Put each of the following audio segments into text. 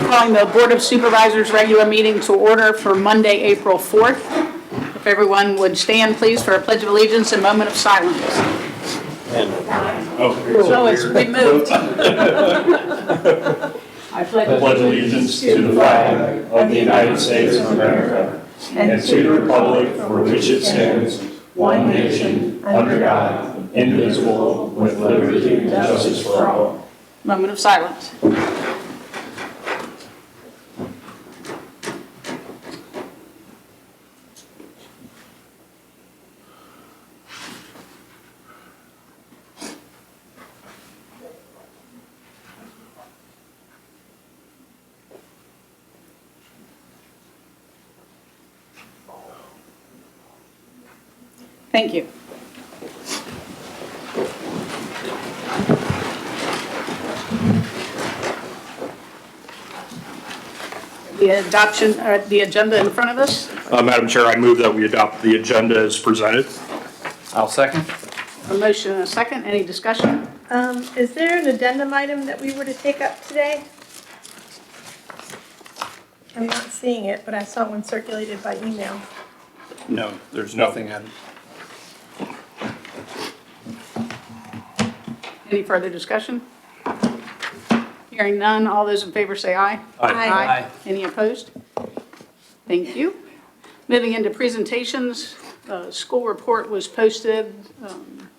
calling the Board of Supervisors regular meeting to order for Monday, April 4th. If everyone would stand, please, for a pledge of allegiance and moment of silence. So it's removed. I pledge allegiance to the flag of the United States of America and to the republic for which it stands, one nation, under God, indivisible, with liberty and justice for all. Moment of silence. Thank you. The adoption, the agenda in front of us. Madam Chair, I move that we adopt the agenda as presented. I'll second. A motion and a second. Any discussion? Is there an addendum item that we were to take up today? I'm not seeing it, but I saw one circulated by email. No, there's nothing added. Any further discussion? Hearing none, all those in favor say aye. Aye. Any opposed? Thank you. Moving into presentations, school report was posted.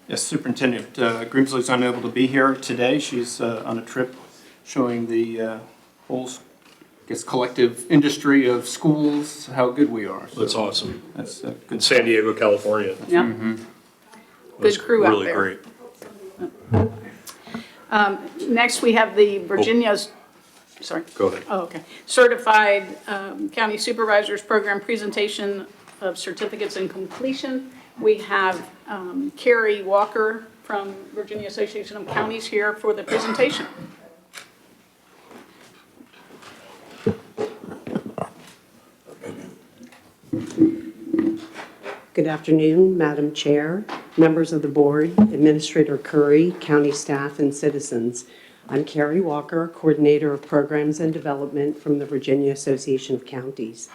Yes, Superintendent Grimsley's unable to be here today. She's on a trip showing the whole, I guess, collective industry of schools, how good we are. So That's awesome. that's In good. San Diego, California. Yeah. Good crew out there. Really great. Next, we have the Virginia's, sorry. Go ahead. Oh, okay. Certified County Supervisors Program presentation of certificates and completion. We have Carrie Walker from Virginia Association of Counties here for the presentation. Good afternoon, Madam Chair, members of the board, Administrator Curry, county staff, and citizens. I'm Carrie Walker, Coordinator of Programs and Development from the Virginia Association of Counties.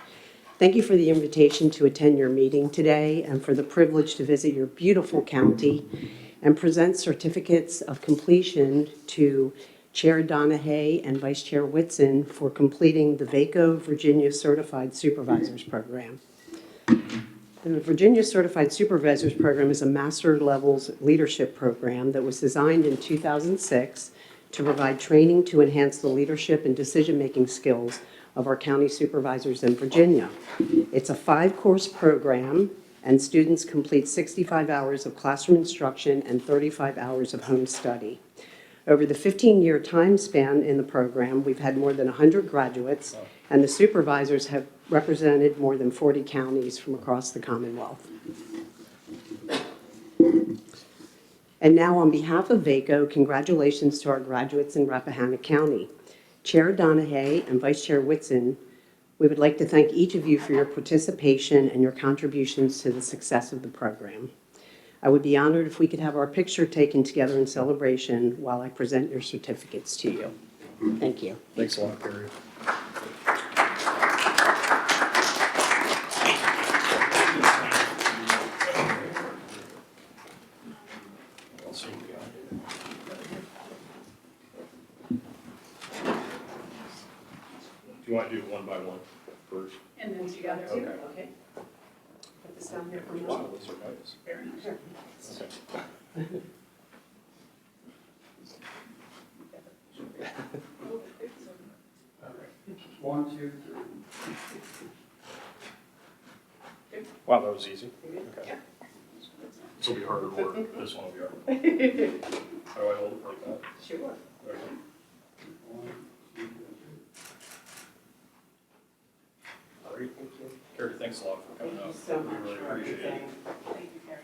Thank you for the invitation to attend your meeting today and for the privilege to visit your beautiful county and present certificates of completion to Chair Donahue and Vice Chair Whitson for completing the VACO Virginia Certified Supervisors Program. The Virginia Certified Supervisors Program is a master levels leadership program that was designed in 2006 to provide training to enhance the leadership and decision-making skills of our county supervisors in Virginia. It's a 5-course program, and students complete 65 hours of classroom instruction and 35 hours of home study. Over the 15-year time span in the program, we've had more than 100 graduates, and the supervisors have represented more than 40 counties from across the Commonwealth. And now, on behalf of VACO, congratulations to our graduates in Rappahannock County. Chair Donahue and Vice Chair Whitson, we would like to thank each of you for your participation and your contributions to the success of the program. I would be honored if we could have our picture taken together in celebration while I present your certificates to you. Thank you. Thanks a lot, Carrie. Do you want to do it one by one first? And then together. Okay. Put this down here for a moment. Wow, those are nice. Very nice. Okay. One, two, three. Wow, that was easy. Okay. This will be harder work. This one will be harder. How do I hold it like that? Sure. Okay. Great. Carrie, thanks a lot for coming out. So much. We really appreciate it.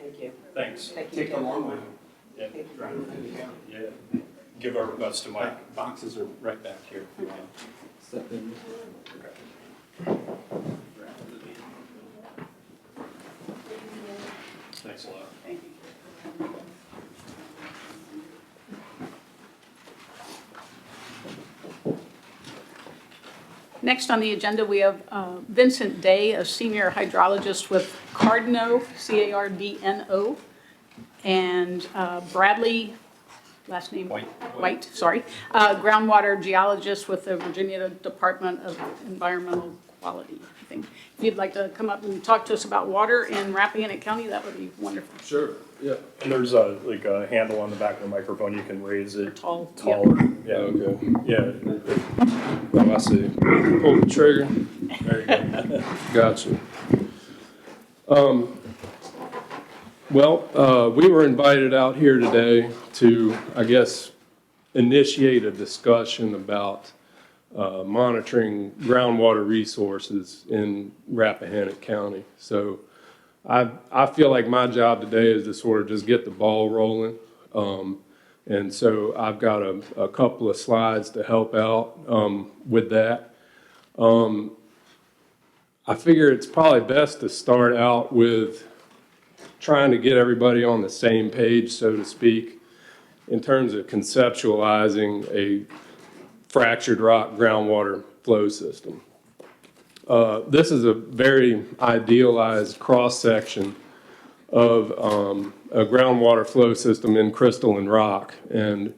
Thank you. Thanks. Thank you. Take the long way. Yeah. Thank you. Yeah. Give our best to Mike. Boxes are right back here. If you want to step in. Thanks a lot. Thank you. Next on the agenda, we have Vincent Day, a senior hydrologist with Cardno, C-A-R-D-N-O, and Bradley, last name? White, sorry, groundwater geologist with the Virginia Department of Environmental Quality, I think. If you'd like to come up and talk to us about water in Rappahannock County, that would be wonderful. Sure, yeah. And there's a, like a handle on the back of the microphone, you can raise it. Tall. Taller, yeah. Okay. Yeah. Oh, I see. Pull the trigger. There you go. Gotcha. Well, we were invited out here today to, I guess, initiate a discussion about monitoring groundwater resources in Rappahannock County. So I feel like my job today is to sort of just get the ball rolling. And so I've got a couple of slides to help out with that. I figure it's probably best to start out with trying to get everybody on the same page, so to speak, in terms of conceptualizing a fractured rock groundwater flow system. This is a very idealized cross-section of a groundwater flow system in crystalline rock. And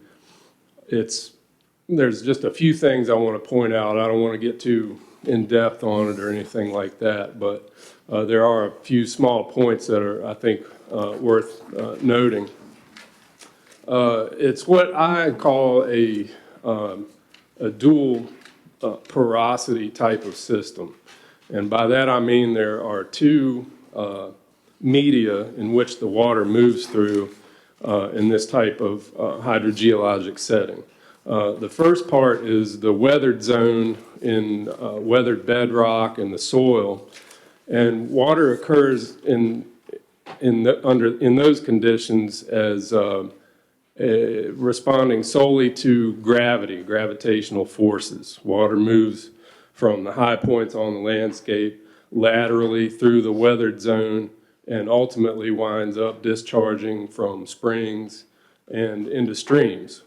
there's just a few things I want to point out. I don't want to get too in-depth on it or anything like that, but there are a few small points that are, I think, worth noting. It's what I call a dual porosity type of system. And by that I mean there are two media in which the water moves through in this type of hydrogeologic setting. The first part is the weathered zone in weathered bedrock and the soil, and water occurs in those conditions as responding solely to gravitational forces. Water moves from the high points on the landscape laterally through the weathered zone and ultimately winds up discharging from springs and into streams.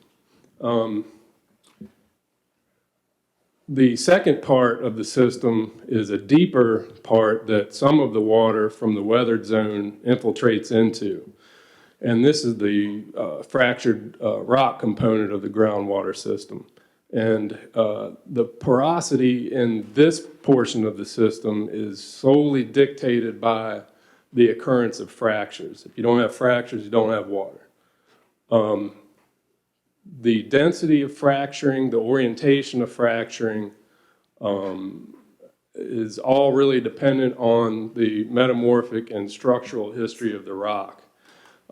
The second part of the system is a deeper part that some of the water from the weathered zone infiltrates into. And this is the fractured rock component of the groundwater system. And the porosity in this portion of the system is solely dictated by the occurrence of fractures. If you don't have fractures, you don't have water. The density of fracturing, the orientation of fracturing is all really dependent on the metamorphic and structural history of the rock,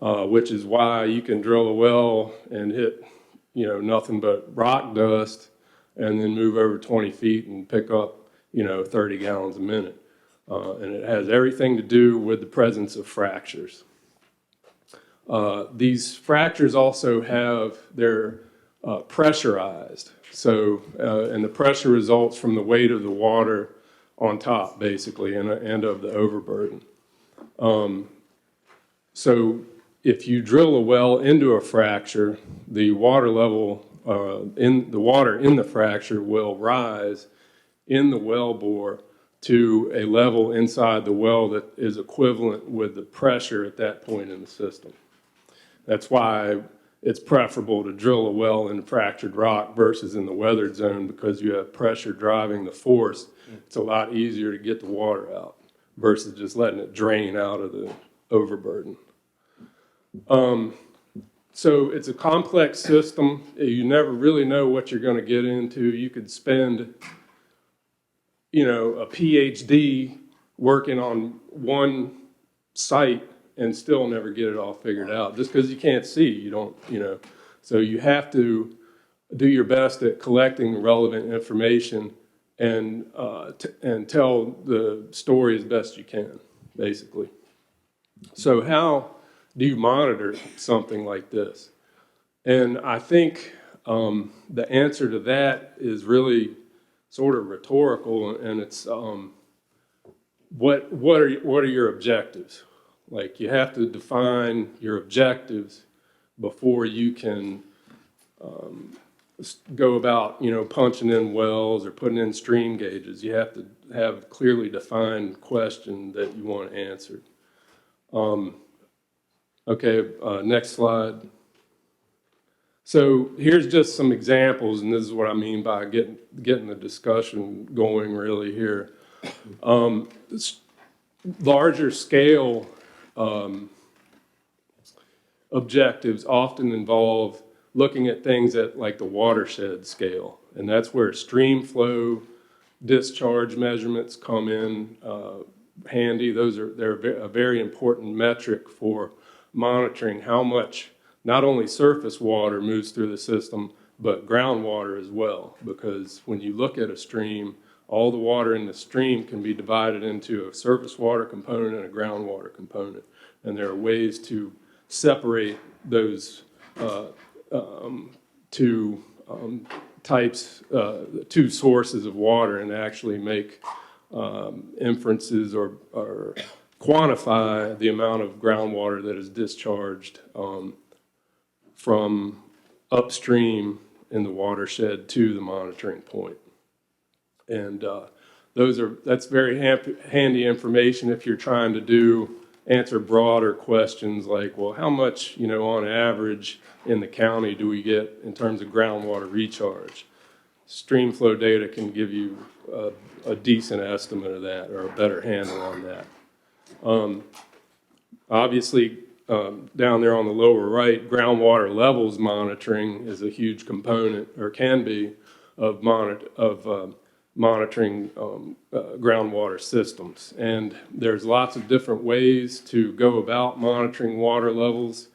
which is why you can drill a well and hit, nothing but rock dust and then move over 20 feet and pick up, 30 gallons a minute. And it has everything to do with the presence of fractures. These fractures also they're pressurized. So, and the pressure results from the weight of the water on top, basically, and of the overburden. So if you drill a well into a fracture, the water level in the fracture will rise in the well bore to a level inside the well that is equivalent with the pressure at that point in the system. That's why it's preferable to drill a well in fractured rock versus in the weathered zone, because you have pressure driving the force. It's a lot easier to get the water out versus just letting it drain out of the overburden. So it's a complex system. You never really know what you're going to get into. You could spend, a PhD working on one site and still never get it all figured out, just because you can't see. You don't, so you have to do your best at collecting relevant information and tell the story as best you can, basically. So how do you monitor something like this? And I think the answer to that is really sort of rhetorical, and it's what are your objectives? Like, you have to define your objectives before you can go about, punching in wells or putting in stream gauges. You have to have a clearly defined question that you want answered. Okay, next slide. So here's just some examples, and this is what I mean by getting the discussion going really here. Larger scale objectives often involve looking at things at like the watershed scale, and that's where stream flow discharge measurements come in handy. They're a very important metric for monitoring how much not only surface water moves through the system, but groundwater as well. Because when you look at a stream, all the water in the stream can be divided into a surface water component and a groundwater component. And there are ways to separate those two sources of water and actually make inferences or quantify the amount of groundwater that is discharged from upstream in the watershed to the monitoring point. And that's very handy information if you're trying to answer broader questions like, well, how much, on average in the county do we get in terms of groundwater recharge? Stream flow data can give you a decent estimate of that, or a better handle on that. Obviously, down there on the lower right, groundwater levels monitoring is a huge component, or can be, of monitoring groundwater systems. And there's lots of different ways to go about monitoring water levels.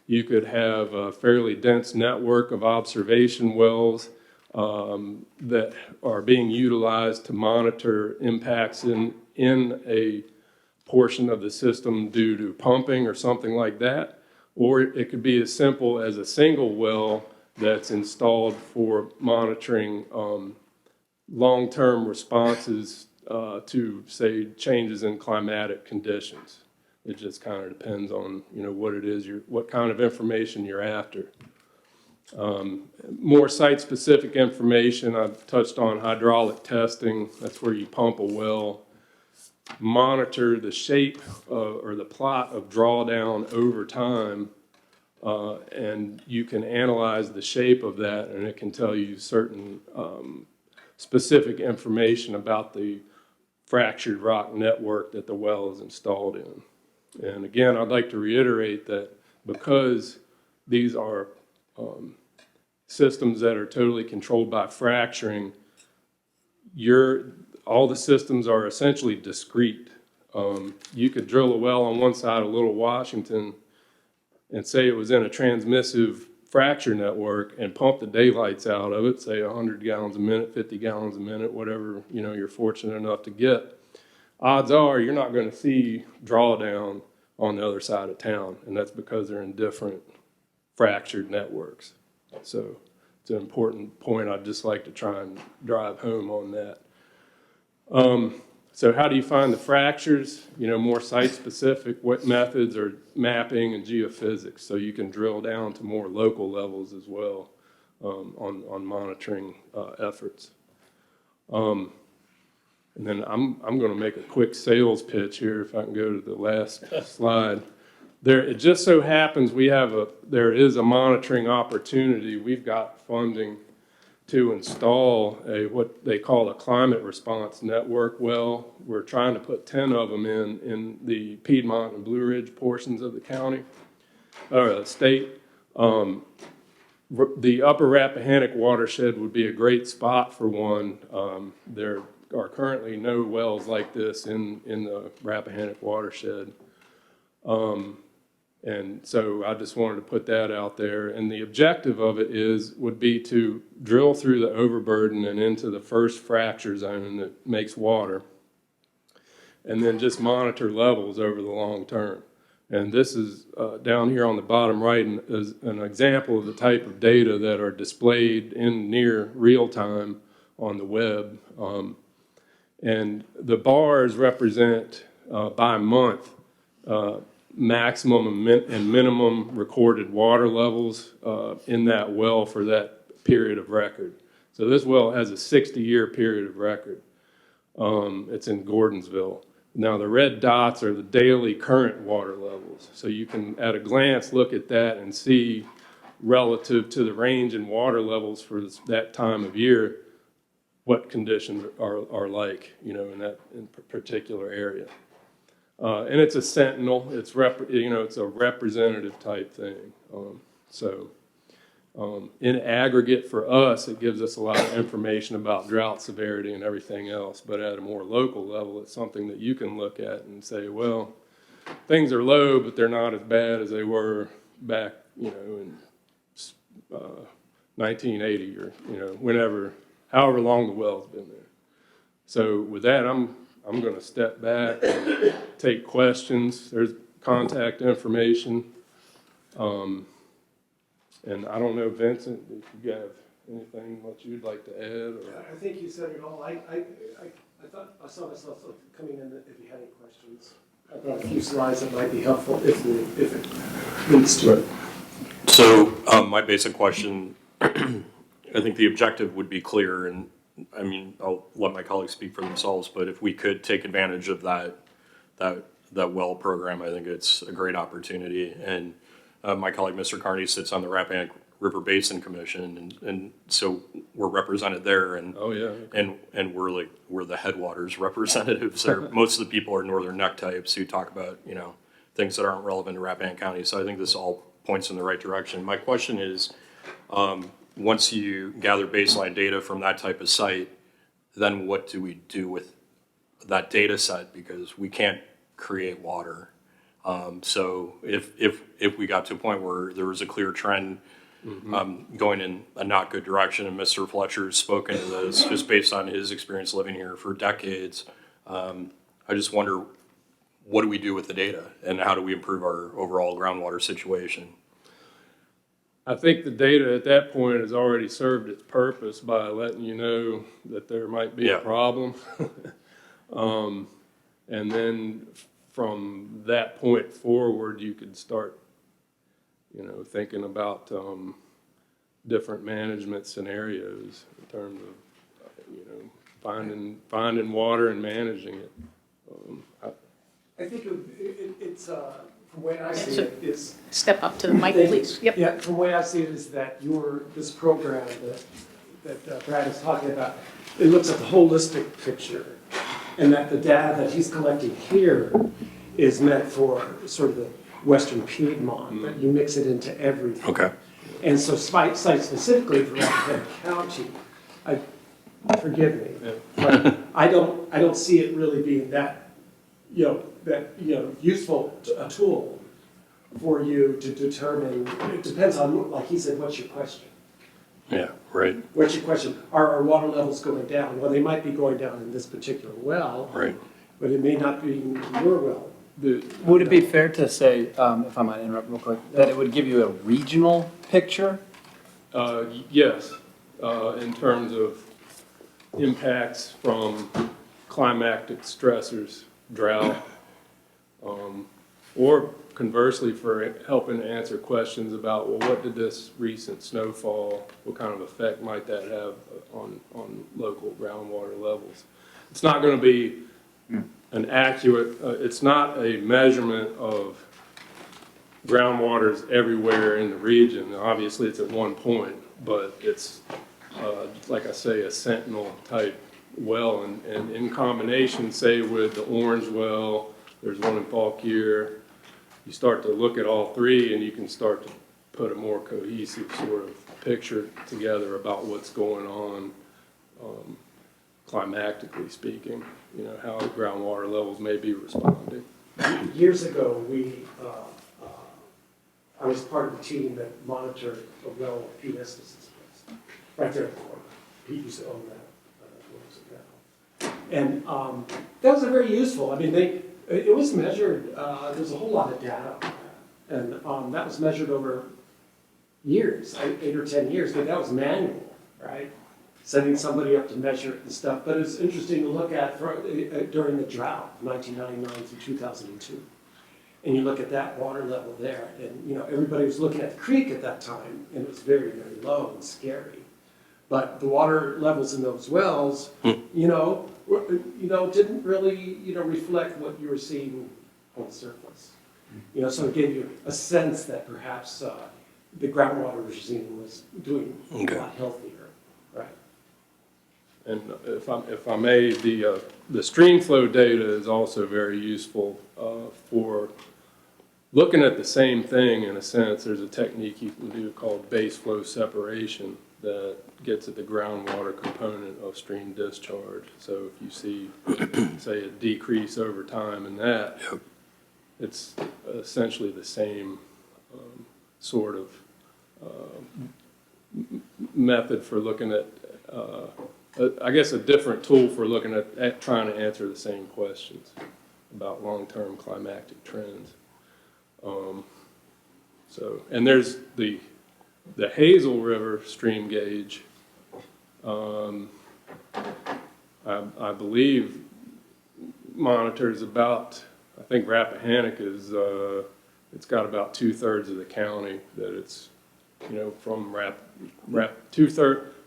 You could have a fairly dense network of observation wells that are being utilized to monitor impacts in a portion of the system due to pumping or something like that. Or it could be as simple as a single well that's installed for monitoring long-term responses to, say, changes in climatic conditions. It just kind of depends on, what it is, what kind of information you're after. More site-specific information, I've touched on hydraulic testing. That's where you pump a well, monitor the shape or the plot of drawdown over time, and you can analyze the shape of that, and it can tell you certain specific information about the fractured rock network that the well is installed in. And again, I'd like to reiterate that because these are systems that are totally controlled by fracturing, all the systems are essentially discrete. You could drill a well on one side of Little Washington and say it was in a transmissive fracture network and pump the daylights out of it, say 100 gallons a minute, 50 gallons a minute, whatever you're fortunate enough to get. Odds are you're not going to see drawdown on the other side of town, and that's because they're in different fractured networks. So it's an important point I'd just like to try and drive home on that. So how do you find the fractures? More site-specific, what methods are mapping and geophysics, so you can drill down to more local levels as well on monitoring efforts. And then I'm going to make a quick sales pitch here, if I can go to the last slide. It just so happens there is a monitoring opportunity. We've got funding to install what they call a climate response network well. We're trying to put 10 of them in the Piedmont and Blue Ridge portions of the county, or state. The upper Rappahannock watershed would be a great spot for one. There are currently no wells like this in the Rappahannock watershed. And so I just wanted to put that out there. And the objective of it would be to drill through the overburden and into the first fracture zone that makes water, and then just monitor levels over the long term. And this is down here on the bottom right is an example of the type of data that are displayed in near real time on the web. And the bars represent by month maximum and minimum recorded water levels in that well for that period of record. So this well has a 60-year period of record. It's in Gordonsville. Now the red dots are the daily current water levels. So you can at a glance look at that and see relative to the range in water levels for that time of year what conditions are like, you know, in that particular area. And it's a sentinel. It's it's a representative type thing. In aggregate for us, it gives us a lot of information about drought severity and everything else. But at a more local level, it's something that you can look at and say, well, things are low, but they're not as bad as they were back, you know, in 1980 or, you know, whenever, however long the well's been there. So with that, I'm going to step back and take questions. There's contact information. And I don't know, Vincent, if you have anything that you'd like to add? Or? I think you said it all. I thought I saw myself coming in if you had any questions. I brought a few slides that might be helpful if it needs to. So my basic question, I think the objective would be clear, and I mean, I'll let my colleagues speak for themselves, but if we could take advantage of that well program, I think it's a great opportunity. And my colleague, Mr. Carney, sits on the Rappahannock River Basin Commission, and so we're represented there, and Oh, yeah. and we're the headwaters representatives there. Most of the people are northern neck types who talk about, you know, things that aren't relevant to Rappahannock County. So I think this all points in the right direction. My question is, once you gather baseline data from that type of site, then what do we do with that data set? Because we can't create water. So if we got to a point where there was a clear trend going in a not good direction, and Mr. Fletcher's spoken to this just based on his experience living here for decades, I just wonder, what do we do with the data, and how do we improve our overall groundwater situation? I think the data at that point has already served its purpose by letting you know that there might be a problem. And then from that point forward, you could start, you know, thinking about different management scenarios in terms of, you know, finding water and managing it. I think it's from the way I see it is. Step up to the mic, please. Yep. Yeah, from the way I see it is that this program that Brad is talking about, it looks at the holistic picture, and that the data that he's collecting here is meant for sort of the Western Piedmont, but you mix it into everything. Okay. And so site specifically for Rappahannock County, forgive me, but I don't see it really being that useful a tool for you to determine. It depends on, like he said, what's your question? Yeah, right. What's your question? Are our water levels going down? Well, they might be going down in this particular well, Right. but it may not be in your well. Would it be fair to say, if I might interrupt real quick, that it would give you a regional picture? Yes, in terms of impacts from climatic stressors, drought, or conversely for helping to answer questions about, well, what did this recent snowfall, what kind of effect might that have on local groundwater levels? It's not going to be an accurate, it's not a measurement of groundwaters everywhere in the region. Obviously, it's at one point, but it's, like I say, a sentinel type well, and in combination, say, with the Orange well, there's one in Fauquier, you start to look at all three and you can start to put a more cohesive sort of picture together about what's going on climatically speaking, you know, how groundwater levels may be responding. Years ago, I was part of the team that monitored a well at Pete Estes' place, right there at the corner. Pete used to own that. And that was very useful. I mean, it was measured, there's a whole lot of data on that. And that was measured over years, 8 or 10 years, but that was manual, right? Sending somebody up to measure it and stuff. But it's interesting to look at during the drought, 1999 through 2002. And you look at that water level there, and you know, everybody was looking at the creek at that time, and it was very, very low and scary. But the water levels in those wells, didn't really, reflect what you were seeing on the surface. So it gave you a sense that perhaps the groundwater regime was doing a lot healthier, right? And if I may, the stream flow data is also very useful for looking at the same thing in a sense. There's a technique you can do called base flow separation that gets at the groundwater component of stream discharge. So if you see, say, a decrease over time in that, it's essentially the same sort of method for looking at, I guess, a different tool for looking at trying to answer the same questions about long-term climatic trends. And there's the Hazel River stream gauge, I believe monitors about, I think Rappahannock is, it's got about 2/3 of the county that it's, from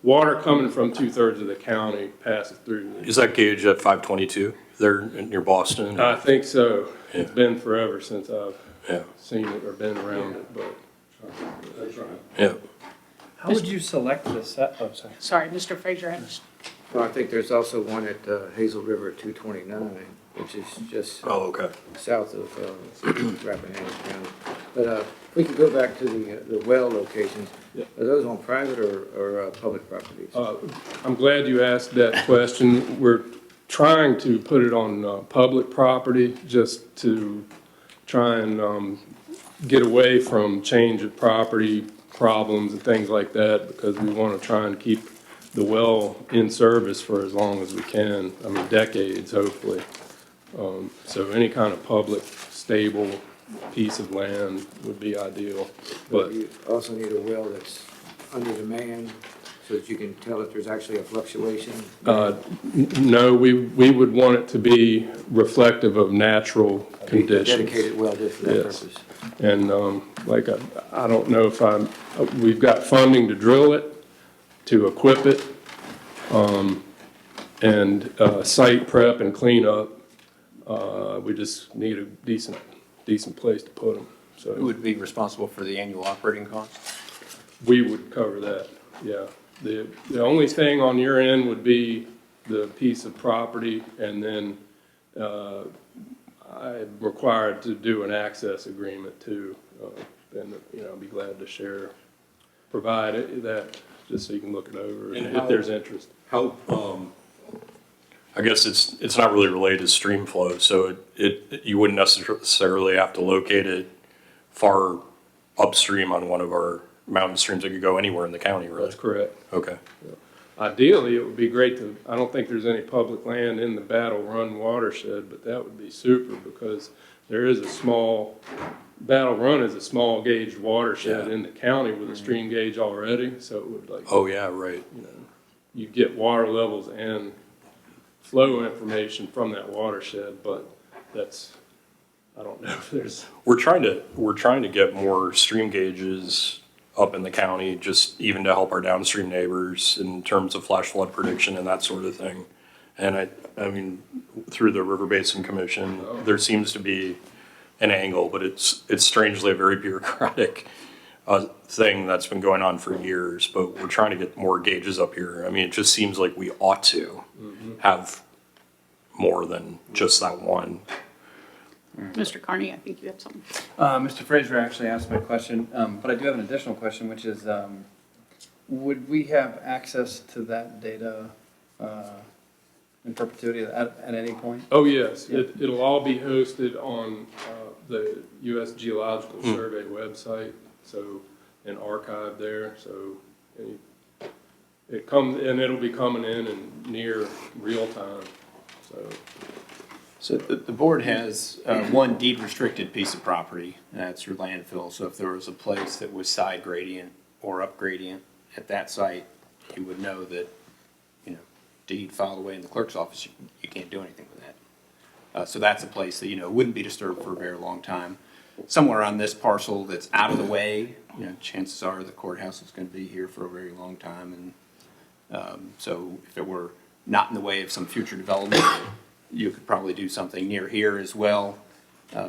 water coming from 2/3 of the county passes through. Is that gauge at 522 there near Boston? I think so. Yeah. It's been forever since I've Yeah. seen it or been around it, but that's right. Yeah. How would you select this? Oh, sorry. Sorry, Mr. Fraser had Well, I think there's also one at Hazel River at 229, which is just Oh, okay. south of Rappahannock County. But if we could go back to the well locations, Yeah. are those on private or public properties? I'm glad you asked that question. We're trying to put it on public property just to try and get away from change of property problems and things like that, because we want to try and keep the well in service for as long as we can, I mean decades hopefully. So any kind of public, stable piece of land would be ideal. But You also need a well that's under demand so that you can tell if there's actually a fluctuation. no, we would want it to be reflective of natural conditions. Dedicated well just for that Yes. purpose. And I don't know if we've got funding to drill it, to equip it, and site prep and cleanup. We just need a decent place to put them. Who So would be responsible for the annual operating costs? we would cover that, yeah. The only thing on your end would be the piece of property, and then I'm required to do an access agreement too. And, I'll be glad to provide that, just so you can look it over And if there's interest. How, I guess it's not really related to stream flow, so you wouldn't necessarily have to locate it far upstream on one of our mountain streams. It could go anywhere in the county, really. That's correct. Okay. Ideally, it would be great I don't think there's any public land in the Battle Run watershed, but that would be super, because there is Battle Run is a small gauge watershed in the county with a stream gauge already, so it would Oh, yeah, right. you get water levels and flow information from that watershed, but I don't know if there's. We're trying to get more stream gauges up in the county, just even to help our downstream neighbors in terms of flash flood prediction and that sort of thing. And I mean, through the River Basin Commission, there seems to be an angle, but it's strangely a very bureaucratic thing that's been going on for years. But we're trying to get more gauges up here. I mean, it just seems like we ought to have more than just that one. Mr. Carney, I think you had something. Mr. Fraser actually asked my question, but I do have an additional question, which is, would we have access to that data in perpetuity at any point? Oh, yes. Yeah. It'll all be hosted on the U.S. Geological Survey website, so, and archived there, so it'll be coming in near real time, so. So the board has one deed restricted piece of property, and that's your landfill. So if there was a place that was side gradient or up gradient at that site, you would know that, deed filed away in the clerk's office, you can't do anything with that. So that's a place that, wouldn't be disturbed for a very long time. Somewhere on this parcel that's out of the way, chances are the courthouse is going to be here for a very long time, and So if it were not in the way of some future development, you could probably do something near here as well,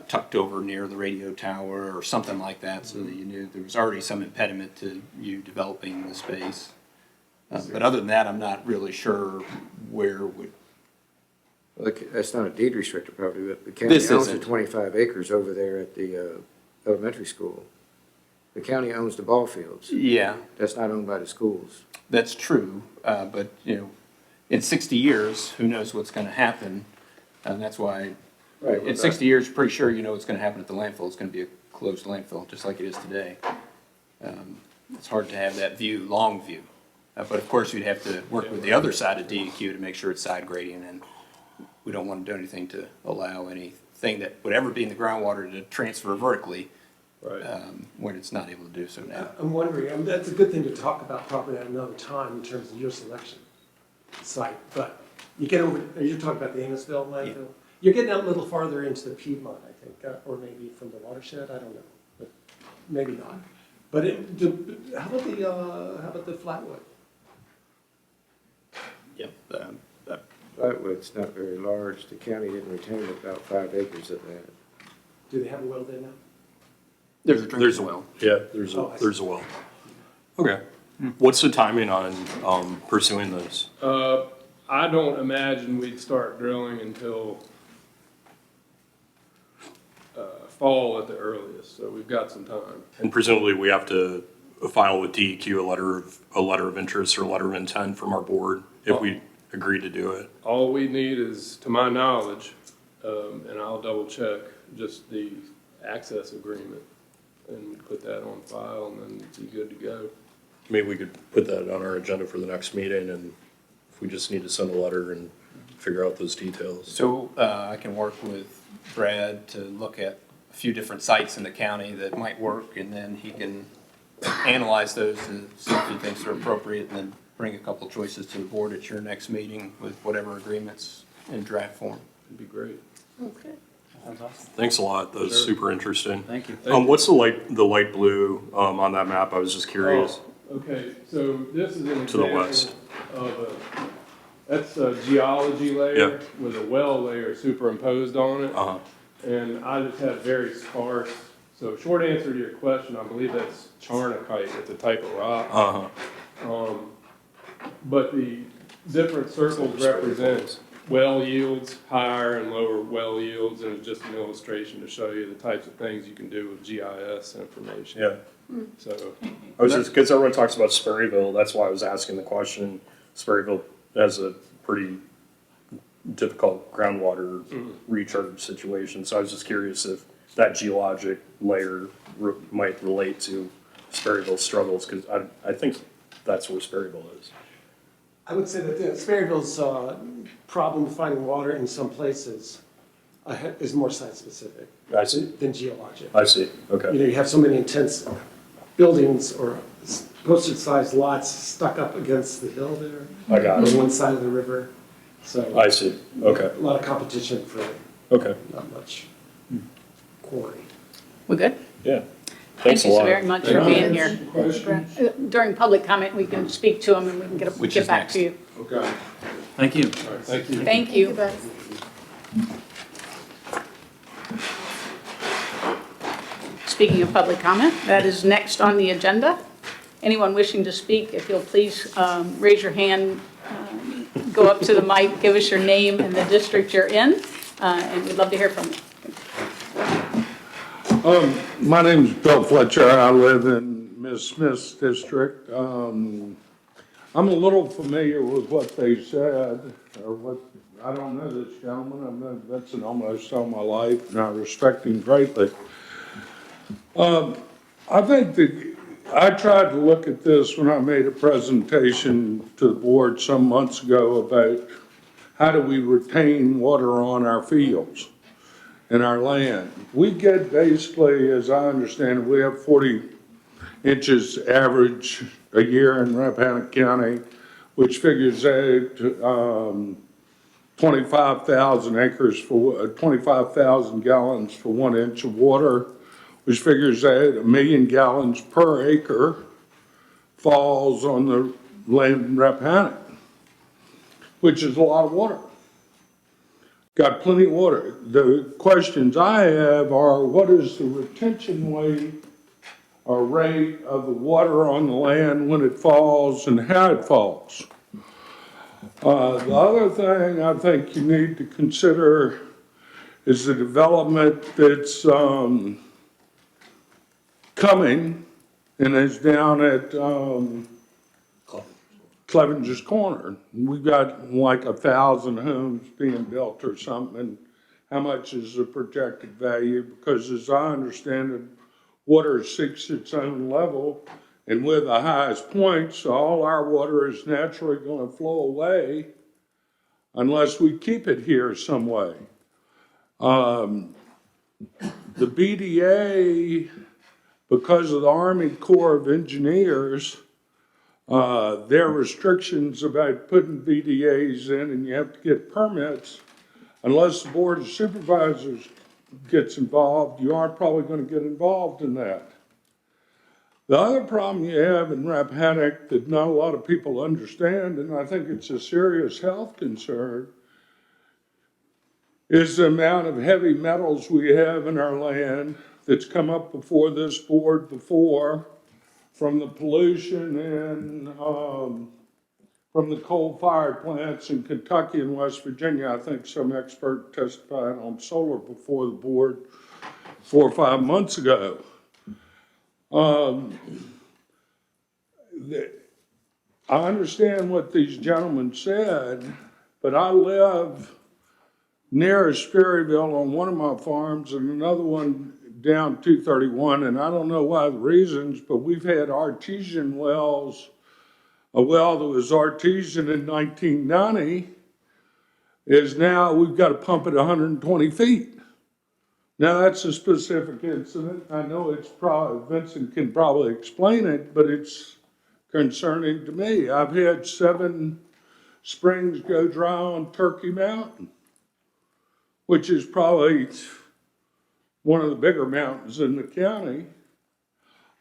tucked over near the radio tower or something like that, so that you knew there was already some impediment to you developing the space. But other than that, I'm not really sure where would. Well, that's not a deed restricted property, but the county This owns the isn't. 25 acres over there at the elementary school. The county owns the ball fields. Yeah, That's not owned by the schools. that's true, but, you know, in 60 years, who knows what's gonna happen? And that's why, in 60 years, you're pretty sure you know what's gonna happen at the landfill. It's gonna be a closed landfill, just like it is today. It's hard to have that view, long view. But of course, you'd have to work with the other side of DEQ to make sure it's side gradient, and we don't want to do anything to allow anything that would ever be in the groundwater to transfer vertically, Right. when it's not able to do so now. I'm wondering, that's a good thing to talk about probably at another time in terms of your selection site, but you get over, you're talking about the Amosville landfill? You're getting out a little farther into the Piedmont, I think, or maybe from the watershed, I don't know, but maybe not. But how about the Flatwood? Yep. Flatwood's not very large. The county didn't retain about 5 acres of that. Do they have a well there now? There's a There's drinking a well. Yeah, there's Oh, a, I see. there's a well. Okay. What's the timing on pursuing those? I don't imagine we'd start drilling until fall at the earliest, so we've got some time. And presumably we have to file with DEQ a letter of interest or letter of intent from our board if we agree to do it. All we need is, to my knowledge, and I'll double check, just the access agreement and put that on file and then be good to go. Maybe we could put that on our agenda for the next meeting, and if we just need to send a letter and figure out those details. So I can work with Brad to look at a few different sites in the county that might work, and then he can analyze those to see if he thinks they're appropriate, and then bring a couple choices to the board at your next meeting with whatever agreements in draft form. It'd be great. Okay. Thanks a lot. That was Sure. super interesting. Thank you. What's the light blue on that map? I was just curious. Oh, okay, so this is an To the example west. of that's a geology layer Yeah. with a well layer superimposed on it. Uh-huh. And I just have very sparse, so short answer to your question, I believe that's charnockite, it's a type of rock. Uh-huh. But the different circles represent well yields, higher and lower well yields, and it's just an illustration to show you the types of things you can do with GIS information. Yeah. So, I was just, because everyone talks about Sperryville, that's why I was asking the question. Sperryville has a pretty difficult groundwater recharge situation, so I was just curious if that geologic layer might relate to Sperryville's struggles, because I think that's where Sperryville is. I would say that Sperryville's problem finding water in some places is more site-specific I see. than geologic. I see. Okay. You know, you have so many intense buildings or postage-sized lots stuck up against the hill there. I got it. On one side of the river, so I see. Okay. a lot of competition for Okay. not much quarry. We good? Yeah. Thank Thanks a you so lot. very much for being here. During public comment, we can speak to them and we can Which get is back next? to you. okay, Thank you. all right, thank you. Thank you. Speaking of public comment, that is next on the agenda. Anyone wishing to speak, if you'll please raise your hand, go up to the mic, give us your name and the district you're in, and we'd love to hear from you. My name's Bill Fletcher. I live in Miss Smith's district. I'm a little familiar with what they said, or what, I don't know this gentleman. I've known Vincent almost all my life, and I respect him greatly. I think that I tried to look at this when I made a presentation to the board some months ago about how do we retain water on our fields and our land. We get basically, as I understand it, we have 40 inches average a year in Rappahannock County, which figures out 25,000 acres for 25,000 gallons for 1 inch of water, which figures out 1 million gallons per acre falls on the land in Rappahannock, which is a lot of water. Got plenty of water. The questions I have are, what is the retention rate or rate of the water on the land when it falls and how it falls? The other thing I think you need to consider is the development that's coming and is down at Clevenger's Corner. We've got like 1,000 homes being built or something, and how much is the projected value? Because as I understand it, water seeks its own level, and we're the highest point, so all our water is naturally going to flow away unless we keep it here some way. The BDA, because of the Army Corps of Engineers, there are restrictions about putting VDAs in, and you have to get permits. Unless the Board of Supervisors gets involved, you aren't probably going to get involved in that. The other problem you have in Rappahannock that not a lot of people understand, and I think it's a serious health concern, is the amount of heavy metals we have in our land that's come up before this board before, from the pollution and from the coal-fired plants in Kentucky and West Virginia. I think some expert testified on solar before the board 4 or 5 months ago. I understand what these gentlemen said, but I live near Sperryville on one of my farms and another one down 231, and I don't know why the reasons, but we've had artesian wells. A well that was artesian in 1990 is now, we've got to pump it 120 feet. Now that's a specific incident. I know it's probably, Vincent can probably explain it, but it's concerning to me. I've had 7 springs go dry on Turkey Mountain, which is probably one of the bigger mountains in the county.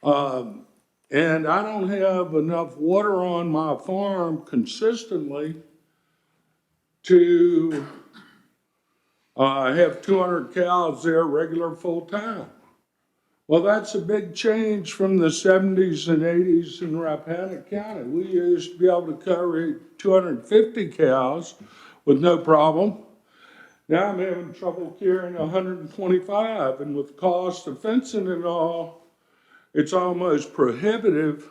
And I don't have enough water on my farm consistently to have 200 cows there regular full time. Well, that's a big change from the 70s and 80s in Rappahannock County. We used to be able to carry 250 cows with no problem. Now I'm having trouble carrying 125, and with cost of fencing and all, it's almost prohibitive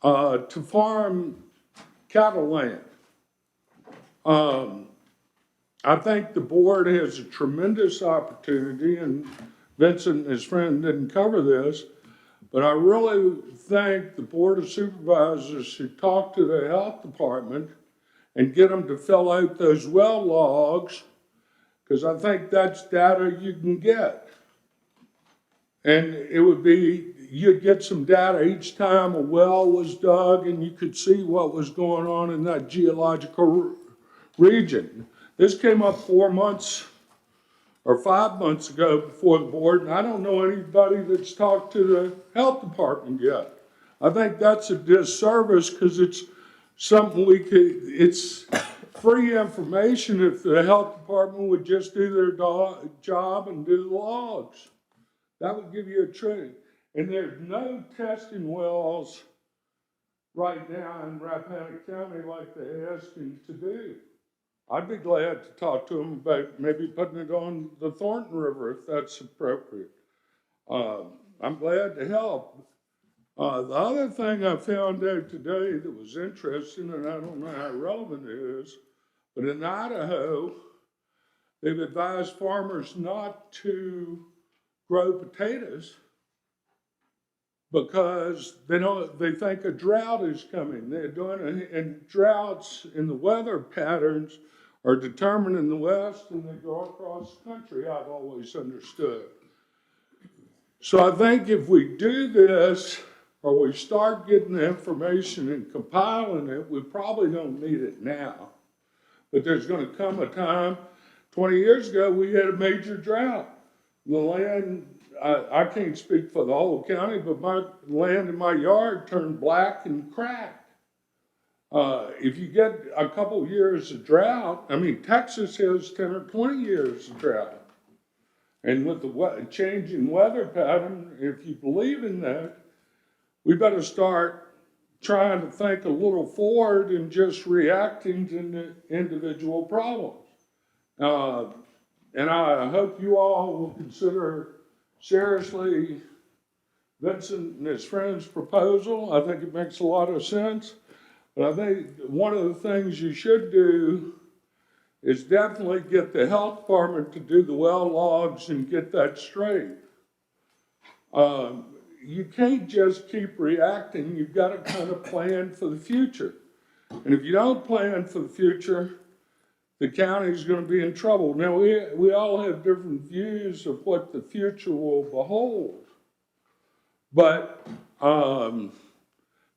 to farm cattle land. I think the board has a tremendous opportunity, and Vincent and his friend didn't cover this, but I really think the Board of Supervisors should talk to the health department and get them to fill out those well logs, because I think that's data you can get. And it would be, you'd get some data each time a well was dug, and you could see what was going on in that geological region. This came up 4 months or 5 months ago before the board, and I don't know anybody that's talked to the health department yet. I think that's a disservice, because it's something we could, it's free information if the health department would just do their job and do the logs. That would give you a truth. And there's no testing wells right now in Rappahannock County like they're asking to do. I'd be glad to talk to them about maybe putting it on the Thornton River if that's appropriate. I'm glad to help. The other thing I found out today that was interesting, and I don't know how relevant it is, but in Idaho, they've advised farmers not to grow potatoes because they think a drought is coming. They're doing it, and droughts in the weather patterns are determined in the West, and they go across the country, I've always understood. So I think if we do this, or we start getting the information and compiling it, we probably don't need it now. But there's going to come a time, 20 years ago, we had a major drought. The land, I can't speak for the whole county, but my land in my yard turned black and cracked. If you get a couple years of drought, I mean, Texas has 10 or 20 years of drought. And with the changing weather pattern, if you believe in that, we better start trying to think a little forward and just reacting to the individual problems. And I hope you all will consider seriously Vincent and his friend's proposal. I think it makes a lot of sense. But I think one of the things you should do is definitely get the health department to do the well logs and get that straight. You can't just keep reacting. You've got to kind of plan for the future. And if you don't plan for the future, the county's going to be in trouble. Now, we all have different views of what the future will behold. But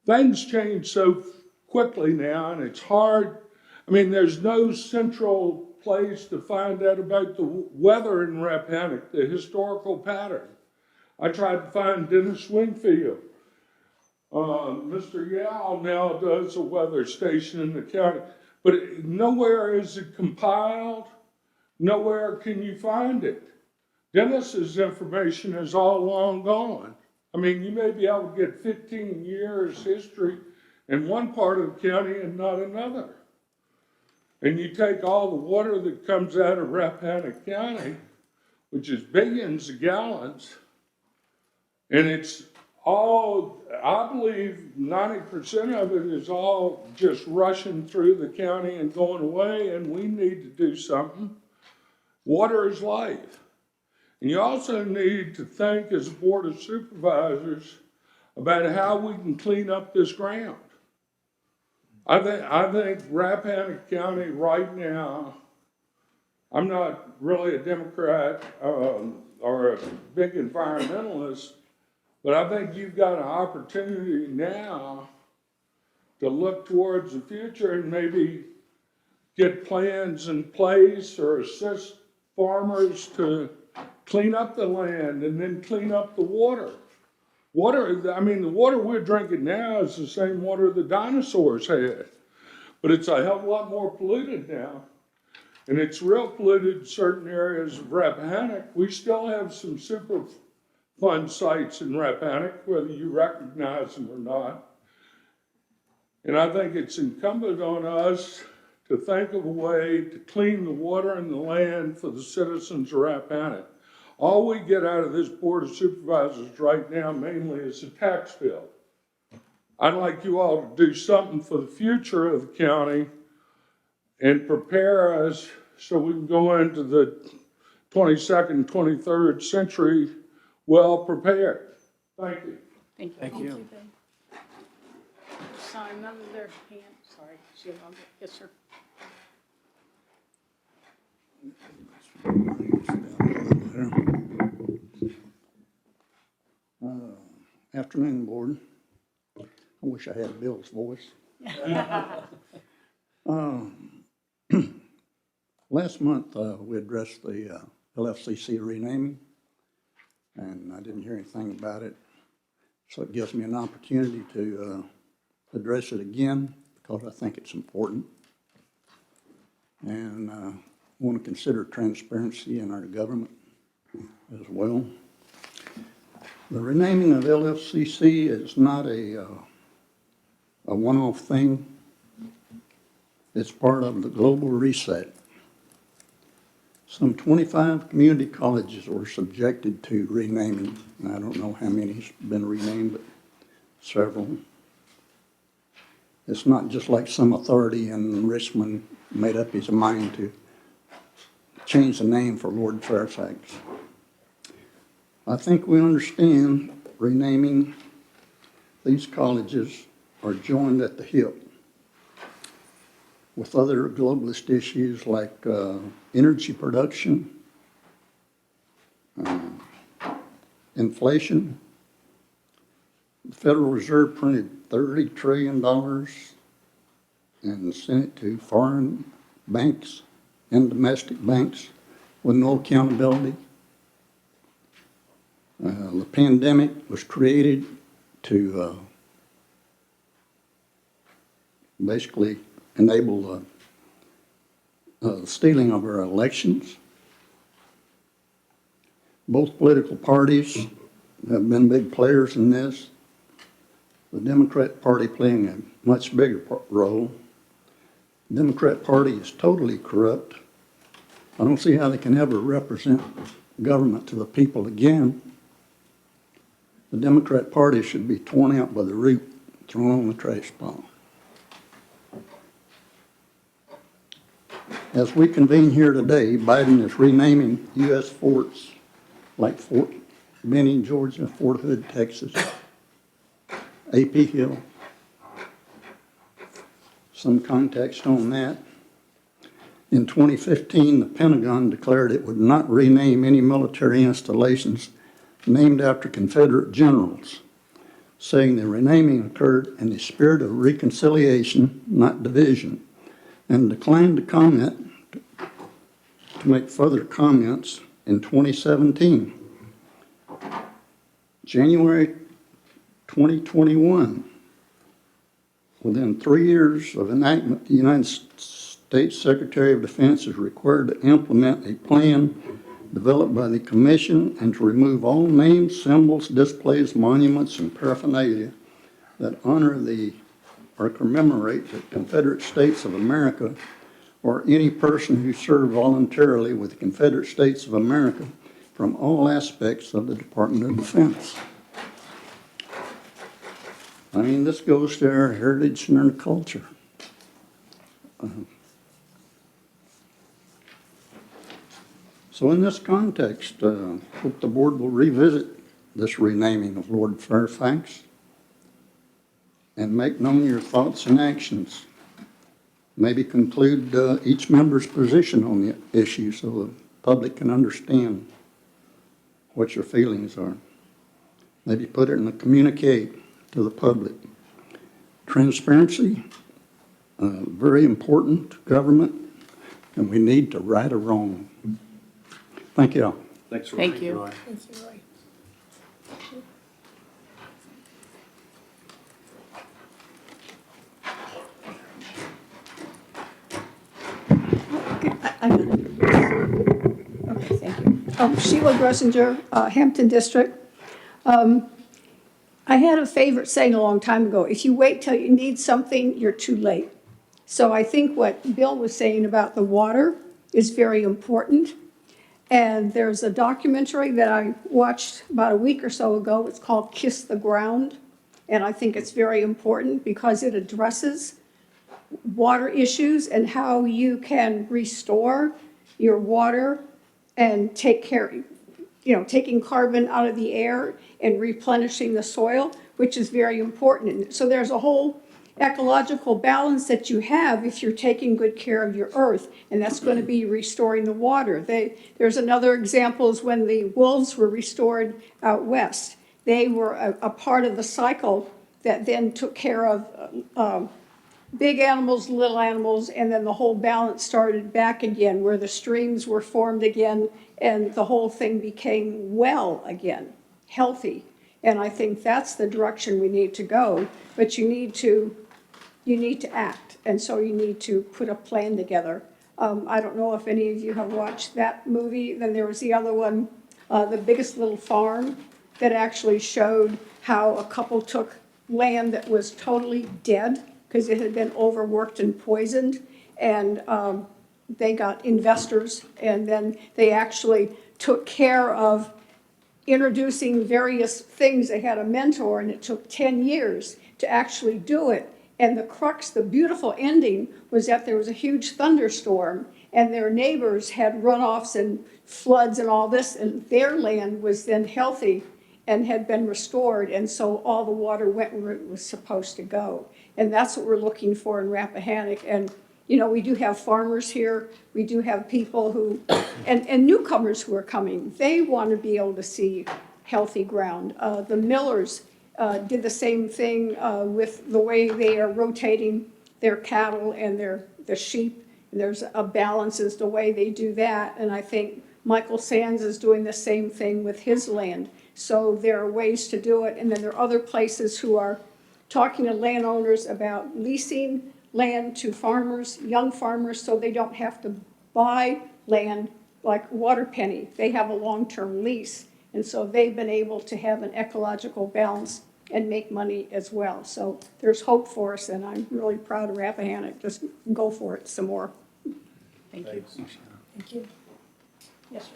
things change so quickly now, and it's hard. I mean, there's no central place to find out about the weather in Rappahannock, the historical pattern. I tried to find Dennis Wingfield. Mr. Yao now does a weather station in the county, but nowhere is it compiled. Nowhere can you find it. Dennis's information is all long gone. I mean, you may be able to get 15 years history in one part of the county and not another. And you take all the water that comes out of Rappahannock County, which is billions of gallons, and it's all, I believe 90% of it is all just rushing through the county and going away, and we need to do something. Water is life. And you also need to think as a Board of Supervisors about how we can clean up this ground. I think Rappahannock County right now, I'm not really a Democrat or a big environmentalist, but I think you've got an opportunity now to look towards the future and maybe get plans in place or assist farmers to clean up the land and then clean up the water. Water, I mean, the water we're drinking now is the same water the dinosaurs had, but it's a hell of a lot more polluted now. And it's real polluted in certain areas of Rappahannock. We still have some super fun sites in Rappahannock, whether you recognize them or not. And I think it's incumbent on us to think of a way to clean the water and the land for the citizens of Rappahannock. All we get out of this Board of Supervisors right now mainly is a tax bill. I'd like you all to do something for the future of the county and prepare us so we can go into the 22nd, 23rd century well prepared. Thank you. Thank you. Thank you. Sign none of their hand, sorry. Yes, sir. Afternoon, Board. I wish I had Bill's voice. Last month, we addressed the Lfcc renaming, and I didn't hear anything about it. So it gives me an opportunity to address it again because I think it's important. And I want to consider transparency in our government as well. The renaming of LFCC is not a one-off thing. It's part of the global reset. Some 25 community colleges were subjected to renaming. I don't know how many's been renamed, but several. It's not just like some authority in Richmond made up his mind to change the name for Lord Fairfax. I think we understand renaming these colleges are joined at the hip with other globalist issues like energy production, inflation. The Federal Reserve printed $30 trillion and sent it to foreign banks and domestic banks with no accountability. The pandemic was created to basically enable stealing of our elections. Both political parties have been big players in this. The Democrat Party playing a much bigger role. The Democrat Party is totally corrupt. I don't see how they can ever represent government to the people again. The Democrat Party should be torn out by the root, thrown on the trash pile. As we convene here today, Biden is renaming U.S. forts like Fort Benning, Georgia, Fort Hood, Texas, A.P. Hill. Some context on that. In 2015, the Pentagon declared it would not rename any military installations named after Confederate generals, saying the renaming occurred in the spirit of reconciliation, not division, and declined to comment, to make further comments in 2017. January 2021, within 3 years of enactment, the United States Secretary of Defense is required to implement a plan developed by the Commission and to remove all names, symbols, displays, monuments, and paraphernalia that honor or commemorate the Confederate States of America or any person who served voluntarily with the Confederate States of America from all aspects of the Department of Defense. I mean, this goes to our heritage and our culture. So in this context, I hope the board will revisit this renaming of Lord Fairfax and make known your thoughts and actions. Maybe conclude each member's position on the issue so the public can understand what your feelings are. Maybe put it in a communique to the public. Transparency, very important to government, and we need to right a wrong. Thank you all. Thanks, Roy. Thank you. Thank you, Roy. Okay, thank you. Sheila Gressinger, Hampton District. I had a favorite saying a long time ago, if you wait till you need something, you're too late. So I think what Bill was saying about the water is very important. And there's a documentary that I watched about a week or so ago. It's called Kiss the Ground. And I think it's very important because it addresses water issues and how you can restore your water and take care, taking carbon out of the air and replenishing the soil, which is very important. So there's a whole ecological balance that you have if you're taking good care of your earth, and that's going to be restoring the water. There's another example is when the wolves were restored out west. They were a part of the cycle that then took care of big animals, little animals, and then the whole balance started back again where the streams were formed again and the whole thing became well again, healthy. And I think that's the direction we need to go, but you need to act, and so you need to put a plan together. I don't know if any of you have watched that movie. Then there was the other one, The Biggest Little Farm, that actually showed how a couple took land that was totally dead because it had been overworked and poisoned, and they got investors, and then they actually took care of introducing various things. They had a mentor, and it took 10 years to actually do it. And the crux, the beautiful ending, was that there was a huge thunderstorm, and their neighbors had runoffs and floods and all this, and their land was then healthy and had been restored, and so all the water went where it was supposed to go. And that's what we're looking for in Rappahannock. And we do have farmers here. We do have people who, and newcomers who are coming. They want to be able to see healthy ground. The Millers did the same thing with the way they are rotating their cattle and the sheep. And there's a balance as the way they do that. And I think Michael Sands is doing the same thing with his land. So there are ways to do it. And then there are other places who are talking to landowners about leasing land to farmers, young farmers, so they don't have to buy land like Waterpenny. They have a long-term lease, and so they've been able to have an ecological balance and make money as well. So there's hope for us, and I'm really proud of Rappahannock. Just go for it some more. Thank you. Thank you. Yes, sir.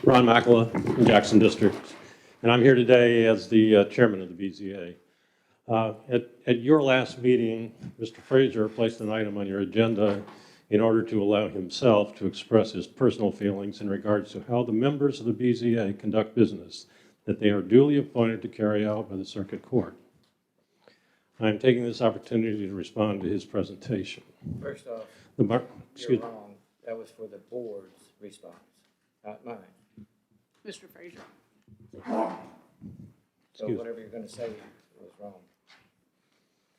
Ron Makala from Jackson District, and I'm here today as the chairman of the BZA. At your last meeting, Mr. Fraser placed an item on your agenda in order to allow himself to express his personal feelings in regards to how the members of the BZA conduct business that they are duly appointed to carry out by the Circuit Court. I'm taking this opportunity to respond to his presentation. First off, You're you're wrong. That was for the board's response, not mine. Mr. Fraser. So Excuse- whatever you're going to say was wrong.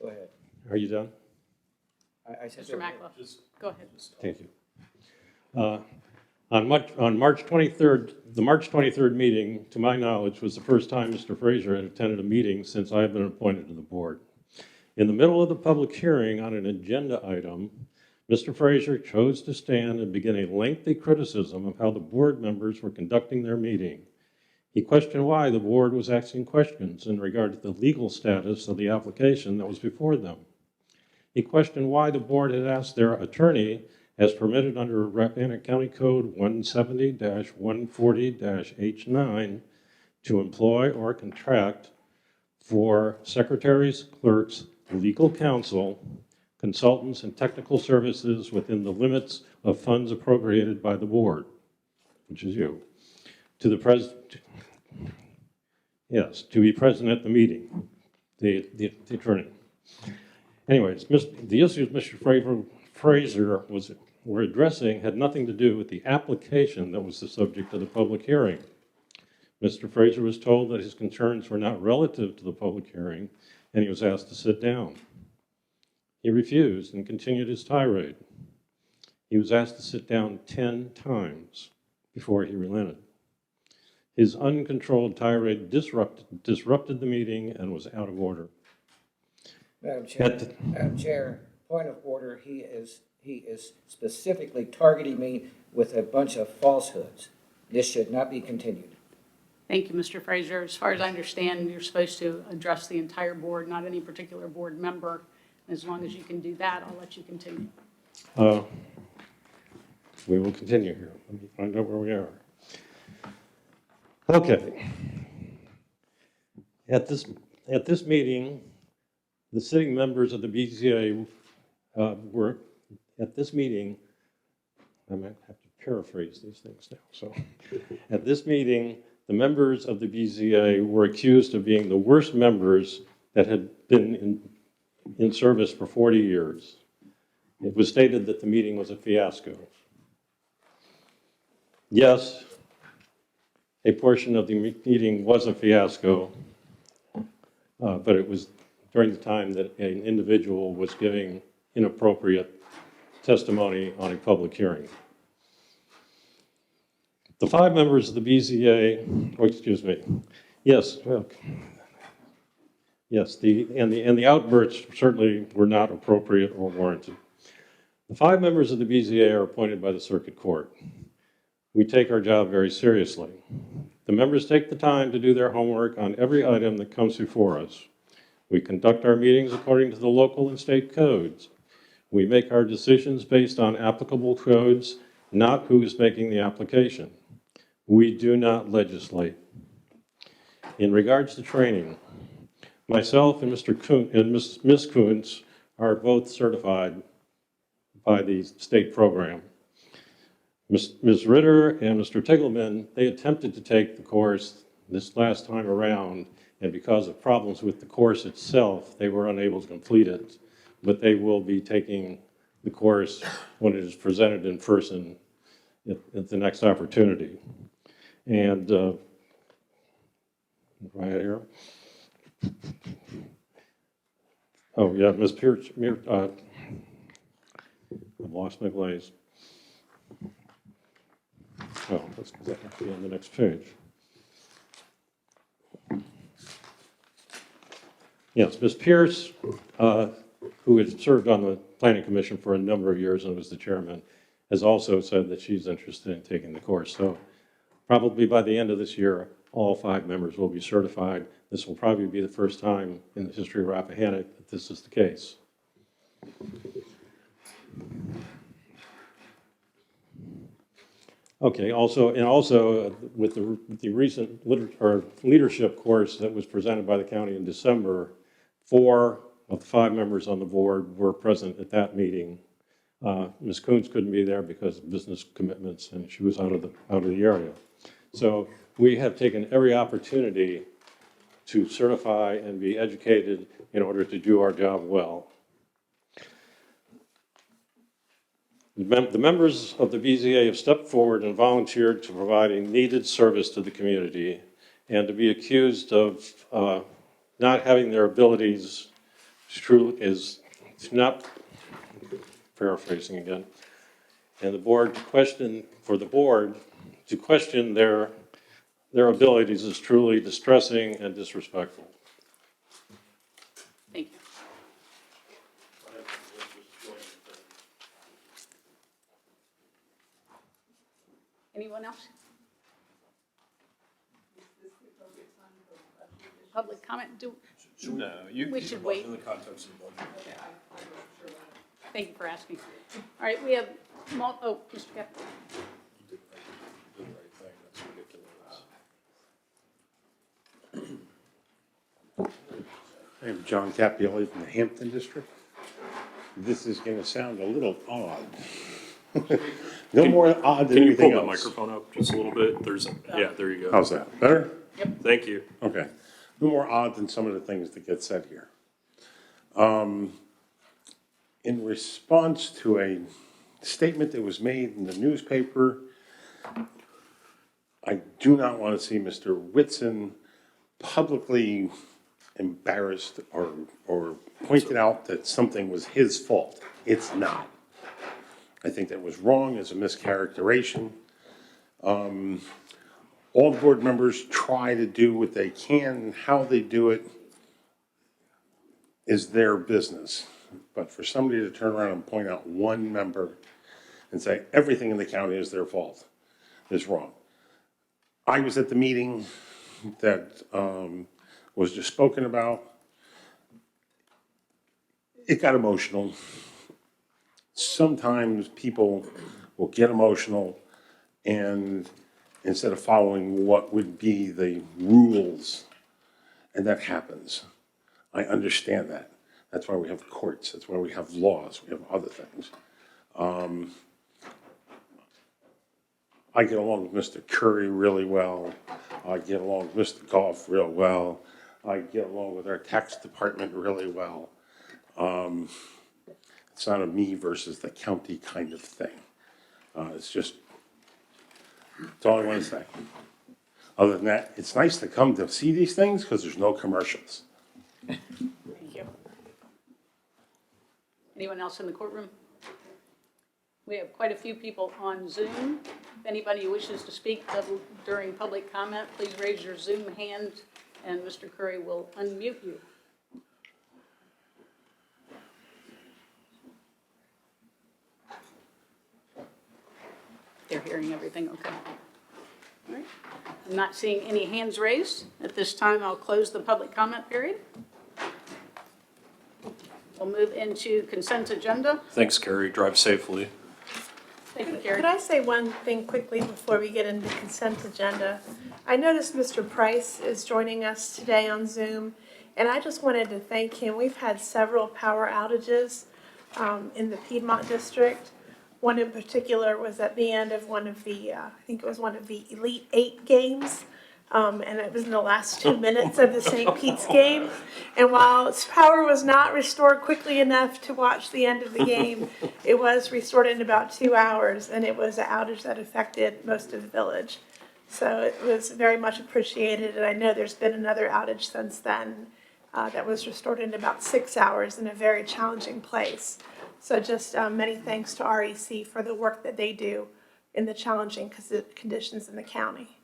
Go ahead. Are you done? I said. Mr. Makla, go ahead. Thank you. On March 23rd, the March 23rd meeting, to my knowledge, was the first time Mr. Fraser had attended a meeting since I have been appointed to the board. In the middle of the public hearing on an agenda item, Mr. Fraser chose to stand and begin a lengthy criticism of how the board members were conducting their meeting. He questioned why the board was asking questions in regard to the legal status of the application that was before them. He questioned why the board had asked their attorney, as permitted under Rappahannock County Code 170-140-H9, to employ or contract for secretaries, clerks, legal counsel, consultants, and technical services within the limits of funds appropriated by the board, which is you, to the to be present at the meeting, the attorney. Anyways, the issues Mr. Fraser were addressing had nothing to do with the application that was the subject of the public hearing. Mr. Fraser was told that his concerns were not relative to the public hearing, and he was asked to sit down. He refused and continued his tirade. He was asked to sit down 10 times before he relented. His uncontrolled tirade disrupted the meeting and was out of order. Madam Chair, point of order, he is specifically targeting me with a bunch of falsehoods. This should not be continued. Thank you, Mr. Fraser. As far as I understand, you're supposed to address the entire board, not any particular board member. As long as you can do that, I'll let you continue. We will continue here. Let me find out where we are. Okay. At this meeting, the sitting members of the BZA were, at this meeting, I might have to paraphrase these things now. So, at this meeting, the members of the BZA were accused of being the worst members that had been in service for 40 years. It was stated that the meeting was a fiasco. Yes, a portion of the meeting was a fiasco, but it was during the time that an individual was giving inappropriate testimony on a public hearing. The 5 members of the BZA, the outbursts certainly were not appropriate or warranted. The 5 members of the BZA are appointed by the Circuit Court. We take our job very seriously. The members take the time to do their homework on every item that comes before us. We conduct our meetings according to the local and state codes. We make our decisions based on applicable codes, not who's making the application. We do not legislate. In regards to training, myself and Mr. Kuhn and Ms. Kuntz are both certified by the state program. Ms. Ritter and Mr. Tiggleman, they attempted to take the course this last time around, and because of problems with the course itself, they were unable to complete it. But they will be taking the course when it is presented in person at the next opportunity. And right here. Oh yeah, Ms. Pierce, I've lost my place. Oh, let's be on the next page. Yes, Ms. Pierce, who has served on the Planning Commission for a number of years and was the chairman, has also said that she's interested in taking the course. So probably by the end of this year, all 5 members will be certified. This will probably be the first time in the history of Rappahannock that this is the case. Okay, also with the recent leadership course that was presented by the county in December, 4 of the 5 members on the board were present at that meeting. Ms. Coons couldn't be there because of business commitments, and she was out of the area. So we have taken every opportunity to certify and be educated in order to do our job well. The members of the BZA have stepped forward and volunteered to providing needed service to the community, and to be accused of not having their abilities true is not, paraphrasing again, and the board to question their abilities is truly distressing and disrespectful. Thank you. Anyone else? Public comment? No, We should wait. in the context of the budget. Thank you for asking. All right, we have, oh, Mr. Captain. You did the right thing, that's ridiculous. I'm John Capielli from the Hampton District. This is going to sound a little odd. No more odd than anything else. Can you pull the microphone up just a little bit? Yeah, there you go. How's that? Better? Yep. Thank you. Okay. No more odd than some of the things that get said here. In response to a statement that was made in the newspaper, I do not want to see Mr. Whitson publicly embarrassed or pointed out that something was his fault. It's not. I think that was wrong as a mischaracterization. All the board members try to do what they can, and how they do it is their business. But for somebody to turn around and point out one member and say everything in the county is their fault is wrong. I was at the meeting that was just spoken about. It got emotional. Sometimes people will get emotional, and instead of following what would be the rules, and that happens. I understand that. That's why we have courts. That's why we have laws. We have other things. I get along with Mr. Curry really well. I get along with Mr. Goff real well. I get along with our tax department really well. It's not a me versus the county kind of thing. It's just, that's all I want to say. Other than that, it's nice to come to see these things because there's no commercials. Thank you. Anyone else in the courtroom? We have quite a few people on Zoom. If anybody wishes to speak during public comment, please raise your Zoom hand and Mr. Curry will unmute you. They're hearing everything okay. All right. I'm not seeing any hands raised. At this time, I'll close the public comment period. We'll move into consent agenda. Thanks, Carrie. Drive safely. Thank you, Carrie. Could I say one thing quickly before we get into consent agenda? I noticed Mr. Price is joining us today on Zoom, and I just wanted to thank him. We've had several power outages in the Piedmont District. One in particular was at the end of one of the, I think it was one of the Elite 8 games, and it was in the last 2 minutes of the St. Pete's game. And while its power was not restored quickly enough to watch the end of the game, it was restored in about 2 hours, and it was an outage that affected most of the village. So it was very much appreciated, and I know there's been another outage since then that was restored in about 6 hours in a very challenging place. So just many thanks to REC for the work that they do in the challenging conditions in the county.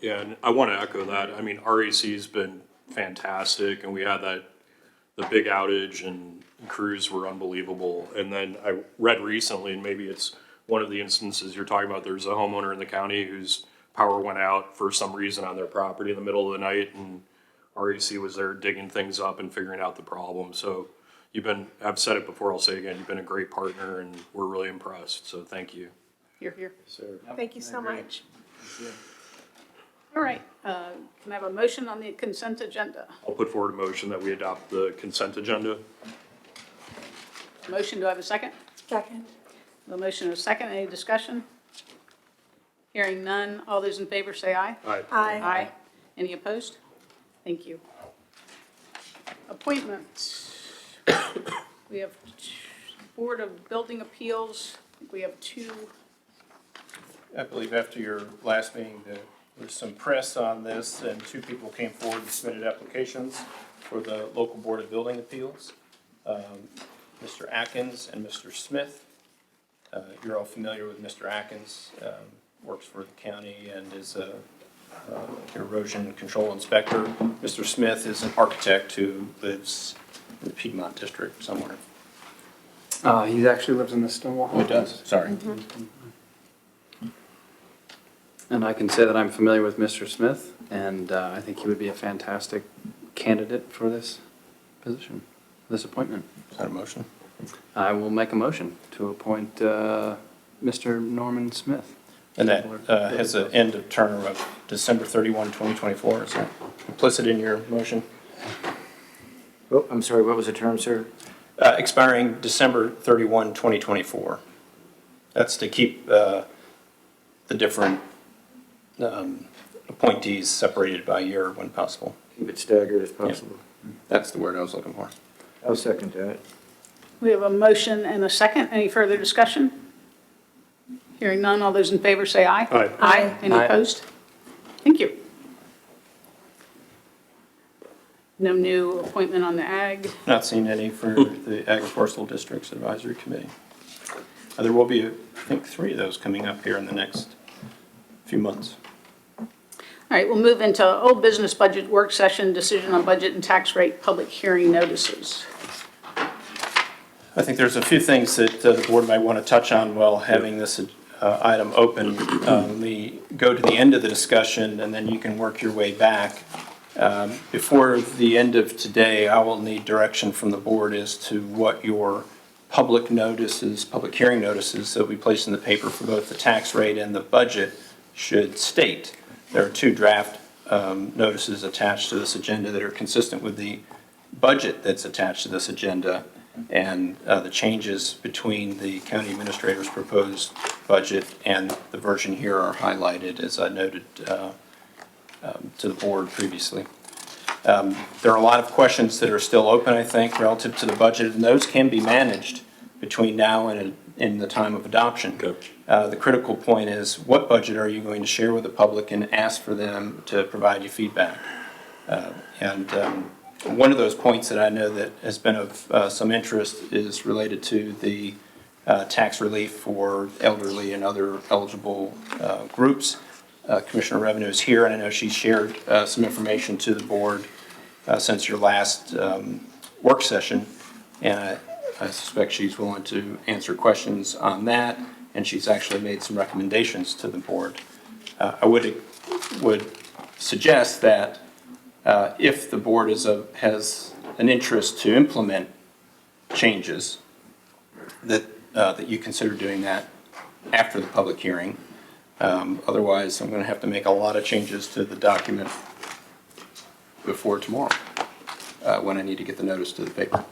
Yeah, and I want to echo that. I mean, REC's been fantastic, and we had that the big outage and crews were unbelievable. And then I read recently, and maybe it's one of the instances you're talking about, there's a homeowner in the county whose power went out for some reason on their property in the middle of the night, and REC was there digging things up and figuring out the problem. So I've said it before, I'll say it again, you've been a great partner and we're really impressed. So thank you. Here, here. Thank you so much. All right, can I have a motion on the consent agenda? I'll put forward a motion that we adopt the consent agenda. Motion, do I have a second? Second. The motion is second, any discussion? Hearing none, all those in favor say aye. Aye. Aye. Any opposed? Thank you. Appointments. We have Board of Building Appeals. We have two. I believe after your last meeting, there was some press on this, and two people came forward and submitted applications for the local Board of Building Appeals, Mr. Atkins and Mr. Smith. You're all familiar with Mr. Atkins, works for the county and is a erosion control inspector. Mr. Smith is an architect who lives in the Piedmont district somewhere. He actually lives in the Stonewall. Oh, he does, sorry. And I can say that I'm familiar with Mr. Smith, and I think he would be a fantastic candidate for this position, this appointment. Is that a motion? I will make a motion to appoint Mr. Norman Smith. And that has an end of term of December 31, 2024. Is that implicit in your motion? Oh, I'm sorry, what was the term, sir? Expiring December 31, 2024. That's to keep the different appointees separated by year when possible. Keep it staggered as possible. That's the word I was looking for. I'll second that. We have a motion and a second. Any further discussion? Hearing none, all those in favor say aye. Aye. Aye. Any Aye. opposed? Thank you. No new appointment on the ag. Not seeing any for the Agricultural Districts Advisory Committee. There will be, I think, 3 of those coming up here in the next few months. All right, we'll move into old business budget work session, decision on budget and tax rate, public hearing notices. I think there's a few things that the board might want to touch on while having this item open. We go to the end of the discussion, and then you can work your way back. Before the end of today, I will need direction from the board as to what your public notices, public hearing notices that we place in the paper for both the tax rate and the budget should state. There are 2 draft notices attached to this agenda that are consistent with the budget that's attached to this agenda, and the changes between the county administrator's proposed budget and the version here are highlighted, as I noted to the board previously. There are a lot of questions that are still open, I think, relative to the budget, and those can be managed between now and in the time of adoption. Okay. The critical point is, what budget are you going to share with the public and ask for them to provide you feedback? One of those points that I know that has been of some interest is related to the tax relief for elderly and other eligible groups. Commissioner Revenue is here, and I know she shared some information to the board since your last work session, and I suspect she's willing to answer questions on that, and she's actually made some recommendations to the board. I would suggest that if the board has an interest to implement changes, that you consider doing that after the public hearing. Otherwise, I'm going to have to make a lot of changes to the document before tomorrow, when I need to get the notice to the paper.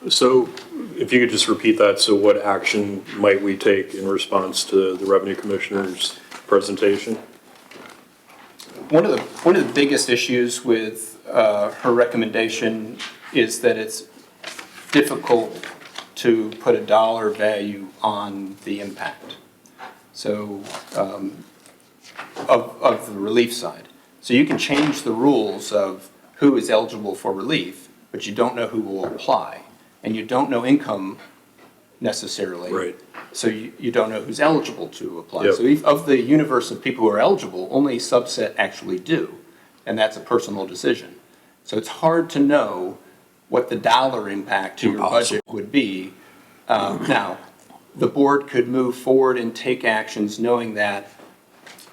So if you could just repeat that, so what action might we take in response to the Revenue Commissioner's presentation? One of the biggest issues with her recommendation is that it's difficult to put a dollar value on the impact. So of the relief side. So you can change the rules of who is eligible for relief, but you don't know who will apply. And you don't know income necessarily. Right. So you don't know who's eligible to apply. Yep. So of the universe of people who are eligible, only a subset actually do. And that's a personal decision. So it's hard to know what the dollar impact to your budget would be. Now, the board could move forward and take actions knowing that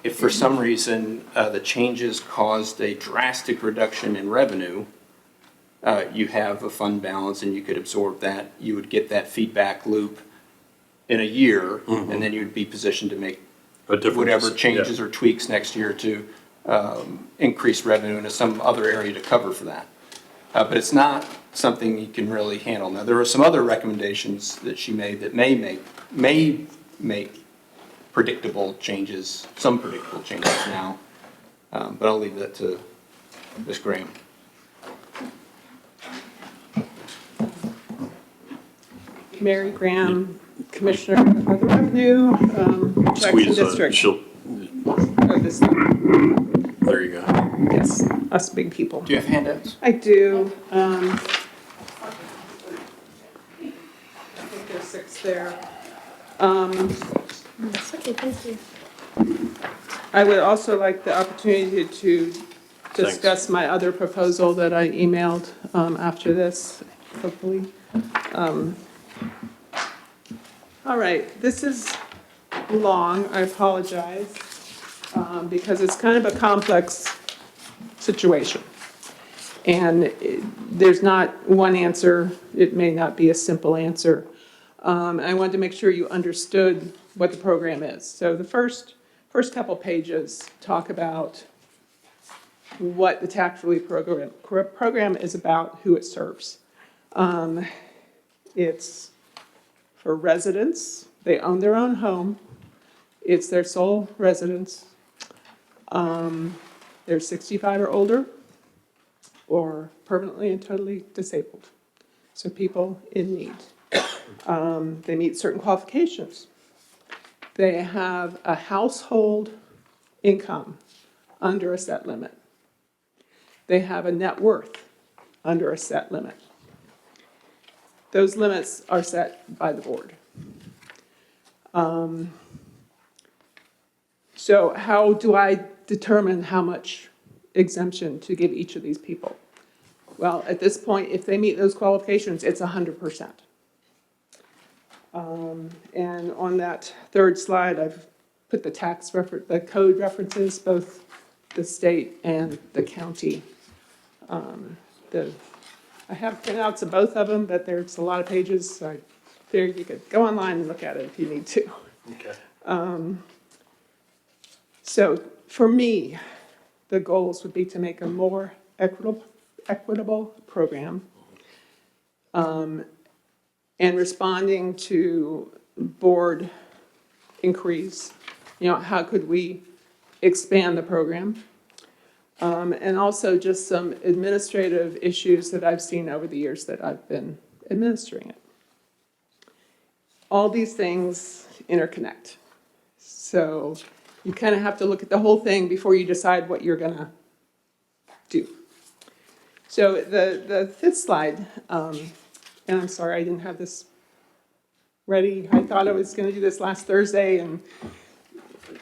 if for some reason the changes caused a drastic reduction in revenue, you have a fund balance and you could absorb that. You would get that feedback loop in a year, and then you'd be positioned to make whatever changes or tweaks next year to increase revenue into some other area to cover for that. But it's not something you can really handle. Now, there are some other recommendations that she made that may make predictable changes, some predictable changes now, but I'll leave that to Ms. Graham. Mary Graham, Commissioner of the Revenue, Jackson District. Oh, this one. There you go. Yes, us big people. Do you have handouts? I do. I think there's 6 there. That's okay, thank you. I would also like the opportunity to discuss my other proposal that I emailed after this, hopefully. All right, this is long, I apologize, because it's kind of a complex situation. And there's not one answer, it may not be a simple answer. I wanted to make sure you understood what the program is. So the first couple pages talk about what the tax relief program is about, who it serves. It's for residents, they own their own home, it's their sole residence, they're 65 or older, or permanently and totally disabled. So people in need. They meet certain qualifications. They have a household income under a set limit. They have a net worth under a set limit. Those limits are set by the board. So how do I determine how much exemption to give each of these people? Well, at this point, if they meet those qualifications, it's 100%. And on that third slide, I've put the code references, both the state and the county. I have printouts of both of them, but there's a lot of pages, so I figured you could go online and look at it if you need to. Okay. So for me, the goals would be to make a more equitable program, and responding to board inquiries. How could we expand the program? And also just some administrative issues that I've seen over the years that I've been administering it. All these things interconnect. So you kind of have to look at the whole thing before you decide what you're going to do. So the fifth slide, and I'm sorry I didn't have this ready. I thought I was going to do this last Thursday, and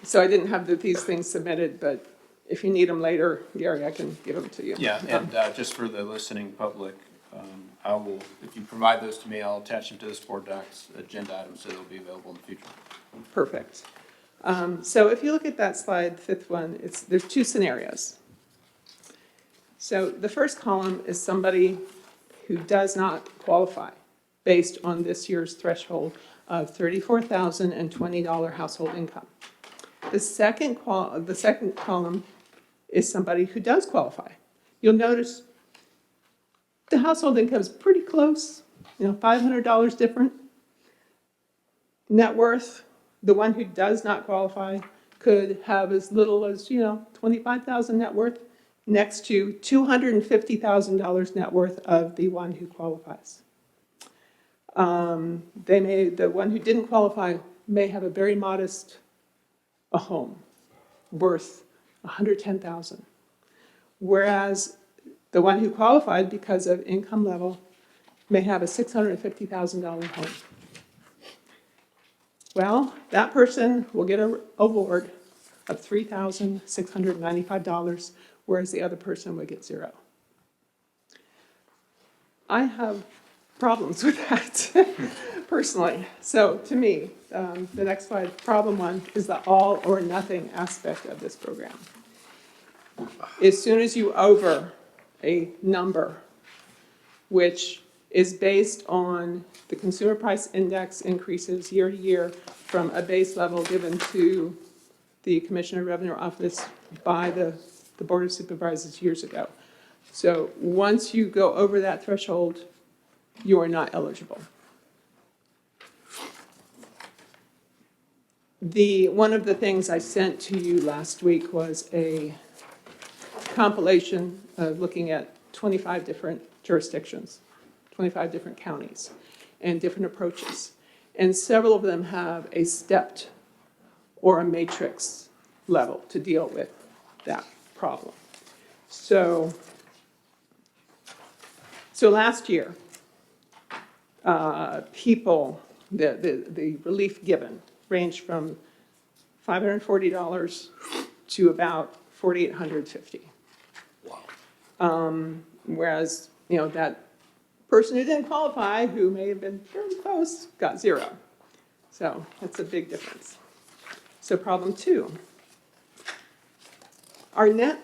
so I didn't have these things submitted, but if you need them later, Gary, I can give them to you. Yeah, and just for the listening public, I will, if you provide those to me, I'll attach them to this board docs agenda items so they'll be available in the future. Perfect. So if you look at that slide, the fifth one, there's 2 scenarios. So the first column is somebody who does not qualify based on this year's threshold of $34,020 household income. The second column is somebody who does qualify. You'll notice the household income is pretty close, $500 different. Net worth, the one who does not qualify could have as little as, $25,000 net worth next to $250,000 net worth of the one who qualifies. The one who didn't qualify may have a very modest home worth $110,000, whereas the one who qualified because of income level may have a $650,000 home. Well, that person will get an award of $3,695, whereas the other person would get 0. I have problems with that personally. So to me, the next slide, problem one, is the all or nothing aspect of this program. As soon as you over a number, which is based on the consumer price index increases year to year from a base level given to the Commissioner of Revenue Office by the Board of Supervisors years ago. So once you go over that threshold, you are not eligible. One of the things I sent to you last week was a compilation of looking at 25 different jurisdictions, 25 different counties, and different approaches. And several of them have a stepped or a matrix level to deal with that problem. So last year, the relief given ranged from $540 to about $4,850. Wow. Whereas, that person who didn't qualify, who may have been fairly close, got zero. So that's a big difference. So problem two, our net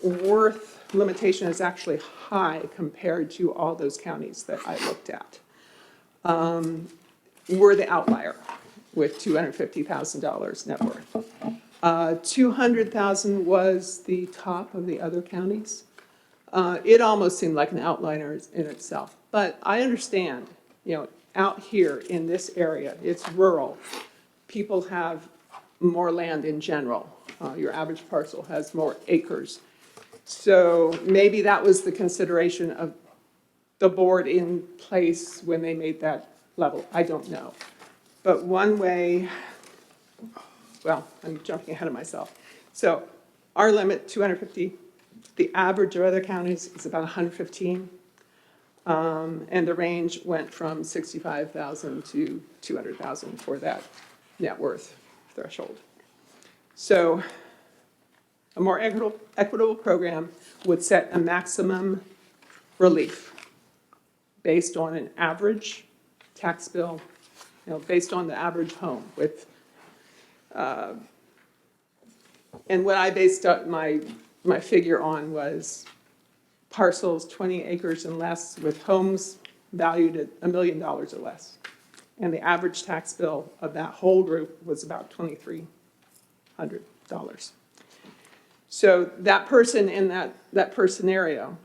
worth limitation is actually high compared to all those counties that I looked at. We're the outlier with $250,000 net worth. $200,000 was the top of the other counties. It almost seemed like an outlier in itself. But I understand, out here in this area, it's rural. People have more land in general. Your average parcel has more acres. So maybe that was the consideration of the board in place when they made that level. I don't know. But one way, well, I'm jumping ahead of myself. So our limit, 250. The average of other counties is about 115. And the range went from 65,000 to 200,000 for that net worth threshold. So a more equitable program would set a maximum relief based on an average tax bill, based on the average home with, and what I based my figure on was parcels 20 acres and less with homes valued at $1 million or less. And the average tax bill of that whole group was about $2,300. So that person in that per scenario,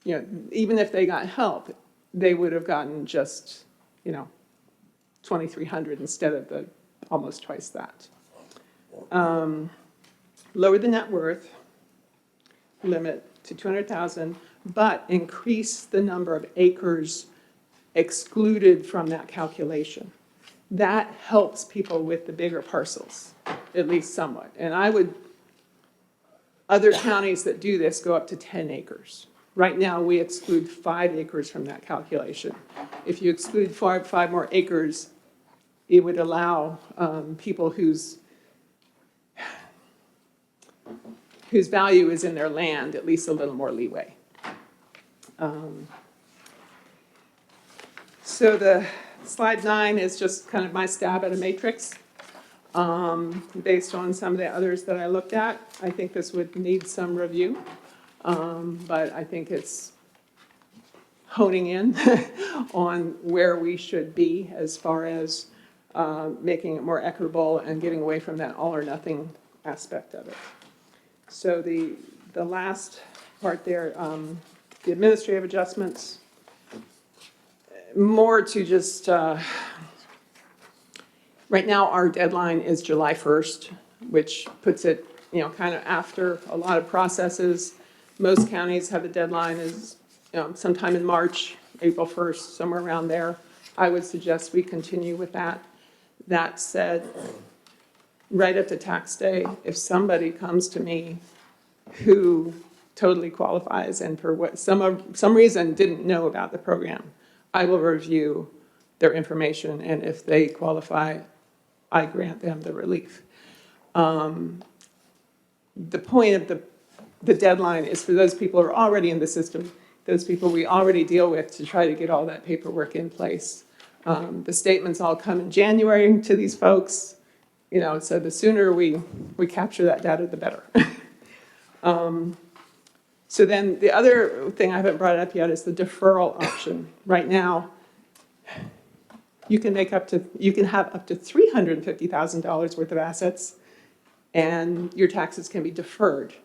even if they got help, they would have gotten just, $2,300 instead of the almost twice that. Lower the net worth limit to 200,000, but increase the number of acres excluded from that calculation. That helps people with the bigger parcels, at least somewhat. And other counties that do this go up to 10 acres. Right now, we exclude 5 acres from that calculation. If you exclude five more acres, it would allow people whose value is in their land at least a little more leeway. So the slide 9 is just kind of my stab at a matrix. Based on some of the others that I looked at, I think this would need some review, but I think it's honing in on where we should be as far as making it more equitable and getting away from that all or nothing aspect of it. So the last part there, the administrative adjustments, more to just, right now our deadline is July 1st, which puts it, kind of after a lot of processes. Most counties have the deadline is, sometime in March, April 1st, somewhere around there. I would suggest we continue with that. That said, right up to tax day, if somebody comes to me who totally qualifies and for some reason didn't know about the program, I will review their information, and if they qualify, I grant them the relief. The point of the deadline is for those people who are already in the system those people we already deal with to try to get all that paperwork in place. The statements all come in January to these folks, you know, so the sooner we capture that data, the better. So then the other thing I haven't brought up yet is the deferral option. Right now, you can have up to $350,000 worth of assets, and your taxes can be deferred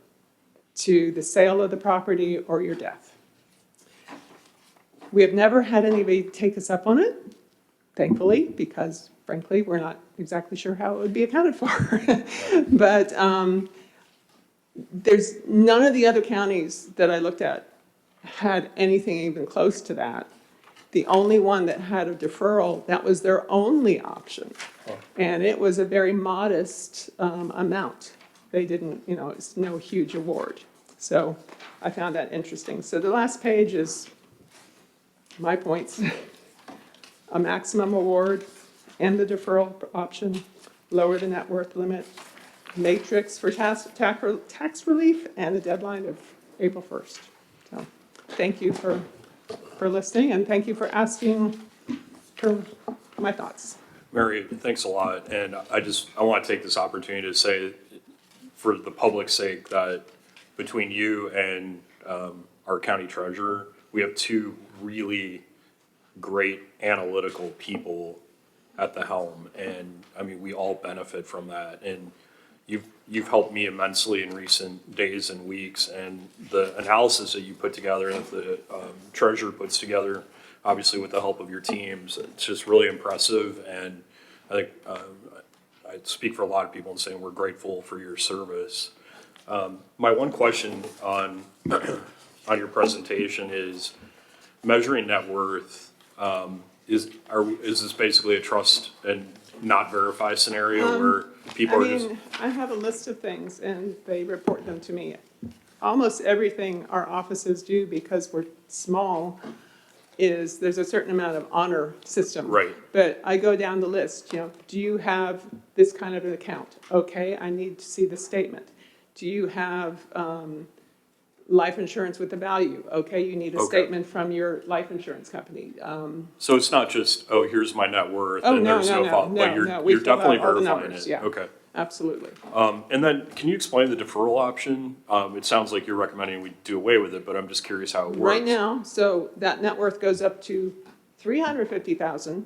to the sale of the property or your death. We have never had anybody take us up on it, thankfully, because frankly, we're not exactly sure how it would be accounted for. But there's none of the other counties that I looked at had anything even close to that. The only one that had a deferral, that was their only option. And it was a very modest amount. They didn't, you know, it's no huge award. So I found that interesting. So the last page is my points. A maximum award and the deferral option, lower the net worth limit, matrix for tax relief, and a deadline of April 1st. So thank you for listening, and thank you for asking for my thoughts. Mary, thanks a lot. And I want to take this opportunity to say, for the public's sake, that between you and our county treasurer, we have two really great analytical people at the helm. And I mean, we all benefit from that. And you've helped me immensely in recent days and weeks. And the analysis that you put together, that the treasurer puts together, obviously with the help of your teams, it's just really impressive. And I think I speak for a lot of people in saying we're grateful for your service. My one question on your presentation is measuring net worth. Is this basically a trust and not verify scenario where people I have a list of things and they report them to me. Almost everything our offices do, because we're small, is there's a certain amount of honor system. Right. But I go down the list, you know, do you have this kind of an account? Okay, I need to see the statement. Do you have life insurance with a value? Okay, you need a statement from your life insurance company. So it's not just, oh, here's my net worth Oh, and no, there's no, no fault, but we you're fill out definitely all the verifying numbers, it. yeah. Okay. Absolutely. And then can you explain the deferral option? It sounds like you're recommending we do away with it, but I'm just curious how it works. Right now, so that net worth goes up to $350,000.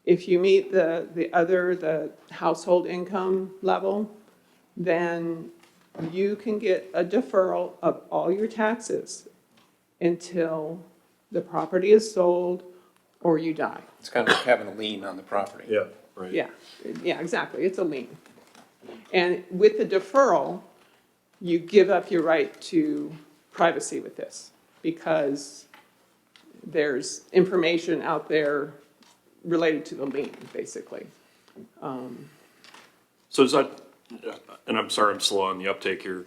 If you meet the household income level, then you can get a deferral of all your taxes until the property is sold or you die. It's kind of like having a lien on the property. Yeah, right. Yeah, exactly, it's a lien. And with the deferral, you give up your right to privacy with this, because there's information out there related to the lien, basically. So is that, and I'm sorry I'm slow on the uptake here,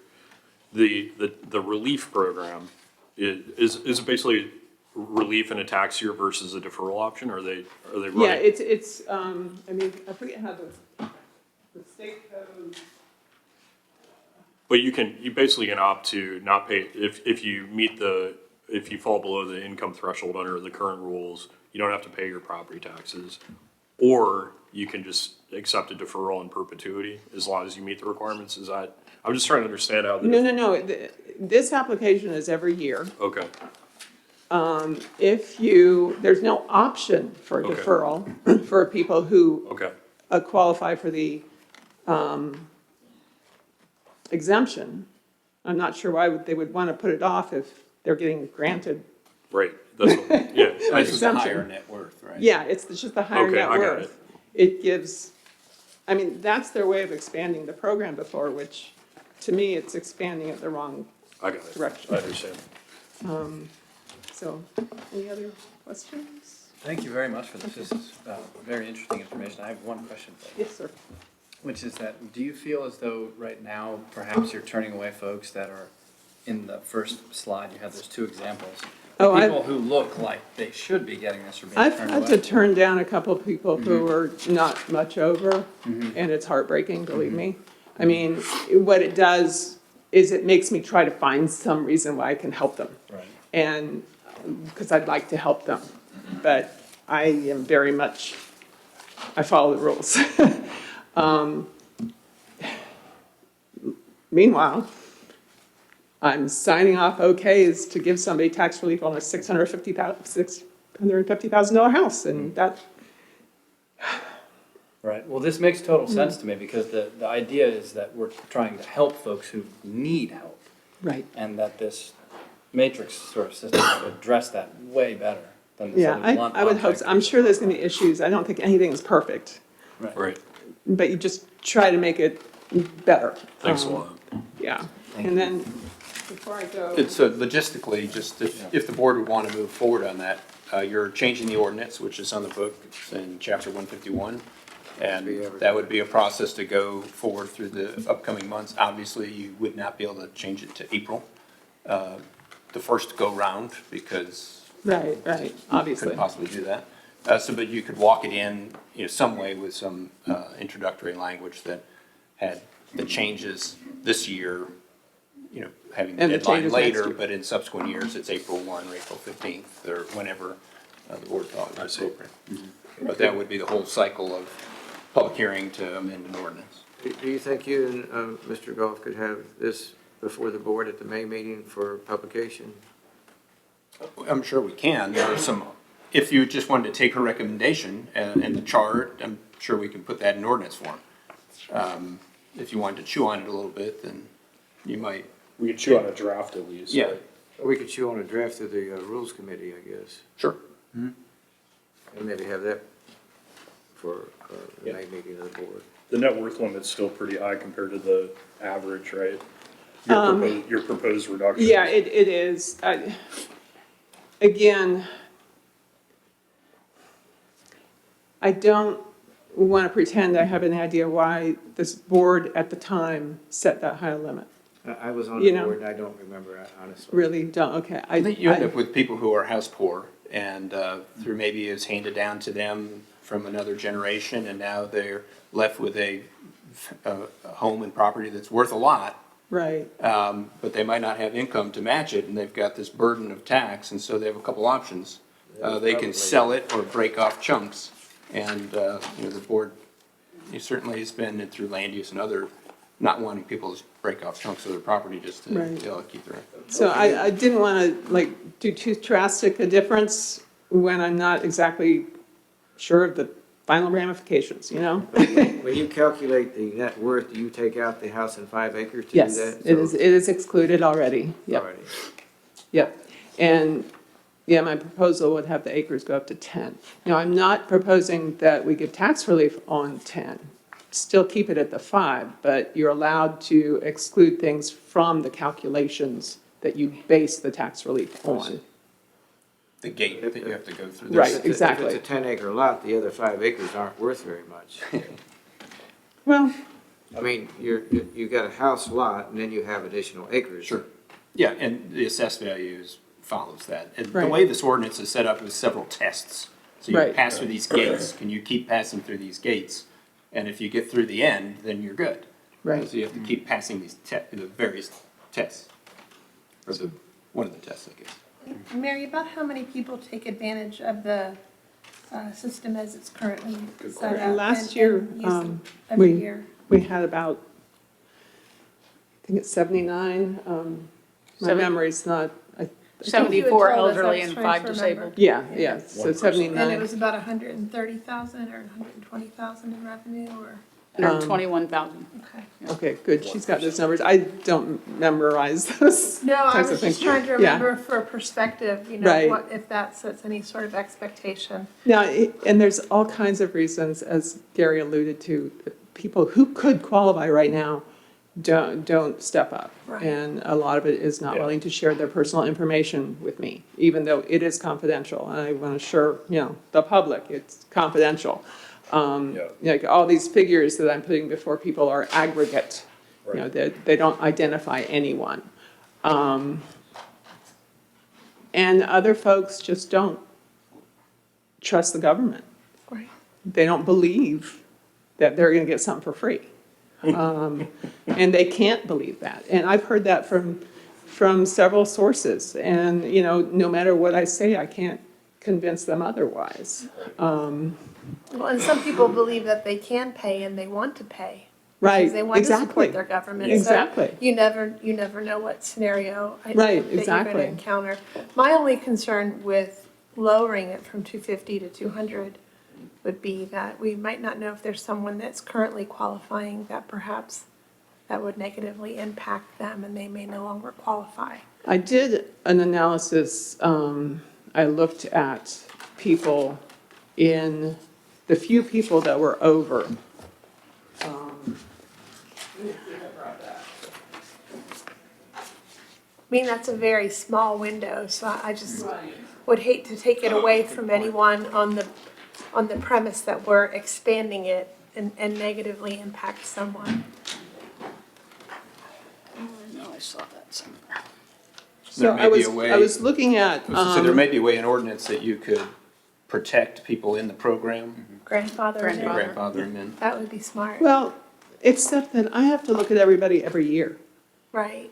the relief program, is it basically relief in a tax year versus a deferral option? Are they running? Yeah, it's I mean, I forget how the state code. But you basically can opt to not pay, if you fall below the income threshold under the current rules, you don't have to pay your property taxes. Or you can just accept a deferral in perpetuity as long as you meet the requirements. Is that, I'm just trying to understand how the. No. This application is every year. Okay. There's no option for deferral for people who qualify for the exemption. I'm not sure why they would want to put it off if they're getting granted. Right, that's, yeah. It's a higher net worth, right? Yeah, it's just the higher net I got worth. It gives, I mean, that's their way of expanding the program before, which, to me, it's expanding it the wrong direction. I understand. So, any other questions? Thank you very much for this. This is very interesting information. I have one question for you. Yes, sir. Which is that, do you feel as though right now perhaps you're turning away folks that are, in the first slide, you have those two examples, people who look like they should be getting this are being I've turned had away? to turn down a couple of people who are not much over, and it's heartbreaking, believe me. I mean, what it does is it makes me try to find some reason why I can help them. Right. and, because I'd like to help them. But I am very much, I follow the rules. Meanwhile, I'm signing off okays to give somebody tax relief on a $650,000 house, and that, Right, well, this makes total sense to me, because the idea is that we're trying to help folks who need help. right. And that this matrix sort of system would address that way better than this Yeah, other blunt I would hope so. object. I'm sure there's gonna be issues. I don't think anything is perfect, Right. but you just try to make it better. Thanks a lot. Yeah, and then, before I go. It's logistically, just if the board would want to move forward on that, you're changing the ordinance, which is on the book, it's in chapter 151. And that would be a process to go forward through the upcoming months. Obviously, you would not be able to change it to April, the first go-round, because Right, you obviously. couldn't possibly do that. But you could walk it in, some way with some introductory language that had the changes this year, having the And the deadline changes next later, year. but in subsequent years, it's April 1 or April 15th, or whenever the board thought it was appropriate. But that would be the whole cycle of public hearing to amend an ordinance. Do you think you and Mr. Goff could have this before the board at the May meeting for publication? I'm sure we can. There are some, if you just wanted to take her recommendation and the chart, I'm sure we can put that in ordinance form. If you wanted to chew on it a little bit, then you might. We could chew on a draft at least. Yeah. Right? We could chew on a draft of the Rules Committee, I guess, Sure. and maybe have that for the May meeting of the board. The net worth limit's still pretty high compared to the average, right? Your proposed reduction. Yeah, it is. Again, I don't want to pretend I have an idea why this board at the time set that high limit. I was on You the know. board and I don't remember, honestly. Really don't, okay. I think you end up with people who are house poor and through maybe it's handed down to them from another generation and now they're left with a home and property that's worth a lot. Right, But they might not have income to match it and they've got this burden of tax and so they have a couple options. They can sell it or break off chunks. And, the board certainly has been through land use and other, not wanting people to break off chunks of their property just to Right. be able to keep their. so I didn't want to do too drastic a difference when I'm not exactly sure of the final ramifications, When you calculate the net worth, do you take out the house and 5 acres to do Yes, that? it is excluded already, yep. Already. Yep, and, yeah, my proposal would have the acres go up to 10. Now, I'm not proposing that we give tax relief on 10, still keep it at the 5, but you're allowed to exclude things from the calculations that you base the tax relief on. The gate that you have to go through. Right, If exactly. it's a 10-acre lot, the other 5 acres aren't worth very much. Well, I mean, you got a house lot and then you have additional acres. Sure. Yeah, and the assessed values follows that. And the Right. way this ordinance is set up is several tests. So you Right. pass through these gates, can you keep passing through these gates? And if you get through the end, then you're good. right. So you have to keep passing these the various tests. Or one of the tests, I guess. Mary, about how many people take advantage of the system as it's currently set up? Last and year, use it every we, year? we had about, I think it's 79, my memory's not, I 74 told us, I elderly was and trying 5 to remember. disabled. yeah, so And it 79. was about 130,000 or 120,000 in revenue, or, 121,000. okay. Okay, good, she's got those numbers. I don't memorize those No, I types of was things. just trying to Yeah. remember for perspective, Right. what, if that sets any sort of expectation. Now, and there's all kinds of reasons, as Gary alluded to, people who could qualify right now don't step up. Right. And a lot of it is not willing to share their personal information with me, even though it is confidential. And I want to assure, the public, it's confidential. Like all these figures that I'm putting before people are aggregate. They don't identify anyone. And other folks just don't trust the government. Right. They don't believe that they're going to get something for free. And they can't believe that. And I've heard that from from several sources. And, you know, no matter what I say, I can't convince them otherwise. Well, and some people believe that they can pay and they want to pay. Right, Because they want to exactly. support their government. Exactly. So you never know what scenario Right, that you're going exactly. to encounter. My only concern with lowering it from 250 to 200 would be that we might not know if there's someone that's currently qualifying that perhaps that would negatively impact them and they may no longer qualify. I did an analysis, I looked at people in, the few people that were over. I mean, that's a very small window, so I just would hate to take it away from anyone on the premise that we're expanding it and negatively impact someone. No, I saw that somewhere. So There may be a way- I was looking at, So there may be a way in ordinance that you could protect people in the program, Grandfather in. grandfather them in. That would be smart. well, except that I have to look at everybody every year. Right.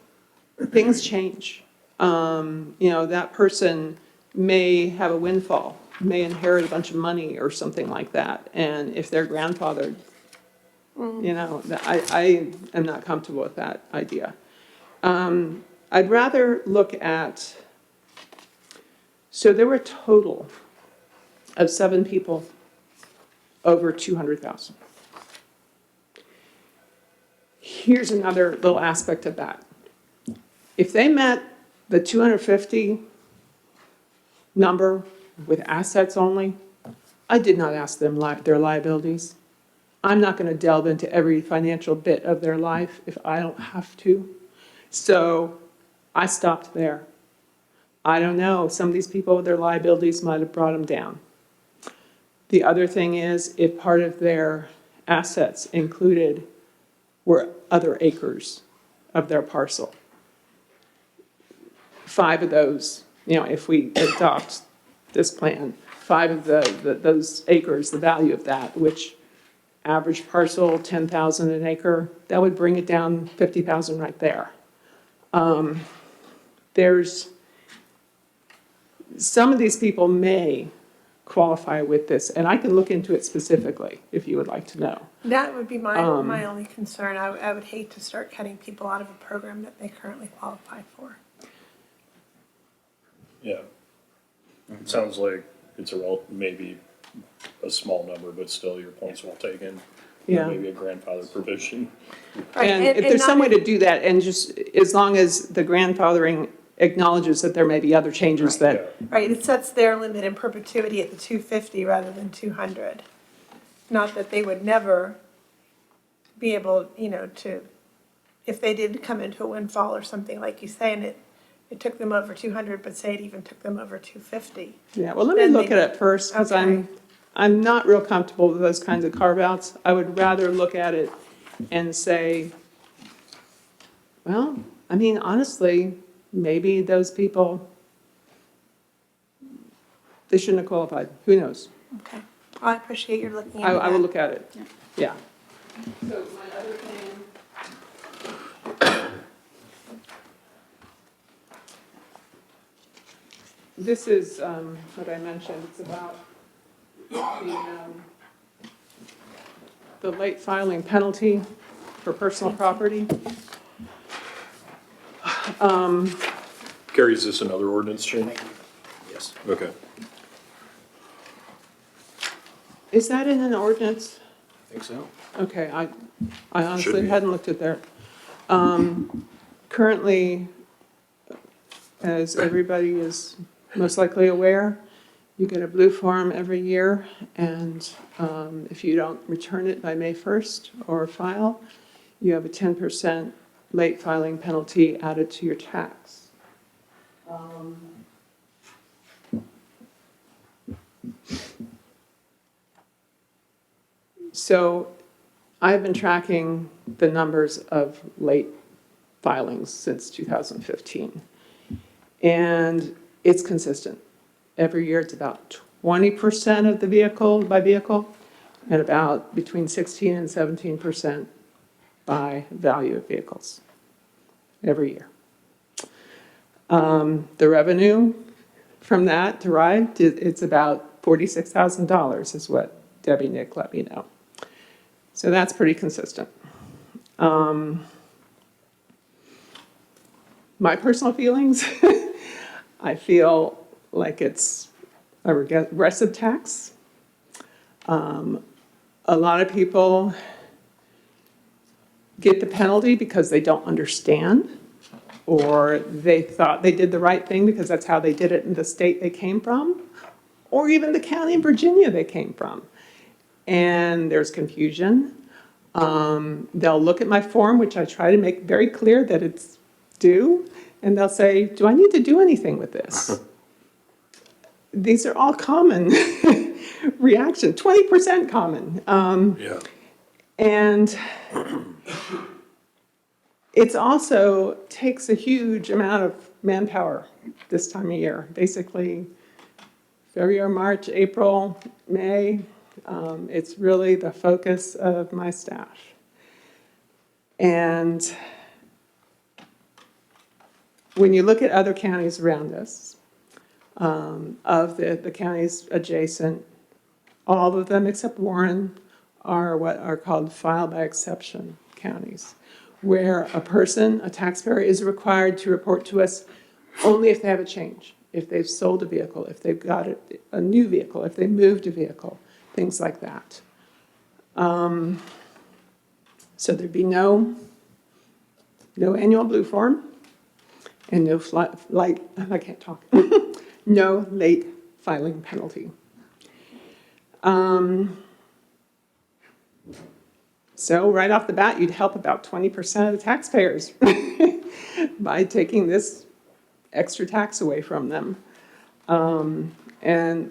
Things change. You know, that person may have a windfall, may inherit a bunch of money or something like that. And if they're grandfathered, you know, I am not comfortable with that idea. I'd rather look at, so there were a total of 7 people over 200,000. Here's another little aspect of that. If they met the 250 number with assets only, I did not ask them their liabilities. I'm not going to delve into every financial bit of their life if I don't have to. So I stopped there. I don't know, some of these people, their liabilities might have brought them down. The other thing is, if part of their assets included were other acres of their parcel, 5 of those, you know, if we adopt this plan, 5 of those acres, the value of that, which average parcel, 10,000 an acre, that would bring it down 50,000 right there. There's, some of these people may qualify with this, and I can look into it specifically if you would like to know. That would be my only concern. I would hate to start cutting people out of a program that they currently qualify for. Yeah. It sounds like it's maybe a small number, but still your point's well taken. Yeah. Maybe a grandfather provision. Right, And if there's not some way to do that, and just as long as the grandfathering acknowledges that there may be other changes that, Right, it sets their limit in perpetuity at the 250 rather than 200. Not that they would never be able, you know, to, if they did come into a windfall or something like you say, and it took them over 200, but say it even took them over 250. yeah, well, let me Then look they- at it first, because Okay. I'm not real comfortable with those kinds of carve-outs. I would rather look at it and say, well, I mean, honestly, maybe those people, they shouldn't have qualified. Who knows? Okay, well, I appreciate your looking into that. I will look at it, yeah. So my other thing. This is what I mentioned, it's about the late filing penalty for personal property. Carrie, is this another ordinance change? Yes. Okay. Is that in an ordinance? I think so. Okay, I Should honestly be. hadn't looked at that. Currently, as everybody is most likely aware, you get a blue form every year, and if you don't return it by May 1st or file, you have a 10% late filing penalty added to your tax. So I've been tracking the numbers of late filings since 2015. And it's consistent. Every year it's about 20% of the vehicle by vehicle, and about between 16 and 17% by value of vehicles every year. The revenue from that derived, it's about $46,000 is what Debbie Nick let me know. So that's pretty consistent. My personal feelings, I feel like it's a regressive tax. A lot of people get the penalty because they don't understand, or they thought they did the right thing because that's how they did it in the state they came from, or even the county in Virginia they came from. And there's confusion. They'll look at my form, which I try to make very clear that it's due, and they'll say, do I need to do anything with this? These are all common reaction, 20% common. Yeah. And it's also takes a huge amount of manpower this time of year. Basically, February, March, April, May, it's really the focus of my staff. And when you look at other counties around us, of the counties adjacent, all of them except Warren are what are called file by exception counties, where a person, a taxpayer, is required to report to us only if they have a change, if they've sold a vehicle, if they've got a new vehicle, if they moved a vehicle, things like that. So there'd be no annual blue form and no I can't talk. No late filing penalty. So right off the bat, you'd help about 20% of the taxpayers by taking this extra tax away from them. And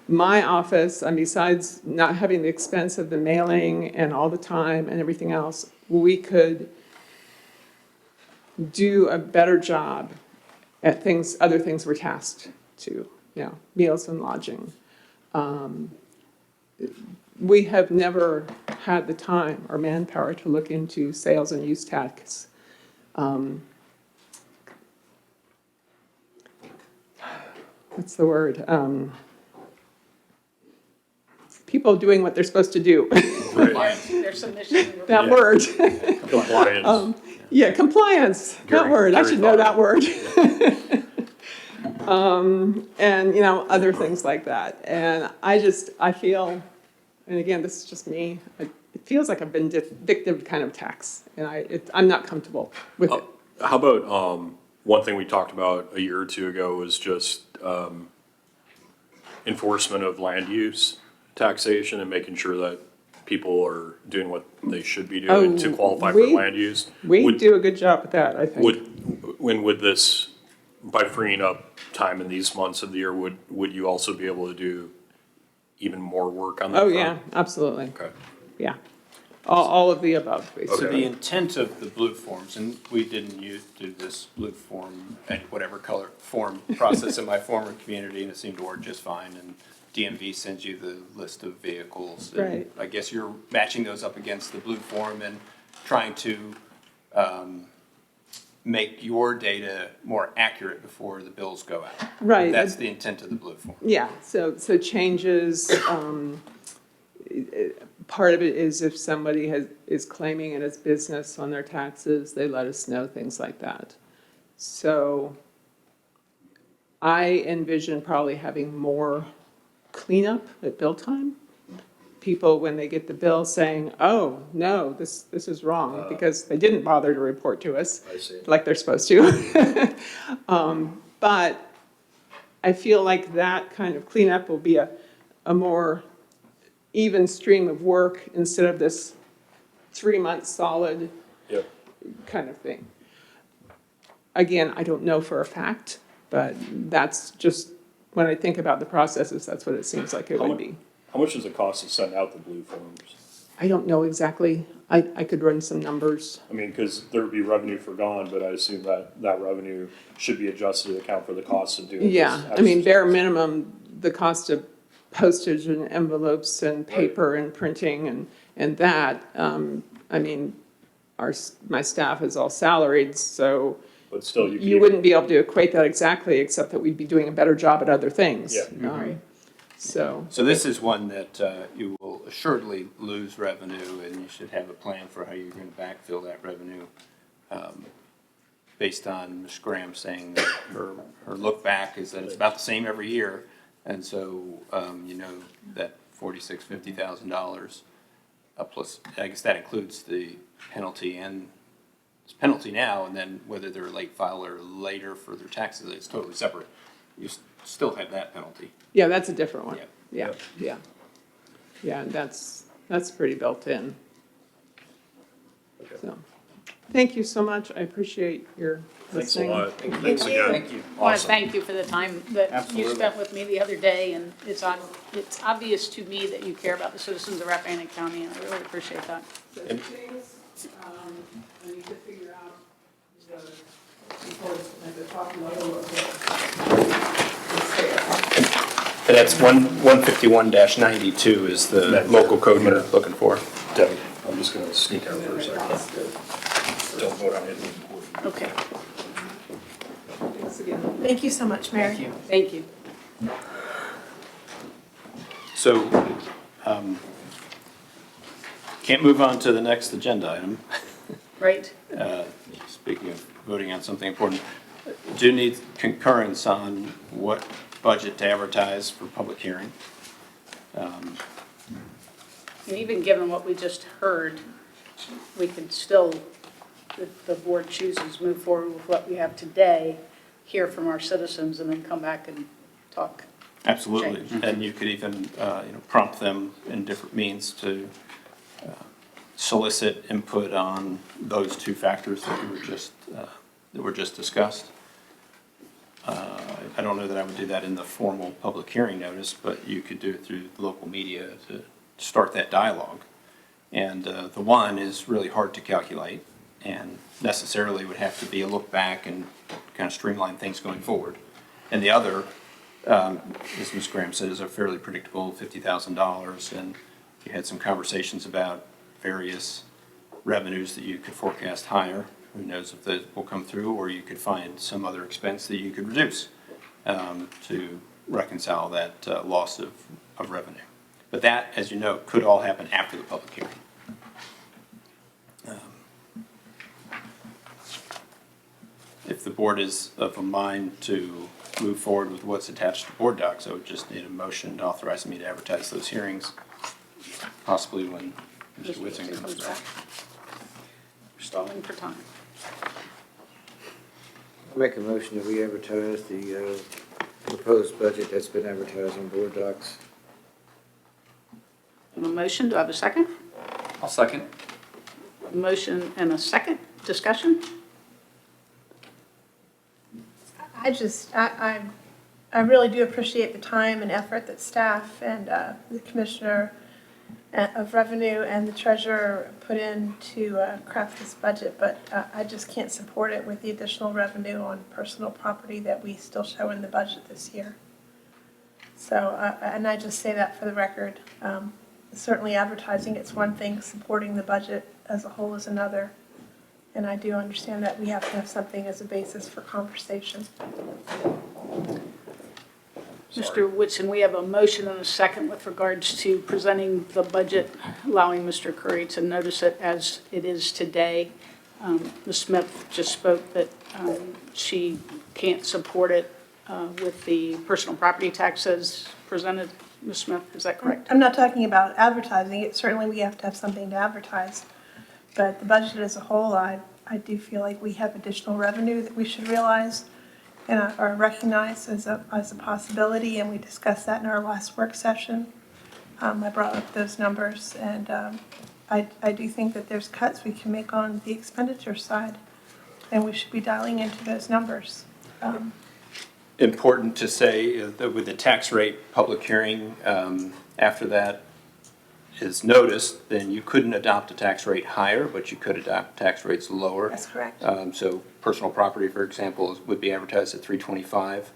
my office, and besides not having the expense of the mailing and all the time and everything else, we could do a better job at other things we're tasked to, meals and lodging. We have never had the time or manpower to look into sales and use tax. What's the word? People doing what they're supposed to do. Their submission. That word. Compliance. Yeah, compliance, that word, I should know that word. And, other things like that. And I feel, and again, this is just me, it feels like a vindictive kind of tax, and I'm not comfortable with it. How about, one thing we talked about a year or two ago was just enforcement of land use taxation and making sure that people are doing what they should be doing to qualify for land use. We do a good job with that, I think. Would this, by freeing up time in these months of the year, would you also be able to do even more work on that front? Yeah, absolutely. Okay. Yeah, all of the above, basically. So the intent of the blue forms, and we didn't do this blue form and whatever color form process in my former community, and it seemed to work just fine. And DMV sends you the list of vehicles. Right. I guess you're matching those up against the blue form and trying to make your data more accurate before the bills go out. Right. That's the intent of the blue form. Yeah, so changes, part of it is if somebody is claiming it as business on their taxes, they let us know, things like that. So I envision probably having more cleanup at bill time. People, when they get the bill, saying, oh, no, this is wrong, because they didn't bother to report to us like they're supposed to. But I feel like that kind of cleanup will be a more even stream of work instead of this 3-month solid kind of thing. Again, I don't know for a fact, but that's just, when I think about the processes, that's what it seems like it would be. How much does it cost to send out the blue forms? I don't know exactly. I could run some numbers. I mean, because there would be revenue forgone, but I assume that revenue should be adjusted to account for the cost of doing this. Yeah, I mean, bare minimum, the cost of postage and envelopes and paper and printing and that, I mean, my staff is all salaried, so but still you. you wouldn't be able to equate that exactly, except that we'd be doing a better job at other things. Yeah. So, So this is one that you will assuredly lose revenue, and you should have a plan for how you're going to backfill that revenue. Based on Ms. Graham saying that her look back is that it's about the same every year. And so, you know, that $50,000 plus, I guess that includes the penalty and it's penalty now, and then whether they're a late filer later for their taxes, it's totally separate. You still have that penalty. yeah, that's a different one. Yeah. Yeah, and that's pretty built in. So, thank you so much. I appreciate your Thanks a listening. lot. Thanks again. Thank you. I want to thank you for the time that you Absolutely. spent with me the other day, and it's obvious to me that you care about the citizens of Rappahannock County, and I really appreciate that. So things, I need to figure out at the top level And that's 151-92 is the local code you're looking for. Debbie, I'm just gonna sneak out for a second. Don't vote on anything important. Okay, Thanks again. Thank you so much, Mary. thank you. So, can't move on to the next agenda item. Right? Speaking of voting on something important, do need concurrence on what budget to advertise for public hearing. And even given what we just heard, we could still, if the board chooses, move forward with what we have today, hear from our citizens, and then come back and talk. Absolutely, and you could even, prompt them in different means to solicit input on those two factors that were just discussed. I don't know that I would do that in the formal public hearing notice, but you could do it through the local media to start that dialogue. And the one is really hard to calculate and necessarily would have to be a look back and kind of streamline things going forward. And the other, as Ms. Graham said, is a fairly predictable $50,000, and you had some conversations about various revenues that you could forecast higher. Who knows if those will come through, or you could find some other expense that you could reduce to reconcile that loss of revenue. But that, as you know, could all happen after the public hearing. If the board is of a mind to move forward with what's attached to board docs, I would just need a motion to authorize me to advertise those hearings, possibly when Mr. Whitson comes back. We're stalling for time. Make a motion that we advertise the proposed budget that's been advertised on board docs. A motion, do I have a second? I'll second. A motion and a second, discussion? I really do appreciate the time and effort that staff and the Commissioner of Revenue and the Treasurer put in to craft this budget, but I just can't support it with the additional revenue on personal property that we still show in the budget this year. So, and I just say that for the record. Certainly advertising, it's one thing, supporting the budget as a whole is another. And I do understand that we have to have something as a basis for conversation. Mr. Whitson, we have a motion and a second with regards to presenting the budget, allowing Mr. Curry to notice it as it is today. Ms. Smith just spoke that she can't support it with the personal property taxes presented. Ms. Smith, is that correct? I'm not talking about advertising. Certainly we have to have something to advertise. But the budget as a whole, I do feel like we have additional revenue that we should realize and or recognize as a possibility, and we discussed that in our last work session. I brought up those numbers, and I do think that there's cuts we can make on the expenditure side, and we should be dialing into those numbers. Important to say that with the tax rate public hearing, after that is noticed, then you couldn't adopt a tax rate higher, but you could adopt tax rates lower. That's correct. So personal property, for example, would be advertised at 325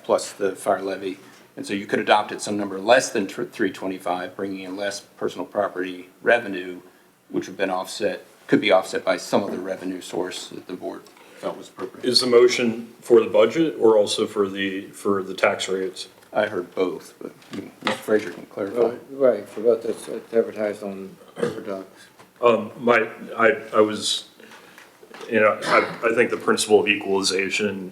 plus the fire levy. And so you could adopt at some number less than 325, bringing in less personal property revenue, which would have been offset, could be offset by some other revenue source that the board felt was appropriate. Is the motion for the budget or also for the tax rates? I heard both, but Mr. Frazier can clarify. Right, for both that's advertised on Docs. I was, I think the principle of equalization,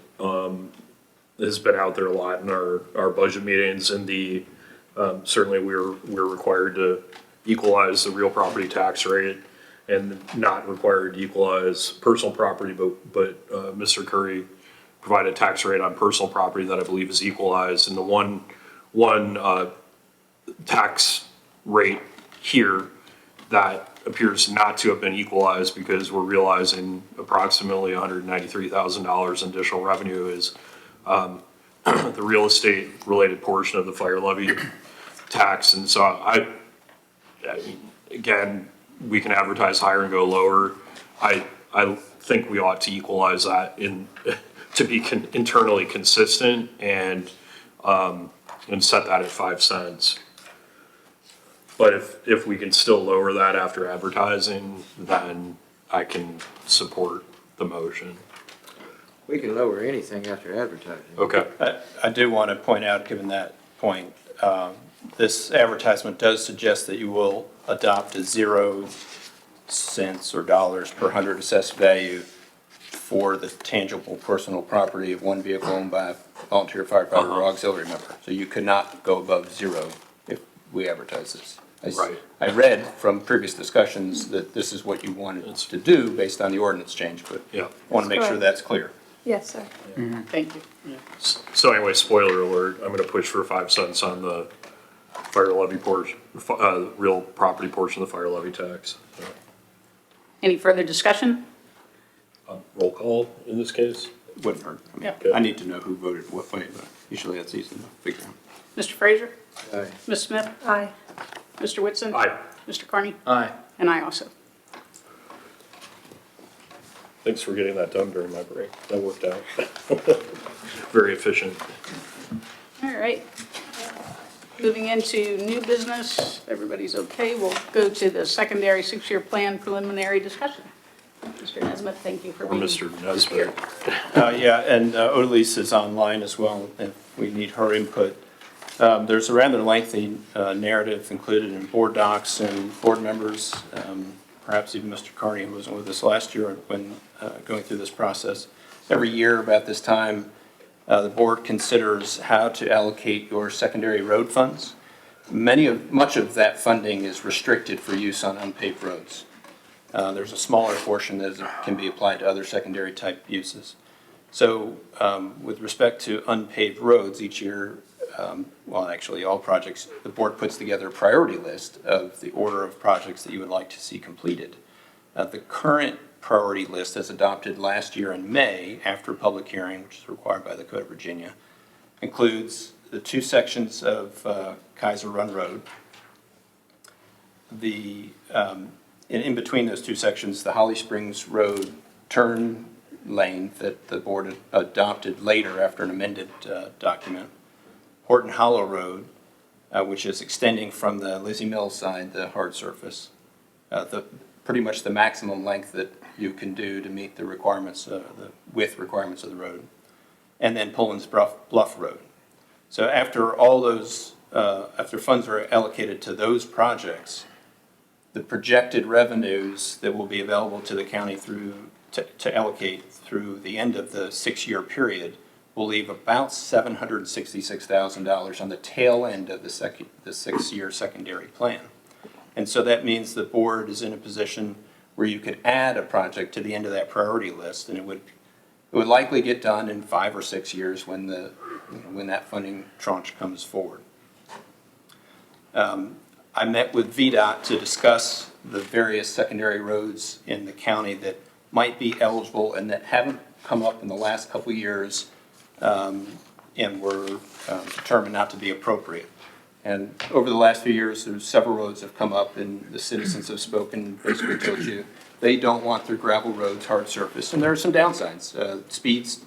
has been out there a lot in our budget meetings, and certainly we're required to equalize the real property tax rate and not required to equalize personal property, but Mr. Curry provided a tax rate on personal property that I believe is equalized, and the one tax rate here that appears not to have been equalized because we're realizing approximately $193,000 in additional revenue is the real estate related portion of the fire levy tax. And so again, we can advertise higher and go lower. I think we ought to equalize that to be internally consistent and set that at 5 cents. But if we can still lower that after advertising, then I can support the motion. We can lower anything after advertising. Okay. I do want to point out, given that point, this advertisement does suggest that you will adopt a 0 cents or dollars per 100 assessed value for the tangible personal property of one vehicle owned by a volunteer firefighter or auxiliary member. So you could not go above 0 if we advertise this. Right. I read from previous discussions that this is what you wanted to do based on the ordinance change, but Yeah. I want to make sure that's clear. Yes, sir. Thank you. So anyway, spoiler alert, I'm gonna push for 5 cents on the fire levy portion, real property portion of the fire levy tax. So, Any further discussion? roll call in this case? Wouldn't hurt. I mean, Yeah. I need to know who voted what way, but usually that's easy to figure out. Mr. Frazier? Aye. Ms. Smith? Aye. Mr. Whitson? Aye. Mr. Carney? Aye. And I also. Thanks for getting that done during my break. That worked out. Very efficient. All right. Moving into new business, everybody's okay. We'll go to the secondary 6-year plan preliminary discussion. Mr. Nesmith, thank you for Or being Mr. Nesbitt. Yeah, and Odalise is online as well, if we need her input. There's a rather lengthy narrative included in board docs and board members, perhaps even Mr. Carney, who wasn't with us last year when going through this process. Every year about this time, the board considers how to allocate your secondary road funds. Much of that funding is restricted for use on unpaved roads. There's a smaller portion that can be applied to other secondary type uses. So with respect to unpaved roads each year, well, actually all projects, the board puts together a priority list of the order of projects that you would like to see completed. The current priority list, as adopted last year in May after public hearing, which is required by the Code of Virginia, includes the 2 sections of Kaiser Run Road. In between those 2 sections, the Holly Springs Road turn lane that the board adopted later after an amended document. Horton Hollow Road, which is extending from the Lizzie Mills side, the hard surface, pretty much the maximum length that you can do to meet the requirements, the width requirements of the road, and then Pullins Bluff Road. So after all those, after funds are allocated to those projects, the projected revenues that will be available to the county to allocate through the end of the 6-year period will leave about $766,000 on the tail end of the 6-year secondary plan. And so that means the board is in a position where you could add a project to the end of that priority list, and it would likely get done in 5 or 6 years when that funding tranche comes forward. I met with VDOT to discuss the various secondary roads in the county that might be eligible and that haven't come up in the last couple of years and were determined not to be appropriate. And over the last few years, there's several roads have come up and the citizens have spoken, basically told you they don't want their gravel roads hard surface. And there are some downsides. Speeds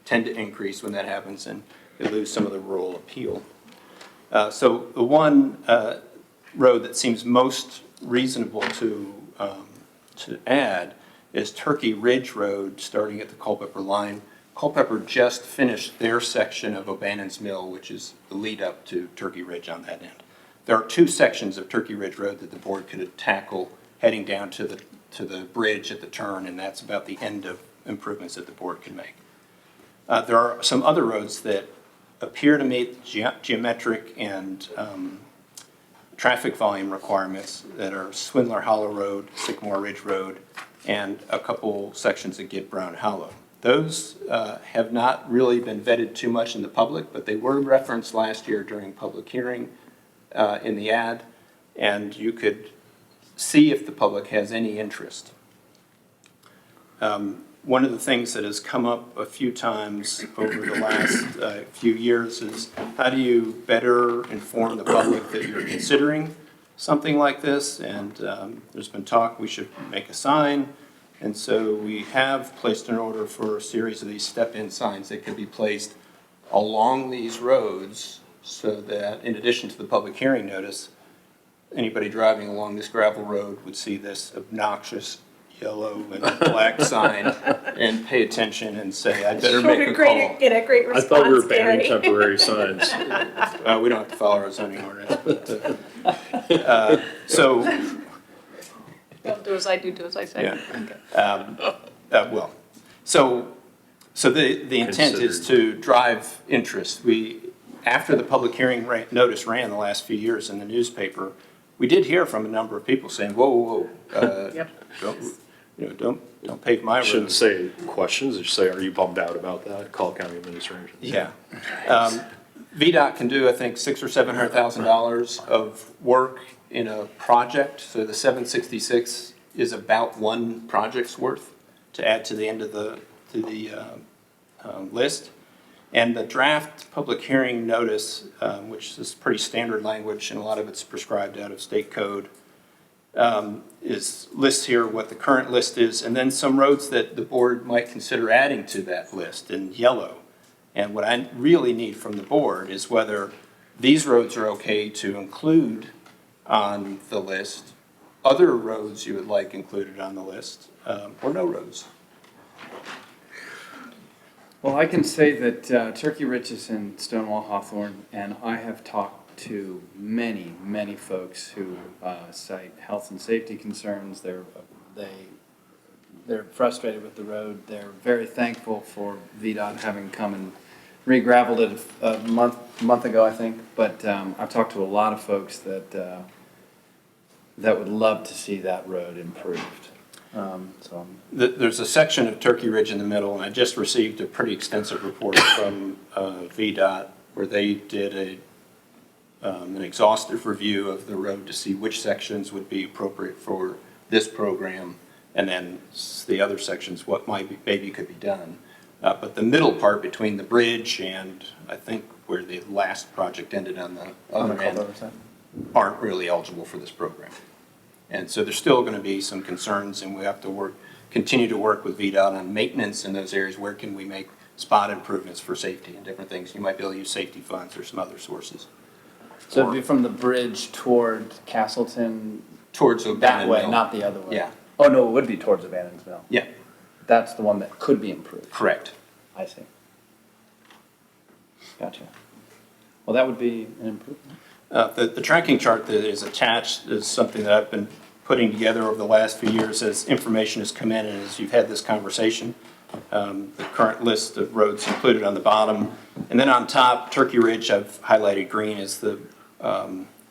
tend to increase when that happens and they lose some of the rural appeal. So the one road that seems most reasonable to add is Turkey Ridge Road, starting at the Culpeper line. Culpeper just finished their section of O'Bannon's Mill, which is the lead up to Turkey Ridge on that end. There are 2 sections of Turkey Ridge Road that the board could tackle heading down to the bridge at the turn, and that's about the end of improvements that the board can make. There are some other roads that appear to meet geometric and traffic volume requirements that are Swindler Hollow Road, Sycamore Ridge Road, and a couple sections that get Brown Hollow. Those have not really been vetted too much in the public, but they were referenced last year during public hearing in the ad, and you could see if the public has any interest. One of the things that has come up a few times over the last few years is how do you better inform the public that you're considering something like this? And there's been talk we should make a sign. And so we have placed an order for a series of these step-in signs that could be placed along these roads so that in addition to the public hearing notice, anybody driving along this gravel road would see this obnoxious yellow and black sign and pay attention and say, I better make a call. Get a great response, I thought we were banning Gary. temporary signs. We don't have to follow our zoning ordinance. But, so, Don't do as I do, do as I say. yeah. Well, so the intent is to drive interest. After the public hearing notice ran the last few years in the newspaper, we did hear from a number of people saying, whoa, Yep. don't pave my road. Shouldn't say questions, just say, are you bummed out about that? Call county administration. Yeah. VDOT can do, I think, $600,000 or $700,000 of work in a project. So the 766 is about one project's worth to add to the end of the list. And the draft public hearing notice, which is pretty standard language and a lot of it's prescribed out of state code, lists here what the current list is, and then some roads that the board might consider adding to that list in yellow. And what I really need from the board is whether these roads are okay to include on the list, other roads you would like included on the list, or no roads. Well, I can say that Turkey Ridge is in Stonewall Hawthorne, and I have talked to many, many folks who cite health and safety concerns. They're frustrated with the road. They're very thankful for VDOT having come and re-gravelled it a month ago, I think. But I've talked to a lot of folks that would love to see that road improved. There's a section of Turkey Ridge in the middle, and I just received a pretty extensive report from VDOT where they did an exhaustive review of the road to see which sections would be appropriate for this program, and then the other sections, what maybe could be done. But the middle part between the bridge and I think where the last project ended on the other end aren't really eligible for this program. And so there's still going to be some concerns, and we have to continue to work with VDOT on maintenance in those areas. Where can we make spot improvements for safety and different things? You might be able to use safety funds or some other sources. So it'd be from the bridge toward Castleton? Towards O'Bannon That way, Mill. not the other way? Yeah. Oh, no, it would be towards O'Bannon's Mill. Yeah. That's the one that could be improved? Correct. I see. Gotcha. Well, that would be an improvement. The tracking chart that is attached is something that I've been putting together over the last few years as information has come in and as you've had this conversation. The current list of roads included on the bottom. And then on top, Turkey Ridge, I've highlighted green as the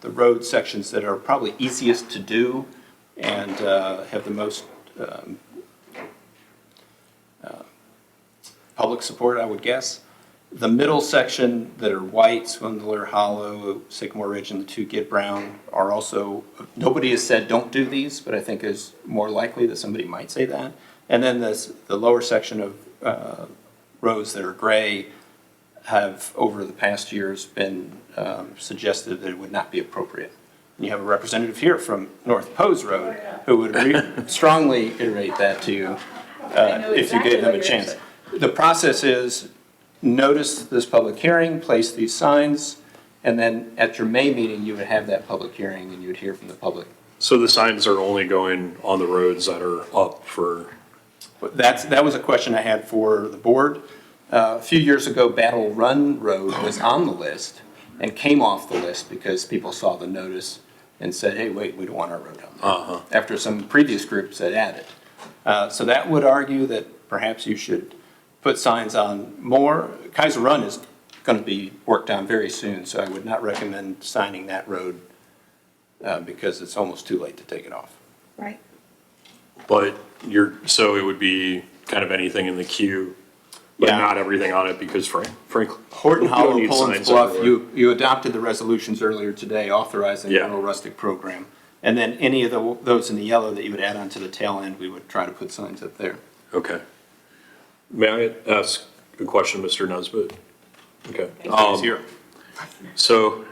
road sections that are probably easiest to do and have the most public support, I would guess. The middle section that are white, Swindler Hollow, Sycamore Ridge, and the two Get Brown are also, nobody has said don't do these, but I think is more likely that somebody might say that. And then the lower section of roads that are gray have, over the past years, been suggested that it would not be appropriate. And you have a representative here from North Pose Road who would strongly iterate that to you if you gave them a chance. The process is notice this public hearing, place these signs, and then at your May meeting, you would have that public hearing and you would hear from the public. So the signs are only going on the roads that are up for That was a question I had for the board. A few years ago, Battle Run Road was on the list and came off the list because people saw the notice and said, hey, wait, we don't want our road on there. After some previous groups had added. So that would argue that perhaps you should put signs on more. Kaiser Run is going to be worked on very soon, so I would not recommend signing that road because it's almost too late to take it off. Right. But so it would be kind of anything in the queue, but not everything on it because frankly. Horton we don't Hollow, need Poland's signs Bluff, everywhere. you adopted the resolutions earlier today authorizing the rural rustic program. And then any of those in the yellow that you would add on to the tail end, we would try to put signs up there. Okay. May I ask a question, Mr. Nesbitt? Okay. He's here. So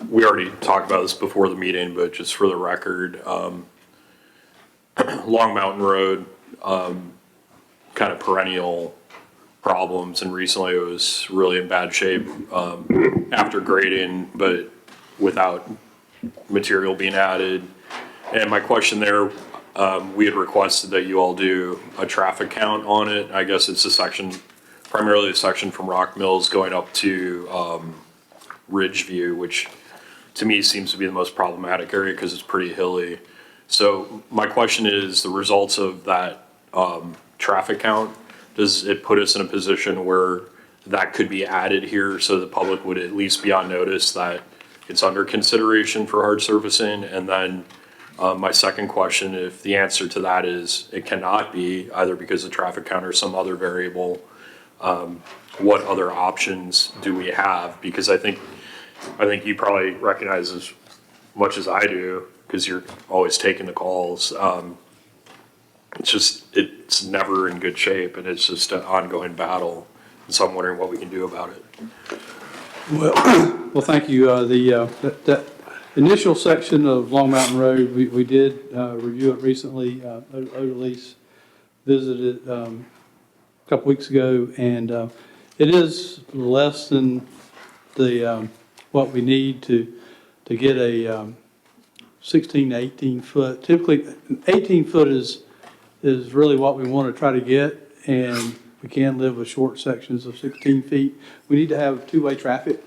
we already talked about this before the meeting, but just for the record, Long Mountain Road, kind of perennial problems, and recently it was really in bad shape after grading, but without material being added. And my question there, we had requested that you all do a traffic count on it. I guess it's the section, primarily the section from Rock Mills going up to Ridgeview, which to me seems to be the most problematic area because it's pretty hilly. So my question is, the results of that traffic count, does it put us in a position where that could be added here so the public would at least be on notice that it's under consideration for hard surfacing? And then my second question, if the answer to that is it cannot be, either because of traffic count or some other variable, what other options do we have? Because I think you probably recognize as much as I do, because you're always taking the calls. It's never in good shape, and it's just an ongoing battle. And so I'm wondering what we can do about it. Well, thank you. That initial section of Long Mountain Road, we did review it recently. Odalise visited a couple weeks ago, and it is less than the what we need to get a 16 to 18 foot. Typically, 18 foot is really what we want to try to get, and we can live with short sections of 16 feet. We need to have two-way traffic,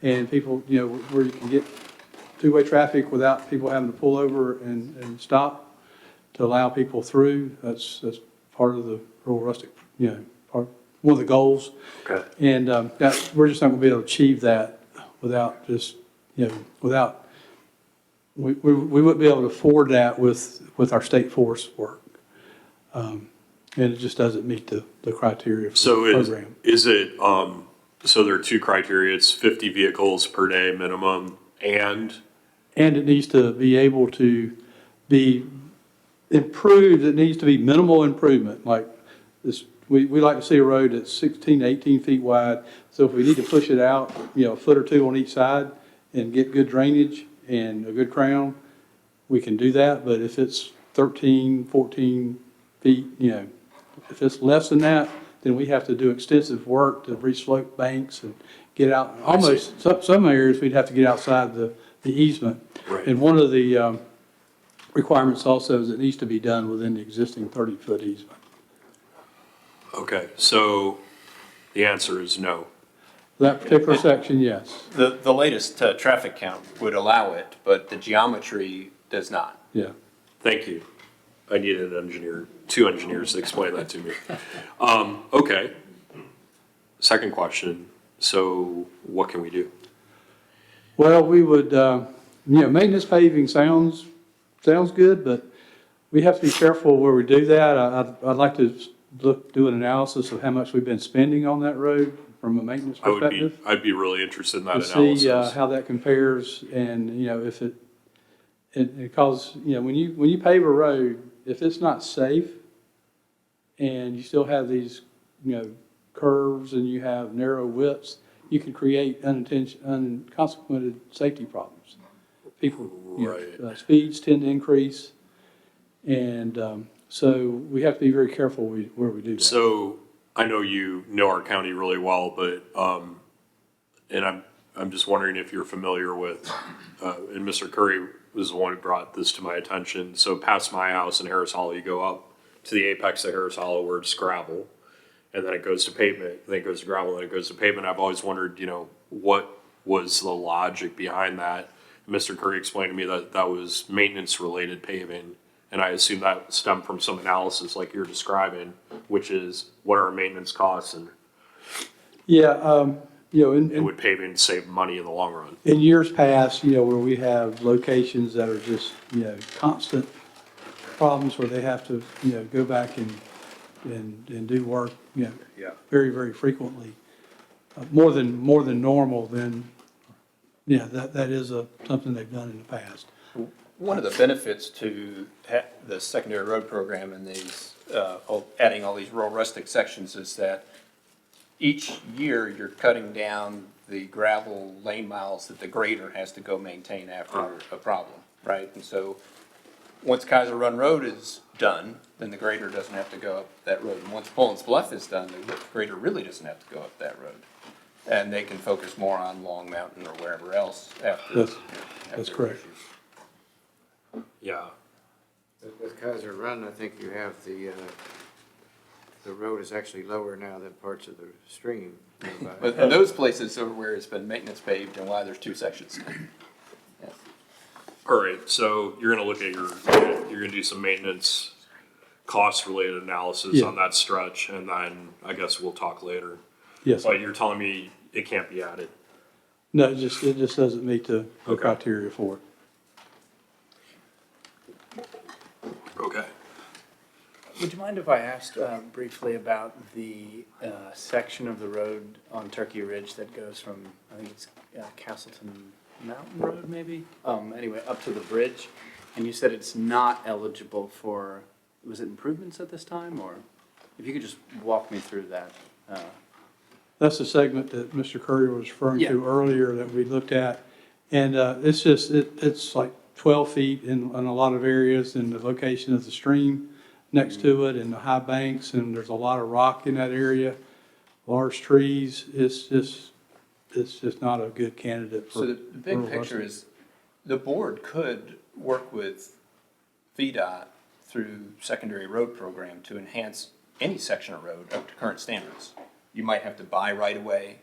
and people, where you can get two-way traffic without people having to pull over and stop to allow people through. That's part of the rural rustic, one of the goals. Okay. And we're just not going to be able to achieve that without just, without, we wouldn't be able to afford that with our state forest work. And it just doesn't meet the criteria for the program. Is it, so there are two criteria, it's 50 vehicles per day minimum, and it needs to be able to be improved. It needs to be minimal improvement. Like this, we like to see a road that's 16 to 18 feet wide. So if we need to push it out, a foot or two on each side and get good drainage and a good crown, we can do that. But if it's 13, 14 feet, if it's less than that, then we have to do extensive work to re-slope banks and get out. Almost, some areas we'd have to get outside the easement. Right. And one of the requirements also is it needs to be done within the existing 30-foot easement. okay, so the answer is no. That particular section, yes. The latest traffic count would allow it, but the geometry does not. Yeah. Thank you. I needed two engineers to explain that to me. Okay. Second question, so what can we do? Well, we would, maintenance paving sounds good, but we have to be careful where we do that. I'd like to do an analysis of how much we've been spending on that road from a maintenance perspective. I'd be really interested in that to analysis. see how that compares, and if because when you pave a road, if it's not safe, and you still have these curves and you have narrow widths, you can create unconsequented safety problems. People, speeds tend to increase, and so we have to be very careful where we do that. So I know you know our county really well, but and I'm just wondering if you're familiar with, and Mr. Curry was the one who brought this to my attention. So past my house in Harris Hall, you go up to the apex of Harris Hollow where it's gravel, and then it goes to pavement, then it goes to gravel, then it goes to pavement. I've always wondered, what was the logic behind that? Mr. Curry explained to me that that was maintenance-related paving, and I assume that stemmed from some analysis like you're describing, which is what are our maintenance costs, and Yeah, would paving save money in the long run? in years past, where we have locations that are just, constant problems where they have to, go back and do work, Yeah. very, very frequently, more than normal, then, that is something they've done in the past. One of the benefits to the secondary road program and these, adding all these rural rustic sections is that each year you're cutting down the gravel lane miles that the grader has to go maintain after a problem, right? And so, once Kaiser Run Road is done, then the grader doesn't have to go up that road. And once Poland's Bluff is done, the grader really doesn't have to go up that road. And they can focus more on Long Mountain or wherever else after. That's correct. Yeah. With Kaiser Run, I think you have the road is actually lower now than parts of the stream. But in those places are where it's been maintenance paved and why there's two sections. Yeah. All right, so you're gonna look at you're gonna do some maintenance cost-related analysis on that stretch, and then I guess we'll talk later. Yes. But you're telling me it can't be added? No, it just doesn't meet the criteria for it. Okay. Would you mind if I asked briefly about the section of the road on Turkey Ridge that goes from, I think it's Castleton Mountain Road, maybe? Anyway, up to the bridge, and you said it's not eligible for, was it improvements at this time, or if you could just walk me through that? That's the segment that Mr. Curry was referring to earlier that we looked at. And it's just, it's like 12 feet in a lot of areas, and the location of the stream next to it and the high banks, and there's a lot of rock in that area, large trees. It's just not a good candidate for. So the big picture is the board could work with VDOT through secondary road program to enhance any section of road up to current standards. You might have to buy right away.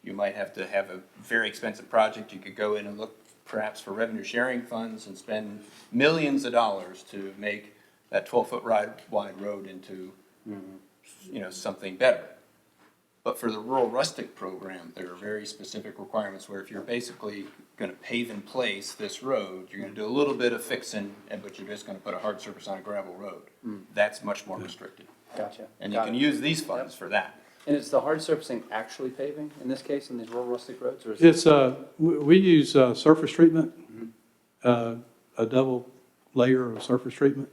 You might have to have a very expensive project. You could go in and look perhaps for revenue sharing funds and spend millions of dollars to make that 12-foot wide road into, something better. But for the rural rustic program, there are very specific requirements where if you're basically gonna pave in place this road, you're gonna do a little bit of fixing, but you're just gonna put a hard surface on a gravel road. That's much more restricted. Gotcha. And you can use these funds for that. And is the hard surfacing actually paving in this case in these rural rustic roads, or is It's, we use surface treatment, a double layer of surface treatment.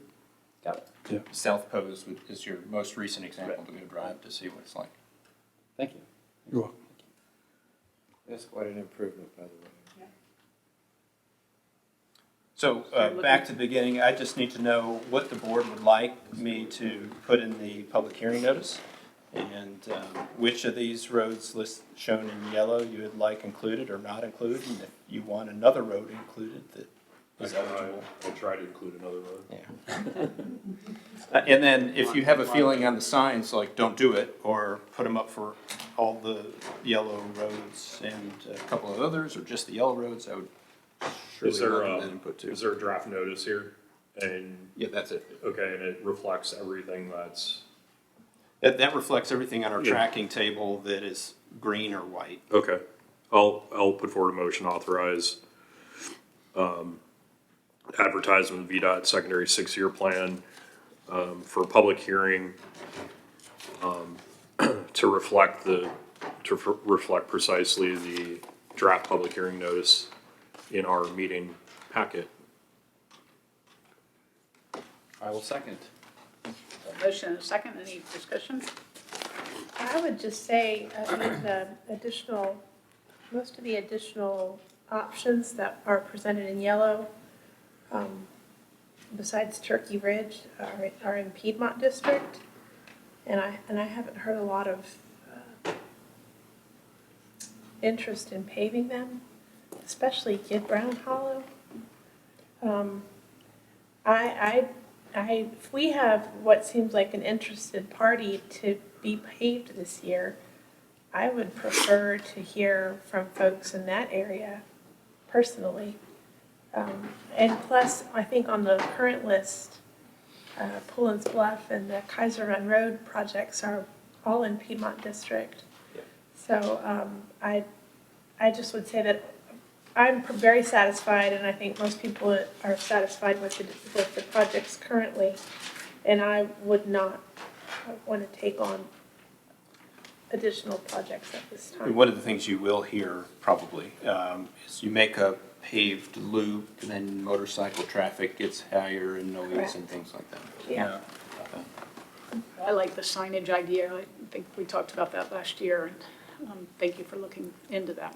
Got it. Yeah. South Pose is your most recent example to go drive to see what it's like. Thank you. You're welcome. That's quite an improvement, by the way. So, back to the beginning, I just need to know what the board would like me to put in the public hearing notice, and which of these roads shown in yellow you would like included or not included, and if you want another road included that is eligible. I'll try to include another road. Yeah. And then if you have a feeling on the signs, like don't do it, or put them up for all the yellow roads and a couple of others, or just the yellow roads, I would surely recommend input too. Is there a draft notice here? And yeah, that's it. Okay, and it reflects everything that's. That reflects everything on our tracking table that is green or white. Okay, I'll put forward a motion to authorize advertisement of VDOT secondary 6-year plan for a public hearing to reflect precisely the draft public hearing notice in our meeting packet. I will second. A motion and a second, any discussion? I would just say, most of the additional options that are presented in yellow, besides Turkey Ridge, are in Piedmont District. And I haven't heard a lot of interest in paving them, especially Kid Brown Hollow. I if we have what seems like an interested party to be paved this year, I would prefer to hear from folks in that area personally. And plus, I think on the current list, Pullens Bluff and the Kaiser Run Road projects are all in Piedmont District. So I just would say that I'm very satisfied, and I think most people are satisfied with the projects currently, and I would not want to take on additional projects at this time. One of the things you will hear probably is you make a paved loop, and then motorcycle traffic gets higher and noise Correct. and things like that. Yeah. I like the signage idea. I think we talked about that last year, and thank you for looking into that.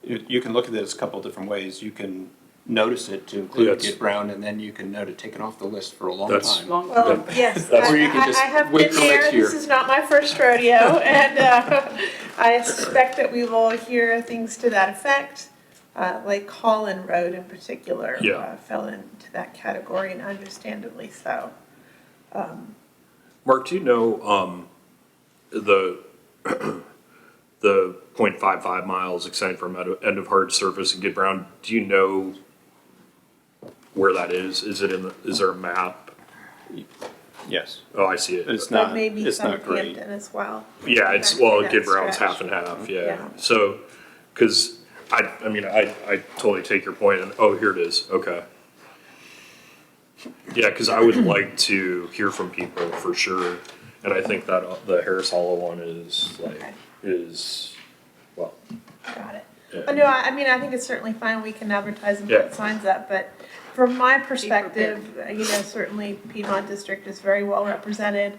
You can look at this a couple different ways. You can notice it to include Yes. Get Brown, and then you can note it, take it off the list for a long That's- time. Well, yes, Or you can I just have wait been till next there. year. This is not my first rodeo, and I suspect that we will hear things to that effect. Like Holland Road in particular Yeah. fell into that category, and understandably so. Mark, do you know the the 0.55 miles extending from end of hard surface and Get Brown? Do you know where that is? Is there a map? Yes. Oh, I see it. It's But not, maybe it's some not great. Hampton as well. Yeah, it's, Back to well, that Get Brown's stretch. half and half, yeah. Yeah. So, because I mean, I totally take your point, and, oh, here it is, okay. Yeah, because I would like to hear from people for sure, and I think that the Harris Hollow one is like, Okay. well. Got it. Yeah. No, I mean, I think it's certainly fine. We can advertise and Yeah. put signs up, but from my perspective, certainly Piedmont District is very well represented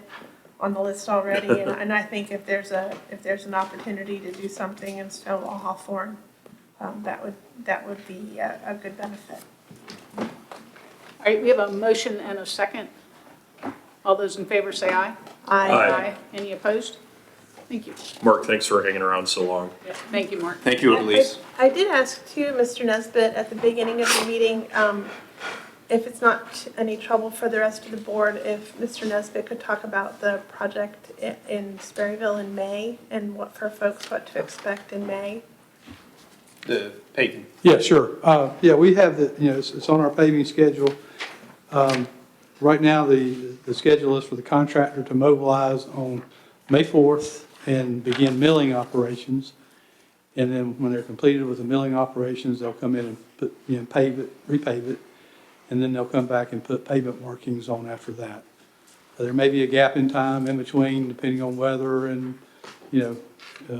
on the list already, and I think if there's an opportunity to do something in Stonewall Hawthorne, that would be a good benefit. All right, we have a motion and a second. All those in favor say aye. Aye. Any opposed? Thank you. Mark, thanks for hanging around so long. Thank you, Mark. Thank you, Elise. I did ask too, Mr. Nesbitt, at the beginning of the meeting, if it's not any trouble for the rest of the board, if Mr. Nesbitt could talk about the project in Sperryville in May and what for folks what to expect in May. The paving. Yeah, sure. Yeah, we have it's on our paving schedule. Right now, the schedule is for the contractor to mobilize on May 4th and begin milling operations. And then when they're completed with the milling operations, they'll come in and pave it, repave it, and then they'll come back and put pavement markings on after that. There may be a gap in time in between, depending on weather and,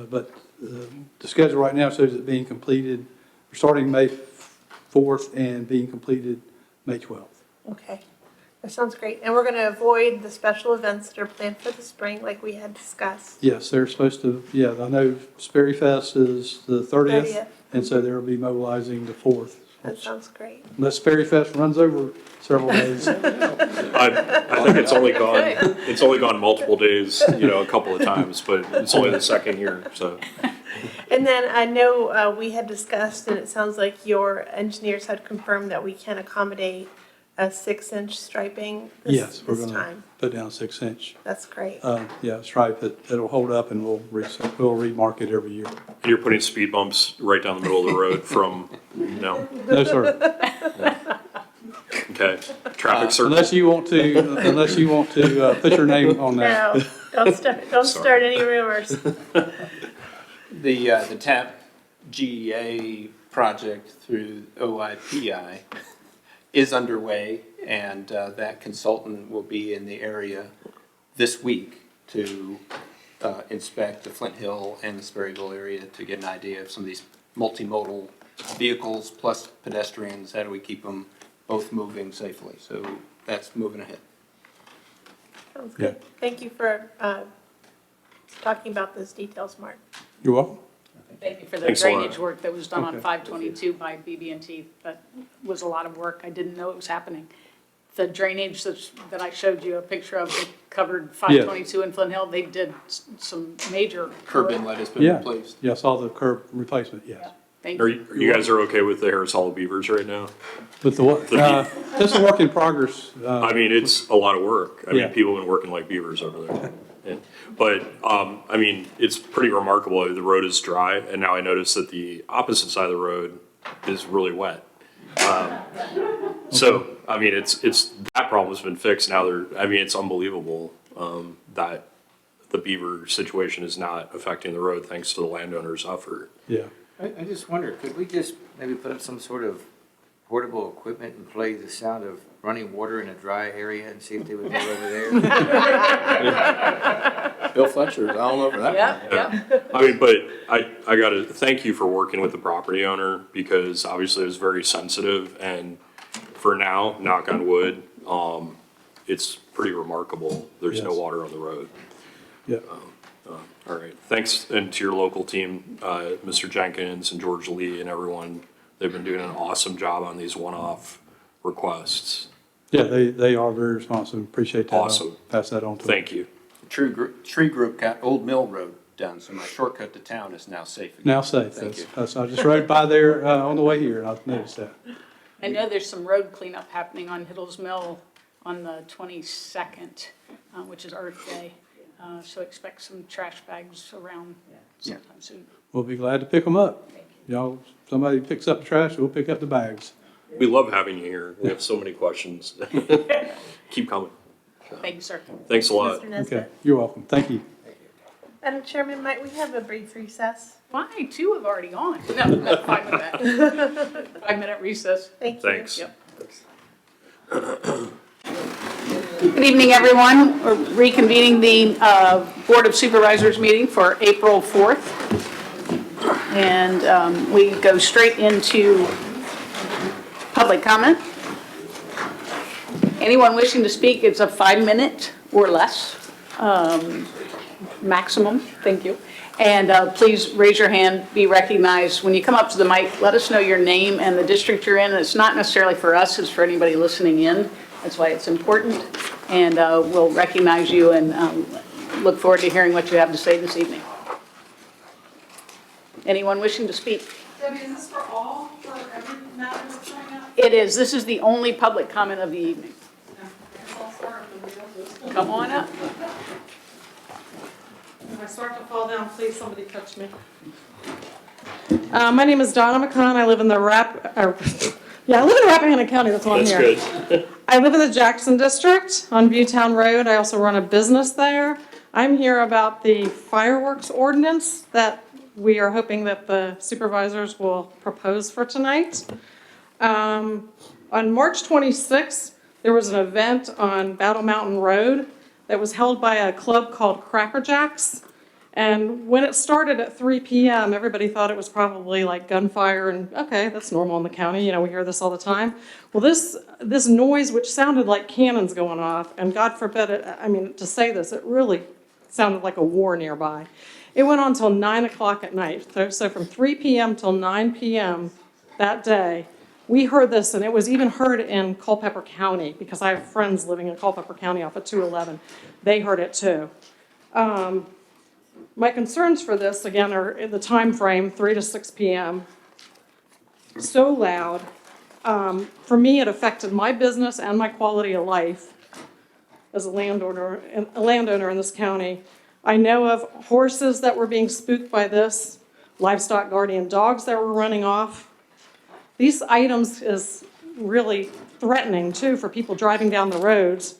but the schedule right now shows it being completed, starting May 4th and being completed May 12th. Okay, that sounds great. And we're going to avoid the special events that are planned for the spring like we had discussed. Yes, they're supposed to, I know Sperry Fest is the 30th, 30th. and so they'll be mobilizing the 4th. That sounds great. Unless Sperry Fest runs over several days. I think it's only gone multiple days, a couple of times, but it's only the second year, so. And then I know we had discussed, and it sounds like your engineers had confirmed that we can accommodate a 6-inch striping Yes, we're this going to time. put down 6-inch. That's great. Stripe it, it'll hold up and we'll remark it every year. And you're putting speed bumps right down the middle of the road from, no? No, sir. Okay, traffic circle. Unless you want to put your name on that. No, don't start any rumors. The TAP GEA project through OIPI is underway, and that consultant will be in the area this week to inspect the Flint Hill and the Sperryville area to get an idea of some of these multimodal vehicles plus pedestrians. How do we keep them both moving safely? So that's moving ahead. Sounds good. Thank you for talking about those details, Mark. You're welcome. Thank you for the Thanks a lot. drainage work that was done on Okay. 522 by BB&T. That was a lot of work. I didn't know it was happening. The drainage that I showed you a picture of that covered 522 in Flint Hill, they did some major Curb work. inlet has been Yeah, replaced. yeah, I saw the curb replacement, yes. Thank Are you. you guys are okay with the Harris Hollow Beavers right now? With the what? It's a work in progress. I mean, it's a lot of work. I Yeah. mean, people have been working like beavers over there. But, I mean, it's pretty remarkable. The road is dry, and now I notice that the opposite side of the road is really wet. So, I mean, it's that problem's been fixed. Now it's unbelievable, that the beaver situation is not affecting the road thanks to the landowner's effort. Yeah. I just wonder, could we just maybe put up some sort of portable equipment and play the sound of running water in a dry area and see if they would go over there? Bill Fletcher's all over that. Yeah. I mean, but I gotta thank you for working with the property owner, because obviously it was very sensitive, and for now, knock on wood, it's pretty remarkable. There's no Yes. water on the road. Yeah. All right, thanks, and to your local team, Mr. Jenkins and George Lee and everyone. They've been doing an awesome job on these one-off requests. Yeah, they are very responsive. Appreciate that. I'll Awesome. pass that on to them. Thank you. Tree group got Old Mill Road done, so my shortcut to town is now safe again. Now safe. Thank you. That's, I just rode by there on the way here, and I noticed that. I know there's some road cleanup happening on Hiddles Mill on the 22nd, which is Earth Day. So expect some trash bags around sometime soon. We'll be glad to pick them up. Y'all, somebody picks up the trash, we'll pick up the bags. We love having you here. We have so many questions. Keep coming. Thank you, sir. Thanks a lot. Mr. Nesbitt. Okay, you're welcome. Thank you. Madam Chairman, might we have a brief recess? Why? 2 have already gone. No, fine with that. 5-minute recess. Thank you. Thanks. Yep. Good evening, everyone. We're reconvening the Board of Supervisors meeting for April 4th. And we go straight into public comment. Anyone wishing to speak, it's a 5-minute or less maximum. Thank you. And please raise your hand, be recognized. When you come up to the mic, let us know your name and the district you're in. It's not necessarily for us, it's for anybody listening in. That's why it's important. And we'll recognize you and look forward to hearing what you have to say this evening. Anyone wishing to speak? Debbie, is this for all, for every matter that's coming up? It is. This is the only public comment of the evening. No, I guess I'll start and then we'll Come on up. If I start to fall down, please somebody catch me. My name is Donna McCon. I live in the Rappahannock County. That's why I'm here. That's good. I live in the Jackson District on Viewtown Road. I also run a business there. I'm here about the fireworks ordinance that we are hoping that the supervisors will propose for tonight. On March 26th, there was an event on Battle Mountain Road that was held by a club called Cracker Jacks. And when it started at 3 p.m., everybody thought it was probably like gunfire, and okay, that's normal in the county, you know, we hear this all the time. Well, this noise, which sounded like cannons going off, and God forbid it, I mean, to say this, it really sounded like a war nearby. It went on till 9 o'clock at night. So from 3 p.m. till 9 p.m. that day, we heard this, and it was even heard in Culpeper County, because I have friends living in Culpeper County off of 211. They heard it too. My concerns for this, again, are in the time frame, 3 to 6 p.m. So loud. For me, it affected my business and my quality of life as a landowner in this county. I know of horses that were being spooked by this, livestock guardian dogs that were running off. These items is really threatening, too, for people driving down the roads.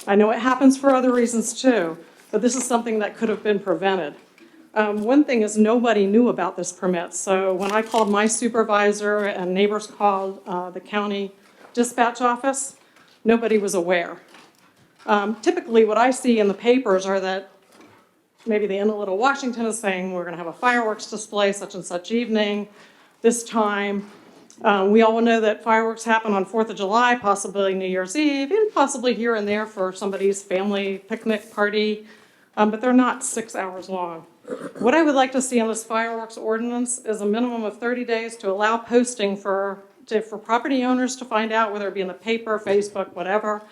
I know it happens for other reasons, too, but this is something that could have been prevented. One thing is nobody knew about this permit, so when I called my supervisor and neighbors called the county dispatch office, nobody was aware. Typically, what I see in the papers are that maybe the Little Washington is saying we're going to have a fireworks display such and such evening, this time. We all know that fireworks happen on 4th of July, possibly New Year's Eve, and possibly here and there for somebody's family picnic party, but they're not 6 hours long. What I would like to see in this fireworks ordinance is a minimum of 30 days to allow posting for property owners to find out, whether it be in the paper, Facebook, whatever,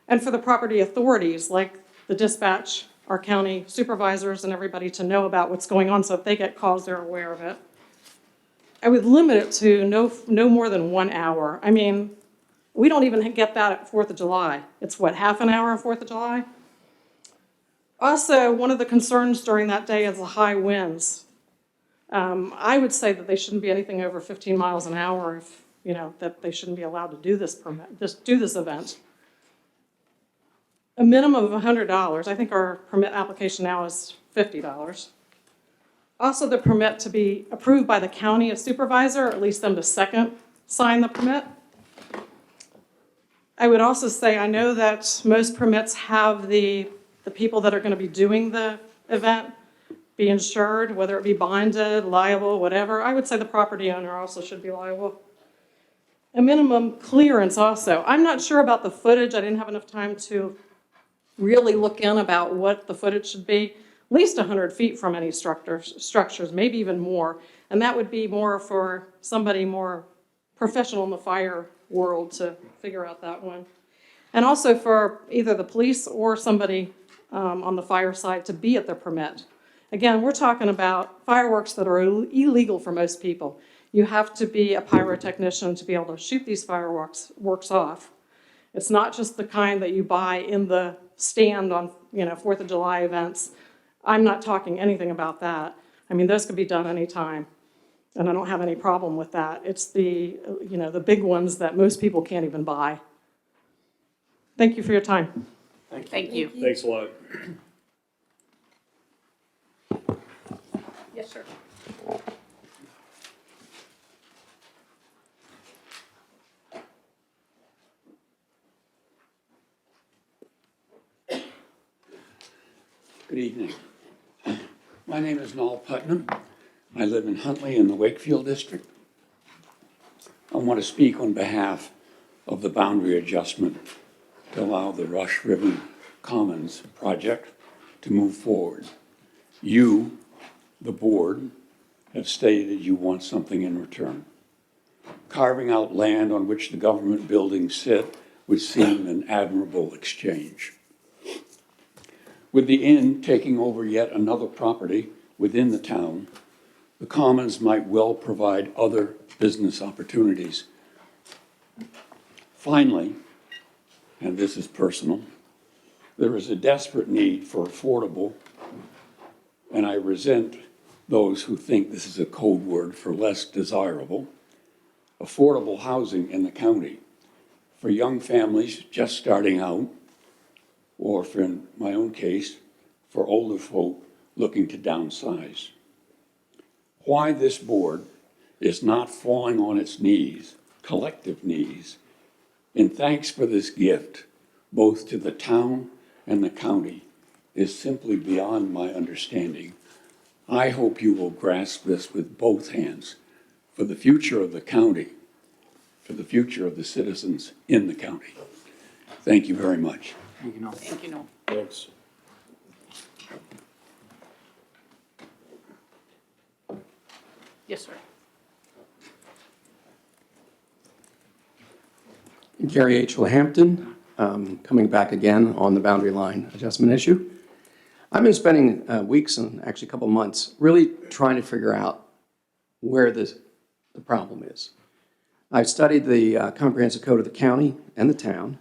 and for the property authorities like the dispatch, our county supervisors, and everybody to know about what's going on, so if they get calls, they're aware of it. I would limit it to no more than 1 hour. I mean, we don't even get that at 4th of July. It's what, half an hour on 4th of July? Also, one of the concerns during that day is the high winds. I would say that they shouldn't be anything over 15 miles an hour if, that they shouldn't be allowed to do this event. A minimum of $100. I think our permit application now is $50. Also, the permit to be approved by the county as supervisor, or at least them to second sign the permit. I would also say I know that most permits have the people that are going to be doing the event be insured, whether it be bonded, liable, whatever. I would say the property owner also should be liable. A minimum clearance also. I'm not sure about the footage. I didn't have enough time to really look in about what the footage should be. At least 100 feet from any structures, maybe even more. And that would be more for somebody more professional in the fire world to figure out that one. And also for either the police or somebody on the fire side to be at the permit. Again, we're talking about fireworks that are illegal for most people. You have to be a pyrotechnician to be able to shoot these fireworks off. It's not just the kind that you buy in the stand on 4th of July events. I'm not talking anything about that. I mean, those could be done anytime, and I don't have any problem with that. It's the big ones that most people can't even buy. Thank you for your time. Thank you. Thanks a lot. Yes, sir. Good evening. My name is Noel Putnam. I live in Huntley in the Wakefield district. I want to speak on behalf of the boundary adjustment to allow the Rush River Commons project to move forward. You, the board, have stated you want something in return. Carving out land on which the government buildings sit would seem an admirable exchange. With the inn taking over yet another property within the town, the Commons might well provide other business opportunities. Finally, and this is personal, there is a desperate need for affordable, and I resent those who think this is a code word for less desirable, affordable housing in the county for young families just starting out, or for, in my own case, for older folk looking to downsize. Why this board is not falling on its knees, collective knees, in thanks for this gift, both to the town and the county, is simply beyond my understanding. I hope you will grasp this with both hands for the future of the county, for the future of the citizens in the county. Thank you very much. Thank you, Noel. Thanks. Yes, sir. Gary H. Hampton, coming back again on the boundary line adjustment issue. I've been spending weeks and actually a couple months really trying to figure out where the problem is. I've studied the comprehensive code of the county and the town.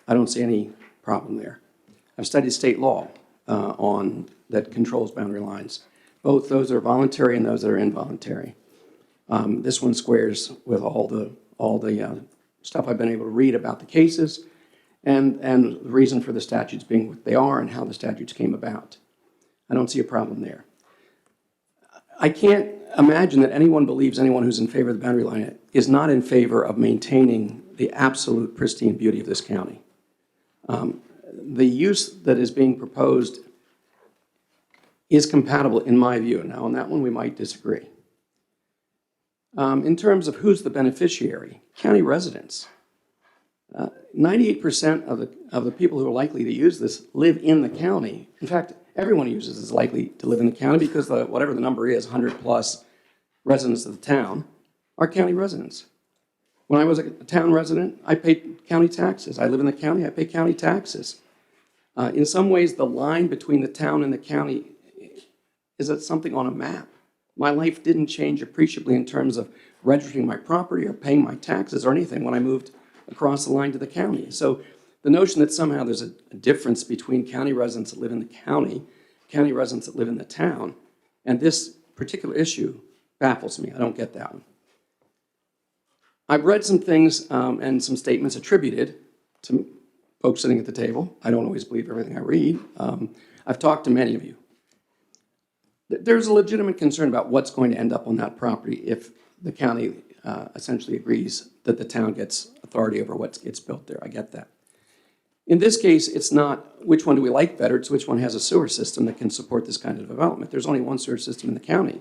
I don't see any problem there. I've studied state law that controls boundary lines, both those that are voluntary and those that are involuntary. This one squares with all the stuff I've been able to read about the cases and the reason for the statutes being what they are and how the statutes came about. I don't see a problem there. I can't imagine that anyone believes anyone who's in favor of the boundary line is not in favor of maintaining the absolute pristine beauty of this county. The use that is being proposed is compatible in my view. Now, on that one, we might disagree. In terms of who's the beneficiary, county residents. 98% of the people who are likely to use this live in the county. In fact, everyone who uses this is likely to live in the county because whatever the number is, 100 plus residents of the town are county residents. When I was a town resident, I paid county taxes. I live in the county, I pay county taxes. In some ways, the line between the town and the county is something on a map. My life didn't change appreciably in terms of registering my property or paying my taxes or anything when I moved across the line to the county. So the notion that somehow there's a difference between county residents that live in the county residents that live in the town, and this particular issue baffles me. I don't get that one. I've read some things and some statements attributed to folks sitting at the table. I don't always believe everything I read. I've talked to many of you. There's a legitimate concern about what's going to end up on that property if the county essentially agrees that the town gets authority over what gets built there. I get that. In this case, it's not which one do we like better, it's which one has a sewer system that can support this kind of development. There's only one sewer system in the county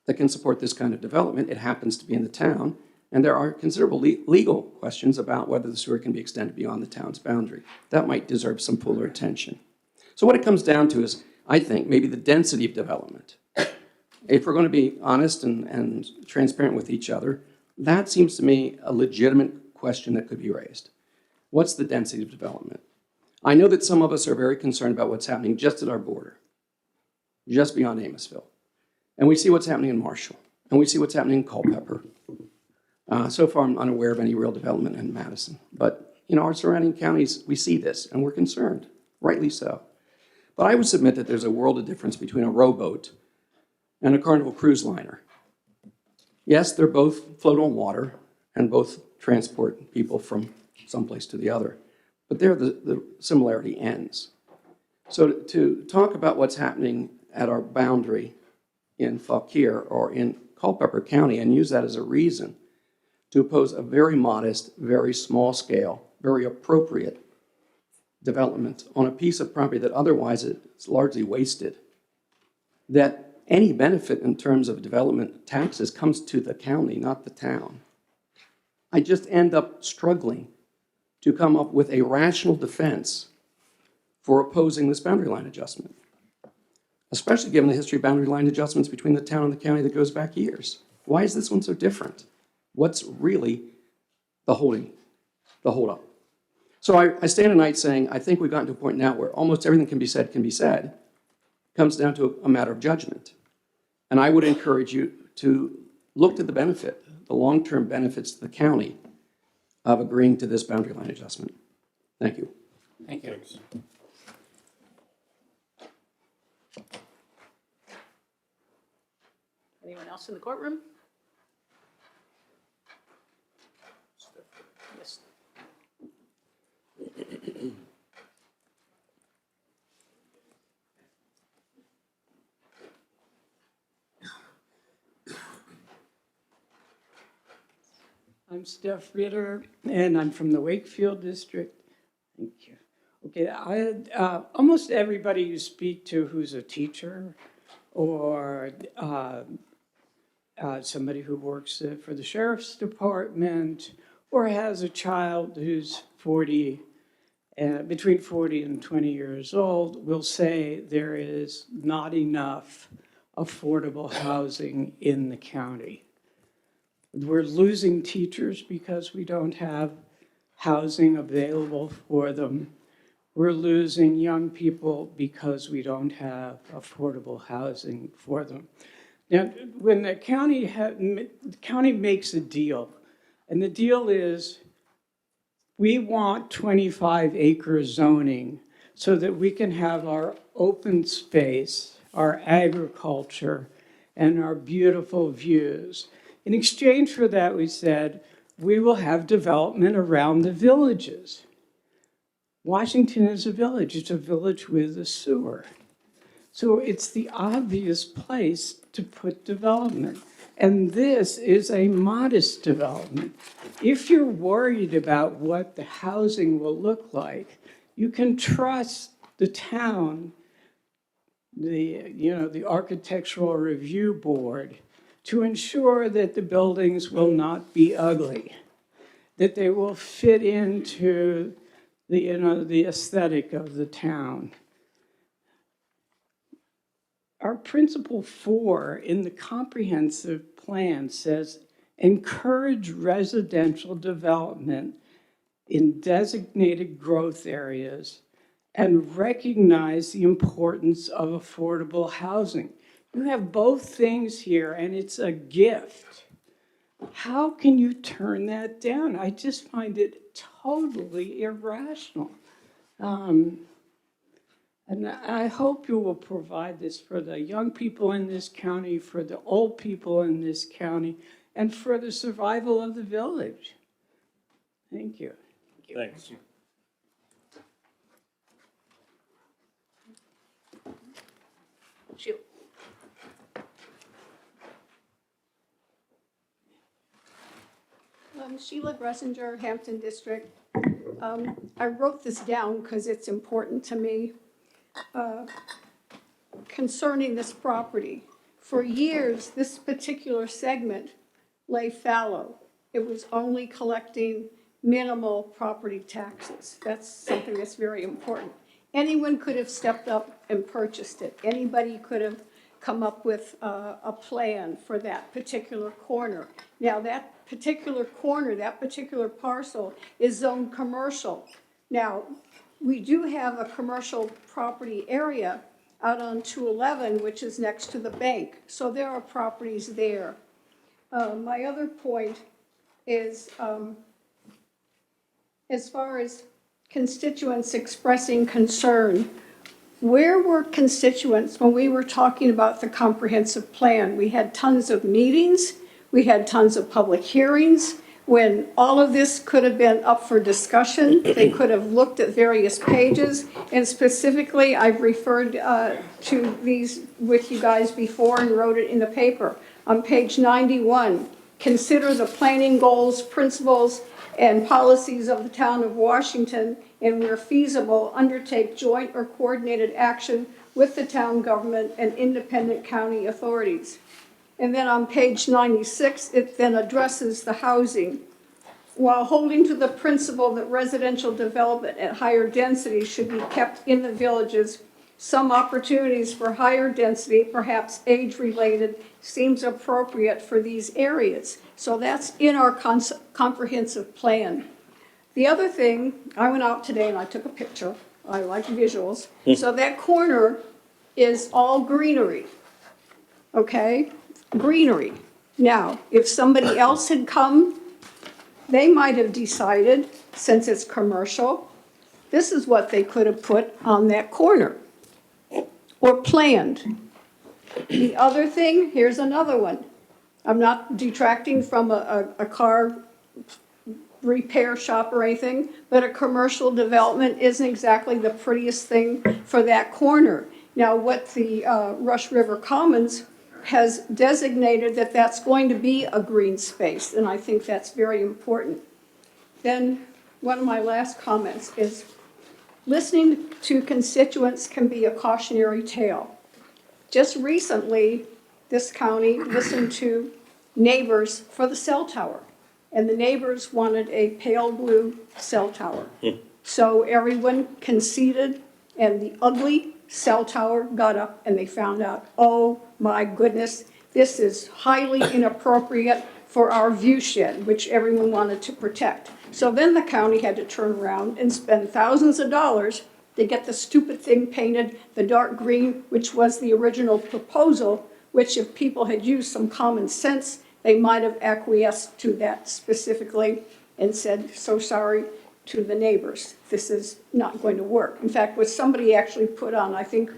that can support this kind of development. It happens to be in the town, and there are considerable legal questions about whether the sewer can be extended beyond the town's boundary. That might deserve some fuller attention. So what it comes down to is, I think, maybe the density of development. If we're going to be honest and transparent with each other, that seems to me a legitimate question that could be raised. What's the density of development? I know that some of us are very concerned about what's happening just at our border, just beyond Amosville. And we see what's happening in Marshall, and we see what's happening in Culpeper. So far, I'm unaware of any real development in Madison. But, our surrounding counties, we see this, and we're concerned, rightly so. But I would submit that there's a world of difference between a rowboat and a Carnival cruise liner. Yes, they're both float on water and both transport people from someplace to the other. But there the similarity ends. So to talk about what's happening at our boundary in Fauquier or in Culpeper County and use that as a reason to oppose a very modest, very small scale, very appropriate development on a piece of property that otherwise is largely wasted, that any benefit in terms of development taxes comes to the county, not the town. I just end up struggling to come up with a rational defense for opposing this boundary line adjustment, especially given the history of boundary line adjustments between the town and the county that goes back years. Why is this one so different? What's really the hold-up? So I stand tonight saying I think we've gotten to a point now where almost everything can be said. It comes down to a matter of judgment. And I would encourage you to look at the benefit, the long-term benefits to the county of agreeing to this boundary line adjustment. Thank you. Thank you. Anyone else in the courtroom? Yes. I'm Steph Ritter, and I'm from the Wakefield District. Thank you. Okay, almost everybody you speak to who's a teacher or somebody who works for the sheriff's department or has a child who's between 40 and 20 years old will say there is not enough affordable housing in the county. We're losing teachers because we don't have housing available for them. We're losing young people because we don't have affordable housing for them. Now, when the county makes a deal, and the deal is we want 25-acre zoning so that we can have our open space, our agriculture, and our beautiful views. In exchange for that, we said, we will have development around the villages. Washington is a village. It's a village with a sewer. So it's the obvious place to put development. And this is a modest development. If you're worried about what the housing will look like, you can trust the town, the Architectural Review Board, to ensure that the buildings will not be ugly, that they will fit into the aesthetic of the town. Our principle 4 in the comprehensive plan says, encourage residential development in designated growth areas and recognize the importance of affordable housing. You have both things here, and it's a gift. How can you turn that down? I just find it totally irrational. And I hope you will provide this for the young people in this county, for the old people in this county, and for the survival of the village. Thank you. Thanks. Sheila. Sheila Gressinger, Hampton District. I wrote this down because it's important to me. Concerning this property, for years, this particular segment lay fallow. It was only collecting minimal property taxes. That's something that's very important. Anyone could have stepped up and purchased it. Anybody could have come up with a plan for that particular corner. Now, that particular corner, that particular parcel is zoned commercial. Now, we do have a commercial property area out on 211, which is next to the bank. So there are properties there. My other point is, as far as constituents expressing concern, where were constituents when we were talking about the comprehensive plan? We had tons of meetings, we had tons of public hearings, when all of this could have been up for discussion. They could have looked at various pages, and specifically, I've referred to these with you guys before and wrote it in the paper. On page 91, consider the planning goals, principles, and policies of the town of Washington, and where feasible, undertake joint or coordinated action with the town government and independent county authorities. And then on page 96, it then addresses the housing. While holding to the principle that residential development at higher density should be kept in the villages, some opportunities for higher density, perhaps age-related, seems appropriate for these areas. So that's in our comprehensive plan. The other thing, I went out today and I took a picture. I like visuals. So that corner is all greenery, okay? Greenery. Now, if somebody else had come, they might have decided, since it's commercial, this is what they could have put on that corner or planned. The other thing, here's another one. I'm not detracting from a car repair shop or anything, but a commercial development isn't exactly the prettiest thing for that corner. Now, what the Rush River Commons has designated that that's going to be a green space, and I think that's very important. Then one of my last comments is listening to constituents can be a cautionary tale. Just recently, this county listened to neighbors for the cell tower, and the neighbors wanted a pale blue cell tower. So everyone conceded, and the ugly cell tower got up, and they found out, oh my goodness, this is highly inappropriate for our view shed, which everyone wanted to protect. So then the county had to turn around and spend thousands of dollars to get the stupid thing painted the dark green, which was the original proposal, which if people had used some common sense, they might have acquiesced to that specifically and said, so sorry to the neighbors. This is not going to work. In fact, what somebody actually put on, I think,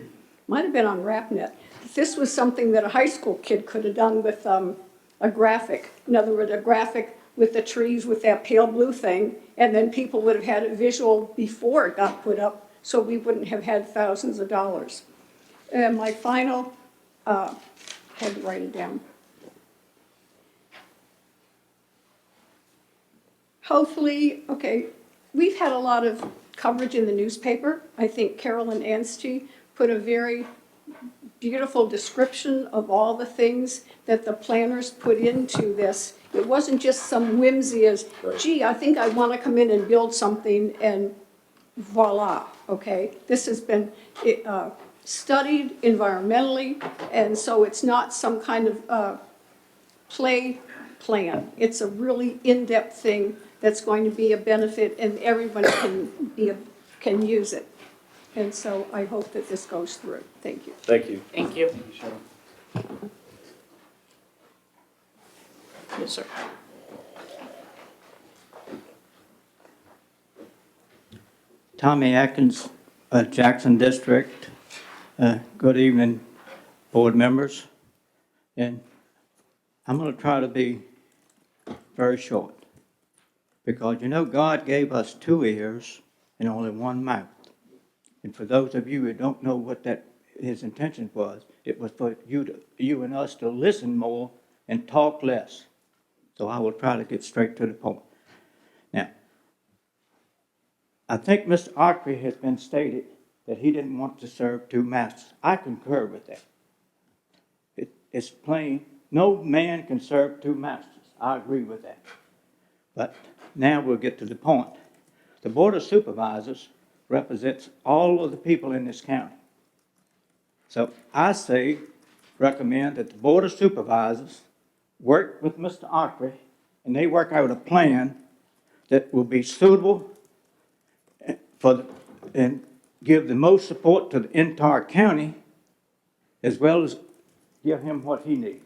might have been on RapNet, this was something that a high school kid could have done with a graphic. In other words, a graphic with the trees with that pale blue thing, and then people would have had it visual before it got put up, so we wouldn't have had thousands of dollars. And my final, had to write it down. Hopefully, okay, we've had a lot of coverage in the newspaper. I think Carolyn Anstey put a very beautiful description of all the things that the planners put into this. It wasn't just some whimsy as, gee, I think I want to come in and build something and voila, okay? This has been studied environmentally, and so it's not some kind of play plan. It's a really in-depth thing that's going to be a benefit, and everyone can use it. And so I hope that this goes through. Thank you. Thank you. Thank you. Yes, sir. Tommy Atkins, Jackson District. Good evening, board members. And I'm going to try to be very short because, you know, God gave us 2 ears and only 1 mouth. And for those of you who don't know what his intention was, it was for you and us to listen more and talk less. So I will try to get straight to the point. Now, I think Mr. Ockrey has been stated that he didn't want to serve 2 masters. I concur with that. It's plain, no man can serve 2 masters. I agree with that. But now we'll get to the point. The Board of Supervisors represents all of the people in this county. So I recommend that the Board of Supervisors work with Mr. Ockrey and they work out a plan that will be suitable and give the most support to the entire county, as well as give him what he needs.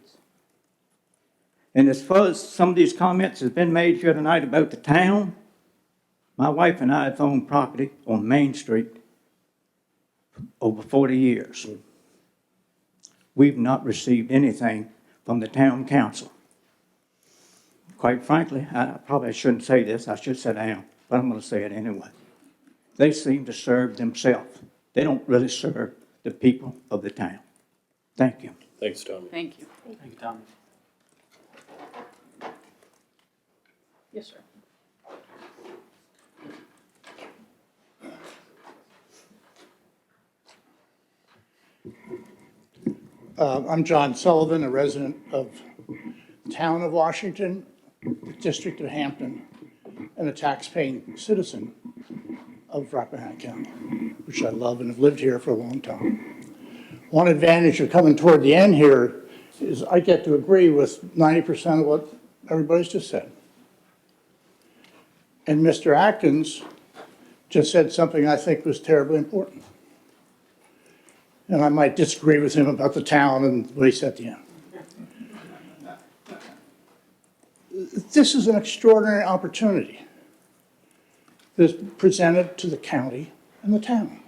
And as far as some of these comments have been made here tonight about the town, my wife and I have owned property on Main Street for over 40 years. We've not received anything from the town council. Quite frankly, I probably shouldn't say this, I should sit down, but I'm going to say it anyway. They seem to serve themselves. They don't really serve the people of the town. Thank you. Thanks, Tommy. Thank you. Thank you, Tommy. Yes, sir. I'm John Sullivan, a resident of the town of Washington, the district of Hampton, and a tax-paying citizen of Rappahannock County, which I love and have lived here for a long time. One advantage of coming toward the end here is I get to agree with 90% of what everybody's just said. And Mr. Atkins just said something I think was terribly important. And I might disagree with him about the town and what he said at the end. This is an extraordinary opportunity that's presented to the county and the town.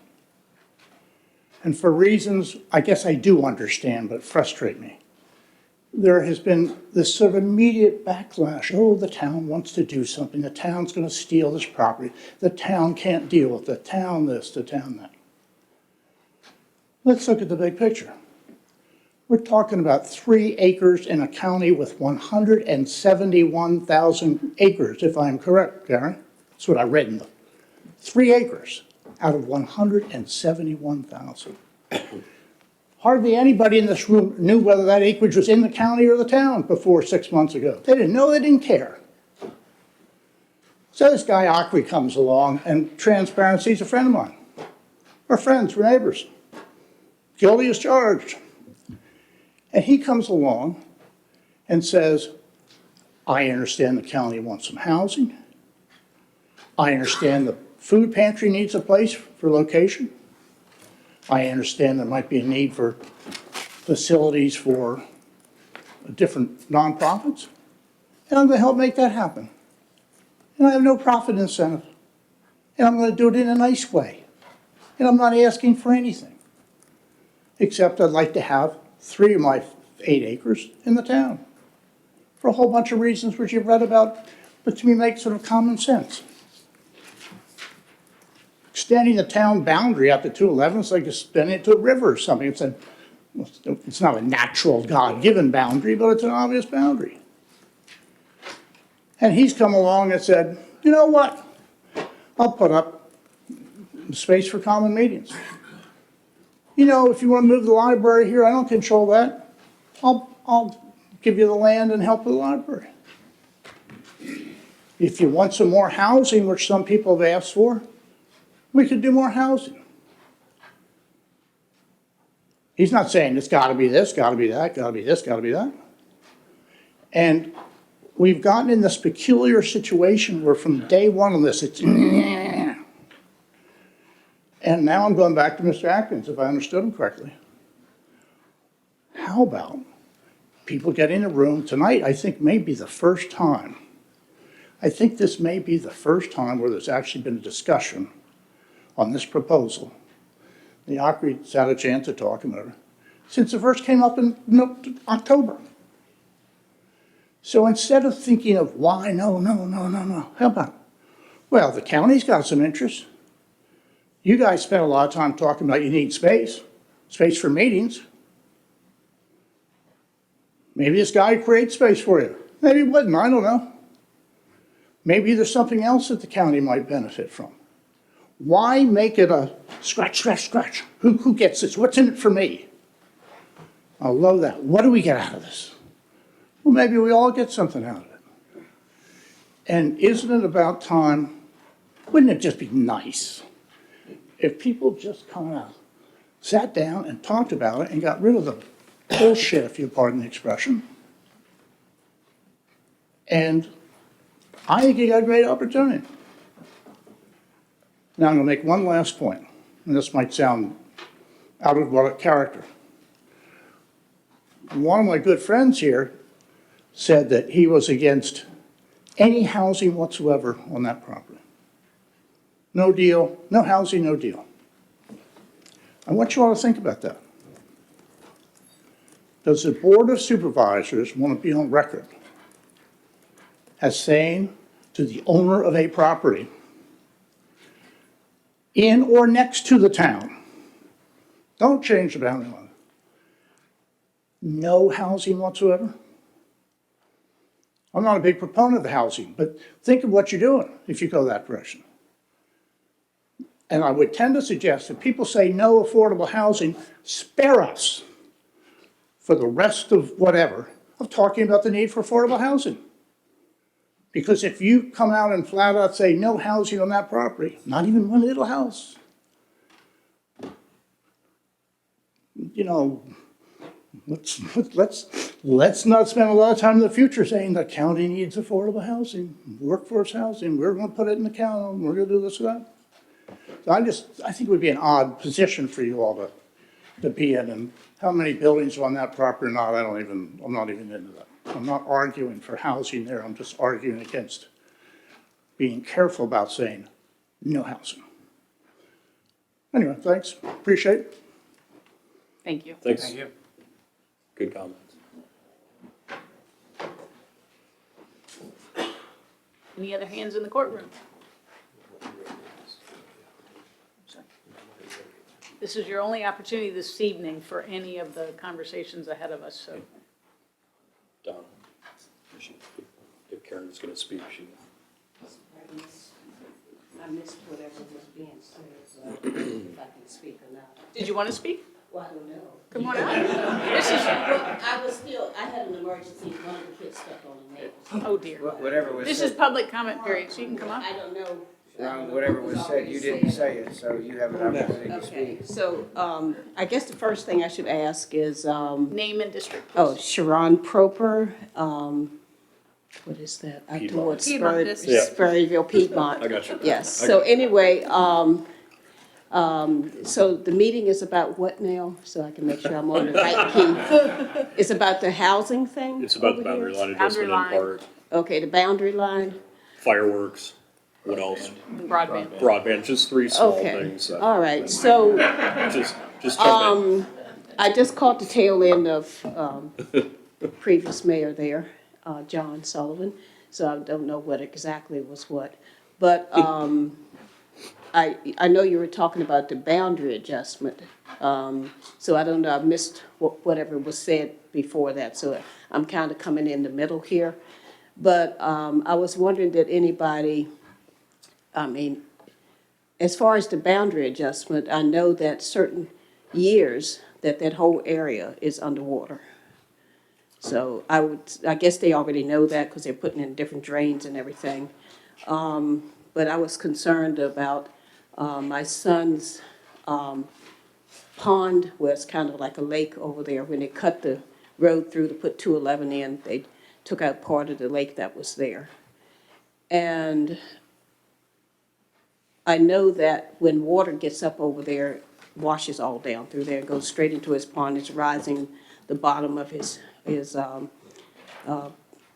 And for reasons I guess I do understand but frustrate me, there has been this sort of immediate backlash. Oh, the town wants to do something. The town's going to steal this property. The town can't deal with the town this, the town that. Let's look at the big picture. We're talking about 3 acres in a county with 171,000 acres, if I'm correct, Gary. That's what I read in the 3 acres out of 171,000. Hardly anybody in this room knew whether that acreage was in the county or the town before 6 months ago. They didn't know, they didn't care. So this guy Ockrey comes along, and transparency is a friend of mine. We're friends, we're neighbors. Guilty as charged. And he comes along and says, I understand the county wants some housing. I understand the food pantry needs a place for location. I understand there might be a need for facilities for different nonprofits. And I'm going to help make that happen. And I have no profit incentive. And I'm going to do it in a nice way. And I'm not asking for anything. Except I'd like to have 3 of my 8 acres in the town. For a whole bunch of reasons which you've read about, but to me make sort of common sense. Extending the town boundary out to 211 is like extending it to a river or something. It's not a natural God-given boundary, but it's an obvious boundary. And he's come along and said, you know what? I'll put up space for common meetings. You know, if you want to move the library here, I don't control that. I'll give you the land and help with the library. If you want some more housing, which some people have asked for, we could do more housing. He's not saying it's got to be this, got to be that, got to be this, got to be that. And we've gotten in this peculiar situation where from day one on this, it's and now I'm going back to Mr. Atkins, if I understood him correctly. how about people get in a room tonight? I think may be the first time. I think this may be the first time where there's actually been a discussion on this proposal. The Ocrate's had a chance to talk about it since it first came up in October. So instead of thinking of why, no, how about, well, the county's got some interest. You guys spent a lot of time talking about you need space for meetings. Maybe this guy creates space for you. Maybe he wouldn't, I don't know. Maybe there's something else that the county might benefit from. Why make it a scratch? Who gets this? What's in it for me? I love that. What do we get out of this? Well, maybe we all get something out of it. And isn't it about time, wouldn't it just be nice if people just kind of sat down and talked about it and got rid of the bullshit, if you pardon the expression? And I think you got a great opportunity. Now I'm going to make one last point, and this might sound out of character. One of my good friends here said that he was against any housing whatsoever on that property. No deal, no housing, no deal. I want you all to think about that. Does the Board of Supervisors want to be on record as saying to the owner of a property in or next to the town, don't change the boundary line, no housing whatsoever? I'm not a big proponent of the housing, but think of what you're doing if you go that direction. And I would tend to suggest that people say no affordable housing, spare us for the rest of whatever, of talking about the need for affordable housing. Because if you come out and flat out say no housing on that property, not even one little house, you know, let's not spend a lot of time in the future saying the county needs affordable housing, workforce housing, we're going to put it in the county, we're going to do this or that. So I think it would be an odd position for you all to be in, and how many buildings are on that property or not, I'm not even into that. I'm not arguing for housing there, I'm just arguing against being careful about saying no housing. Anyway, thanks, appreciate it. Thank you. Thanks. Thank you. Good comments. Any other hands in the courtroom? This is your only opportunity this evening for any of the conversations ahead of us, so. Donna, if Karen's going to speak, she. I missed whatever was being said, so I don't know if I can speak or not. Did you want to speak? Well, I don't know. Come on out. This is. I had an emergency, one of the kids stepped on a nail. Oh dear. Whatever was This said. is public comment period, so you can come up. I don't know. Ron, whatever was said, you didn't say it, so you have an opportunity to Okay, speak. so, I guess the first thing I should ask is, Name and district. oh, Sharon Proper, what is that? Out Piedmont. towards Piedmont district. Spurrierville, Piedmont. I got you. Yes, I so got you. anyway, so the meeting is about what now? So I can make sure I'm on the right key. It's about the housing thing? It's about the over here? boundary line Boundary adjustment in line. part, Okay, the boundary line? fireworks, what else? Broadband. Broadband, just three small Okay, things. that- all right, so, Just jump in. I just caught the tail end of, the previous mayor there, John Sullivan, so I don't know what exactly was what. But, I know you were talking about the boundary adjustment, so I don't know, I missed whatever was said before that, so I'm kind of coming in the middle here. But, I was wondering, did anybody, as far as the boundary adjustment, I know that certain years that whole area is underwater. So I guess they already know that because they're putting in different drains and everything. But I was concerned about my son's pond, where it's kind of like a lake over there. When they cut the road through to put 211 in, they took out part of the lake that was there. And I know that when water gets up over there, washes all down through there, goes straight into his pond, it's rising the the bottom of his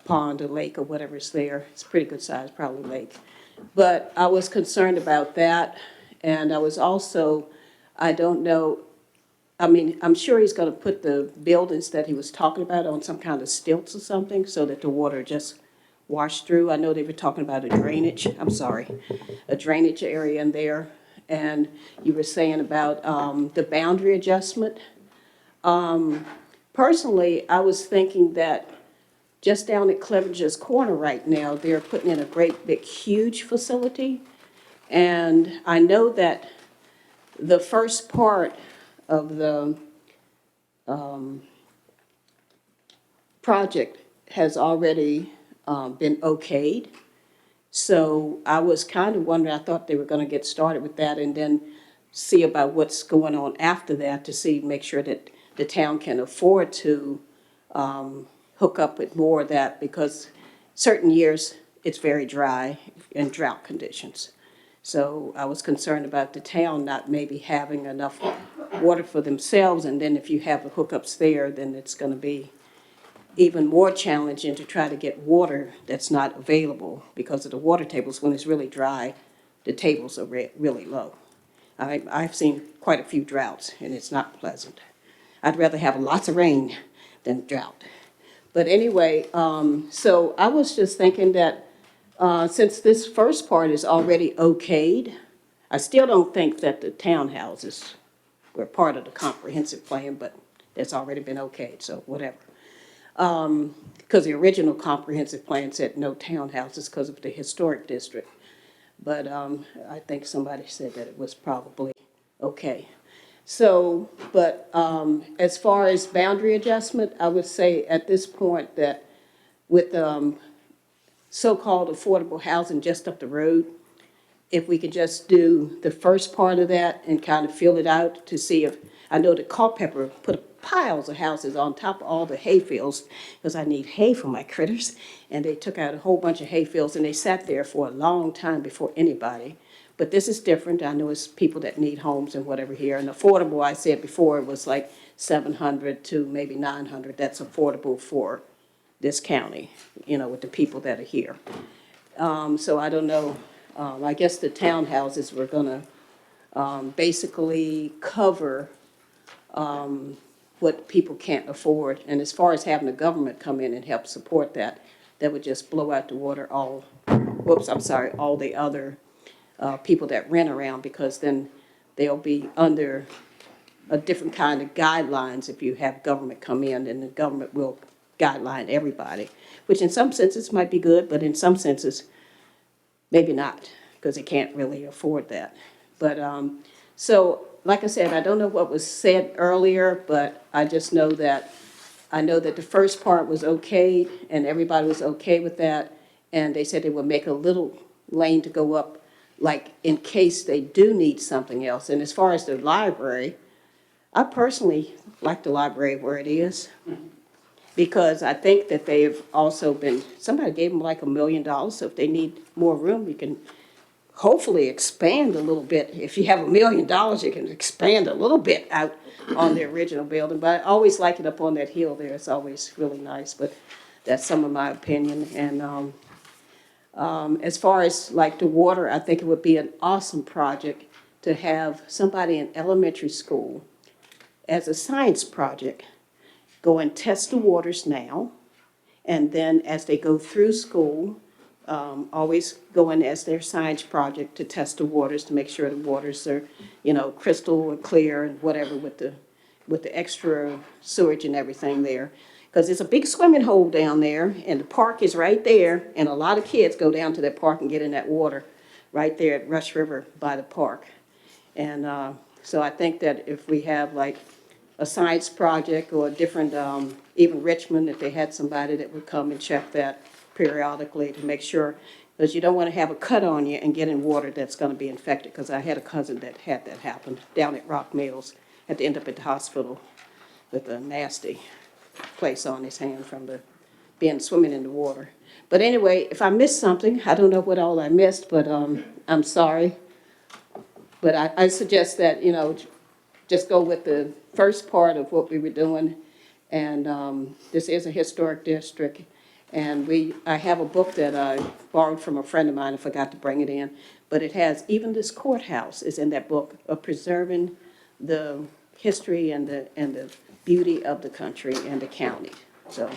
pond or lake or whatever's there. It's a pretty good size, probably lake. But I was concerned about that, and I was also, I don't know, I mean, I'm sure he's gonna put the buildings that he was talking about on some kind of stilts or something so that the water just washed through. I know they were talking about a drainage area in there. And you were saying about the boundary adjustment. Personally, I was thinking that just down at Clevenger's Corner right now, they're putting in a great big huge facility. And I know that the first part of the project has already been okayed. So I was kind of wondering, I thought they were going to get started with that and then see about what's going on after that to see, make sure that the town can afford to hook up with more of that, because certain years it's very dry in drought conditions. So I was concerned about the town not maybe having enough water for themselves, and then if you have the hookups there, then it's going to be even more challenging to try to get water that's not available because of the water tables. When it's really dry, the tables are really low. I've seen quite a few droughts, and it's not pleasant. I'd rather have lots of rain than drought. But anyway, so I was just thinking that since this first part is already okayed, I still don't think that the townhouses were part of the comprehensive plan, but that's already been okayed, so whatever. Because the original comprehensive plan said no townhouses because of the historic district. But I think somebody said that it was probably okay. So, but as far as boundary adjustment, I would say at this point that with so-called affordable housing just up the road, if we could just do the first part of that and kind of fill it out to see if, I know that Culpeper put piles of houses on top of all the hay fields because I need hay for my critters, and they took out a whole bunch of hay fields and they sat there for a long time before anybody. But this is different. I know it's people that need homes and whatever here. And affordable, I said before, it was like 700 to maybe 900. That's affordable for this county, you know, with the people that are here. So I don't know. I guess the townhouses were going to basically cover what people can't afford. And as far as having the government come in and help support that, that would just blow out the water all the other people that rent around, because then they'll be under a different kind of guidelines if you have government come in, and the government will guideline everybody, which in some senses might be good, but in some senses maybe not, because they can't really afford that. But so like I said, I don't know what was said earlier, but I just know that the first part was okay and everybody was okay with that, and they said they would make a little lane to go up, like in case they do need something else. And as far as the library, I personally like the library where it is, because I think that they've also been, somebody gave them like $1 million, so if they need more room, you can hopefully expand a little bit. If you have $1 million, you can expand a little bit out on the original building. But I always like it up on that hill there. It's always really nice, but that's some of my opinion. And as far as like the water, I think it would be an awesome project to have somebody in elementary school as a science project go and test the waters now, and then as they go through school, always go in as their science project to test the waters to make sure the waters are, you know, crystal and clear and whatever with the extra sewage and everything there. Because there's a big swimming hole down there, and the park is right there, and a lot of kids go down to that park and get in that water right there at Rush River by the park. And so I think that if we have like a science project or a different, even Richmond, if they had somebody that would come and check that periodically to make sure, because you don't want to have a cut on you and get in water that's going to be infected, because I had a cousin that had that happen down at Rock Mills, had to end up at the hospital with a nasty place on his hand from the being swimming in the water. But anyway, if I missed something, I don't know what all I missed, but I'm sorry. But I suggest that, you know, just go with the first part of what we were doing And this is a historic district. And I have a book that I borrowed from a friend of mine. I forgot to bring it in. But it has, even this courthouse is in that book of preserving the history and the beauty of the country and the county. So,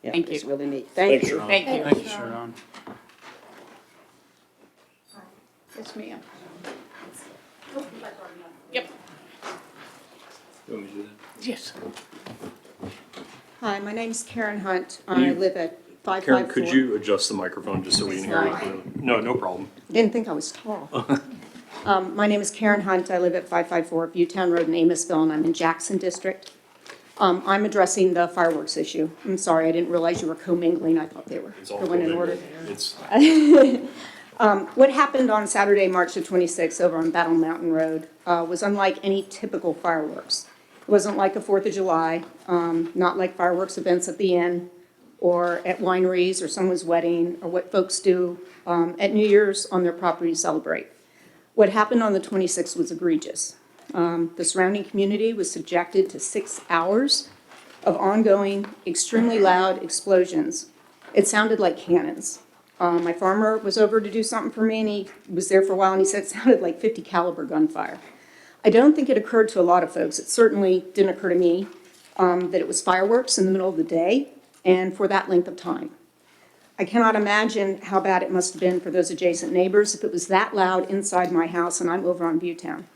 yeah, Thank you. it's really neat. Thank you. Thank you. Thank you, Sharon. Yes, ma'am. Yep. You want me to do that? Yes. Hi, my name's Karen Hunt. You- I live at 554. Karen, could you adjust the microphone just so we can hear you? Sorry. No, no problem. Didn't think I was tall. My name is Karen Hunt. I live at 554 Viewtown Road in Amosville, and I'm in Jackson District. I'm addressing the fireworks issue. I'm sorry, I didn't realize you were commingling. I thought they were It's all going in order. It's What happened on Saturday, March the 26th over on Battle Mountain Road was unlike any typical fireworks. It wasn't like a 4th of July, not like fireworks events at the inn or at wineries or someone's wedding or what folks do at New Year's on their property to celebrate. What happened on the 26th was egregious. The surrounding community was subjected to 6 hours of ongoing, extremely loud explosions. It sounded like cannons. My farmer was over to do something for me, and he was there for a while, and he said it sounded like 50 caliber gunfire. I don't think it occurred to a lot of folks. It certainly didn't occur to me that it was fireworks in the middle of the day and for that length of time. I cannot imagine how bad it must have been for those adjacent neighbors if it was that loud inside my house and I'm over on Viewtown.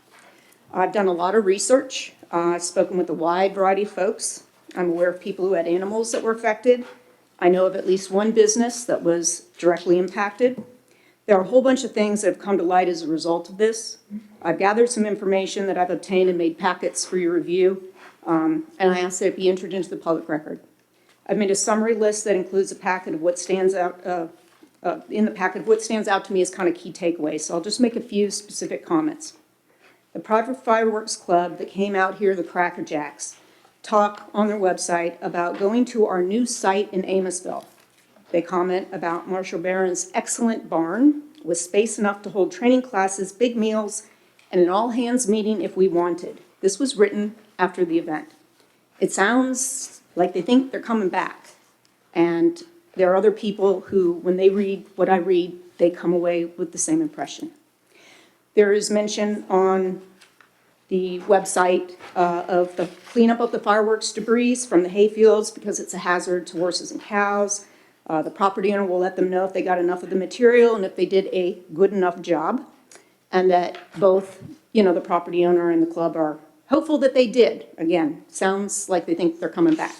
I've done a lot of research. I've spoken with a wide variety of folks. I'm aware of people who had animals that were affected. I know of at least one business that was directly impacted. There are a whole bunch of things that have come to light as a result of this. I've gathered some information that I've obtained and made packets for your review, and I ask that it be entered into the public record. I've made a summary list that includes a packet of what stands out, in the packet of what stands out to me as kind of key takeaways, so I'll just make a few specific comments. The private fireworks club that came out here, the Cracker Jacks, talk on their website about going to our new site in Amosville. They comment about Marshall Barron's excellent barn with space enough to hold training classes, big meals, and an all-hands meeting if we wanted. This was written after the event. It sounds like they think they're coming back. And there are other people who, when they read what I read, they come away with the same impression. There is mention on the website of the cleanup of the fireworks debris from the hayfields because it's a hazard to horses and cows. The property owner will let them know if they got enough of the material and if they did a good enough job. And that both, the property owner and the club are hopeful that they did. Again, sounds like they think they're coming back.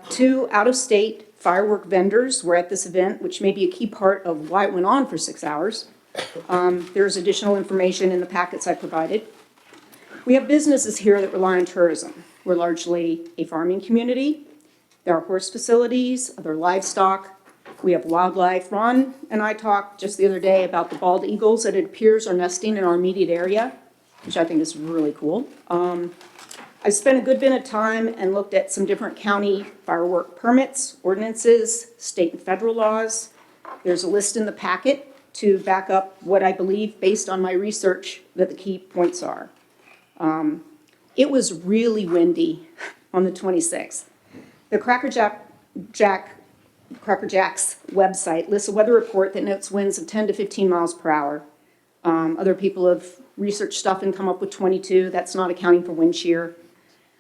2 out-of-state firework vendors were at this event, which may be a key part of why it went on for 6 hours. There's additional information in the packets I provided. We have businesses here that rely on tourism. We're largely a farming community. There are horse facilities, other livestock. We have wildlife. Ron and I talked just the other day about the bald eagles that it appears are nesting in our immediate area, which I think is really cool. I spent a good bit of time and looked at some different county firework permits, ordinances, state and federal laws. There's a list in the packet to back up what I believe, based on my research, that the key points are. It was really windy on the 26th. The Cracker Jack's website lists a weather report that notes winds of 10 to 15 miles per hour. Other people have researched stuff and come up with 22. That's not accounting for wind shear.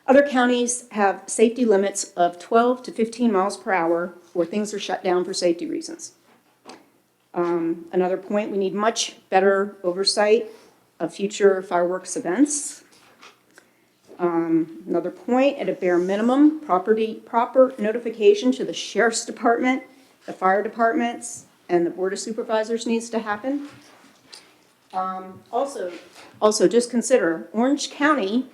Other counties have safety limits of 12 to 15 miles per hour or things are shut down for safety reasons. Another point, we need much better oversight of future fireworks events. Another point, at a bare minimum, proper notification to the Sheriff's Department, the fire departments, and the Board of Supervisors needs to happen. Also, just consider, Orange County,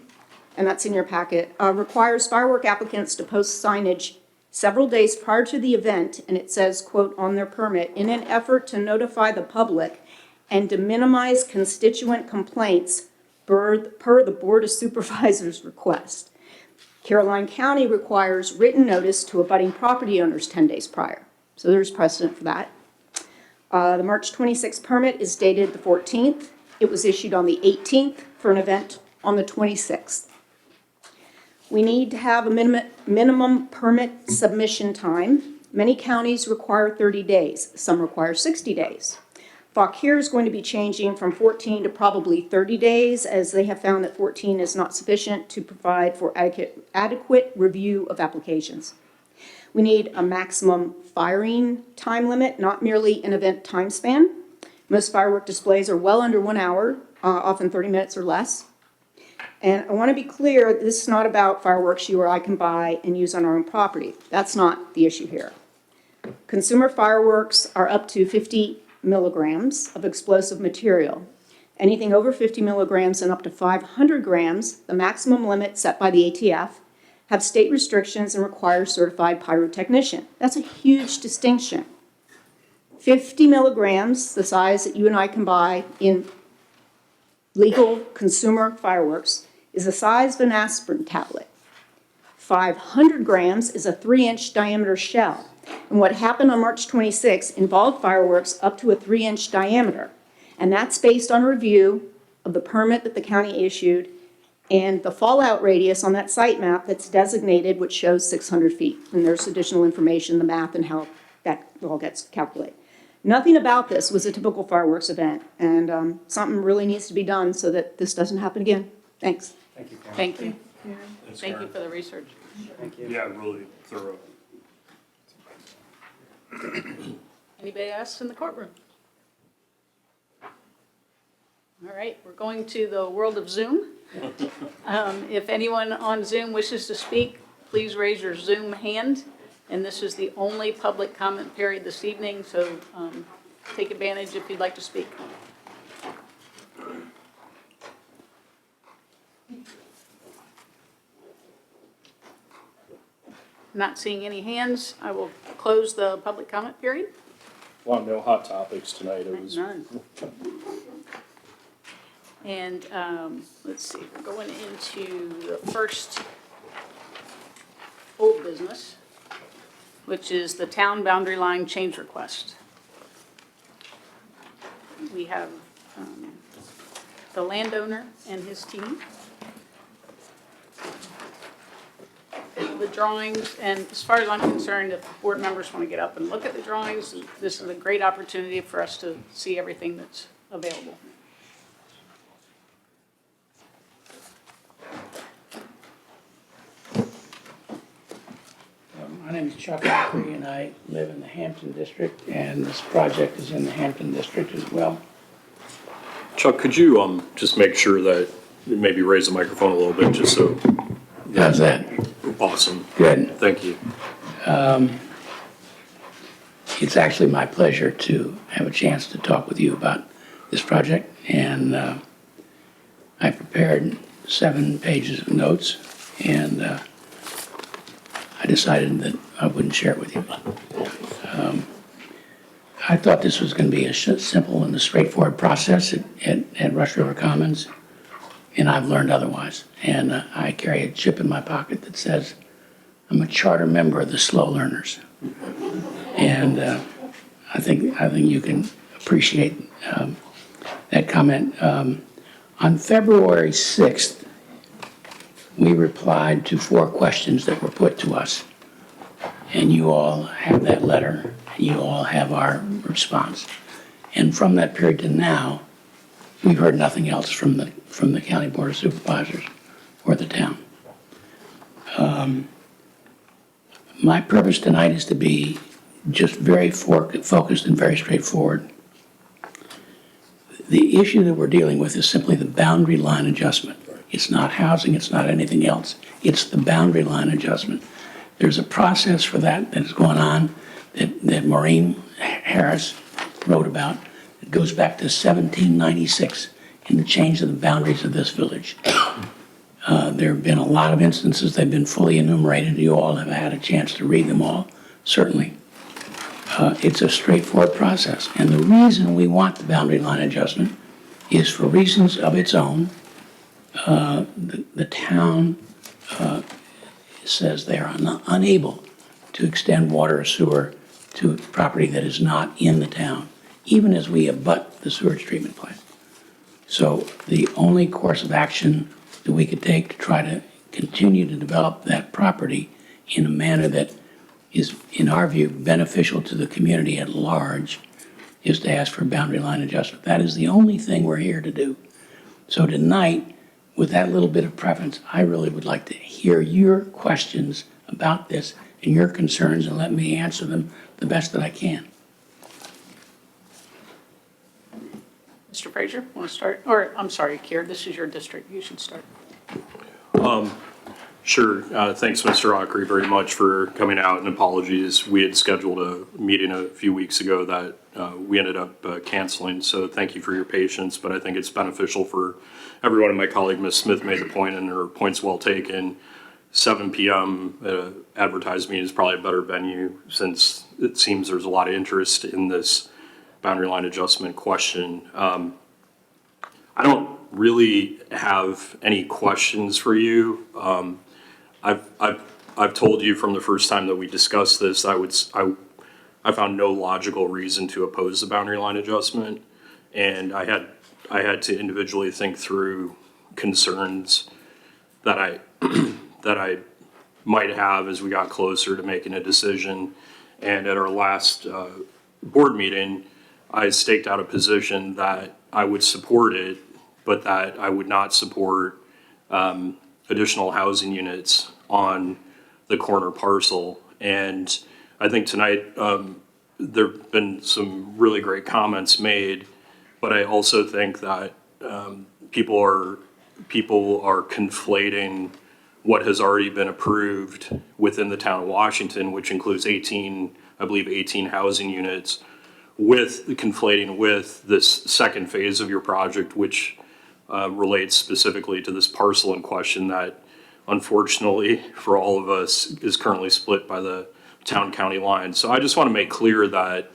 and that's in your packet, requires firework applicants to post signage several days prior to the event, and it says, quote, on their permit, in an effort to notify the public and to minimize constituent complaints per the Board of Supervisors request. Caroline County requires written notice to abutting property owners 10 days prior. So there's precedent for that. The March 26th permit is dated the 14th. It was issued on the 18th for an event on the 26th. We need to have a minimum permit submission time. Many counties require 30 days. Some require 60 days. Fauquier is going to be changing from 14 to probably 30 days, as they have found that 14 is not sufficient to provide for adequate review of applications. We need a maximum firing time limit, not merely an event time span. Most firework displays are well under 1 hour, often 30 minutes or less. And I want to be clear, this is not about fireworks you or I can buy and use on our own property. That's not the issue here. Consumer fireworks are up to 50 milligrams of explosive material. Anything over 50 milligrams and up to 500 grams, the maximum limit set by the ATF, have state restrictions and require certified pyrotechnician. That's a huge distinction. 50 milligrams, the size that you and I can buy in legal consumer fireworks, is the size of an aspirin tablet. 500 grams is a 3-inch diameter shell. And what happened on March 26 involved fireworks up to a 3-inch diameter. And that's based on a review of the permit that the county issued and the fallout radius on that site map that's designated, which shows 600 feet. And there's additional information, the math, and how that all gets calculated. Nothing about this was a typical fireworks event, and something really needs to be done so that this doesn't happen again. Thanks. Thank you, Karen. Thank you. Thank you for the research. Thank you. Yeah, really thorough. Anybody else in the courtroom? All right, we're going to the world of Zoom. If anyone on Zoom wishes to speak, please raise your Zoom hand. And this is the only public comment period this evening, so take advantage if you'd like to speak. Not seeing any hands, I will close the public comment period. Well, no hot topics tonight. It was None. And let's see, we're going into the first old business, which is the town boundary line change request. We have the landowner and his team. The drawings, and as far as I'm concerned, if board members want to get up and look at the drawings, this is a great opportunity for us to see everything that's available. My name is Chuck Ackley, and I live in the Hampton District, and this project is in the Hampton District as well. Chuck, could you just make sure that maybe raise the microphone a little bit, just so. How's that? Awesome. Good. Thank you. It's actually my pleasure to have a chance to talk with you about this project, and I prepared 7 pages of notes, and I decided that I wouldn't share it with you. I thought this was going to be a simple and a straightforward process at Rush River Commons, and I've learned otherwise. And I carry a chip in my pocket that says I'm a charter member of the slow learners. And I think you can appreciate that comment. On February 6th, we replied to 4 questions that were put to us. And you all have that letter, and you all have our response. And from that period to now, we've heard nothing else from the County Board of Supervisors or the town. My purpose tonight is to be just very focused and very straightforward. The issue that we're dealing with is simply the boundary line adjustment. It's not housing, it's not anything else. It's the boundary line adjustment. There's a process for that that is going on that Maureen Harris wrote about. It goes back to 1796 in the change of the boundaries of this village. There have been a lot of instances, they've been fully enumerated. You all have had a chance to read them all, certainly. It's a straightforward process. And the reason we want the boundary line adjustment is for reasons of its own. The town says they are unable to extend water or sewer to a property that is not in the town, even as we abut the sewage treatment plant. So the only course of action that we could take to try to continue to develop that property in a manner that is, in our view, beneficial to the community at large, is to ask for boundary line adjustment. That is the only thing we're here to do. So tonight, with that little bit of preference, I really would like to hear your questions about this and your concerns, and let me answer them the best that I can. Mr. Frazier, want to start? Or, I'm sorry, Kier, this is your district. You should start. Sure. Thanks, Mr. Ockery, very much for coming out, and apologies. We had scheduled a meeting a few weeks ago that we ended up canceling, so thank you for your patience, but I think it's beneficial for everyone. And my colleague, Ms. Smith, made the point, and her point's well taken. 7 p.m. Advertised meeting is probably a better venue, since it seems there's a lot of interest in this boundary line adjustment question. I don't really have any questions for you. I've told you from the first time that we discussed this, I found no logical reason to oppose the boundary line adjustment, and I had to individually think through concerns that I that I might have as we got closer to making a decision. And at our last board meeting, I staked out a position that I would support it, but that I would not support additional housing units on the corner parcel. And I think tonight there have been some really great comments made, but I also think that people are conflating what has already been approved within the town of Washington, which includes 18 housing units, conflating with this second phase of your project, which relates specifically to this parcel in question that, unfortunately for all of us, is currently split by the town-county line. So I just want to make clear that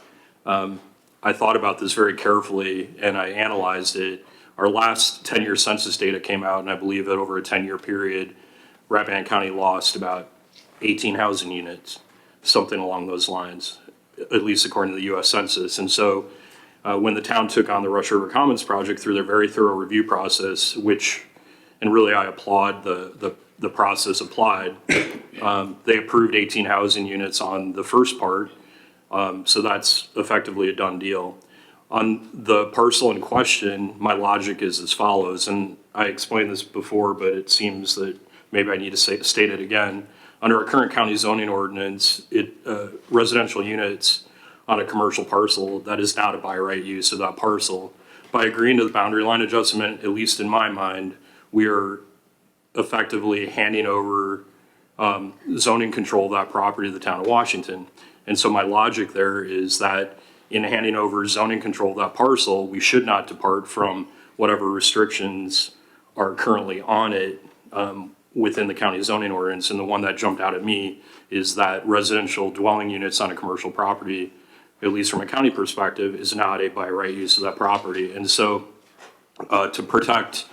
I thought about this very carefully and I analyzed it. Our last 10-year census data came out, and I believe that over a 10-year period, Rappahannock County lost about 18 housing units, something along those lines, at least according to the U.S. Census. And so when the town took on the Rush River Commons project through their very thorough review process, and really I applaud the process applied, they approved 18 housing units on the first part, so that's effectively a done deal. On the parcel in question, my logic is as follows, and I explained this before, but it seems that maybe I need to state it again. Under our current county zoning ordinance, residential units on a commercial parcel, that is not a by right use of that parcel. By agreeing to the boundary line adjustment, at least in my mind, we are effectively handing over zoning control of that property to the town of Washington. And so my logic there is that in handing over zoning control of that parcel, we should not depart from whatever restrictions are currently on it within the county zoning ordinance. And the one that jumped out at me is that residential dwelling units on a commercial property, at least from a county perspective, is not a by right use of that property. And so to protect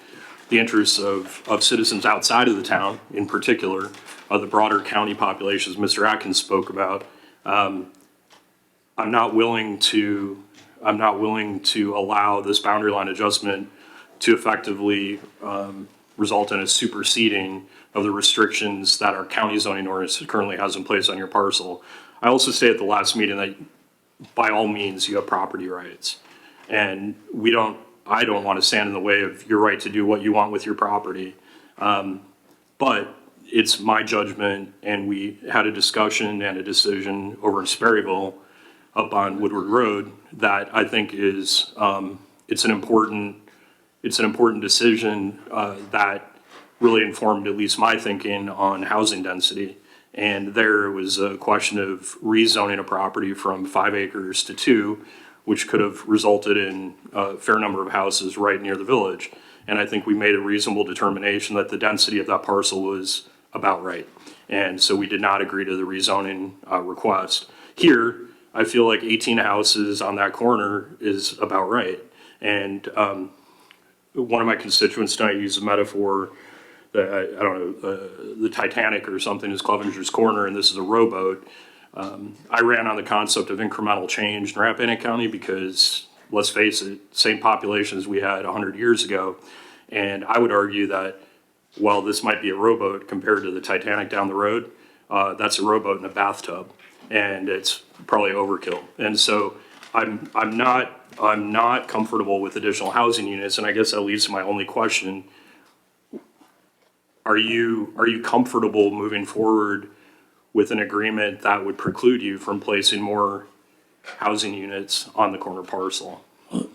the interests of citizens outside of the town, in particular, the broader county population, as Mr. Atkins spoke about, I'm not willing to allow this boundary line adjustment to effectively result in a superseding of the restrictions that our county zoning ordinance currently has in place on your parcel. I also say at the last meeting that by all means you have property rights, and I don't want to stand in the way of your right to do what you want with your property. But it's my judgment, and we had a discussion and a decision over in Sperryville up on Woodward Road that I think is, it's an important decision that really informed at least my thinking on housing density. And there was a question of rezoning a property from 5 acres to 2, which could have resulted in a fair number of houses right near the village. And I think we made a reasonable determination that the density of that parcel was about right. And so we did not agree to the rezoning request. Here, I feel like 18 houses on that corner is about right. And one of my constituents tonight used a metaphor that, I don't know, the Titanic or something is Clevenger's Corner, and this is a rowboat. I ran on the concept of incremental change in Rappahannock County because, let's face it, same population as we had 100 years ago. And I would argue that while this might be a rowboat compared to the Titanic down the road, that's a rowboat in a bathtub, and it's probably overkill. And so I'm not comfortable with additional housing units, and I guess that leads to my only question. Are you comfortable moving forward with an agreement that would preclude you from placing more housing units on the corner parcel?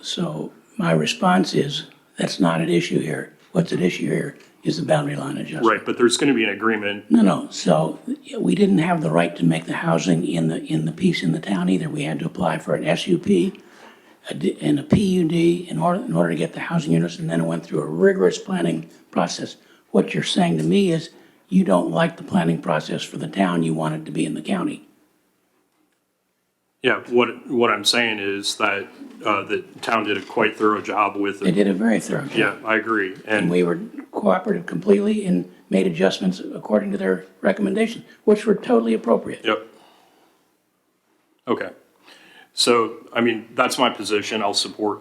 So my response is, that's not an issue here. What's at issue here is the boundary line adjustment. Right, but there's gonna be an agreement. No, so we didn't have the right to make the housing in the piece in the town either. We had to apply for an SUP and a PUD in order to get the housing units, and then it went through a rigorous planning process. What you're saying to me is, you don't like the planning process for the town, you want it to be in the county. Yeah, what I'm saying is that the town did a quite thorough job with it. They did a very thorough job. Yeah, I agree. And we were cooperative completely and made adjustments according to their recommendation, which were totally appropriate. Yep. Okay. So, I mean, that's my position. I'll support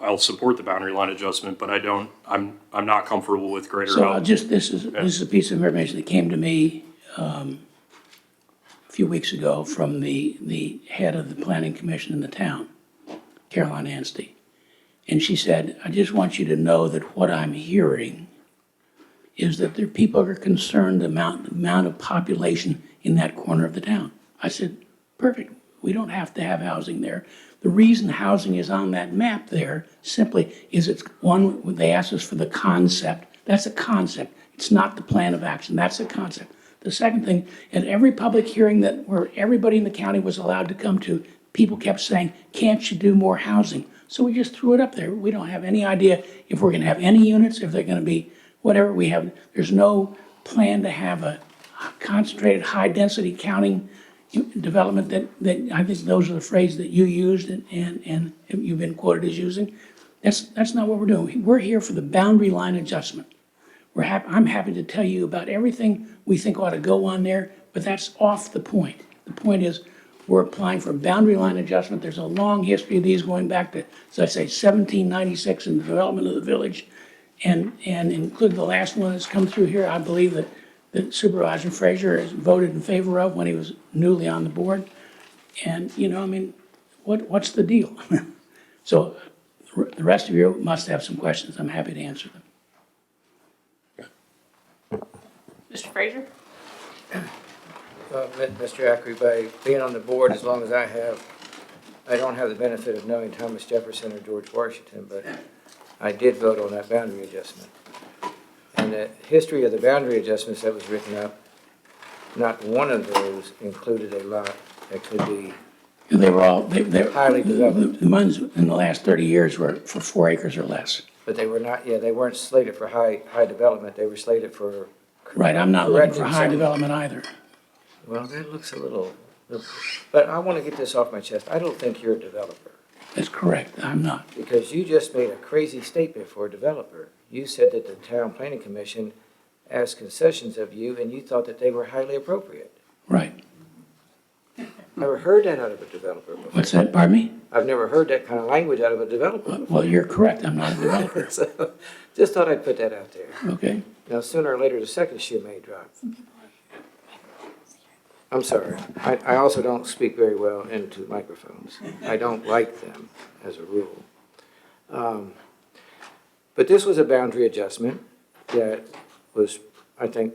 the boundary line adjustment, but I'm not comfortable with greater So help. this is a piece of information that came to me a few weeks ago from the head of the planning commission in the town, Caroline Anstey. And she said, I just want you to know that what I'm hearing is that there people are concerned the amount of population in that corner of the town. I said, perfect. We don't have to have housing there. The reason housing is on that map there simply is it's one, they asked us for the concept. That's a concept. It's not the plan of action. That's a concept. The second thing, at every public hearing where everybody in the county was allowed to come to, people kept saying, can't you do more housing? So we just threw it up there. We don't have any idea if we're gonna have any units, if they're gonna be whatever we have. There's no plan to have a concentrated high-density counting development that I think those are the phrases that you used and you've been quoted as using. That's not what we're doing. We're here for the boundary line adjustment. I'm happy to tell you about everything we think ought to go on there, but that's off the point. The point is, we're applying for a boundary line adjustment. There's a long history of these going back to, as I say, 1796 in the development of the village, and including the last one that's come through here, I believe that Supervisor Frazier has voted in favor of when he was newly on the board. And, I mean, what's the deal? So the rest of you must have some questions. I'm happy to answer them. Mr. Frazier? Mr. Ackery, by being on the board as long as I have, I don't have the benefit of knowing Thomas Jefferson or George Washington, but I did vote on that boundary adjustment. And the history of the boundary adjustments that was written up, not one of those included a lot that could be They were all, highly developed. the ones in the last 30 years were for 4 acres or less. But they were not, they weren't slated for high development, they were slated for. Right, I'm not looking for correcting high some- development either. Well, that looks a little, but I want to get this off my chest. I don't think you're a developer. That's correct, I'm not. Because you just made a crazy statement for a developer. You said that the town planning commission asked concessions of you and you thought that they were highly appropriate. Right. Never heard that out of a developer before. What's that, pardon me? I've never heard that kind of language out of a developer before. Well, you're correct, I'm not a developer. So, just thought I'd put that out there. Okay. Now, sooner or later, the second shoe may drop. I'm sorry. I also don't speak very well into microphones. I don't like them as a rule. But this was a boundary adjustment that was, I think,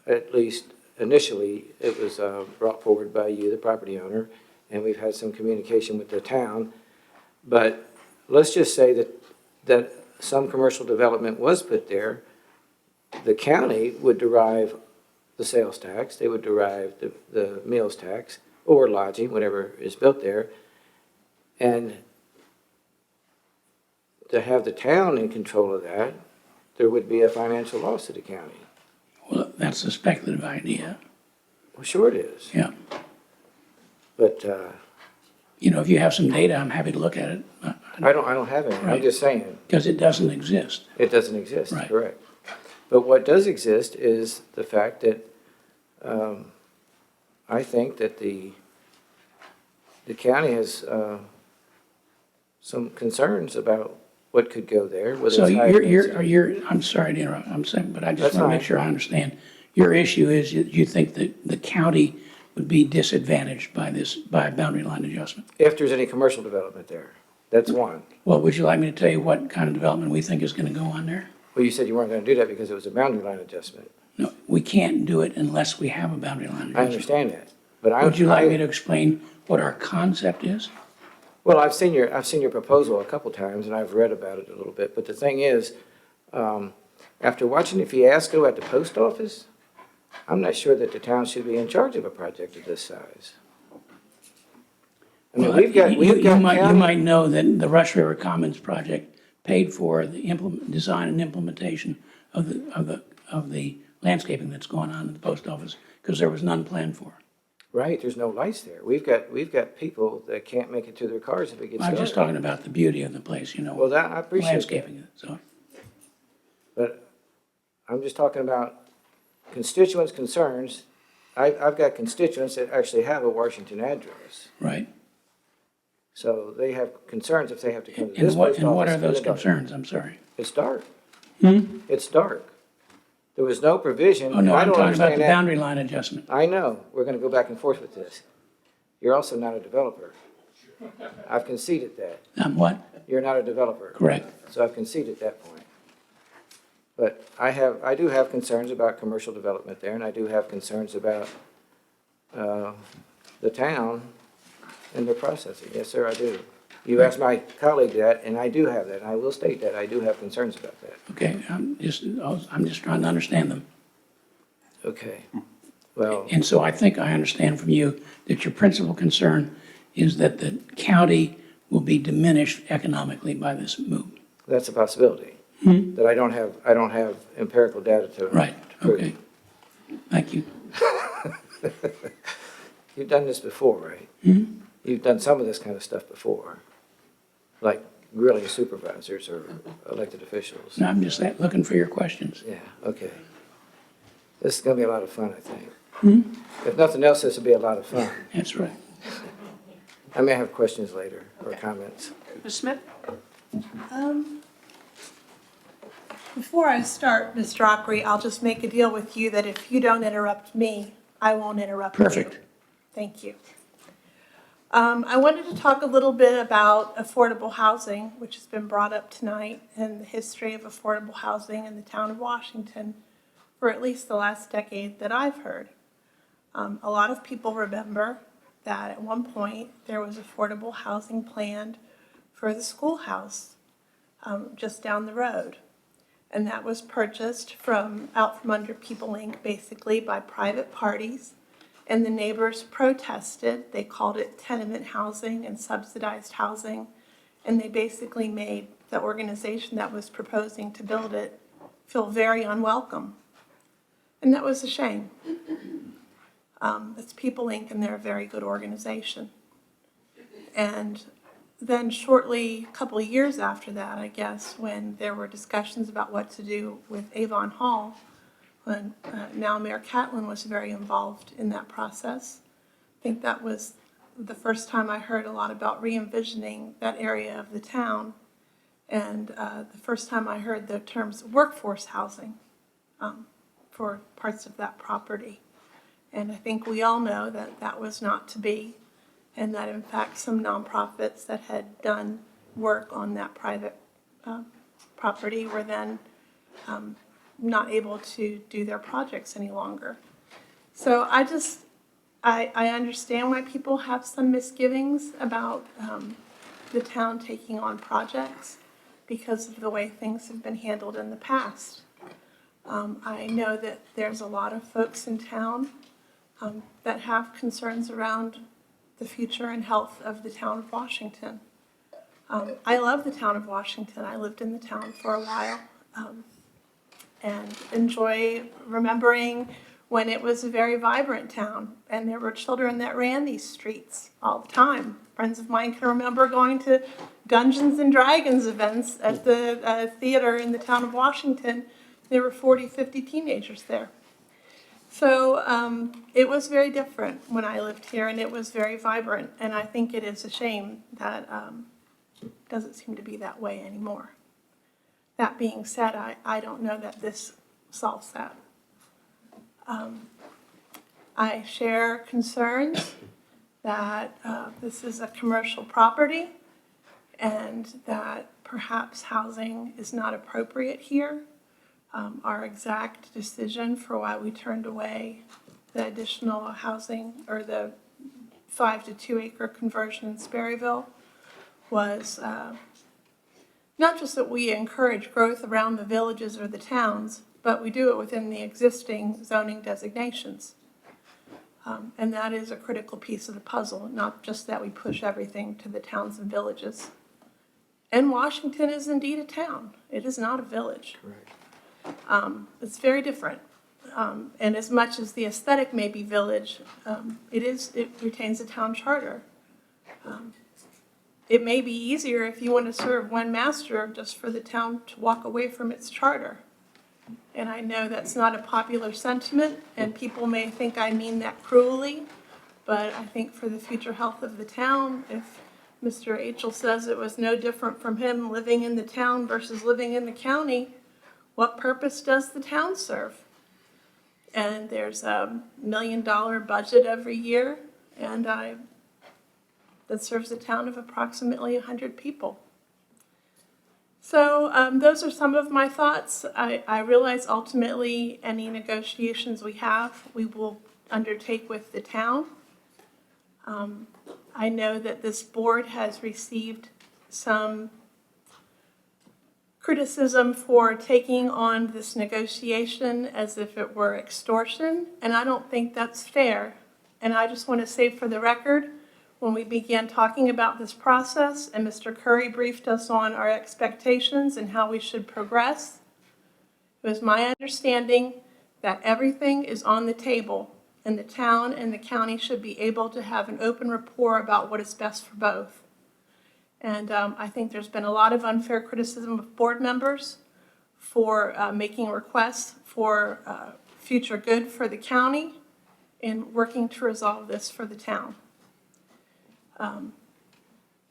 at least initially, it was brought forward by you, the property owner, and we've had some communication with the town. But let's just say that some commercial development was put there. The county would derive the sales tax, they would derive the meals tax, or lodging, whatever is built there. And to have the town in control of that, there would be a financial loss to the county. Well, that's a speculative idea. Well, sure it is. Yeah. But, if you have some data, I'm happy to look at it. I don't have any, I'm just saying. Because it doesn't exist. It doesn't exist, Right. correct. But what does exist is the fact that I think that the county has some concerns about what could go there, whether So it's high density. I'm sorry to interrupt, I'm saying, but I just That's want to make fine. sure I understand. Your issue is you think that the county would be disadvantaged by a boundary line adjustment? If there's any commercial development there, that's one. Well, would you like me to tell you what kind of development we think is going to go on there? Well, you said you weren't gonna do that because it was a boundary line adjustment. No, we can't do it unless we have a boundary line adjustment. I understand that, but I. Would you like me to explain what our concept is? Well, I've seen your proposal a couple times, and I've read about it a little bit, but the thing is, after watching the fiasco at the post office, I'm not sure that the town should be in charge of a project of this size. I mean, Well, we've got you county- might know that the Rush River Commons project paid for the design and implementation of the landscaping that's going on at the post office, because there was none planned for. Right, there's no lights there. We've got people that can't make it to their cars if it gets dark. I'm just talking about the beauty of the place, Well, that, I appreciate that. landscaping, so. But I'm just talking about constituents' concerns. I've got constituents that actually have a Washington address. Right. So they have concerns if they have to come to And this post office. what are in the those dark. concerns? I'm sorry. It's dark. Hmm? It's dark. There was no provision. Oh, no, I I'm don't talking about understand the that. boundary line adjustment. I know, we're gonna go back and forth with this. You're also not a developer. I've conceded that. I'm what? You're not a developer. Correct. So I've conceded that point. But I do have concerns about commercial development there, and I do have concerns about, the town and their processing. Yes, sir, I do. You asked my colleague that, and I do have that, and I will state that, I do have concerns about that. Okay, I'm just trying to understand them. Okay, well. And so I think I understand from you that your principal concern is that the county will be diminished economically by this move. That's a possibility. That I don't have empirical data to. Right, prove. okay. Thank you. You've done this before, right? You've done some of this kind of stuff before, like grilling supervisors or elected officials. No, I'm just looking for your questions. Yeah, okay. This is gonna be a lot of fun, I think. If nothing else, this will be a lot of fun. That's right. I may have questions later or comments. Ms. Smith? Before I start, Mr. Ockery, I'll just make a deal with you that if you don't interrupt me, I won't interrupt you. Perfect. Thank you. I wanted to talk a little bit about affordable housing, which has been brought up tonight, and the history of affordable housing in the town of Washington for at least the last decade that I've heard. A lot of people remember that at one point there was affordable housing planned for the schoolhouse just down the road. And that was purchased out from under People Inc., basically by private parties. And the neighbors protested. They called it tenement housing and subsidized housing. And they basically made the organization that was proposing to build it feel very unwelcome. And that was a shame. It's People Inc., and they're a very good organization. And then shortly, a couple of years after that, I guess, when there were discussions about what to do with Avon Hall, when now Mayor Catlin was very involved in that process. I think that was the first time I heard a lot about re-envisioning that area of the town, and the first time I heard the terms workforce housing for parts of that property. And I think we all know that that was not to be, and that in fact some nonprofits that had done work on that private property were then not able to do their projects any longer. So I understand why people have some misgivings about the town taking on projects because of the way things have been handled in the past. I know that there's a lot of folks in town that have concerns around the future and health of the town of Washington. I love the town of Washington. I lived in the town for a while and enjoy remembering when it was a very vibrant town and there were children that ran these streets all the time. Friends of mine can remember going to Dungeons and Dragons events at the theater in the town of Washington. There were 40, 50 teenagers there. So it was very different when I lived here, and it was very vibrant, and I think it is a shame that it doesn't seem to be that way anymore. That being said, I don't know that this solves that. I share concerns that this is a commercial property and that perhaps housing is not appropriate here. Our exact decision for why we turned away the additional housing or the 5 to 2 acre conversion in Sperryville was not just that we encourage growth around the villages or the towns, but we do it within the existing zoning designations. And that is a critical piece of the puzzle, not just that we push everything to the towns and villages. And Washington is indeed a town. It is not a village. Correct. It's very different. And as much as the aesthetic may be village, it retains a town charter. It may be easier if you want to serve one master just for the town to walk away from its charter. And I know that's not a popular sentiment, and people may think I mean that cruelly, but I think for the future health of the town, if Mr. Hazel says it was no different from him living in the town versus living in the county, what purpose does the town serve? And there's a $1 million budget every year, and that serves a town of approximately 100 people. So those are some of my thoughts. I realize ultimately any negotiations we have, we will undertake with the town. I know that this board has received some criticism for taking on this negotiation as if it were extortion, and I don't think that's fair. And I just want to say for the record, when we began talking about this process and Mr. Curry briefed us on our expectations and how we should progress, it was my understanding that everything is on the table and the town and the county should be able to have an open rapport about what is best for both. And I think there's been a lot of unfair criticism of board members for making requests for future good for the county and working to resolve this for the town.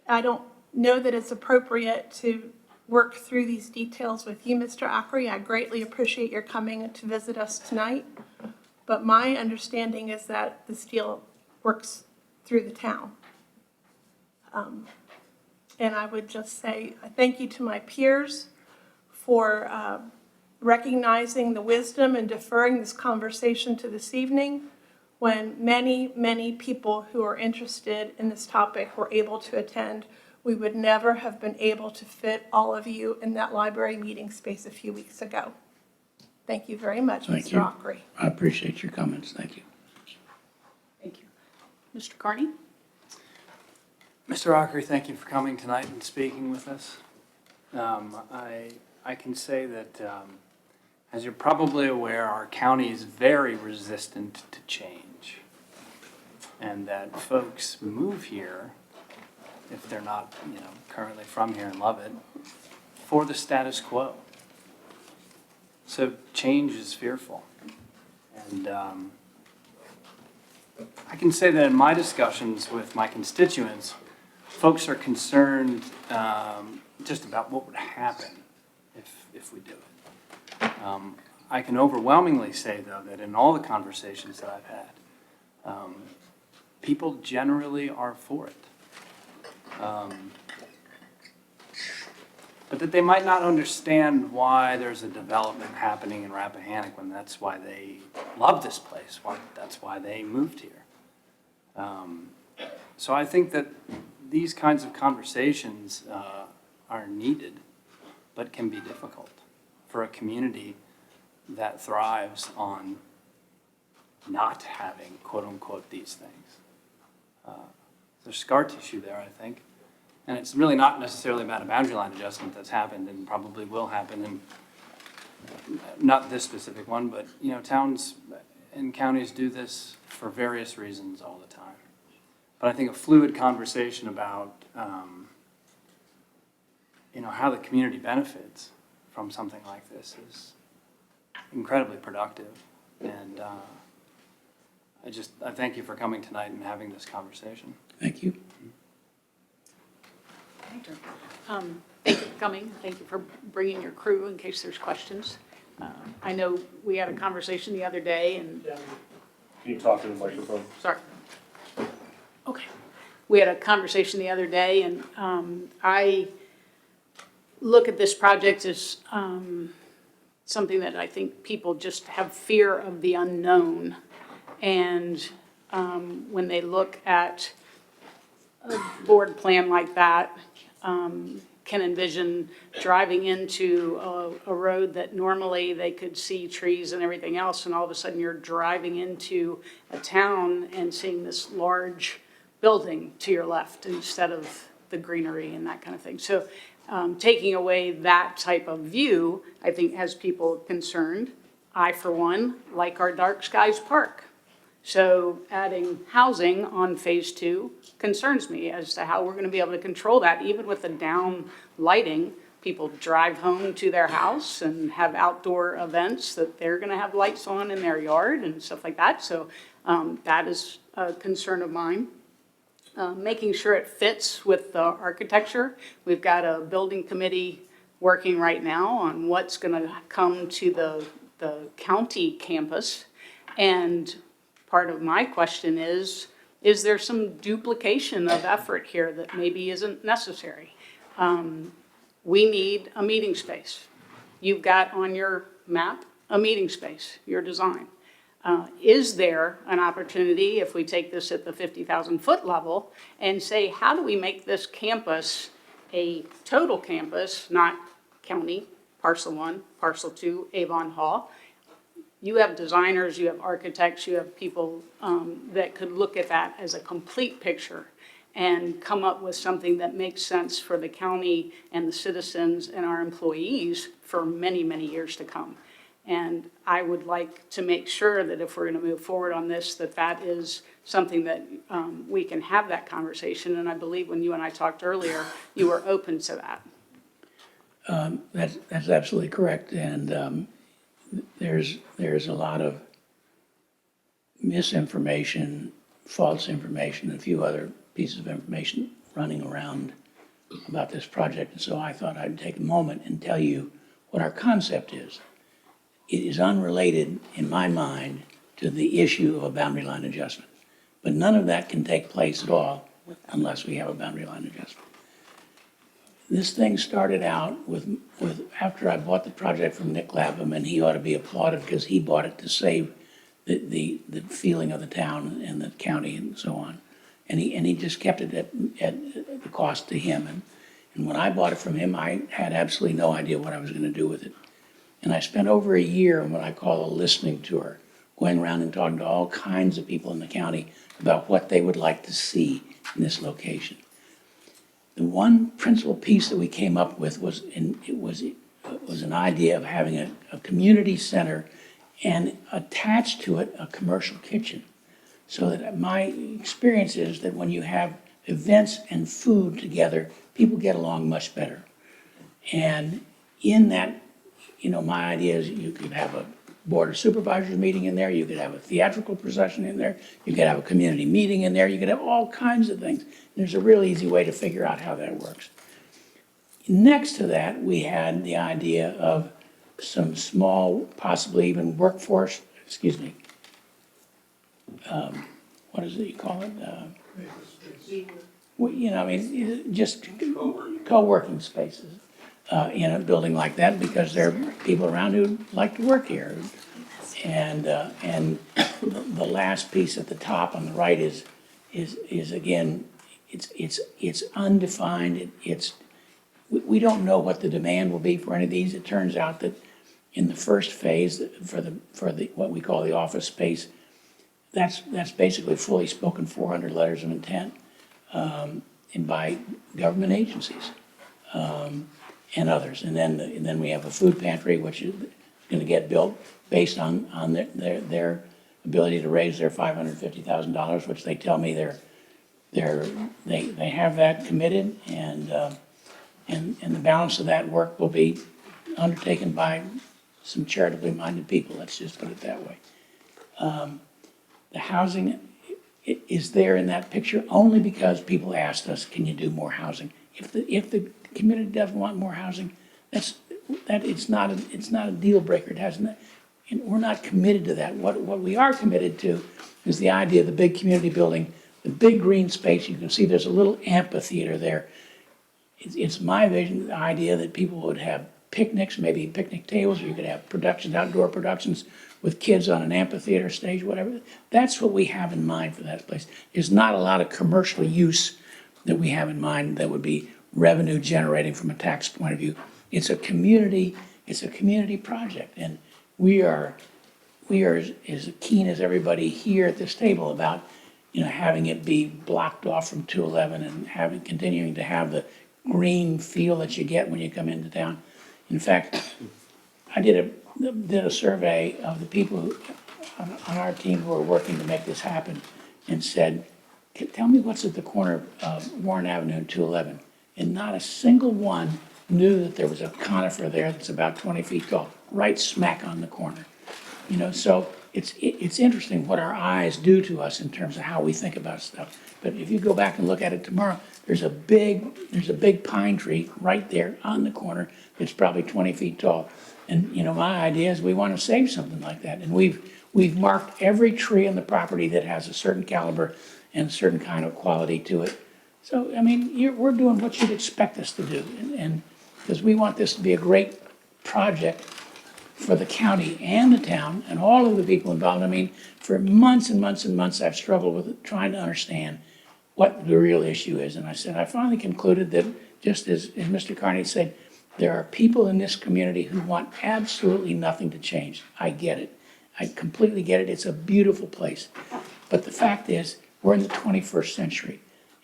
I don't know that it's appropriate to work through these details with you, Mr. Ackery. I greatly appreciate your coming to visit us tonight. But my understanding is that this deal works through the town. And I would just say thank you to my peers for recognizing the wisdom and deferring this conversation to this evening, when many, many people who are interested in this topic were able to attend. We would never have been able to fit all of you in that library meeting space a few weeks ago. Thank you very much, Thank you. Mr. Ackery. I appreciate your comments. Thank you. Thank you. Mr. Carney? Mr. Ackery, thank you for coming tonight and speaking with us. I can say that, as you're probably aware, our county is very resistant to change. And that folks move here, if they're not, currently from here and love it, for the status quo. So change is fearful. And I can say that in my discussions with my constituents, folks are concerned just about what would happen if we do it. I can overwhelmingly say, though, that in all the conversations that I've had, people generally are for it. But that they might not understand why there's a development happening in Rappahannock when that's why they love this place, that's why they moved here. So I think that these kinds of conversations are needed, but can be difficult for a community that thrives on not having, quote unquote, these things. There's scar tissue there, I think. And it's really not necessarily about a boundary line adjustment that's happened and probably will happen, and not this specific one, but towns and counties do this for various reasons all the time. But I think a fluid conversation about how the community benefits from something like this is incredibly productive. And I thank you for coming tonight and having this conversation. Thank you. Okay. Thank you for coming. Thank you for bringing your crew in case there's questions. I know we had a conversation the other day and. Can you talk to the microphone? Sorry. Okay. We had a conversation the other day and I look at this project as something that I think people just have fear of the unknown. And when they look at a board plan like that, can envision driving into a road that normally they could see trees and everything else, and all of a sudden you're driving into a town and seeing this large building to your left instead of the greenery and that kind of thing. So taking away that type of view, I think has people concerned. I, for one, like our dark skies park. So adding housing on phase 2 concerns me as to how we're going to be able to control that. Even with the down lighting, people drive home to their house and have outdoor events that they're going to have lights on in their yard and stuff like that. So that is a concern of mine. Making sure it fits with the architecture. We've got a building committee working right now on what's going to come to the county campus. And part of my question is there some duplication of effort here that maybe isn't necessary? We need a meeting space. You've got on your map a meeting space, your design. Is there an opportunity, if we take this at the 50,000 foot level and say, how do we make this campus a total campus, not county, parcel 1, parcel 2, Avon Hall? You have designers, you have architects, you have people that could look at that as a complete picture and come up with something that makes sense for the county and the citizens and our employees for many, many years to come. And I would like to make sure that if we're going to move forward on this, that is something that we can have that conversation. And I believe when you and I talked earlier, you were open to that. That's absolutely correct. And there's a lot of misinformation, false information, and a few other pieces of information running around about this project. And so I thought I'd take a moment and tell you what our concept is. It is unrelated, in my mind, to the issue of a boundary line adjustment. But none of that can take place at all unless we have a boundary line adjustment. This thing started out with after I bought the project from Nick Lapham, and he ought to be applauded because he bought it to save the feeling of the town and the county and so on. And he just kept it at the cost to him. And when I bought it from him, I had absolutely no idea what I was going to do with it. And I spent over a year on what I call a listening tour, going around and talking to all kinds of people in the county about what they would like to see in this location. The one principal piece that we came up with was an idea of having a community center and attached to it a commercial kitchen. So that my experience is that when you have events and food together, people get along much better. And in that, my idea is you could have a board of supervisors meeting in there, you could have a theatrical procession in there, you could have a community meeting in there, you could have all kinds of things. And there's a real easy way to figure out how that works. Next to that, we had the idea of some small, possibly even workforce, what is it you call it? Just co-working spaces. In a building like that because there are people around who like to work here. And the last piece at the top on the right is again, it's undefined. We don't know what the demand will be for any of these. It turns out that in the first phase for the what we call the office space, that's basically fully spoken 400 letters of intent and by government agencies. And others. And then we have a food pantry, which is going to get built based on their ability to raise their $550,000, which they tell me they have that committed, and the balance of that work will be undertaken by some charitably minded people. Let's just put it that way. The housing is there in that picture only because people asked us, can you do more housing? If the community doesn't want more housing, it's not a deal breaker. It hasn't, and we're not committed to that. What we are committed to is the idea of the big community building, the big green space. You can see there's a little amphitheater there. It's my vision, the idea that people would have picnics, maybe picnic tables, or you could have productions, outdoor productions with kids on an amphitheater stage, whatever. That's what we have in mind for that place. There's not a lot of commercial use that we have in mind that would be revenue generating from a tax point of view. It's a community project, and we are as keen as everybody here at this table about, having it be blocked off from 211 and continuing to have the green feel that you get when you come into town. In fact, I did a survey of the people on our team who are working to make this happen and said, tell me what's at the corner of Warren Avenue and 211. And not a single one knew that there was a conifer there that's about 20 feet tall, right smack on the corner. So it's interesting what our eyes do to us in terms of how we think about stuff. But if you go back and look at it tomorrow, there's a big pine tree right there on the corner that's probably 20 feet tall. And, my idea is we want to save something like that. And we've marked every tree on the property that has a certain caliber and a certain kind of quality to it. So, we're doing what you'd expect us to do. And because we want this to be a great project for the county and the town and all of the people involved. For months and months and months, I've struggled with trying to understand what the real issue is. And I finally concluded that, just as Mr. Carney said, there are people in this community who want absolutely nothing to change. I get it. I completely get it. It's a beautiful place. But the fact is, we're in the 21st century.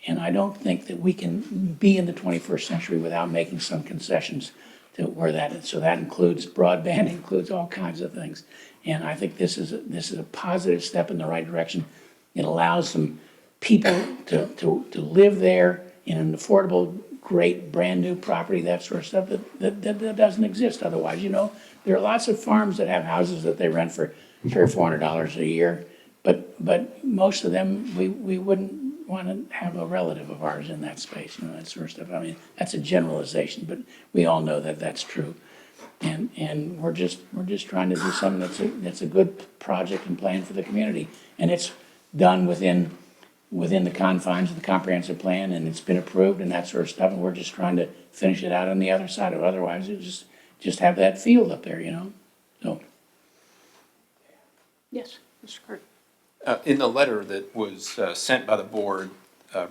And I don't think that we can be in the 21st century without making some concessions to where that is. So that includes broadband, includes all kinds of things. And I think this is a positive step in the right direction. It allows some people to live there in an affordable, great, brand-new property, that sort of stuff that doesn't exist otherwise. There are lots of farms that have houses that they rent for $300 or $400 a year, but most of them, we wouldn't want to have a relative of ours in that space, that sort of stuff. That's a generalization, but we all know that that's true. And we're just trying to do something that's a good project and plan for the community. And it's done within the confines of the comprehensive plan, and it's been approved and that sort of stuff, and we're just trying to finish it out on the other side of it. Otherwise, it just have that field up there, so. Yes, Mr. Kirk. In the letter that was sent by the board,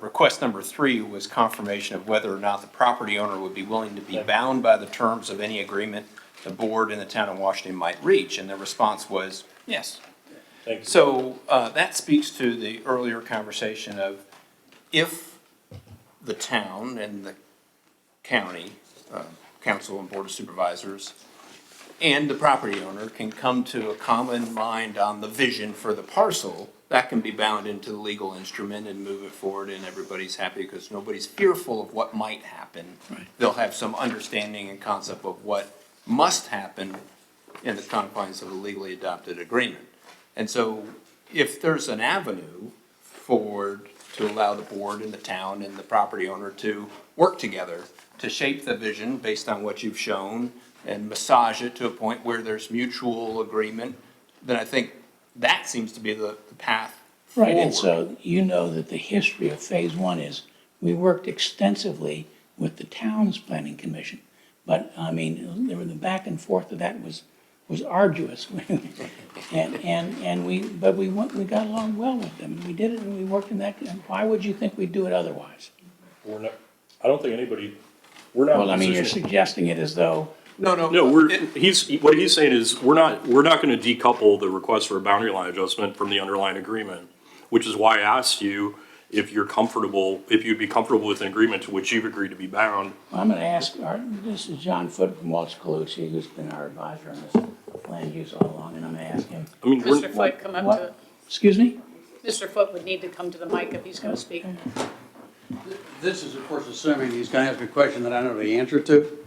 request number 3 was confirmation of whether or not the property owner would be willing to be bound by the terms of any agreement the board and the town of Washington might reach, and the response was yes. Thank you. So that speaks to the earlier conversation of if the town and the county, council and board of supervisors, and the property owner can come to a common mind on the vision for the parcel, that can be bound into the legal instrument and move it forward, and everybody's happy because nobody's fearful of what might happen. Right. They'll have some understanding and concept of what must happen in the confines of a legally adopted agreement. And so if there's an avenue to allow the board and the town and the property owner to work together to shape the vision based on what you've shown and massage it to a point where there's mutual agreement, then I think that seems to be the path forward. Right, and so that the history of phase 1 is we worked extensively with the town's planning commission. But there were the back and forth of that was arduous. and we got along well with them. We did it and we worked in that. And why would you think we'd do it otherwise? I don't think anybody, we're not. Well, you're suggesting it as though. No, what he's saying is we're not going to decouple the request for a boundary line adjustment from the underlying agreement, which is why I asked you if you'd be comfortable with an agreement to which you've agreed to be bound. Well, I'm going to ask, this is John Foote from Walsh Colucci, who's been our advisor on this land use all along, and I'm going to ask him. Mr. Foote, come up to. Excuse me? Mr. Foote would need to come to the mic if he's going to speak. This is, of course, assuming he's going to ask a question that I know the answer to.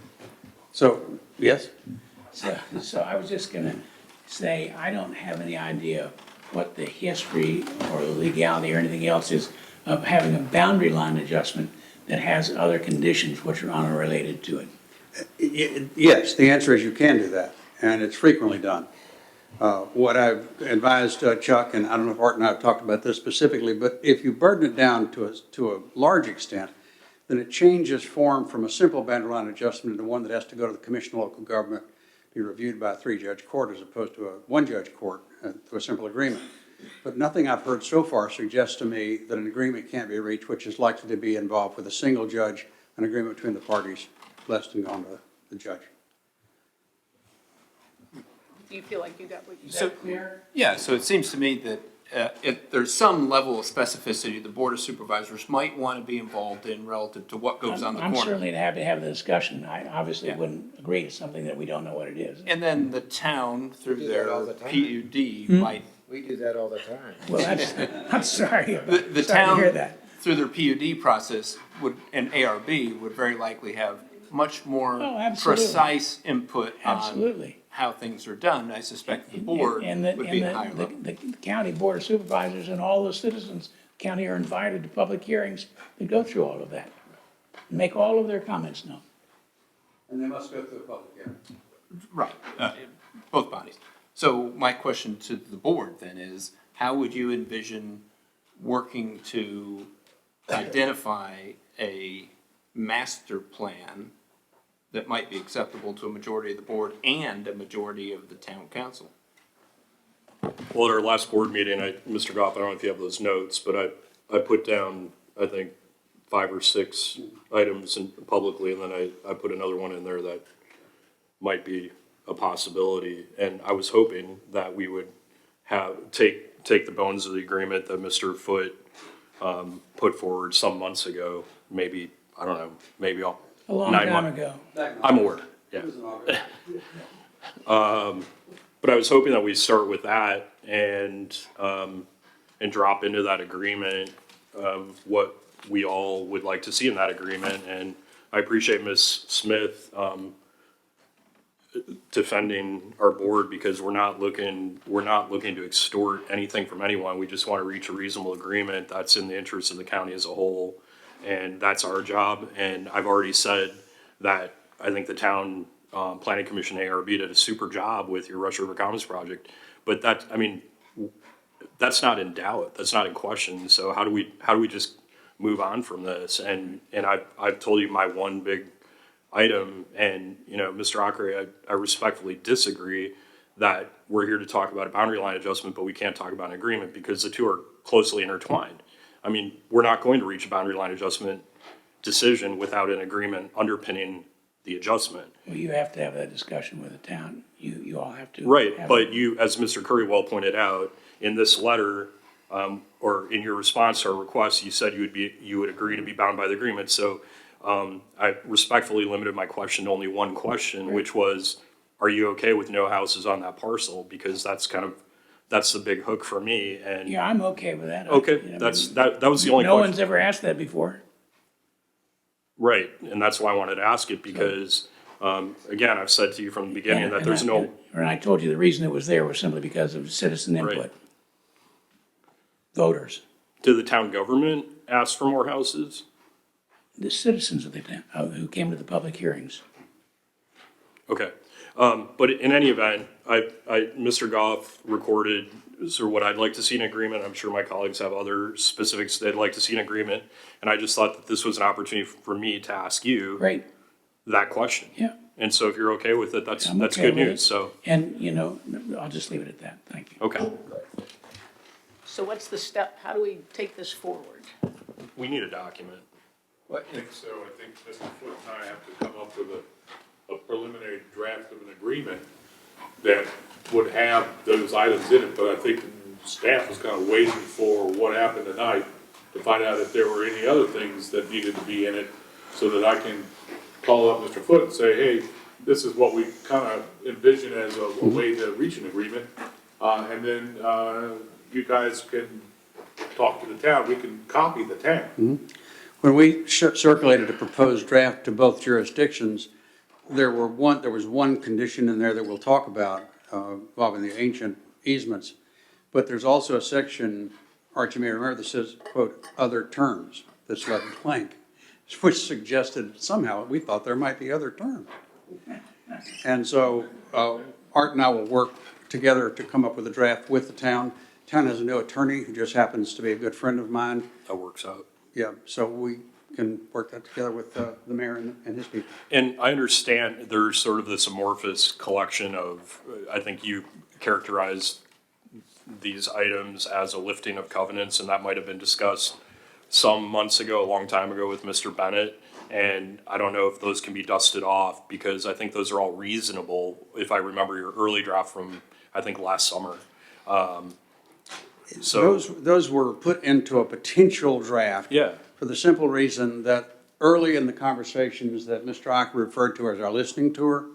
So, yes? So I was just going to say, I don't have any idea what the history or the legality or anything else is of having a boundary line adjustment that has other conditions which are unrelated to it? Yes, the answer is you can do that, and it's frequently done. What I've advised Chuck, and I don't know if Art and I have talked about this specifically, but if you burden it down to a large extent, then it changes form from a simple boundary line adjustment into one that has to go to the Commission of Local Government, be reviewed by a 3-judge court as opposed to a 1-judge court to a simple agreement. But nothing I've heard so far suggests to me that an agreement can't be reached, which is likely to be involved with a single judge, an agreement between the parties, less than gone to the judge. Do you feel like you got what you So, said? yeah, so it seems to me that if there's some level of specificity the Board of Supervisors might want to be involved in relative to what goes on the I'm corner. certainly happy to have the discussion. I obviously wouldn't agree to something that we don't know what it is. And then the town, through We do their that all the time. PUD, might. We do that all the time. Well, that's, I'm sorry. The Sorry to hear town, that. through their PUD process, would, and ARB, would very likely have much more Oh, absolutely. precise input on Absolutely. how things are done. I suspect the board And the, would be at a higher and level. the county board of supervisors and all the citizens of the county are invited to public hearings to go through all of that. Make all of their comments known. And they must go through a public hearing. Right, both bodies. So my question to the board then is, how would you envision working to identify a master plan that might be acceptable to a majority of the board and a majority of the town council? Well, at our last board meeting, Mr. Goff, I don't know if you have those notes, but I put down, I think, 5 or 6 items publicly, and then I put another one in there that might be a possibility. And I was hoping that we would take the bones of the agreement that Mr. Foote put forward some months ago, maybe, I don't know, maybe A long 9 time months. ago. I'm aware, yeah. But I was hoping that we start with that and drop into that agreement what we all would like to see in that agreement. And I appreciate Ms. Smith defending our board, because we're not looking to extort anything from anyone. We just want to reach a reasonable agreement that's in the interest of the county as a whole. And that's our job. And I've already said that I think the town Planning Commission ARB did a super job with your Rush River Commons project. But that's not in doubt. That's not in question. So how do we just move on from this? And I've told you my one big item, and Mr. Ockery, I respectfully disagree that we're here to talk about a boundary line adjustment, but we can't talk about an agreement, because the two are closely intertwined. I mean, we're not going to reach a boundary line adjustment decision without an agreement underpinning the adjustment. Well, you have to have that discussion with the town. You all have to. Right, have but it. you, as Mr. Curry well pointed out, in this letter, or in your response to our request, you said you would agree to be bound by the agreement. So I respectfully limited my question to only one question, which was, are you okay with no houses on that parcel? Because that's the big hook for me. And Yeah, I'm okay with that. okay, that was the only No question. one's ever asked that before. Right, and that's why I wanted to ask it, because, again, I've said to you from the beginning that there's no. And I told you the reason it was there was simply because of citizen input. Right. Voters, Did the town government ask for more houses? the citizens of the town, who came to the public hearings. Okay, but in any event, Mr. Goff recorded sort of what I'd like to see in agreement. I'm sure my colleagues have other specifics they'd like to see in agreement. And I just thought that this was an opportunity for me to ask you Great. that question. Yeah. And so if you're okay with it, that's I'm okay good with news, it. so, And, I'll just leave it at that. Thank you. okay. So what's the step? How do we take this forward? We need a document. I think so. I think Mr. Foote and I have to come up with a preliminary draft of an agreement that would have those items in it, but I think staff was kind of waiting for what happened tonight to find out if there were any other things that needed to be in it, so that I can call up Mr. Foote and say, hey, this is what we kind of envision as a way to reach an agreement. And then you guys can talk to the town. We can copy the town. When we circulated a proposed draft to both jurisdictions, there was one condition in there that we'll talk about involving the ancient easements. But there's also a section, Art, you may remember, that says, quote, other terms, that's left blank. which suggested somehow we thought there might be other terms. And so Art and I will work together to come up with a draft with the town. Town has a new attorney who just happens to be a good friend of mine. That works out. Yeah, so we can work that together with the mayor and his people. And I understand there's sort of this amorphous collection of, I think you characterized these items as a lifting of covenants, and that might have been discussed some months ago, a long time ago with Mr. Bennett. And I don't know if those can be dusted off, because I think those are all reasonable, if I remember your early draft from, I think, last summer. So Those were put into a potential draft. Yeah. For the simple reason that early in the conversations that Mr. Ock referred to as our listening tour,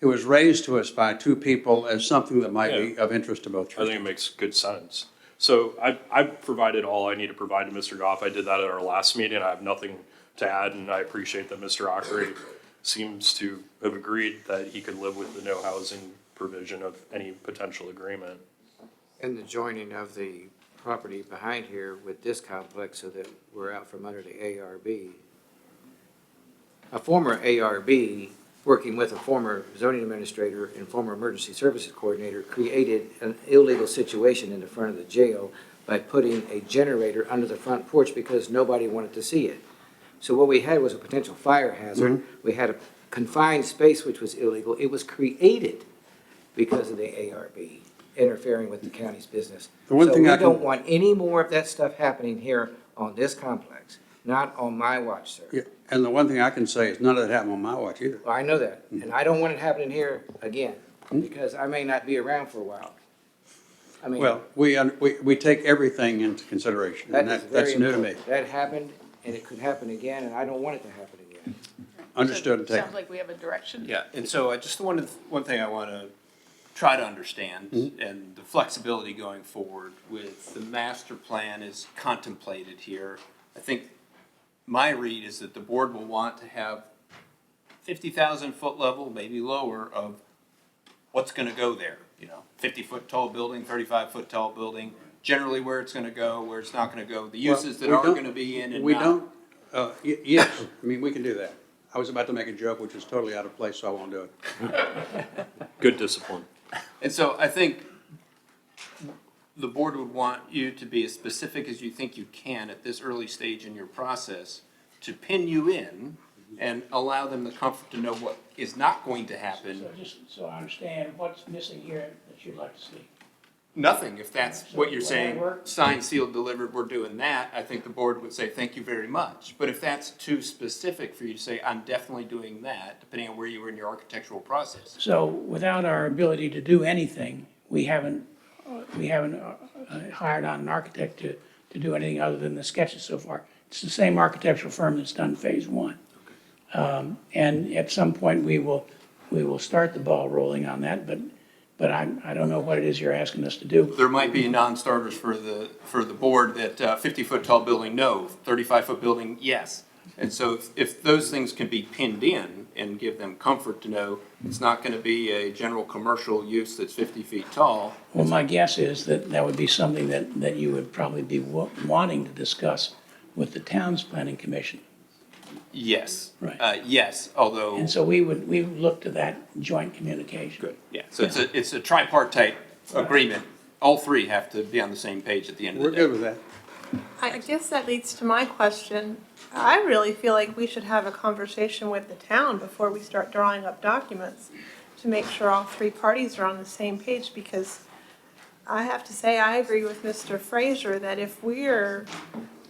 it was raised to us by two people as something that might be of interest to both. I think it makes good sense. So I've provided all I need to provide to Mr. Goff. I did that at our last meeting. I have nothing to add, and I appreciate that Mr. Ockery seems to have agreed that he could live with the no housing provision of any potential agreement. And the joining of the property behind here with this complex so that we're out from under the ARB. A former ARB, working with a former zoning administrator and former emergency services coordinator, created an illegal situation in the front of the jail by putting a generator under the front porch because nobody wanted to see it. So what we had was a potential fire hazard. We had a confined space which was illegal. It was created because of the ARB interfering with the county's business. The one thing we I can- don't want any more of that stuff happening here on this complex, not on my watch, sir. Yeah, and the one thing I can say is none of that happened on my watch either. Well, I know that, and I don't want it happening here again, because I may not be around for a while. I mean, Well, we take everything into consideration, and that is that's very new to me. important. That happened, and it could happen again, and I don't want it to happen again. Understood and taken. Sounds like we have a direction. Yeah, and so I just one thing I want to try to understand, and the flexibility going forward with the master plan is contemplated here. I think my read is that the board will want to have 50,000 foot level, maybe lower, of what's going to go there. 50-foot tall building, 35-foot tall building, generally where it's going to go, where it's not going to go, the uses that are going to be in and We not. don't, yes, I mean, we can do that. I was about to make a joke which is totally out of place, so I won't do it. Good discipline. And so I think the board would want you to be as specific as you think you can at this early stage in your process to pin you in and allow them the comfort to know what is not going to happen. So just so I understand, what's missing here that you'd like to see? Nothing, if that's what you're Will that saying, work? signed, sealed, delivered, we're doing that, I think the board would say, thank you very much. But if that's too specific for you to say, I'm definitely doing that, depending on where you were in your architectural process. So without our ability to do anything, we haven't hired on an architect to do anything other than the sketches so far. It's the same architectural firm that's done phase one. And at some point, we will start the ball rolling on that, but I don't know what it is you're asking us to do. There might be non-starters for the board that 50-foot tall building, no, 35-foot building, yes. And so if those things can be pinned in and give them comfort to know it's not going to be a general commercial use that's 50 feet tall. Well, my guess is that would be something that you would probably be wanting to discuss with the town's planning commission. Yes. Right. Yes, although. And so we would look to that joint communication. Good, yeah. So it's a tripartite agreement. All three have to be on the same page at the end of the day. We're good with that. I guess that leads to my question. I really feel like we should have a conversation with the town before we start drawing up documents to make sure all three parties are on the same page, because I have to say, I agree with Mr. Fraser that if we're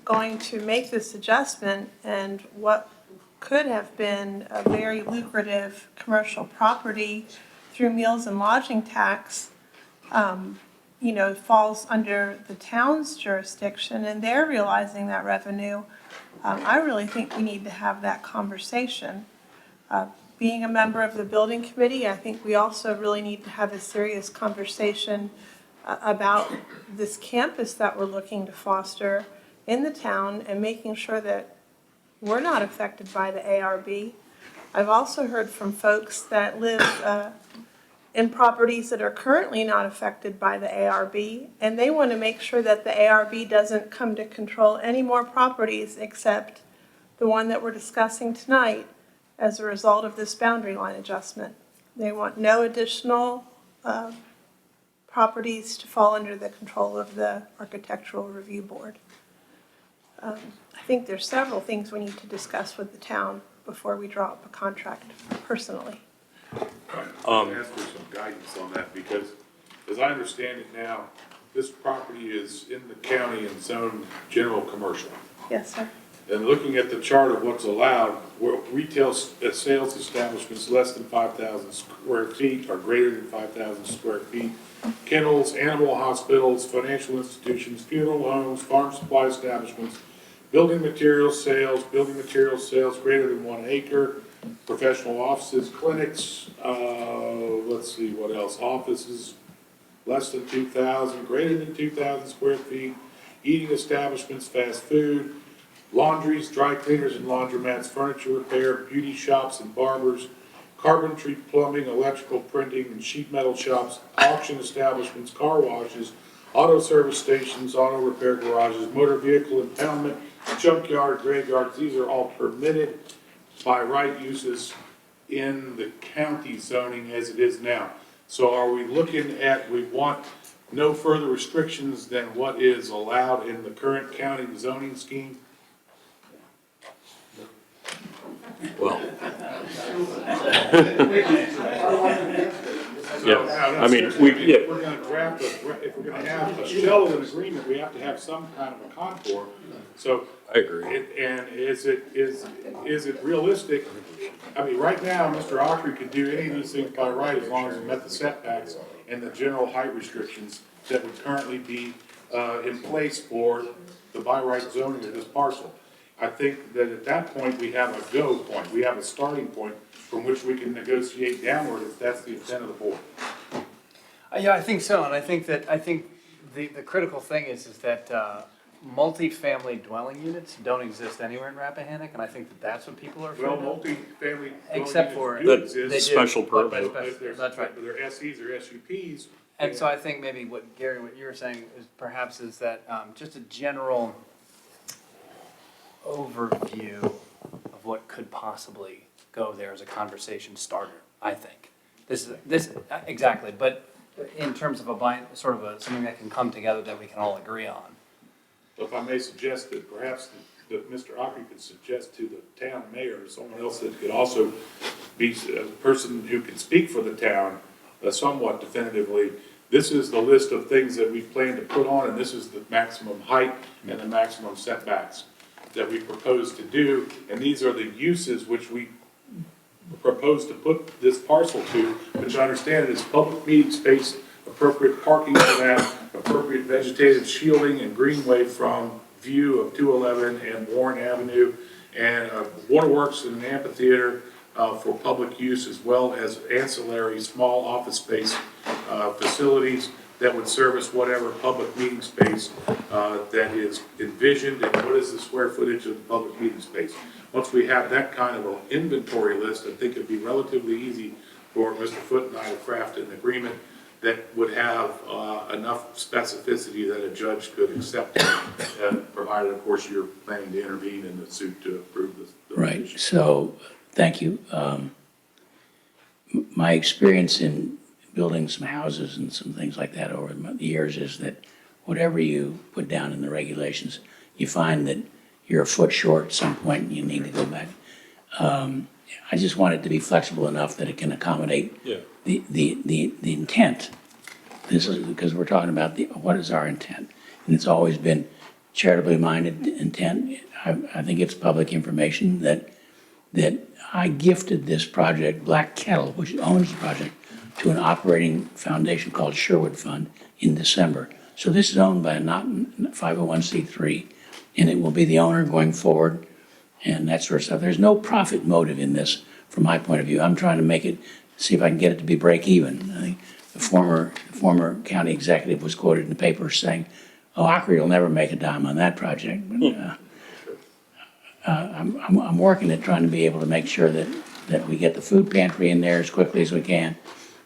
going to make this adjustment and what could have been a very lucrative commercial property through meals and lodging tax, falls under the town's jurisdiction and they're realizing that revenue, I really think we need to have that conversation. Being a member of the building committee, I think we also really need to have a serious conversation about this campus that we're looking to foster in the town and making sure that we're not affected by the ARB. I've also heard from folks that live in properties that are currently not affected by the ARB, and they want to make sure that the ARB doesn't come to control any more properties except the one that we're discussing tonight, as a result of this boundary line adjustment. They want no additional properties to fall under the control of the Architectural Review Board. I think there's several things we need to discuss with the town before we draw up a contract personally. Ask for some guidance on that, because as I understand it now, this property is in the county and zoned general commercial. Yes, sir. And looking at the chart of what's allowed, retail sales establishments less than 5,000 square feet or greater than 5,000 square feet, kennels, animal hospitals, financial institutions, funeral homes, farm supply establishments, building materials sales greater than 1 acre, professional offices, clinics, let's see, what else, offices less than 2,000, greater than 2,000 square feet, eating establishments, fast food, laundries, dry cleaners and laundromats, furniture repair, beauty shops and barbers, carpentry, plumbing, electrical, printing, and sheet metal shops, auction establishments, car washes, auto service stations, auto repair garages, motor vehicle impoundment, junkyard, graveyards. These are all permitted by right uses in the county zoning as it is now. So are we looking at, we want no further restrictions than what is allowed in the current county zoning scheme? Well. Yeah, I mean, If we're gonna draft if we're gonna have a shell of an agreement, we have to have some kind of a contour. So. I agree. And is it realistic? I mean, right now, Mr. Autry could do any of these things by right as long as he met the setbacks and the general height restrictions that would currently be in place for the by right zoning of this parcel. I think that at that point, we have a go point. We have a starting point from which we can negotiate downward if that's the intent of the board. Yeah, I think so, and I think the critical thing is that multifamily dwelling units don't exist anywhere in Rappahannock, and I think that's what people are afraid of. Well, multifamily Except for dwelling units do exist. special but permit. That's right. But they're SEs or SUPs. And so I think maybe what Gary, what you were saying is that just a general overview of what could possibly go there as a conversation starter, I think. This exactly, but in terms of something that can come together that we can all agree on. So if I may suggest that perhaps that Mr. Autry could suggest to the town mayor or someone else that could also be a person who can speak for the town somewhat definitively. This is the list of things that we plan to put on, and this is the maximum height and the maximum setbacks that we propose to do. And these are the uses which we propose to put this parcel to, which I understand is public meeting space, appropriate parking for that, appropriate vegetative shielding and greenway from view of 211 and Warren Avenue, and waterworks and an amphitheater for public use, as well as ancillary small office space facilities that would service whatever public meeting space that is envisioned, and what is the square footage of the public meeting space. Once we have that kind of an inventory list, I think it'd be relatively easy for Mr. Foote and I to craft an agreement that would have enough specificity that a judge could accept, provided, of course, you're planning to intervene in the suit to approve this. Right, so, thank you. My experience in building some houses and some things like that over the years is that whatever you put down in the regulations, you find that you're a foot short at some point and you need to go back. I just want it to be flexible enough that it can accommodate the intent. This is because we're talking about what is our intent? And it's always been charitably minded intent. I think it's public information that I gifted this project, Black Kettle, which owns the project, to an operating foundation called Sherwood Fund in December. So this is owned by a 501c3, and it will be the owner going forward and that sort of stuff. There's no profit motive in this from my point of view. I'm trying to make it, see if I can get it to be break even. I think the former county executive was quoted in the paper saying, "Oh, Autry will never make a dime on that project." But, I'm working at trying to be able to make sure that we get the food pantry in there as quickly as we can.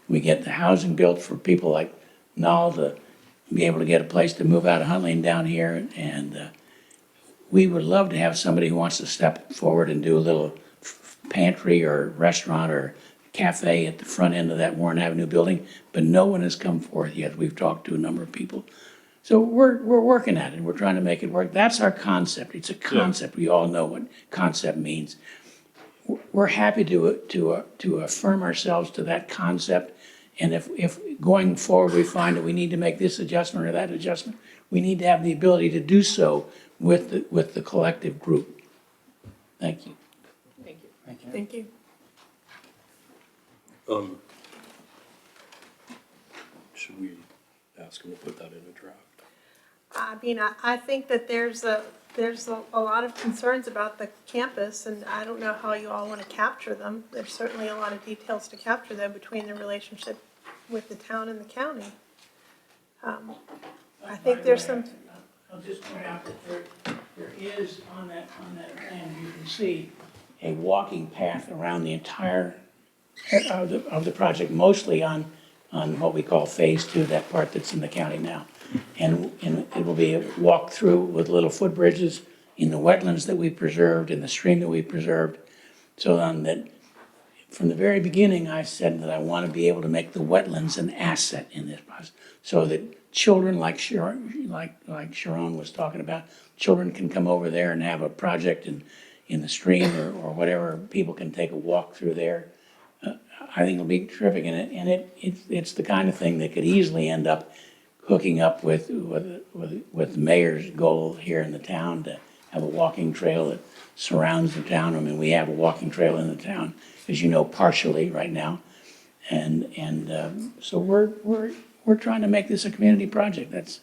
We get the housing built for people like Null to be able to get a place to move out of Huntley and down here. And we would love to have somebody who wants to step forward and do a little pantry or restaurant or cafe at the front end of that Warren Avenue building, but no one has come forth yet. We've talked to a number of people. So we're working at it. We're trying to make it work. That's our concept. It's a concept. We all know what concept means. We're happy to affirm ourselves to that concept. And if going forward we find that we need to make this adjustment or that adjustment, we need to have the ability to do so with the collective group. Thank you. Thank you. Thank you. Should we ask him to put that in a draft? I mean, I think that there's a lot of concerns about the campus, and I don't know how you all want to capture them. There's certainly a lot of details to capture there between the relationship with the town and the county. I think there's some. I'll just point out that there is on that plan, you can see a walking path around the entire of the project, mostly on what we call phase 2, that part that's in the county now. And it will be a walk through with little footbridges in the wetlands that we preserved, in the stream that we preserved. So that from the very beginning, I said that I want to be able to make the wetlands an asset in this process, so that children like Sharon was talking about, children can come over there and have a project in the stream or whatever. People can take a walk through there. I think it'll be terrific, and it's the kind of thing that could easily end up hooking up with the mayor's goal here in the town to have a walking trail that surrounds the town. I mean, we have a walking trail in the town, as you know, partially right now, and so we're trying to make this a community project. That's.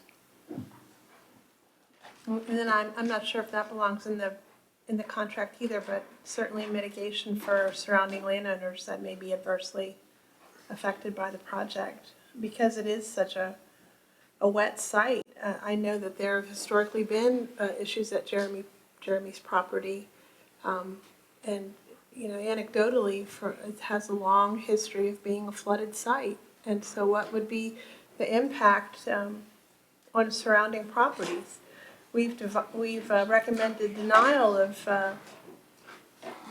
And then I'm not sure if that belongs in the contract either, but certainly mitigation for surrounding landowners that may be adversely affected by the project, because it is such a wet site. I know that there have historically been issues at Jeremy's property, and anecdotally, it has a long history of being a flooded site. And so, what would be the impact on surrounding properties? We've recommended denial of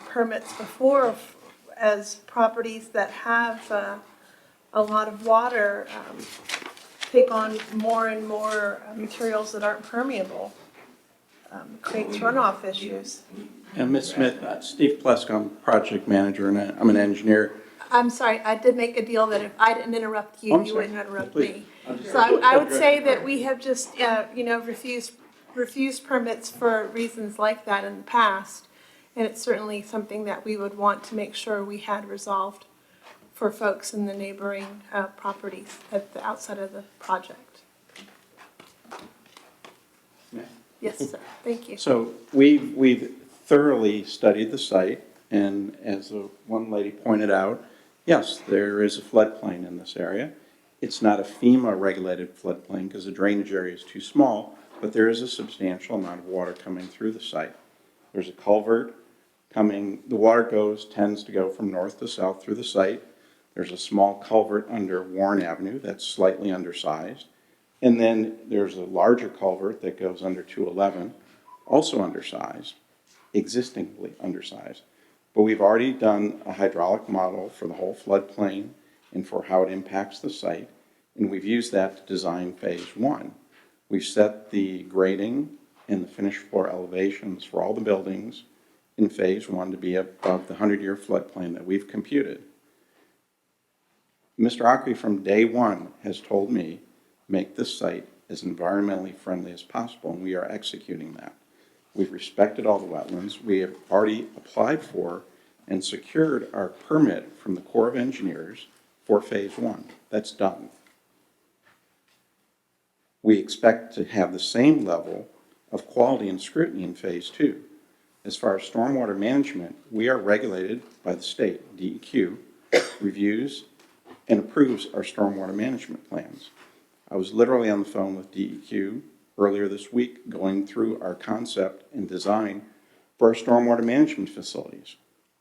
permits before as properties that have a lot of water take on more and more materials that aren't permeable, creates runoff issues. And Ms. Smith, Steve Plesk, I'm project manager and I'm an engineer. I'm sorry, I did make a deal that if I didn't interrupt you, you wouldn't interrupt me. So I would say that we have just, refused permits for reasons like that in the past. And it's certainly something that we would want to make sure we had resolved for folks in the neighboring properties at the outside of the project. Yes, sir. Thank you. So we've thoroughly studied the site, and as one lady pointed out, yes, there is a floodplain in this area. It's not a FEMA-regulated floodplain because the drainage area is too small, but there is a substantial amount of water coming through the site. There's a culvert coming, the water tends to go from north to south through the site. There's a small culvert under Warren Avenue that's slightly undersized. And then there's a larger culvert that goes under 211, also undersized, existingly undersized. But we've already done a hydraulic model for the whole floodplain and for how it impacts the site, and we've used that to design phase 1. We've set the grading and the finished floor elevations for all the buildings in phase 1 to be above the 100-year floodplain that we've computed. Mr. Ockley from day 1 has told me, make this site as environmentally friendly as possible, and we are executing that. We've respected all the wetlands. We have already applied for and secured our permit from the Corps of Engineers for phase 1. That's done. We expect to have the same level of quality and scrutiny in phase 2. As far as stormwater management, we are regulated by the state. DEQ reviews and approves our stormwater management plans. I was literally on the phone with DEQ earlier this week going through our concept and design for our stormwater management facilities.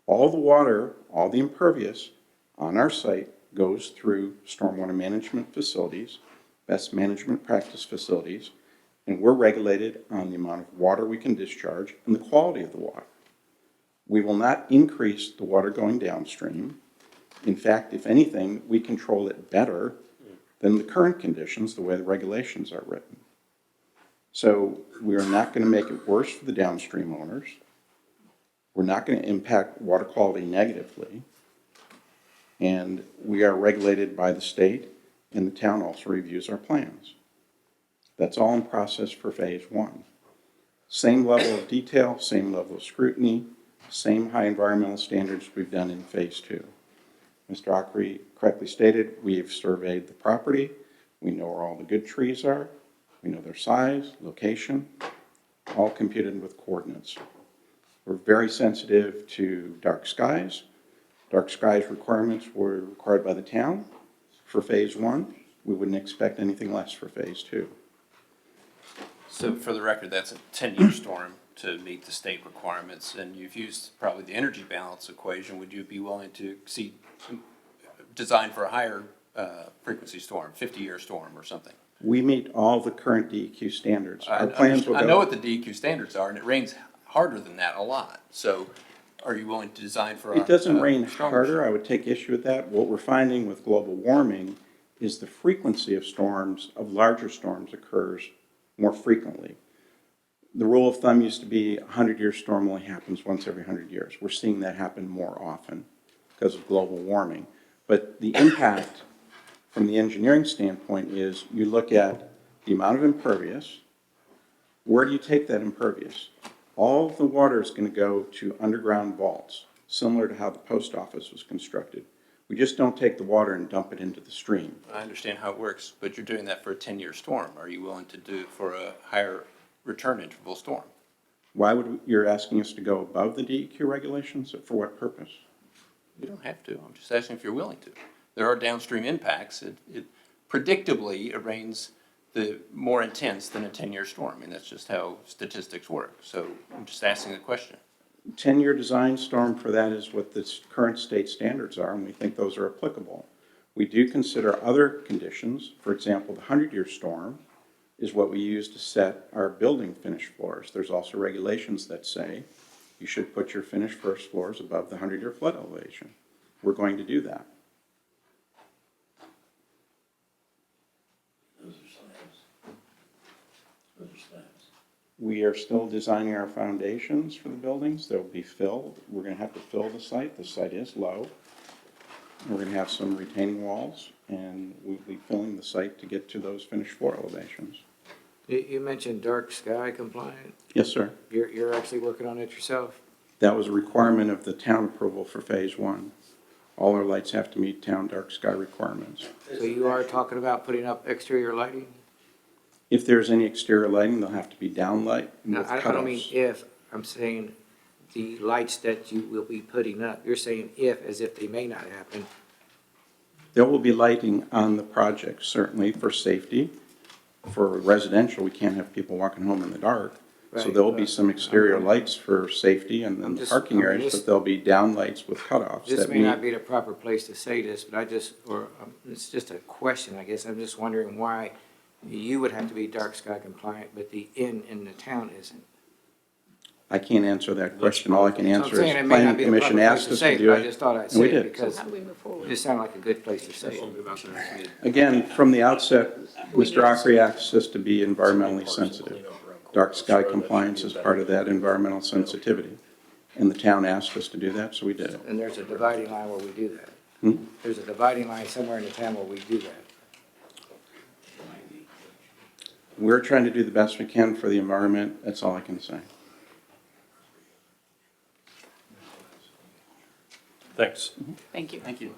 All the water, all the impervious on our site goes through stormwater management facilities, best management practice facilities, And we're regulated on the amount of water we can discharge and the quality of the water. We will not increase the water going downstream. In fact, if anything, we control it better than the current conditions, the way the regulations are written. So we are not going to make it worse for the downstream owners. We're not going to impact water quality negatively. And we are regulated by the state, and the town also reviews our plans. That's all in process for phase one. Same level of detail, same level of scrutiny, same high environmental standards we've done in phase two. Mr. Ockery correctly stated, we've surveyed the property. We know where all the good trees are. We know their size, location, all computed with coordinates. We're very sensitive to dark skies. Dark skies requirements were required by the town for phase one. We wouldn't expect anything less for phase two. So for the record, that's a 10-year storm to meet the state requirements, and you've used probably the energy balance equation. Would you be willing to design for a higher frequency storm, 50-year storm or something? We meet all the current DEQ standards. Our plans will go. I know what the DEQ standards are, and it rains harder than that a lot. So are you willing to design for It doesn't rain harder. I would take issue with that. What we're finding with global warming is the frequency of storms, of larger storms, occurs more frequently. The rule of thumb used to be a 100-year storm only happens once every 100 years. We're seeing that happen more often because of global warming. But the impact from the engineering standpoint is you look at the amount of impervious. Where do you take that impervious? All of the water is going to go to underground vaults, similar to how the post office was constructed. We just don't take the water and dump it into the stream. I understand how it works, but you're doing that for a 10-year storm. Are you willing to do it for a higher return interval storm? Why would you're asking us to go above the DEQ regulations? For what purpose? You don't have to. I'm just asking if you're willing to. There are downstream impacts. Predictably, it rains more intense than a 10-year storm. I mean, that's just how statistics work. So I'm just asking the question. 10-year design storm for that is what the current state standards are, and we think those are applicable. We do consider other conditions. For example, the 100-year storm is what we use to set our building finished floors. There's also regulations that say you should put your finished first floors above the 100-year flood elevation. We're going to do that. Those are slabs. Those are slabs. We are still designing our foundations for the buildings. They'll be filled. We're going to have to fill the site. The site is low. We're going to have some retaining walls, and we'll be filling the site to get to those finished floor elevations. You mentioned dark sky compliant. Yes, sir. You're actually working on it yourself? That was a requirement of the town approval for phase one. All our lights have to meet town dark sky requirements. So you are talking about putting up exterior lighting? If there's any exterior lighting, they'll have to be downlight No, with I don't mean cutoffs. if, I'm saying the lights that you will be putting up. You're saying if, as if they may not happen. There will be lighting on the project, certainly for safety. For residential, we can't have people walking home in the dark. So Right, there will be but some exterior lights for safety and then the parking areas, but there'll be down lights with cutoffs. This that may not meet- be the proper place to say this, but it's just a question, I guess. I'm just wondering why you would have to be dark sky compliant, but the inn in the town isn't. I can't answer that question. All I can So I'm answer saying is it may planning not be the commission proper place asked to us say to it, do but I it. just thought I'd and say we it did. because How do we move forward? it just sounded like a good place to say it. Again, from the outset, Mr. Ockery asked us to be environmentally sensitive. Dark sky compliance is part of that environmental sensitivity. And the town asked us to do that, so we did it. And there's a dividing line where we do that. Hmm? There's a dividing line somewhere in the town where we do that. We're trying to do the best we can for the environment. That's all I can say. Thanks. Thank you. Thank you.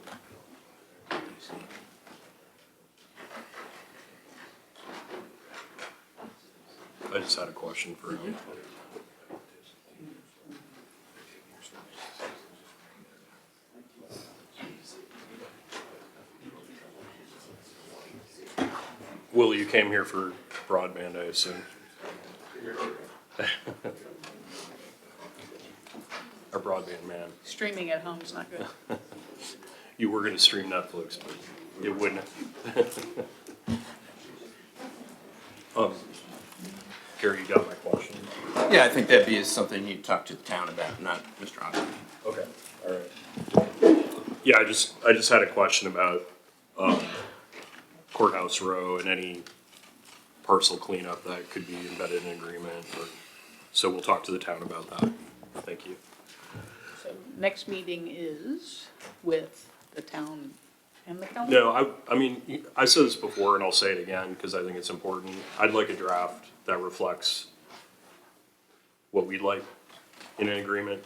I just had a question for him. Will, you came here for broadband, I assume? Our broadband man. Streaming at home is not good. You were gonna stream Netflix, but it wouldn't. Gary, you got my question? Yeah, I think that'd be something you'd talk to the town about, not Mr. Ogden. Okay, all right. Yeah, I just had a question about Courthouse Row and any parcel cleanup that could be embedded in agreement, so we'll talk to the town about that. Thank you. So next meeting is with the town and the county? No, I mean, I said this before and I'll say it again because I think it's important. I'd like a draft that reflects what we'd like in an agreement.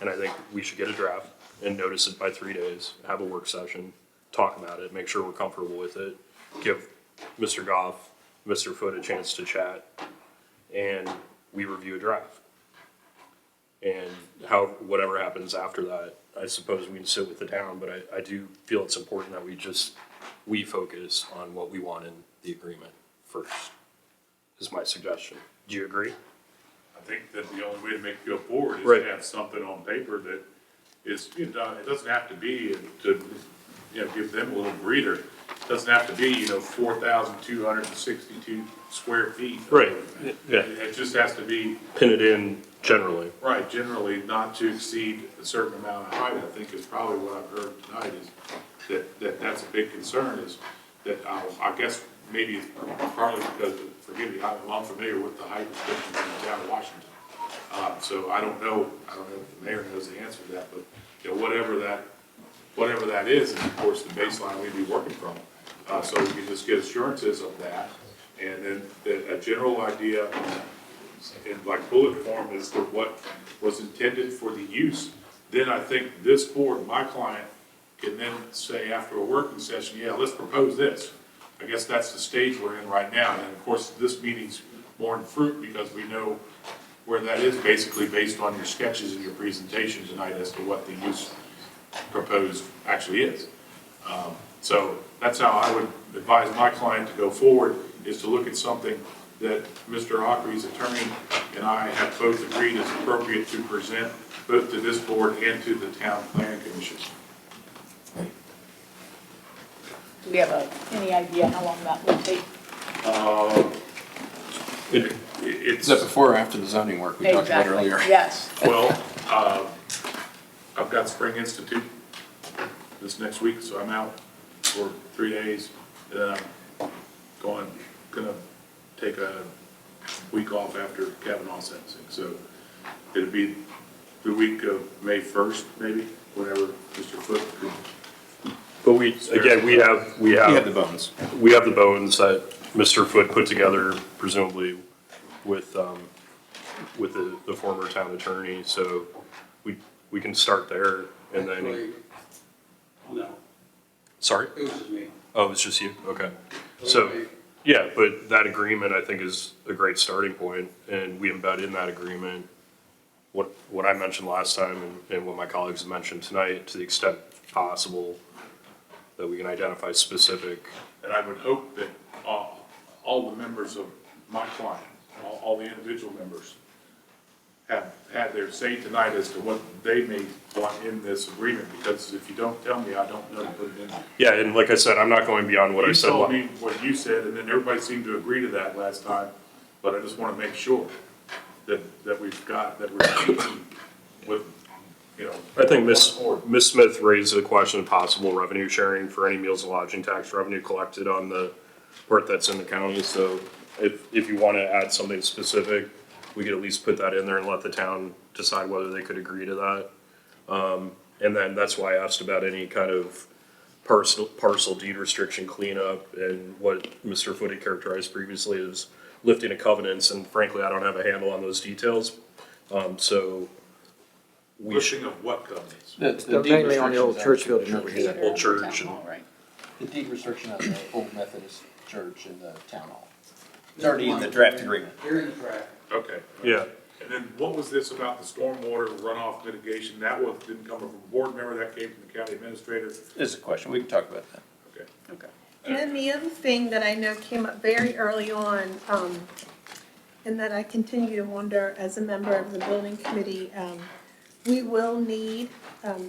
And I think we should get a draft and notice it by 3 days, have a work session, talk about it, make sure we're comfortable with it, give Mr. Goff, Mr. Foote a chance to chat, and we review a draft. And whatever happens after that, I suppose we can sit with the town, but I do feel it's important that we focus on what we want in the agreement first, is my suggestion. Do you agree? I think that the only way to make it go forward is Right. to have something on paper that is, it doesn't have to be to, give them a little breather. It doesn't have to be, 4,262 square feet. Right, yeah. It just has to be. Pin it in generally. Right, generally not to exceed a certain amount of height, I think is probably what I've heard tonight is that's a big concern is that I guess maybe it's partly because, forgive me, I'm unfamiliar with the height restrictions in the town of Washington. So I don't know if the mayor knows the answer to that, but, whatever that is of course the baseline we'd be working from. So we can just get assurances of that and then a general idea in like bullet form as to what was intended for the use, then I think this board, my client, can then say after a working session, yeah, let's propose this. I guess that's the stage we're in right now. And of course, this meeting's borne fruit because we know where that is basically based on your sketches and your presentation tonight as to what the use proposed actually is. So that's how I would advise my client to go forward, is to look at something that Mr. Ockery's attorney and I have both agreed is appropriate to present both to this board and to the town planning commission. Do we have any idea how long that will take? It's. Is that before or after the zoning work we talked about earlier? Yes. Well, I've got Spring Institute this next week, so I'm out for 3 days. And then I'm gonna take a week off after Kavanaugh sentencing. So it'll be the week of May 1st, maybe, whenever Mr. Foote could. But we have the bones. We have the bones that Mr. Foote put together, presumably with the former town attorney, so we can start there and then. Actually, no, Sorry? it was just me. Oh, it's just you? Okay. So, yeah, but that agreement I think is a great starting point, and we embed in that agreement what I mentioned last time and what my colleagues have mentioned tonight, to the extent possible, that we can identify specific. And I would hope that all the members of my client, all the individual members, have had their say tonight as to what they may want in this agreement, because if you don't tell me, I don't know to put it in. Yeah, and like I said, I'm not going beyond what I said. You told me what you said, and then everybody seemed to agree to that last time, but I just want to make sure that we're speaking with, I think Ms. Smith raised a question of possible revenue sharing for any meals and lodging tax revenue collected on the part that's in the county. So if you want to add something specific, we could at least put that in there and let the town decide whether they could agree to that. And then that's why I asked about any kind of parcel deed restriction cleanup and what Mr. Foote characterized previously as lifting of covenants. And frankly, I don't have a handle on those details. So we lifting of what covenants? The deed Mainly on the old church restrictions building over here. Old church and. The deed restriction of the old Methodist church in the town hall. It's already in the draft agreement. Here in the draft. Okay. Yeah. And then what was this about the stormwater runoff mitigation? That didn't come from a board member, that came from the county administrator? Is a question. We can talk about that. Okay. Okay. And then the other thing that I know came up very early on, and that I continue to wonder as a member of the building committee, we will need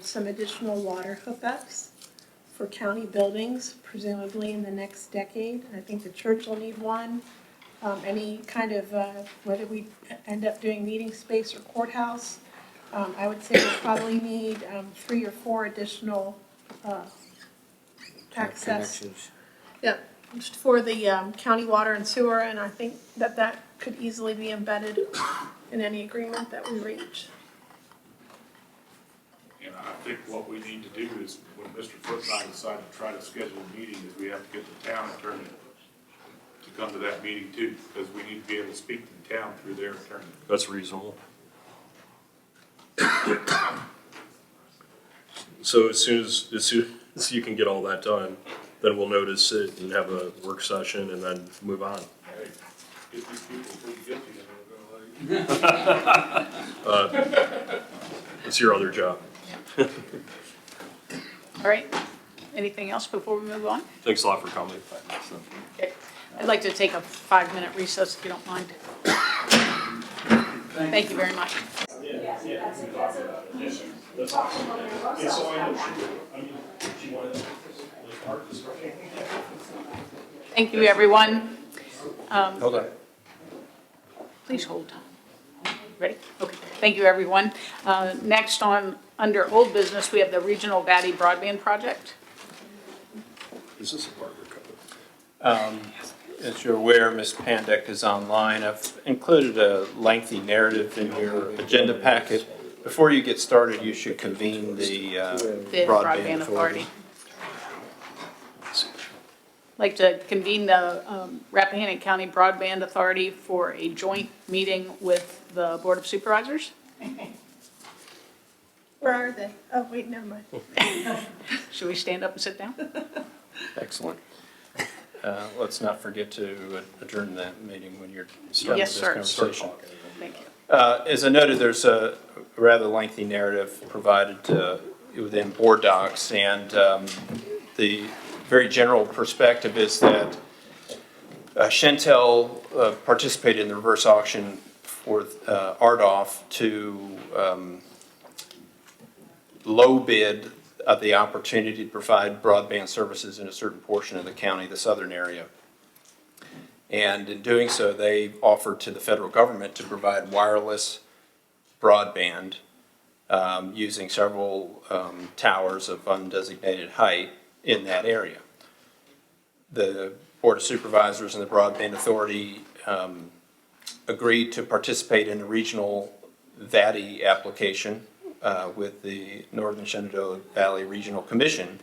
some additional water hookups for county buildings, presumably in the next decade. I think the church will need one. any kind of, whether we end up doing meeting space or courthouse. I would say we'll probably need 3 or 4 additional access. Connections. Yeah, just for the county water and sewer, and I think that that could easily be embedded in any agreement that we reach. And I think what we need to do is, when Mr. Foote and I decide to try to schedule a meeting, is we have to get the town attorney to come to that meeting too, because we need to be able to speak to the town through their attorney. That's reasonable. So as soon as you can get all that done, then we'll notice it and have a work session and then move on. Hey, get these people pretty guilty and they're gonna like. It's your other job. All right, anything else before we move on? Thanks a lot for coming. Okay. I'd like to take a 5-minute recess if you don't mind. Thank you very much. Thank you, everyone. Hold on. Please hold. Ready? Okay. Thank you, everyone. Next under old business, we have the Regional Valley Broadband Project. Is this a part of your cover? As you're aware, Ms. Pandek is online. I've included a lengthy narrative in your agenda packet. Before you get started, you should convene the Broadband Authority. I'd like to convene the Rappahannock County Broadband Authority for a joint meeting with the Board of Supervisors. Where are they? Oh, wait, never mind. Should we stand up and sit down? Excellent. Let's not forget to adjourn that meeting when you're starting Yes, this sir. conversation. Thank you. As I noted, there's a rather lengthy narrative provided within board docs, and the very general perspective is that Chantel participated in the reverse auction for RDOF to low bid of the opportunity to provide broadband services in a certain portion of the county, the southern area. And in doing so, they offered to the federal government to provide wireless broadband using several towers of undesignated height in that area. The Board of Supervisors and the Broadband Authority agreed to participate in a regional VATI application with the Northern Shenandoah Valley Regional Commission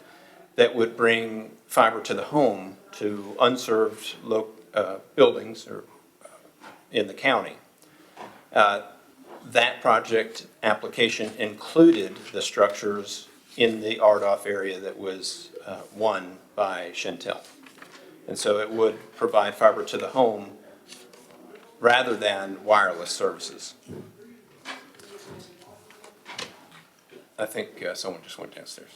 that would bring fiber to the home to unserved buildings in the county. That project application included the structures in the RDOF area that was won by Chantel. And so it would provide fiber to the home rather than wireless services. I think someone just went downstairs.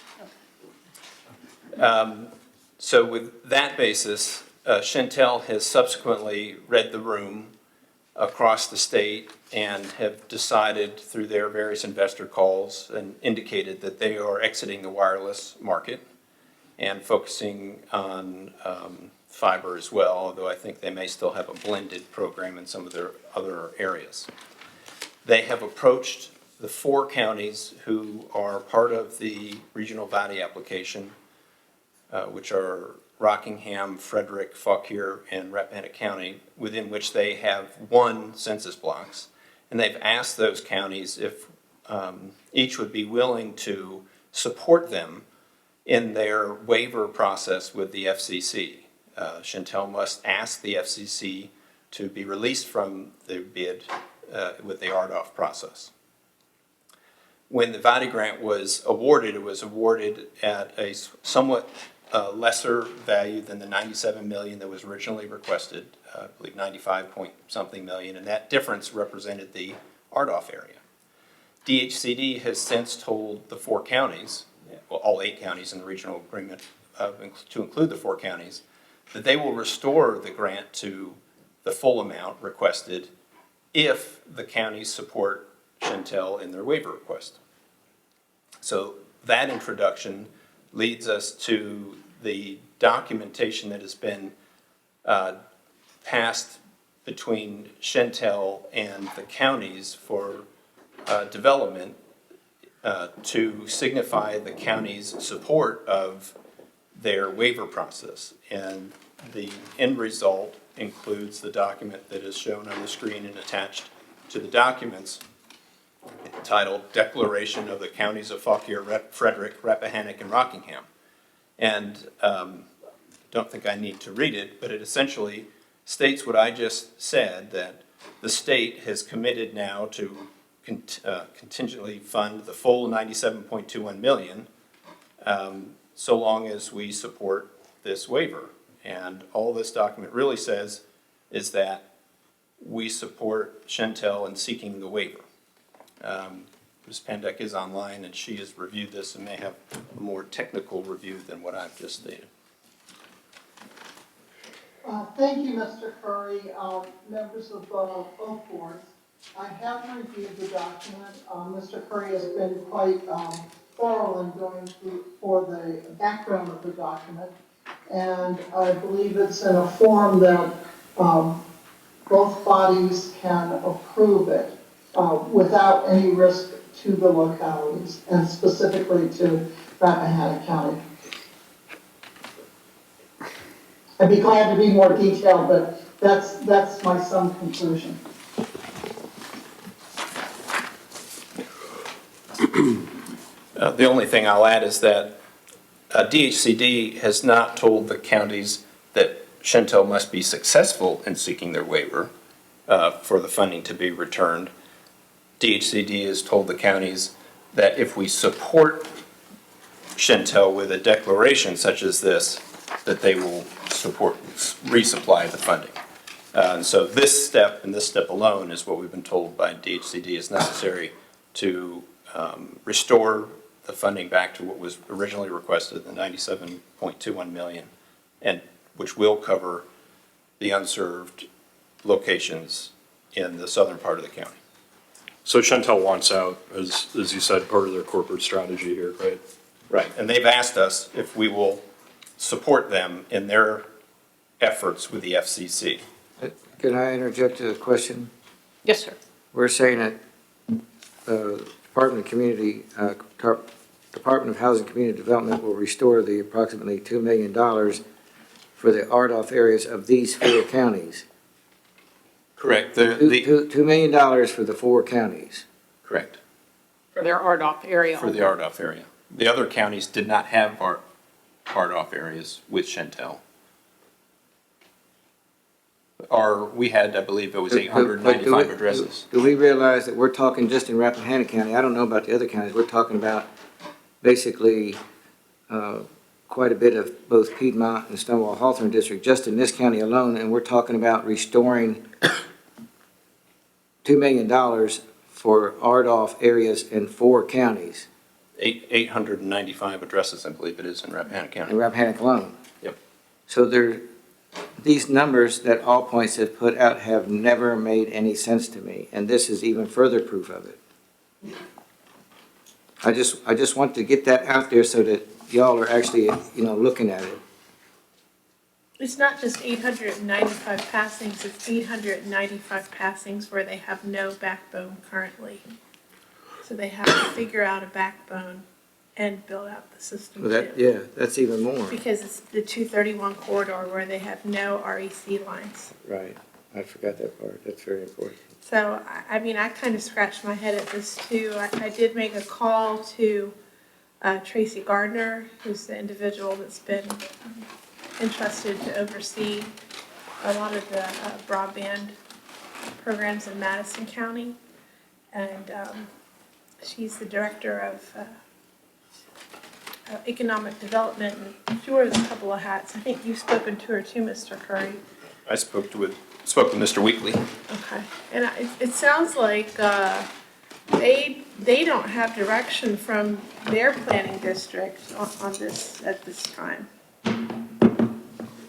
So with that basis, Chantel has subsequently read the room across the state and have decided through their various investor calls and indicated that they are exiting the wireless market and focusing on fiber as well, although I think they may still have a blended program in some of their other areas. They have approached the 4 counties who are part of the Regional VATI application, which are Rockingham, Frederick, Fauquier, and Rappahannock County, within which they have 1 census blocks. And they've asked those counties if each would be willing to support them in their waiver process with the FCC. Chantel must ask the FCC to be released from the bid with the RDOF process. When the VATI grant was awarded, it was awarded at a somewhat lesser value than the $97 million that was originally requested, I believe 95-point-something million, and that difference represented the RDOF area. DHCD has since told the 4 counties, well, all 8 counties in the regional agreement to include the 4 counties, that they will restore the grant to the full amount requested if the counties support Chantel in their waiver request. So that introduction leads us to the documentation that has been passed between Shentel and the counties for development to signify the county's support of their waiver process. And the end result includes the document that is shown on the screen and attached to the documents entitled Declaration of the Counties of Fauquier, Frederick, Rappahannock, and Rockingham. And don't think I need to read it, but it essentially states what I just said, that the state has committed now to contingently fund the full $97.21 million, so long as we support this waiver. And all this document really says is that we support Shentel in seeking the waiver. Ms. Pandek is online, and she has reviewed this and may have a more technical review than what I've just stated. Thank you, Mr. Curry, members of both boards. I have reviewed the document. Mr. Curry has been quite thorough in going through for the background of the document, and I believe it's in a form that both bodies can approve it without any risk to the localities, and specifically to Rappahannock County. I'd be glad to be more detailed, but that's my sum conclusion. The only thing I'll add is that DHCD has not told the counties that Shentel must be successful in seeking their waiver for the funding to be returned. DHCD has told the counties that if we support Shentel with a declaration such as this, that they will resupply the funding. And so this step and this step alone is what we've been told by DHCD is necessary to restore the funding back to what was originally requested, the $97.21 million, and which will cover the unserved locations in the southern part of the county. So Shentel wants out, as you said, part of their corporate strategy here, right? Right, and they've asked us if we will support them in their efforts with the FCC. Can I interject a question? Yes, sir. We're saying that Department of Housing and Community Development will restore the approximately $2 million for the RDOF areas of these 4 counties. Correct. $2 million for the 4 counties. Correct. For their RDOF area. For the RDOF area. The other counties did not have RDOF areas with Shentel. We had, I believe it was 895 addresses. Do we realize that we're talking just in Rappahannock County? I don't know about the other counties. We're talking about basically quite a bit of both Piedmont and Stonewall Hawthorne District just in this county alone, and we're talking about restoring $2 million for RDOF areas in 4 counties. 895 addresses, I believe it is, in Rappahannock County. In Rappahannock alone. Yep. So these numbers that All Points have put out have never made any sense to me, and this is even further proof of it. I just want to get that out there so that y'all are actually, looking at it. It's not just 895 passings, it's 895 passings where they have no backbone currently. So they have to figure out a backbone and build out the system too. That's even more. Because it's the 231 corridor where they have no REC lines. Right. I forgot that part. That's very important. So, I mean, I kind of scratched my head at this too. I did make a call to Tracy Gardner, who's the individual that's been entrusted to oversee a lot of the broadband programs in Madison County. And she's the director of economic development, and she wears a couple of hats. I think you've spoken to her too, Mr. Curry. I spoke with Mr. Weekly. Okay, and it sounds like they don't have direction from their planning district on this at this time.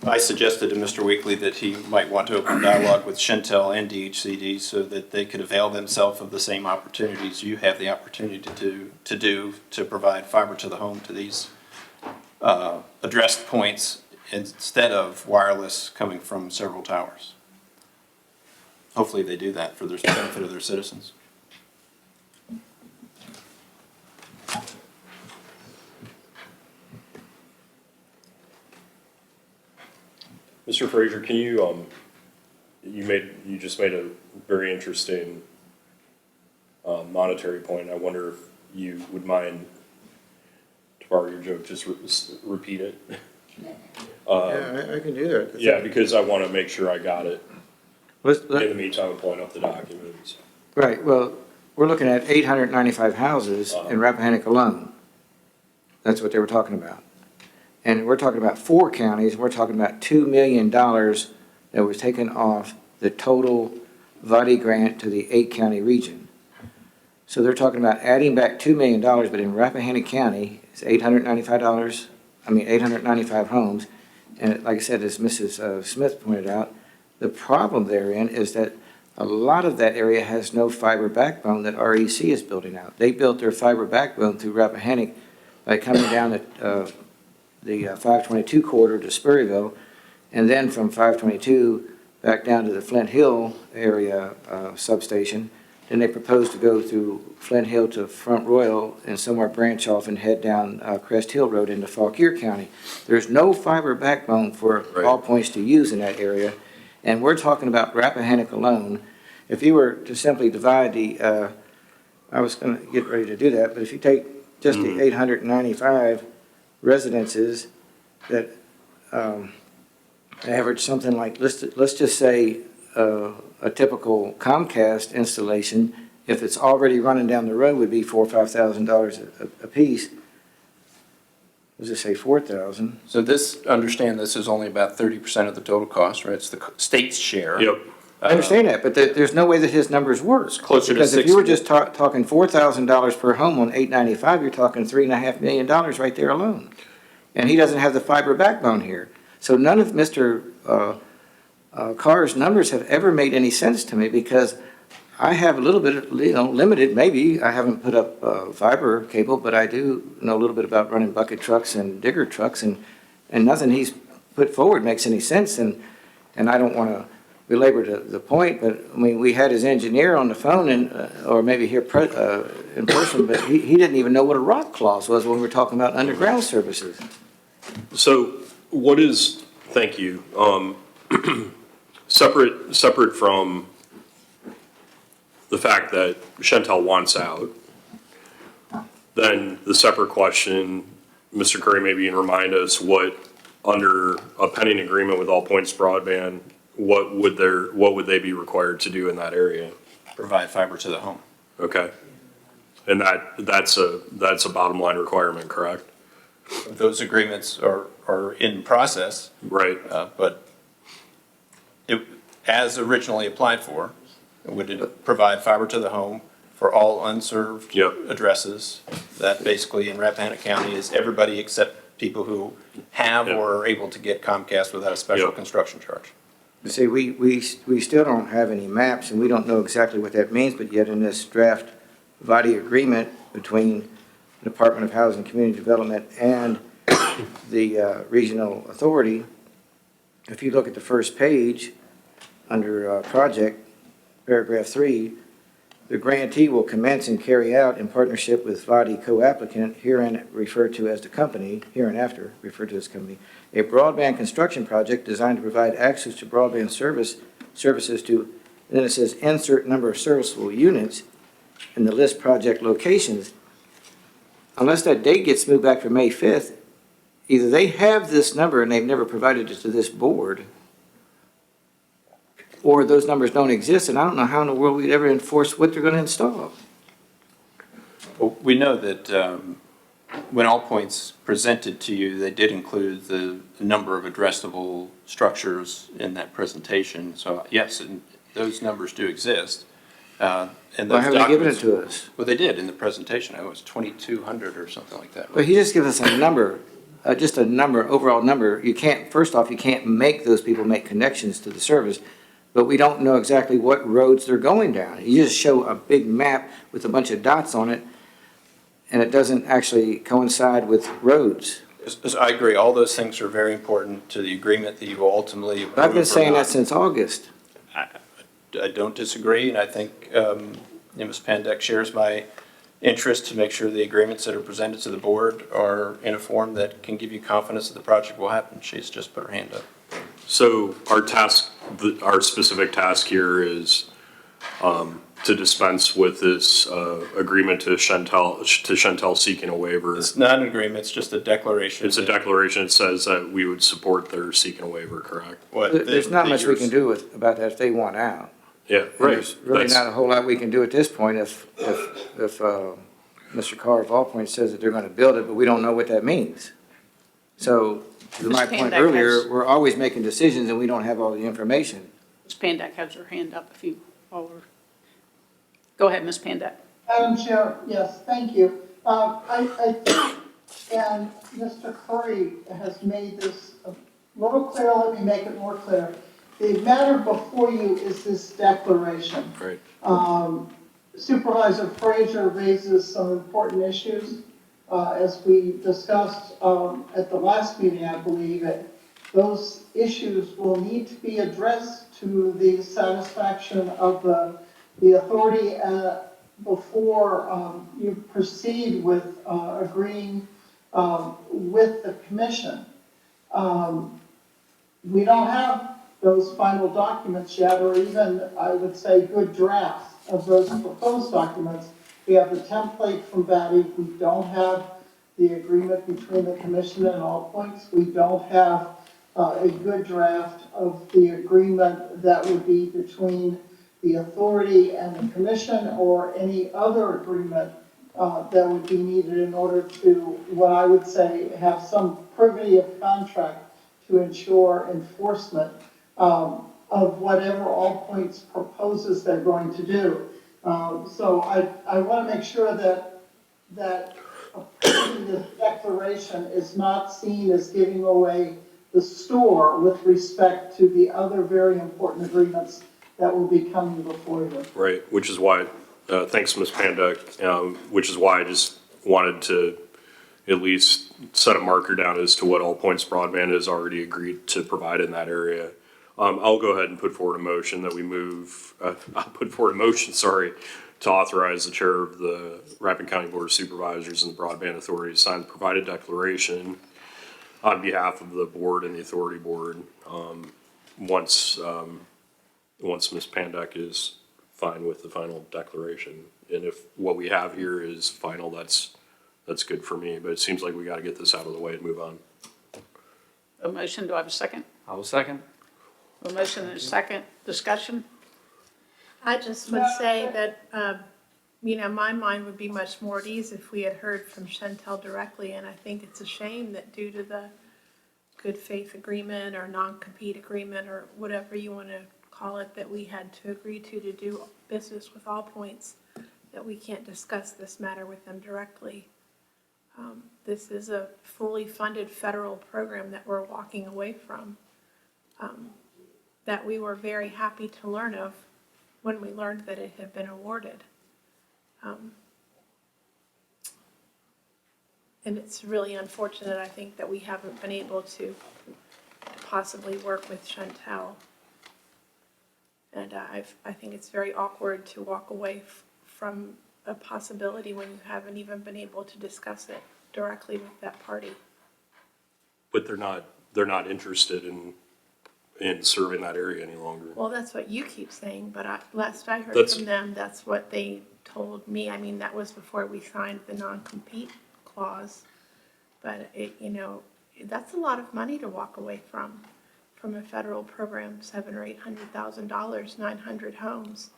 I suggested to Mr. Weekly that he might want to open dialogue with Shentel and DHCD so that they could avail themselves of the same opportunities you have the opportunity to provide fiber to the home to these addressed points instead of wireless coming from several towers. hopefully they do that for the benefit of their citizens. Mr. Frazier, can you, you just made a very interesting monetary point. I wonder if you would mind, to borrow your joke, just repeat it. Yeah, I can do that. Yeah, because I want to make sure I got it. In the meantime, I'll point up the documents. Right, well, we're looking at 895 houses in Rappahannock alone. That's what they were talking about. And we're talking about 4 counties, we're talking about $2 million that was taken off the total VADI grant to the 8-county region. So they're talking about adding back $2 million, but in Rappahannock County, it's $895 homes. And like I said, as Mrs. Smith pointed out, the problem therein is that a lot of that area has no fiber backbone that REC is building out. They built their fiber backbone through Rappahannock by coming down the 522 corridor to Spurrierville, and then from 522 back down to the Flint Hill area substation. Then they proposed to go through Flint Hill to Front Royal and somewhere branch off and head down Crest Hill Road into Fauquier County. There's no fiber backbone for all points to use in that area. And we're talking about Rappahannock alone. If you were to simply divide the, I was going to get ready to do that, but if you take just the 895 residences that average something like, let's just say a typical Comcast installation, if it's already running down the road, would be $4,000 or $5,000 a piece. Let's just say 4,000. So understand this is only about 30% of the total cost, right? It's the state's share. Yep. I understand that, but there's no way that his numbers work. Closer to because 60. if you were just talking $4,000 per home on 895, you're talking $3.5 million right there alone. And he doesn't have the fiber backbone here. So none of Mr. Carr's numbers have ever made any sense to me, because I have a little bit, limited, maybe, I haven't put up fiber cable, but I do know a little bit about running bucket trucks and digger trucks, and nothing he's put forward makes any sense, and I don't want to belabor the point, but I mean, we had his engineer on the phone, and or maybe here in person, but he didn't even know what a rock clause was when we were talking about underground services. So what is, thank you, separate from the fact that Chantel wants out, then the separate question, Mr. Curry, maybe you can remind us what, under a pending agreement with All Points Broadband, what would they be required to do in that area? Provide fiber to the home. Okay. And that's a bottom line requirement, correct? Those agreements are in process. Right. But as originally applied for, would it provide fiber to the home for all unserved addresses? That basically in Rappahannock County is everybody except people who have or are able to get Comcast without a special construction charge. You see, we still don't have any maps, and we don't know exactly what that means, but yet in this draft VADI agreement between the Department of Housing and Community Development and the regional authority, if you look at the first page under project, paragraph 3, the grantee will commence and carry out in partnership with VADI co-applicant, hereinafter referred to as company, a broadband construction project designed to provide access to broadband services to, and then it says insert number of serviceable units in the list project locations. Unless that date gets moved back from May 5th, either they have this number and they've never provided it to this board, or those numbers don't exist, and I don't know how in the world we'd ever enforce what they're going to install. Well, we know that when All Points presented to you, they did include the number of addressable structures in that presentation. So yes, and those numbers do exist. And those Why haven't they given it to us? Well, they did in the presentation. It was 2,200 or something like that. But he just gives us a number, just a number, overall number. You can't, first off, you can't make those people make connections to the service, but we don't know exactly what roads they're going down. You just show a big map with a bunch of dots on it, and it doesn't actually coincide with roads. I agree. All those things are very important to the agreement that you will ultimately approve. But I've been saying that since August. don't disagree, and I think Ms. Pandek shares my interest to make sure the agreements that are presented to the board are in a form that can give you confidence that the project will happen. She's just put her hand up. So our task, our specific task here is to dispense with this agreement to Chantel seeking a waiver. It's not an agreement, it's just a declaration. It's a declaration that says that we would support their seeking a waiver, correct? There's not much we can do about that if they want out. Yeah, And right. there's really not a whole lot we can do at this point if Mr. Carr of All Points says that they're gonna build it, but we don't know what that means. So, to my point earlier, we're always making decisions and we don't have all the information. Ms. Pandek has her hand up if you all were. Go ahead, Ms. Pandek. Madam Chair, yes, thank you. I think, and Mr. Curry has made this a little clear, let me make it more clear. The matter before you is this declaration. Right. Supervisor Frazier raises some important issues. As we discussed at the last meeting, I believe, those issues will need to be addressed to the satisfaction of the authority before you proceed with agreeing with the commission. We don't have those final documents yet, or even, I would say, good drafts of those proposed documents. We have the template from Batty. We don't have the agreement between the commission and All Points. We don't have a good draft of the agreement that would be between the authority and the commission, or any other agreement that would be needed in order to, what I would say, have some privity of contract to ensure enforcement of whatever All Points proposes they're going to do. So I want to make sure that approving this declaration is not seen as giving away the store with respect to the other very important agreements that will be coming before you. Right, which is why, thanks, Ms. Pandek, which is why I just wanted to at least set a marker down as to what All Points Broadband has already agreed to provide in that area. I'll go ahead and put forward a motion that we move, to authorize the chair of the Rappahannock County Board of Supervisors and the Broadband Authority to sign the provided declaration on behalf of the board and the authority board, once Ms. Pandek is fine with the final declaration. And if what we have here is final, that's good for me, but it seems like we gotta get this out of the way and move on. A motion, do I have a second? I will second. A motion and a second. Discussion? I just would say that, my mind would be much more at ease if we had heard from Chantel directly, and I think it's a shame that due to the good faith agreement or non-compete agreement or whatever you want to call it, that we had to agree to do business with All Points, that we can't discuss this matter with them directly. This is a fully funded federal program that we're walking away from, that we were very happy to learn of when we learned that it had been awarded. And it's really unfortunate, I think, that we haven't been able to possibly work with Chantel. And I think it's very awkward to walk away from a possibility when you haven't even been able to discuss it directly with that party. But they're not interested in serving that area any longer. Well, that's what you keep saying, but last I heard from them, that's what they told me. I mean, that was before we signed the non-compete clause. But that's a lot of money to walk away from a federal program, $700,000 or $800,000, 900 homes,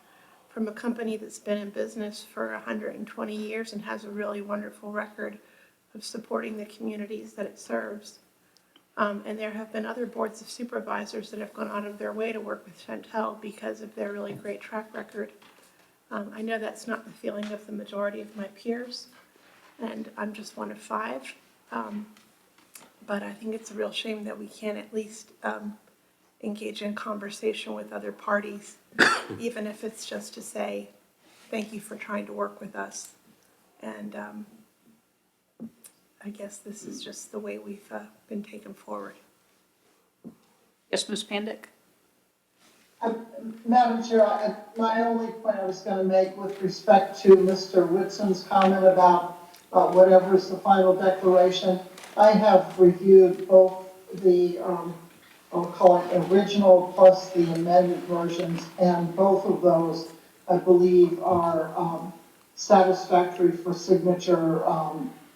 from a company that's been in business for 120 years and has a really wonderful record of supporting the communities that it serves. And there have been other boards of supervisors that have gone out of their way to work with Chantel because of their really great track record. I know that's not the feeling of the majority of my peers, and I'm just one of 5. But I think it's a real shame that we can't at least engage in conversation with other parties, even if it's just to say, thank you for trying to work with us. And I guess this is just the way we've been taken forward. Yes, Ms. Pandek? Madam Chair, my only point I was going to make with respect to Mr. Whitson's comment about whatever is the final declaration, I have reviewed both the, I'll call it original plus the amended versions, and both of those, I believe, are satisfactory for signature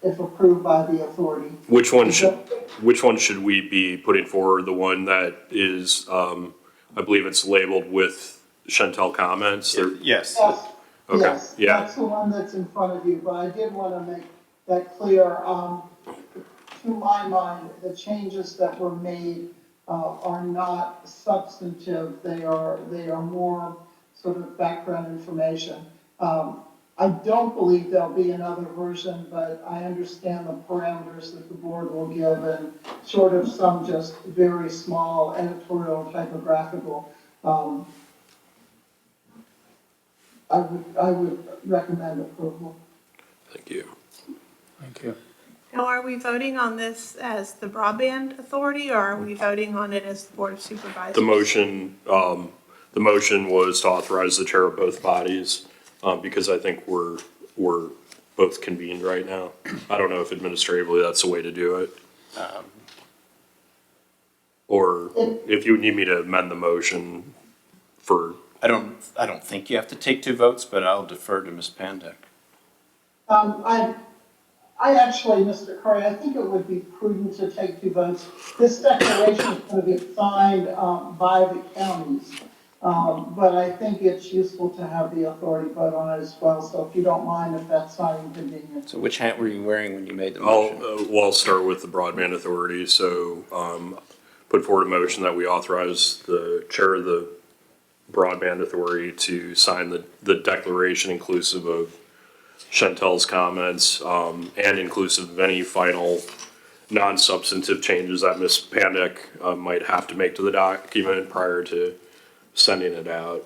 if approved by the authority. Which one should we be putting forward? The one that is, I believe it's labeled with Chantel comments? Yes. Okay, Yes, yeah. that's the one that's in front of you, but I did want to make that clear. To my mind, the changes that were made are not substantive. They are more sort of background information. I don't believe there'll be another version, but I understand the parameters that the board will give, and sort of some just very small editorial typographical. I would recommend approval. Thank you. Thank you. Now, are we voting on this as the broadband authority, or are we voting on it as the Board of Supervisors? The motion was to authorize the chair of both bodies, because I think we're both convened right now. I don't know if administratively that's the way to do it. Or if you need me to amend the motion for. I don't think you have to take 2 votes, but I'll defer to Ms. Pandek. I actually, Mr. Curry, I think it would be prudent to take 2 votes. This declaration is going to be signed by the counties, but I think it's useful to have the authority vote on it as well. So if you don't mind, if that's not inconvenient. So which hat were you wearing when you made the motion? I'll start with the broadband authority. So put forward a motion that we authorize the chair of the broadband authority to sign the declaration inclusive of Chantel's comments, and inclusive of any final non-substantive changes that Ms. Pandek might have to make to the document prior to sending it out.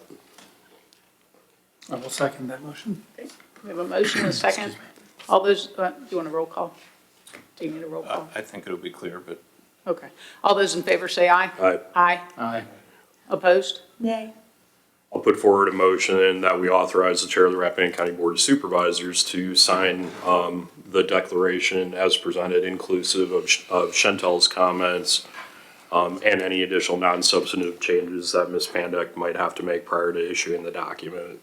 I will second that motion. Okay. We have a motion and a second. All those, do you want a roll call? Do you need a roll call? I think it'll be clear, but. Okay. All those in favor say aye. Aye. Aye. Aye. Opposed? Nay. I'll put forward a motion that we authorize the chair of the Rappahannock County Board of Supervisors to sign the declaration as presented, inclusive of Chantel's comments, and any additional non-substantive changes that Ms. Pandek might have to make prior to issuing the document.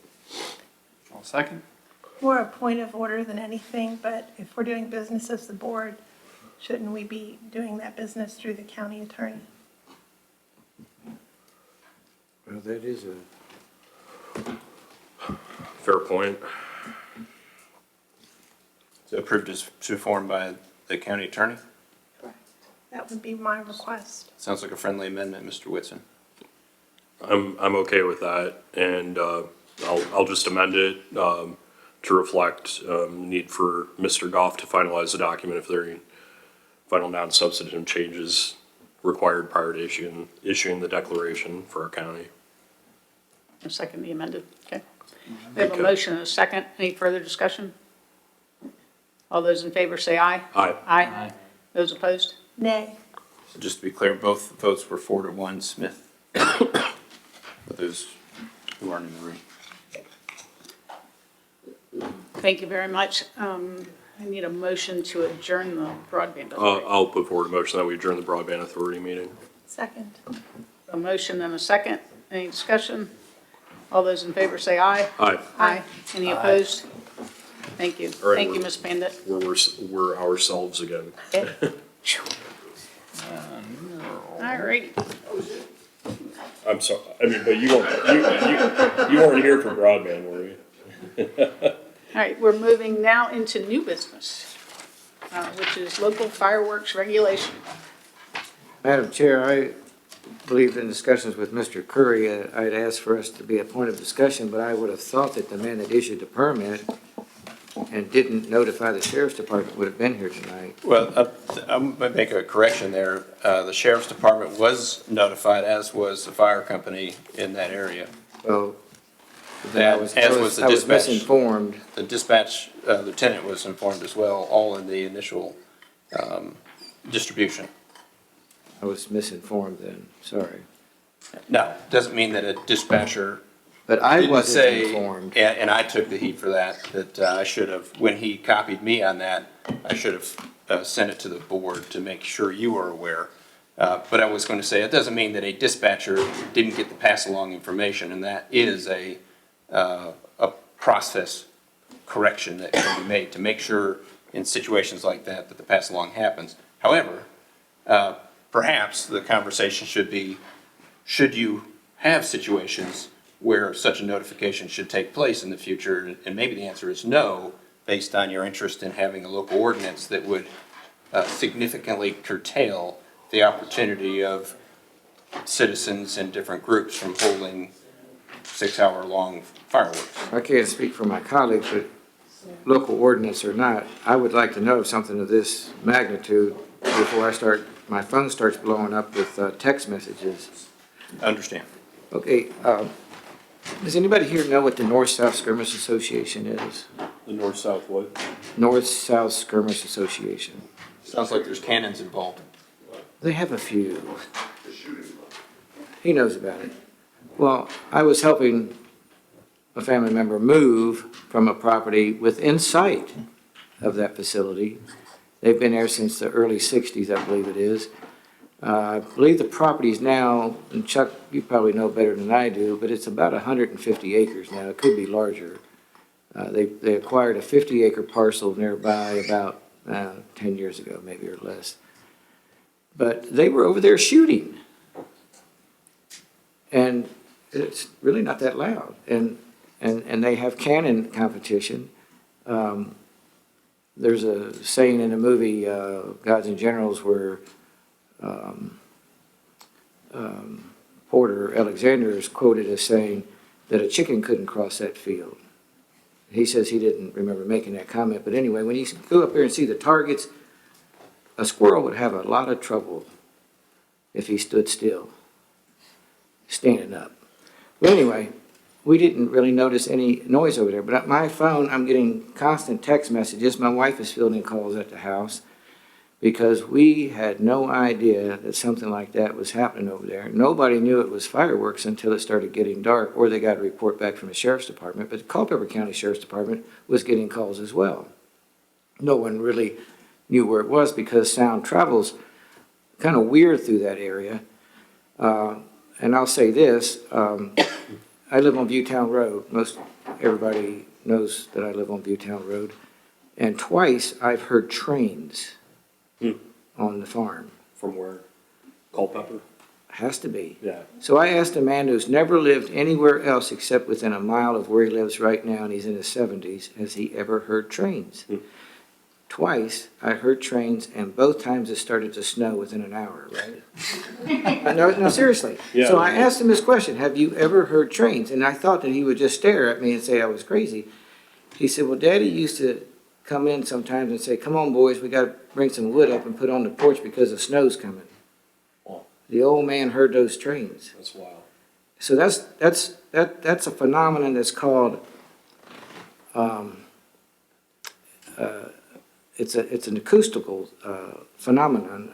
I'll second. More a point of order than anything, but if we're doing business as the board, shouldn't we be doing that business through the county attorney? Well, that is a. Fair point. So approved as to form by the county attorney? That would be my request. Sounds like a friendly amendment, Mr. Whitson. I'm okay with that, and I'll just amend it to reflect need for Mr. Goff to finalize the document if there are any final non-substantive changes required prior to issuing the declaration for our county. A second the amended, okay. We have a motion and a second. Any further discussion? All those in favor say aye. Aye. Aye. Those opposed? Nay. So just to be clear, both votes were 4-1 Smith. For those who aren't in the room. Thank you very much. I need a motion to adjourn the broadband authority. I'll put forward a motion that we adjourn the broadband authority meeting. Second. A motion and a second. Any discussion? All those in favor say aye. Aye. Aye. Any opposed? Thank you. All right, Thank you, Ms. Pandit. We're ourselves again. All righty. I'm sorry. I mean, but you weren't here for broadband, were you? All right, we're moving now into new business, which is local fireworks regulation. Madam Chair, I believe in discussions with Mr. Curry, I'd asked for us to be a point of discussion, but I would have thought that the man that issued the permit and didn't notify the sheriff's department would have been here tonight. Well, I'm going to make a correction there. The sheriff's department was notified, as was the fire company in that area. Well, That, as was the dispatch. I was misinformed. The dispatch lieutenant was informed as well, all in the initial distribution. I was misinformed then, sorry. No, doesn't mean that a dispatcher But I didn't wasn't say, informed. and I took the heat for that I should have, when he copied me on that, I should have sent it to the board to make sure you were aware. But I was going to say, it doesn't mean that a dispatcher didn't get the pass-along information, and that is a process correction that can be made to make sure in situations like that, that the pass-along happens. However, perhaps the conversation should be, should you have situations where such a notification should take place in the future? And maybe the answer is no, based on your interest in having a local ordinance that would significantly curtail the opportunity of citizens and different groups from holding 6-hour-long fireworks. I can't speak for my colleagues, but local ordinance or not, I would like to know something of this magnitude before my phone starts blowing up with text messages. I understand. Okay, does anybody here know what the North-South Skirmish Association is? The north-south what? North-South Skirmish Association. Sounds like there's cannons involved. They have a few. He knows about it. Well, I was helping a family member move from a property within sight of that facility. They've been there since the early 60s, I believe it is. I believe the property is now, and Chuck, you probably know better than I do, but it's about 150 acres now. It could be larger. They acquired a 50-acre parcel nearby about 10 years ago, maybe or less. But they were over there shooting. And it's really not that loud. And they have cannon competition. There's a saying in the movie, Gods and Generals, where Porter Alexander is quoted as saying that a chicken couldn't cross that field. He says he didn't remember making that comment, but anyway, when you go up there and see the targets, a squirrel would have a lot of trouble if he stood still, standing up. But anyway, we didn't really notice any noise over there, but at my phone, I'm getting constant text messages. My wife is fielding calls at the house because we had no idea that something like that was happening over there. Nobody knew it was fireworks until it started getting dark, or they got a report back from the Sheriff's Department, but the Culpeper County Sheriff's Department was getting calls as well. No one really knew where it was because sound travels kind of weird through that area. And I'll say this, I live on Viewtown Road. Most everybody knows that I live on Viewtown Road. And twice I've heard trains on the farm. From where? Culpeper? Has to be. Yeah. So I asked a man who's never lived anywhere else except within a mile of where he lives right now, and he's in his 70s, has he ever heard trains? Twice I heard trains, and both times it started to snow within an hour, right? No, seriously. Yeah. So I asked him this question, have you ever heard trains? And I thought that he would just stare at me and say I was crazy. He said, well, Daddy used to come in sometimes and say, come on, boys, we got to bring some wood up and put on the porch because the snow's coming. The old man heard those trains. That's wild. So that's a phenomenon that's called, it's an acoustical phenomenon.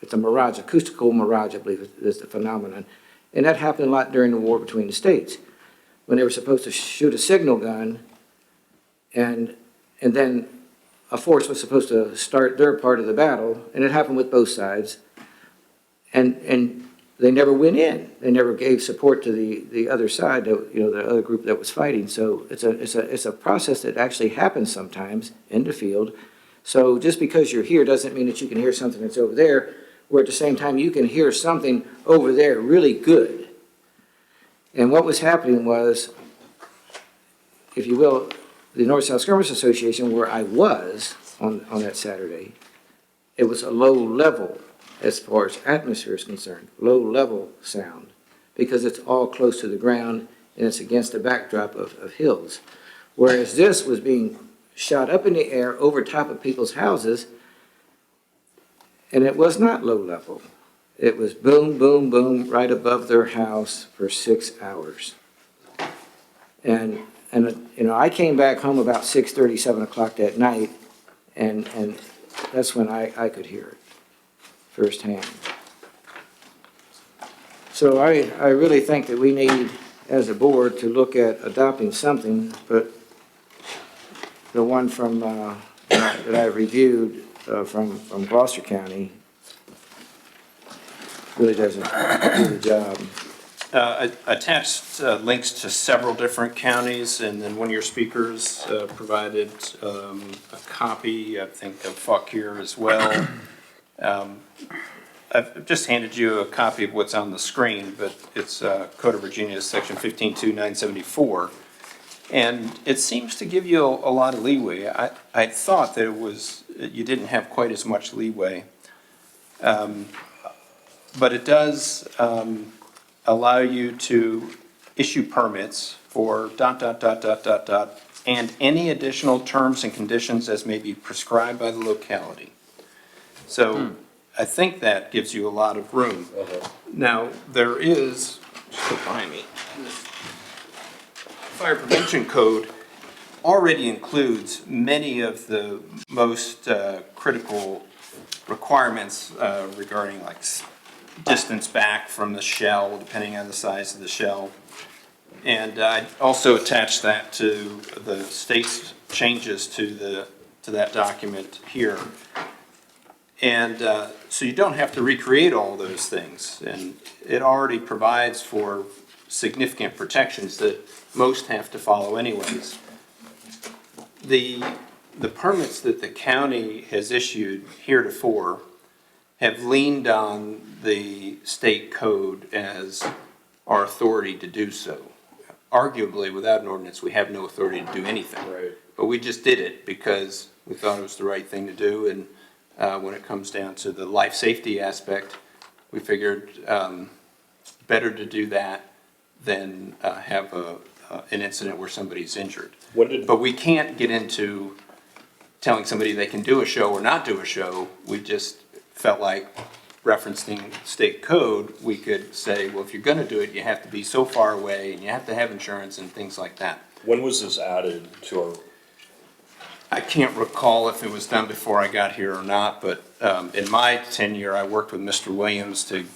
It's a mirage, acoustical mirage, I believe is the phenomenon. And that happened a lot during the war between the states, when they were supposed to shoot a signal gun, and then a force was supposed to start their part of the battle, and it happened with both sides. And they never went in. They never gave support to the other side, the other group that was fighting. So it's a process that actually happens sometimes in the field. So just because you're here doesn't mean that you can hear something that's over there, where at the same time you can hear something over there really good. And what was happening was, if you will, the North-South Skirmish Association, where I was on that Saturday, it was a low level as far as atmosphere is concerned, low level sound, because it's all close to the ground and it's against the backdrop of hills. Whereas this was being shot up in the air over top of people's houses, and it was not low level. It was boom, boom, boom, right above their house for 6 hours. And I came back home about 6:30, 7 o'clock that night, and that's when I could hear it firsthand. So I really think that we need, as a board, to look at adopting something, but the one from, that I reviewed from Gloucester County really doesn't do the job. I attached links to several different counties, and then one of your speakers provided a copy, I think, of Fauquier as well. I've just handed you a copy of what's on the screen, but it's Code of Virginia, Section 15.2.974. And it seems to give you a lot of leeway. I thought that you didn't have quite as much leeway. But it does allow you to issue permits for ... and any additional terms and conditions as may be prescribed by the locality. So I think that gives you a lot of room. Now, there is, just behind me, Fire Prevention Code already includes many of the most critical requirements regarding like distance back from the shell, depending on the size of the shell. And I also attached that to the state's changes to that document here. And so you don't have to recreate all those things. And it already provides for significant protections that most have to follow anyways. The permits that the county has issued heretofore have leaned on the state code as our authority to do so. Arguably, without an ordinance, we have no authority to do anything. Right. But we just did it because we thought it was the right thing to do. And when it comes down to the life safety aspect, we figured better to do that than have an incident where somebody's injured. But we can't get into telling somebody they can do a show or not do a show. We just felt like referencing state code, we could say, well, if you're going to do it, you have to be so far away and you have to have insurance and things like that. When was this added to our? I can't recall if it was done before I got here or not, but in my tenure, I worked with Mr. Williams to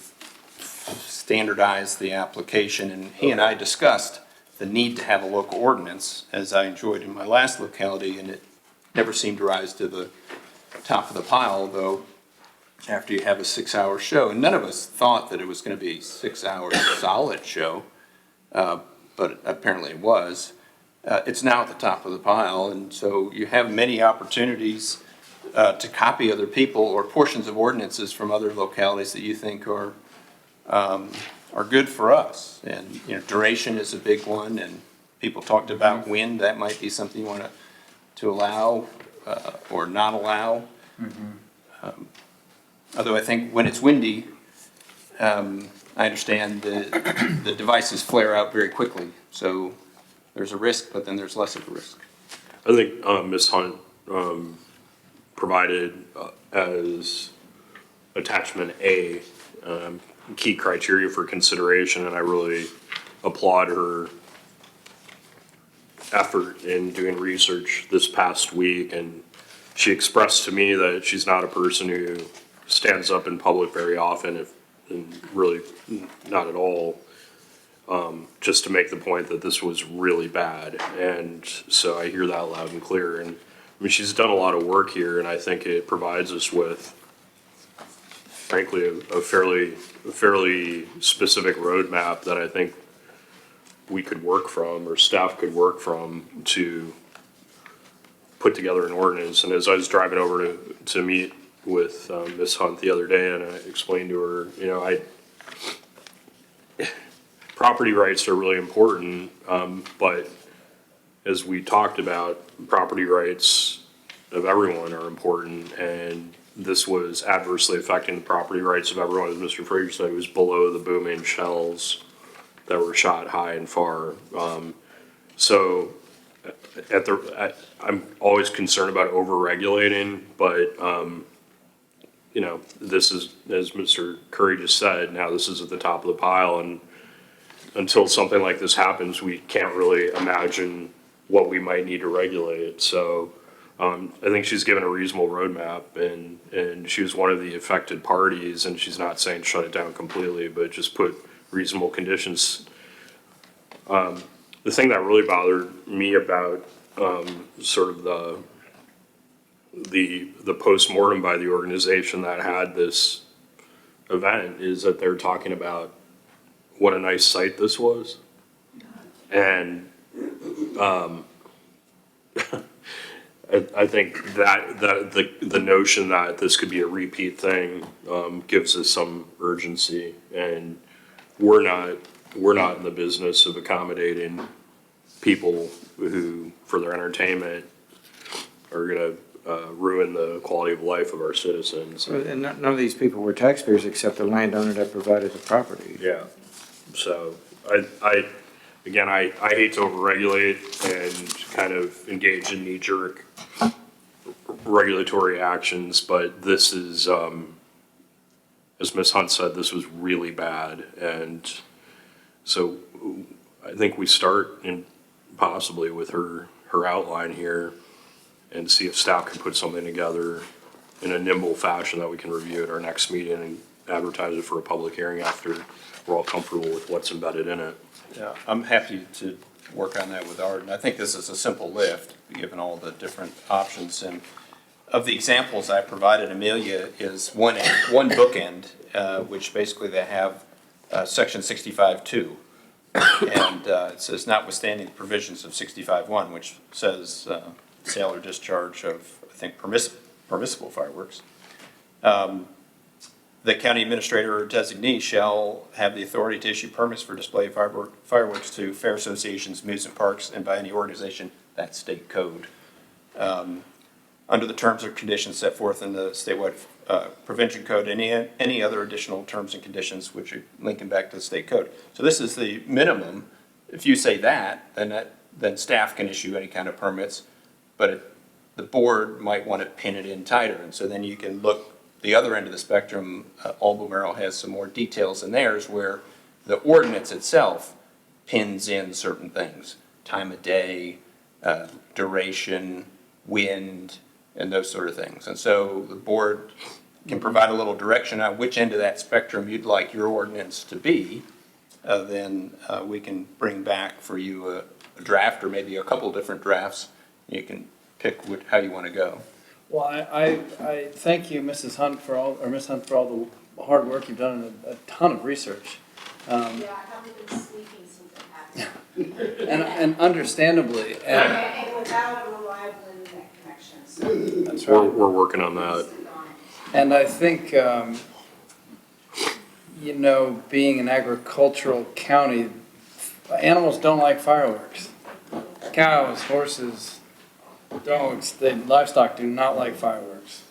standardize the application, and he and I discussed the need to have a local ordinance, as I enjoyed in my last locality, and it never seemed to rise to the top of the pile, though, after you have a 6-hour show. And none of us thought that it was going to be a 6-hour solid show, but apparently it was. It's now at the top of the pile, and so you have many opportunities to copy other people or portions of ordinances from other localities that you think are good for us. And duration is a big one, and people talked about wind. That might be something you want to allow or not allow. Although I think when it's windy, I understand the devices flare out very quickly. So there's a risk, but then there's less of a risk. I think Ms. Hunt provided as attachment A key criteria for consideration, and I really applaud her effort in doing research this past week. And she expressed to me that she's not a person who stands up in public very often, and really not at all, just to make the point that this was really bad. And so I hear that loud and clear. And I mean, she's done a lot of work here, and I think it provides us with, frankly, a fairly specific roadmap that I think we could work from, or staff could work from, to put together an ordinance. And as I was driving over to meet with Ms. Hunt the other day, and I explained to her, property rights are really important, but as we talked about, property rights of everyone are important, and this was adversely affecting the property rights of everyone. As Mr. Frazier said, it was below the booming shells that were shot high and far. So I'm always concerned about over-regulating, but this is, as Mr. Curry just said, now this is at the top of the pile, and until something like this happens, we can't really imagine what we might need to regulate. So I think she's given a reasonable roadmap, and she was one of the affected parties, and she's not saying shut it down completely, but just put reasonable conditions. The thing that really bothered me about sort of the postmortem by the organization that had this event is that they're talking about what a nice site this was. And I think that the notion that this could be a repeat thing gives us some urgency, and we're not in the business of accommodating people who, for their entertainment, are gonna ruin the quality of life of our citizens. And none of these people were taxpayers except the landowner that provided the property. Yeah, so I hate to overregulate and kind of engage in knee-jerk regulatory actions, but this is, as Ms. Hunt said, this was really bad. And so I think we start in possibly with her outline here and see if staff can put something together in a nimble fashion that we can review at our next meeting and advertise it for a public hearing after we're all comfortable with what's embedded in it. Yeah, I'm happy to work on that with Art, and I think this is a simple lift, given all the different options. And of the examples I provided, Amelia is one bookend, which basically they have section 65.2. And it says, notwithstanding the provisions of 65.1, which says sale or discharge of, I think, permissible fireworks. The county administrator or designee shall have the authority to issue permits for display of fireworks to fair associations, amusement parks, and by any organization, that's state code. Under the terms or conditions set forth in the statewide prevention code, any other additional terms and conditions which are linking back to the state code. So this is the minimum. If you say that, then staff can issue any kind of permits, but the board might want to pin it in tighter. And so then you can look the other end of the spectrum. Albemarle has some more details in theirs where the ordinance itself pins in certain things, time of day, duration, wind, and those sort of things. And so the board can provide a little direction on which end of that spectrum you'd like your ordinance to be. Then we can bring back for you a draft or maybe a couple different drafts. You can pick how you want to go. Well, I thank you, Mrs. Hunt, Ms. Hunt, for all the hard work you've done and a ton of research. Yeah, I haven't been sleeping since it happened. And understandably. And without a reliable internet connection. So That's right. We're working on that. And I think, being an agricultural county, animals don't like fireworks. Cows, horses, dogs, livestock do not like fireworks.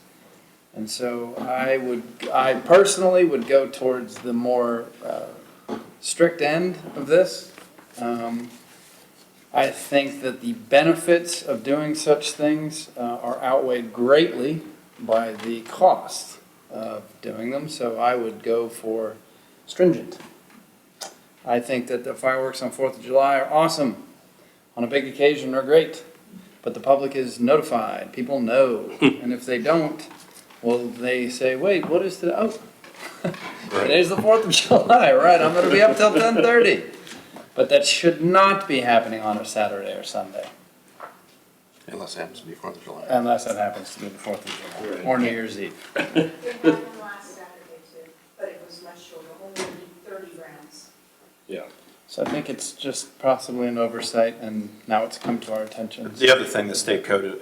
And so I personally would go towards the more strict end of this. I think that the benefits of doing such things are outweighed greatly by the cost of doing them, so I would go for stringent. I think that the fireworks on 4th of July are awesome. On a big occasion, they're great. But the public is notified. People know. And if they don't, well, they say, wait, what is today? Oh, today's the 4th of July, right? I'm going to be up till 10:30. But that should not be happening on a Saturday or Sunday. Unless it happens to be 4th of July. Unless it happens to be the 4th of July. Or New Year's Eve. it happened last Saturday too, but it was much shorter, only 30 rounds. Yeah. So I think it's just possibly an oversight, and now it's come to our attention. The other thing the state code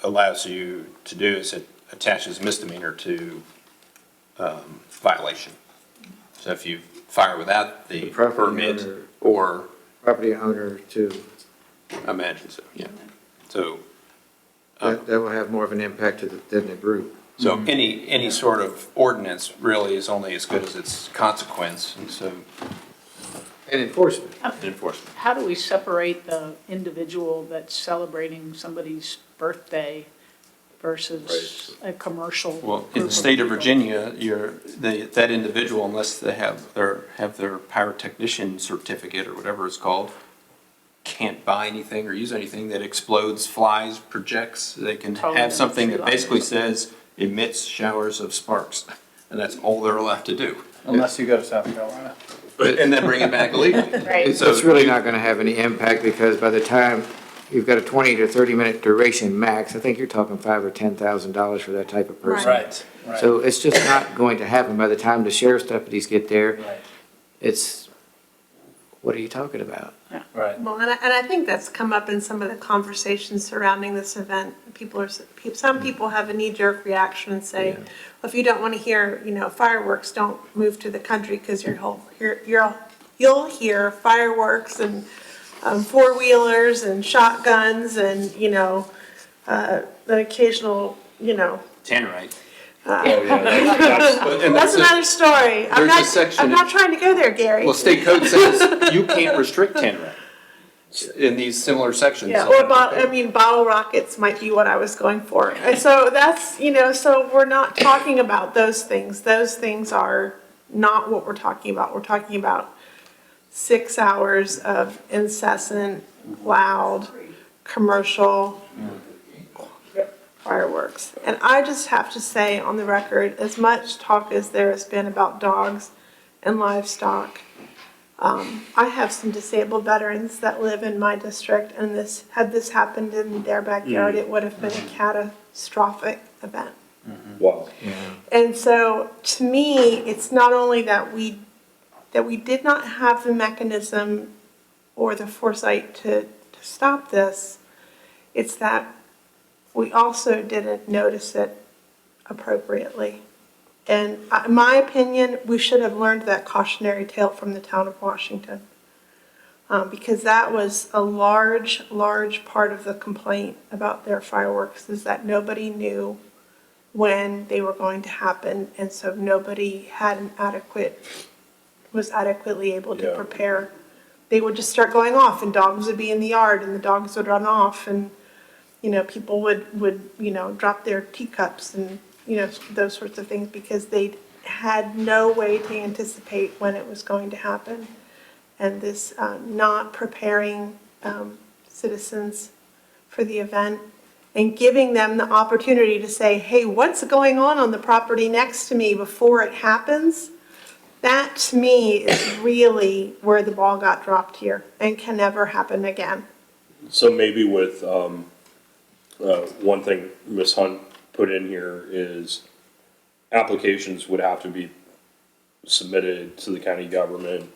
allows you to do is it attaches misdemeanor to violation. So if you fire without the permit or Property owner to, imagine so, yeah. So that will have more of an impact than the group. So any sort of ordinance really is only as good as its consequence, and so. And enforcement. Enforcement. How do we separate the individual that's celebrating somebody's birthday versus a commercial? Well, in the state of Virginia, that individual, unless they have their pyrotechnician certificate or whatever it's called, can't buy anything or use anything that explodes, flies, projects. They can have something that basically says emits showers of sparks. and that's all they're allowed to do. Unless you go to South Carolina. And then bring it back illegally. Right. So it's really not gonna have any impact, because by the time you've got a 20 to 30-minute duration max, I think you're talking $5,000 or $10,000 for that type of person. Right. So it's just not going to happen. By the time the sheriff's deputies get there, Right. it's, what are you talking about? Right. Well, and I think that's come up in some of the conversations surrounding this event. Some people have a knee-jerk reaction and say, well, if you don't want to hear, fireworks, don't move to the country, because you'll hear fireworks and four-wheelers and shotguns and, the occasional, Tannerite. That's another story. I'm There's a section. I'm not trying to go there, Gary. Well, state code says you can't restrict tannerite in these similar sections. Yeah, or bottle rockets might be what I was going for. And so that's, so we're not talking about those things. Those things are not what we're talking about. We're talking about 6 hours of incessant, loud, commercial fireworks. And I just have to say on the record, as much talk as there has been about dogs and livestock, I have some disabled veterans that live in my district, and had this happened in their backyard, it would have been a catastrophic event. Wow. And so, to me, it's not only that we did not have the mechanism or the foresight to stop this, it's that we also didn't notice it appropriately. And in my opinion, we should have learned that cautionary tale from the town of Washington. Because that was a large, large part of the complaint about their fireworks, is that nobody knew when they were going to happen, and so nobody was adequately able to prepare. They would just start going off, and dogs would be in the yard, and the dogs would run off, and people would drop their teacups and those sorts of things, because they had no way to anticipate when it was going to happen. And this not preparing citizens for the event and giving them the opportunity to say, hey, what's going on the property next to me before it happens? That, to me, is really where the ball got dropped here and can never happen again. So maybe with, one thing Ms. Hunt put in here is applications would have to be submitted to the county government,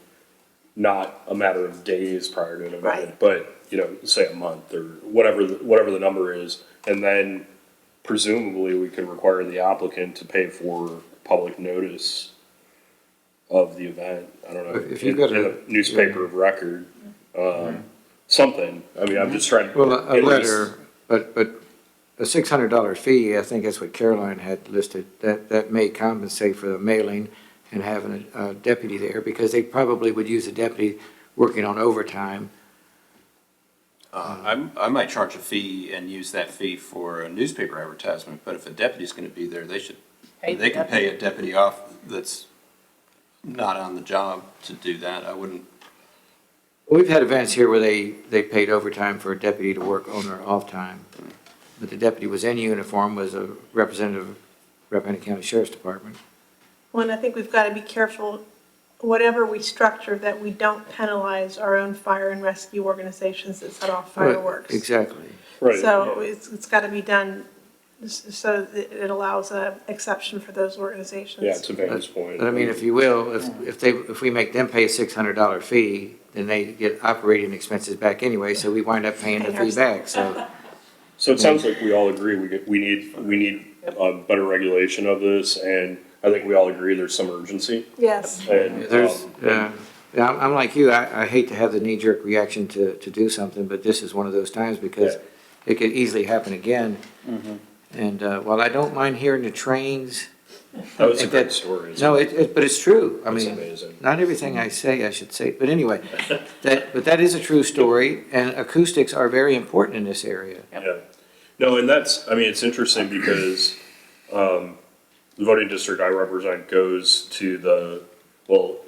not a matter of days prior to an event, but, say a month or whatever the number is. And then presumably we could require the applicant to pay for public notice of the event. I don't know, If you've got in a newspaper of record, something. I mean, I'm just trying to. Well, a letter, but a $600 fee, I think that's what Caroline had listed, that may compensate for the mailing and having a deputy there, because they probably would use a deputy working on overtime. I might charge a fee and use that fee for a newspaper advertisement, but if a deputy's gonna be there, they can pay a deputy off that's not on the job to do that. I wouldn't. We've had events here where they paid overtime for a deputy to work on their off time. But the deputy was in uniform, was a representative of Rappahannock County Sheriff's Department. Well, and I think we've got to be careful, whatever we structure, that we don't penalize our own fire and rescue organizations that set off fireworks. Exactly. Right. So it's got to be done so that it allows an exception for those organizations. Yeah, it's a vantage point. But I mean, if you will, if we make them pay a $600 fee, then they get operating expenses back anyway, so we wind up paying the fee back, so. So it sounds like we all agree we need better regulation of this, and I think we all agree there's some urgency. Yes. And, I'm like you, I hate to have the knee-jerk reaction to do something, but this is one of those times, because it could easily happen again. And while I don't mind hearing the trains. That was a great story. No, but it's true. I mean, amazing. not everything I say, I should say, but anyway, but that is a true story, and acoustics are very important in this area. Yeah. No, and it's interesting because the voting district I represent goes to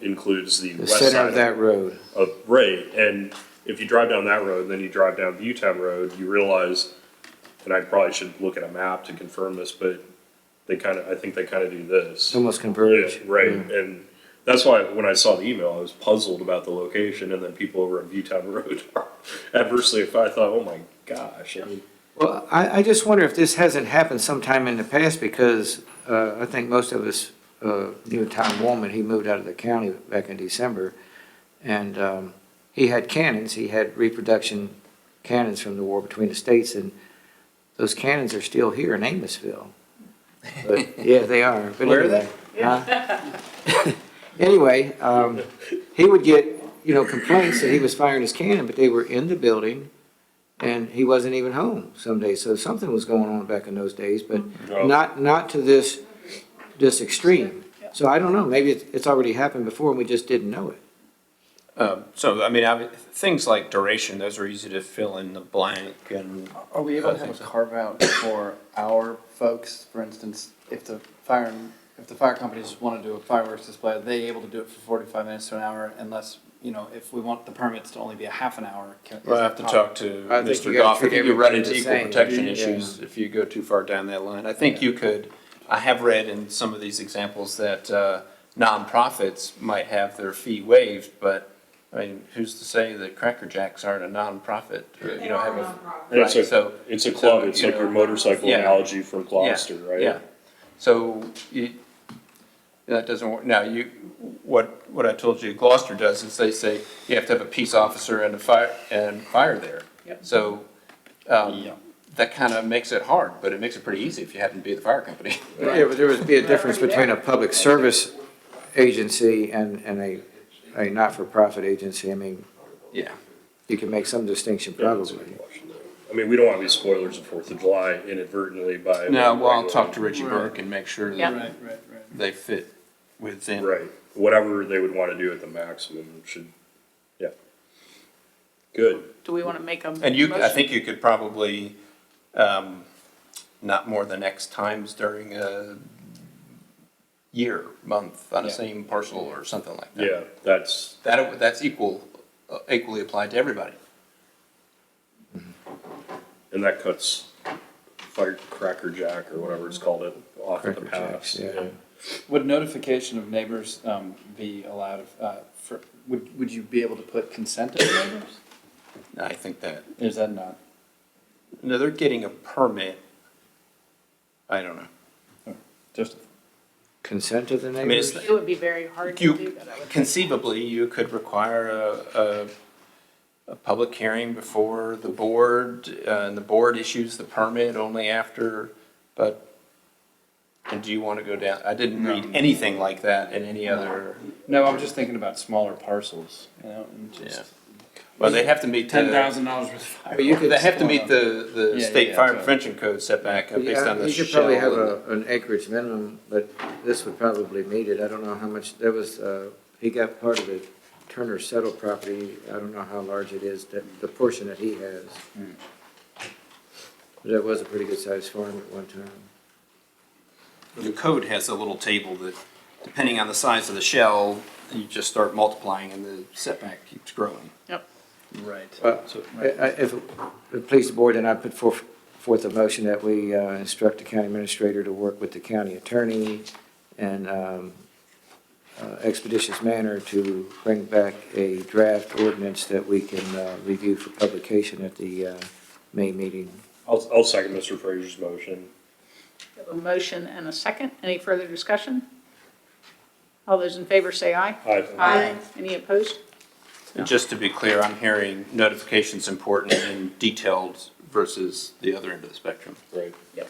includes the west center side of that road. Right, and if you drive down that road, and then you drive down Butown Road, you realize, and I probably should look at a map to confirm this, but I think they kind of do this. Almost converge. Yeah, right, and that's why when I saw the email, I was puzzled about the location, and then people over on Viewtown Road are adversely affected. I thought, oh my gosh, I mean. Well, I just wonder if this hasn't happened sometime in the past, because I think most of us knew Tom Woolman. He moved out of the county back in December, and he had cannons. He had reproduction cannons from the war between the states, and those cannons are still here in Amosville. But, yeah, they are. But Where anyway, are they? Anyway, he would get, complaints that he was firing his cannon, but they were in the building, and he wasn't even home some days. So something was going on back in those days, but not to this extreme. So I don't know, maybe it's already happened before and we just didn't know it. So, I mean, things like duration, those are easy to fill in the blank and. Are we able to have a carve out for our folks, for instance, if the fire companies want to do a fireworks display, are they able to do it for 45 minutes to an hour unless, if we want the permits to only be a half an hour? Well, I have to talk to I think Mr. you gotta Goff. I treat think you run everybody into the equal same. protection Yeah. issues if you go too far down that line. I think you could, I have read in some of these examples that nonprofits might have their fee waived, but I mean, who's to say that Cracker Jacks aren't a nonprofit? Or, have a, And right, so. It's a club, so, it's like your motorcycle yeah. analogy from Gloucester, right? Yeah, so that doesn't work. Now, what I told you Gloucester does is they say you have to have a peace officer and fire there. Yep. So, that kind of makes it hard, but it makes it pretty easy if you happen to be the fire company. Yeah, but there would be a difference between a public service agency and a not-for-profit agency. I mean, Yeah. you can make some distinction probably. I mean, we don't want to be spoilers of 4th of July inadvertently by. No, well, I'll talk to Richie Burke and make sure Yeah. that they fit within. Right, whatever they would want to do at the maximum should, yeah. Good. Do we want to make a And I motion? think you could probably, not more than X times during a year, month on the same parcel or something like that. Yeah, that's, That's equally applied to everybody. and that cuts Firecracker Jack or whatever it's called off at the Cracker pass. Jacks, yeah. Would notification of neighbors be allowed, would you be able to put consent of the neighbors? I think that, Is that not? no, they're getting a permit. I don't know. Just Consent of the I mean, it's, neighbors? It would be very hard to you, do that, I would think. conceivably, you could require a public hearing before the board, and the board issues the permit only after, but, and do you want to go down? I didn't read anything like that in any other, No, I'm just thinking about smaller parcels, and yeah. just Well, they have to meet the. $10,000 worth of fireworks. But you could, they have to meet the Yeah, state yeah, fire totally. prevention code setback based on the You should probably have shell an acreage minimum, but this would probably meet it. I don't know how much, there was, he got part of the Turner Settle property. I don't know how large it is, the portion that he has. But that was a pretty good sized farm at one time. The code has a little table that, depending on the size of the shell, you just start multiplying and the setback keeps growing. Yep. Right. Well, if it please the board, then I put forth a motion that we instruct the county administrator to work with the county attorney in expeditious manner to bring back a draft ordinance that we can review for publication at the May meeting. I'll second Mr. Frazier's motion. We have a motion and a second. Any further discussion? All those in favor say aye. Aye. Aye. Any opposed? And just to be clear, I'm hearing notification's important and detailed versus the other end of the spectrum. Right. Yep.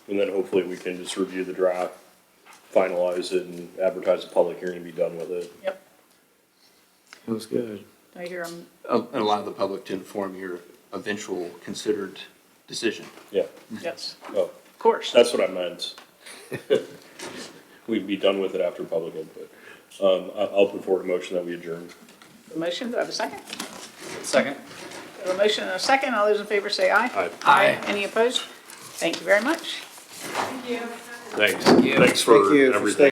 And then hopefully we can just review the draft, finalize it, and advertise a public hearing and be done with it. Yep. That was good. I hear them. And allow the public to inform your eventual considered decision. Yeah. Yes, Oh, of course. that's what I meant. We'd be done with it after public input. I'll put forward a motion that we adjourn. The motion, do I have a second? Second. We have a motion and a second. All those in favor say aye. Aye. Aye. Any opposed? Thank you very much. Thanks. Thanks for Thank you for everything.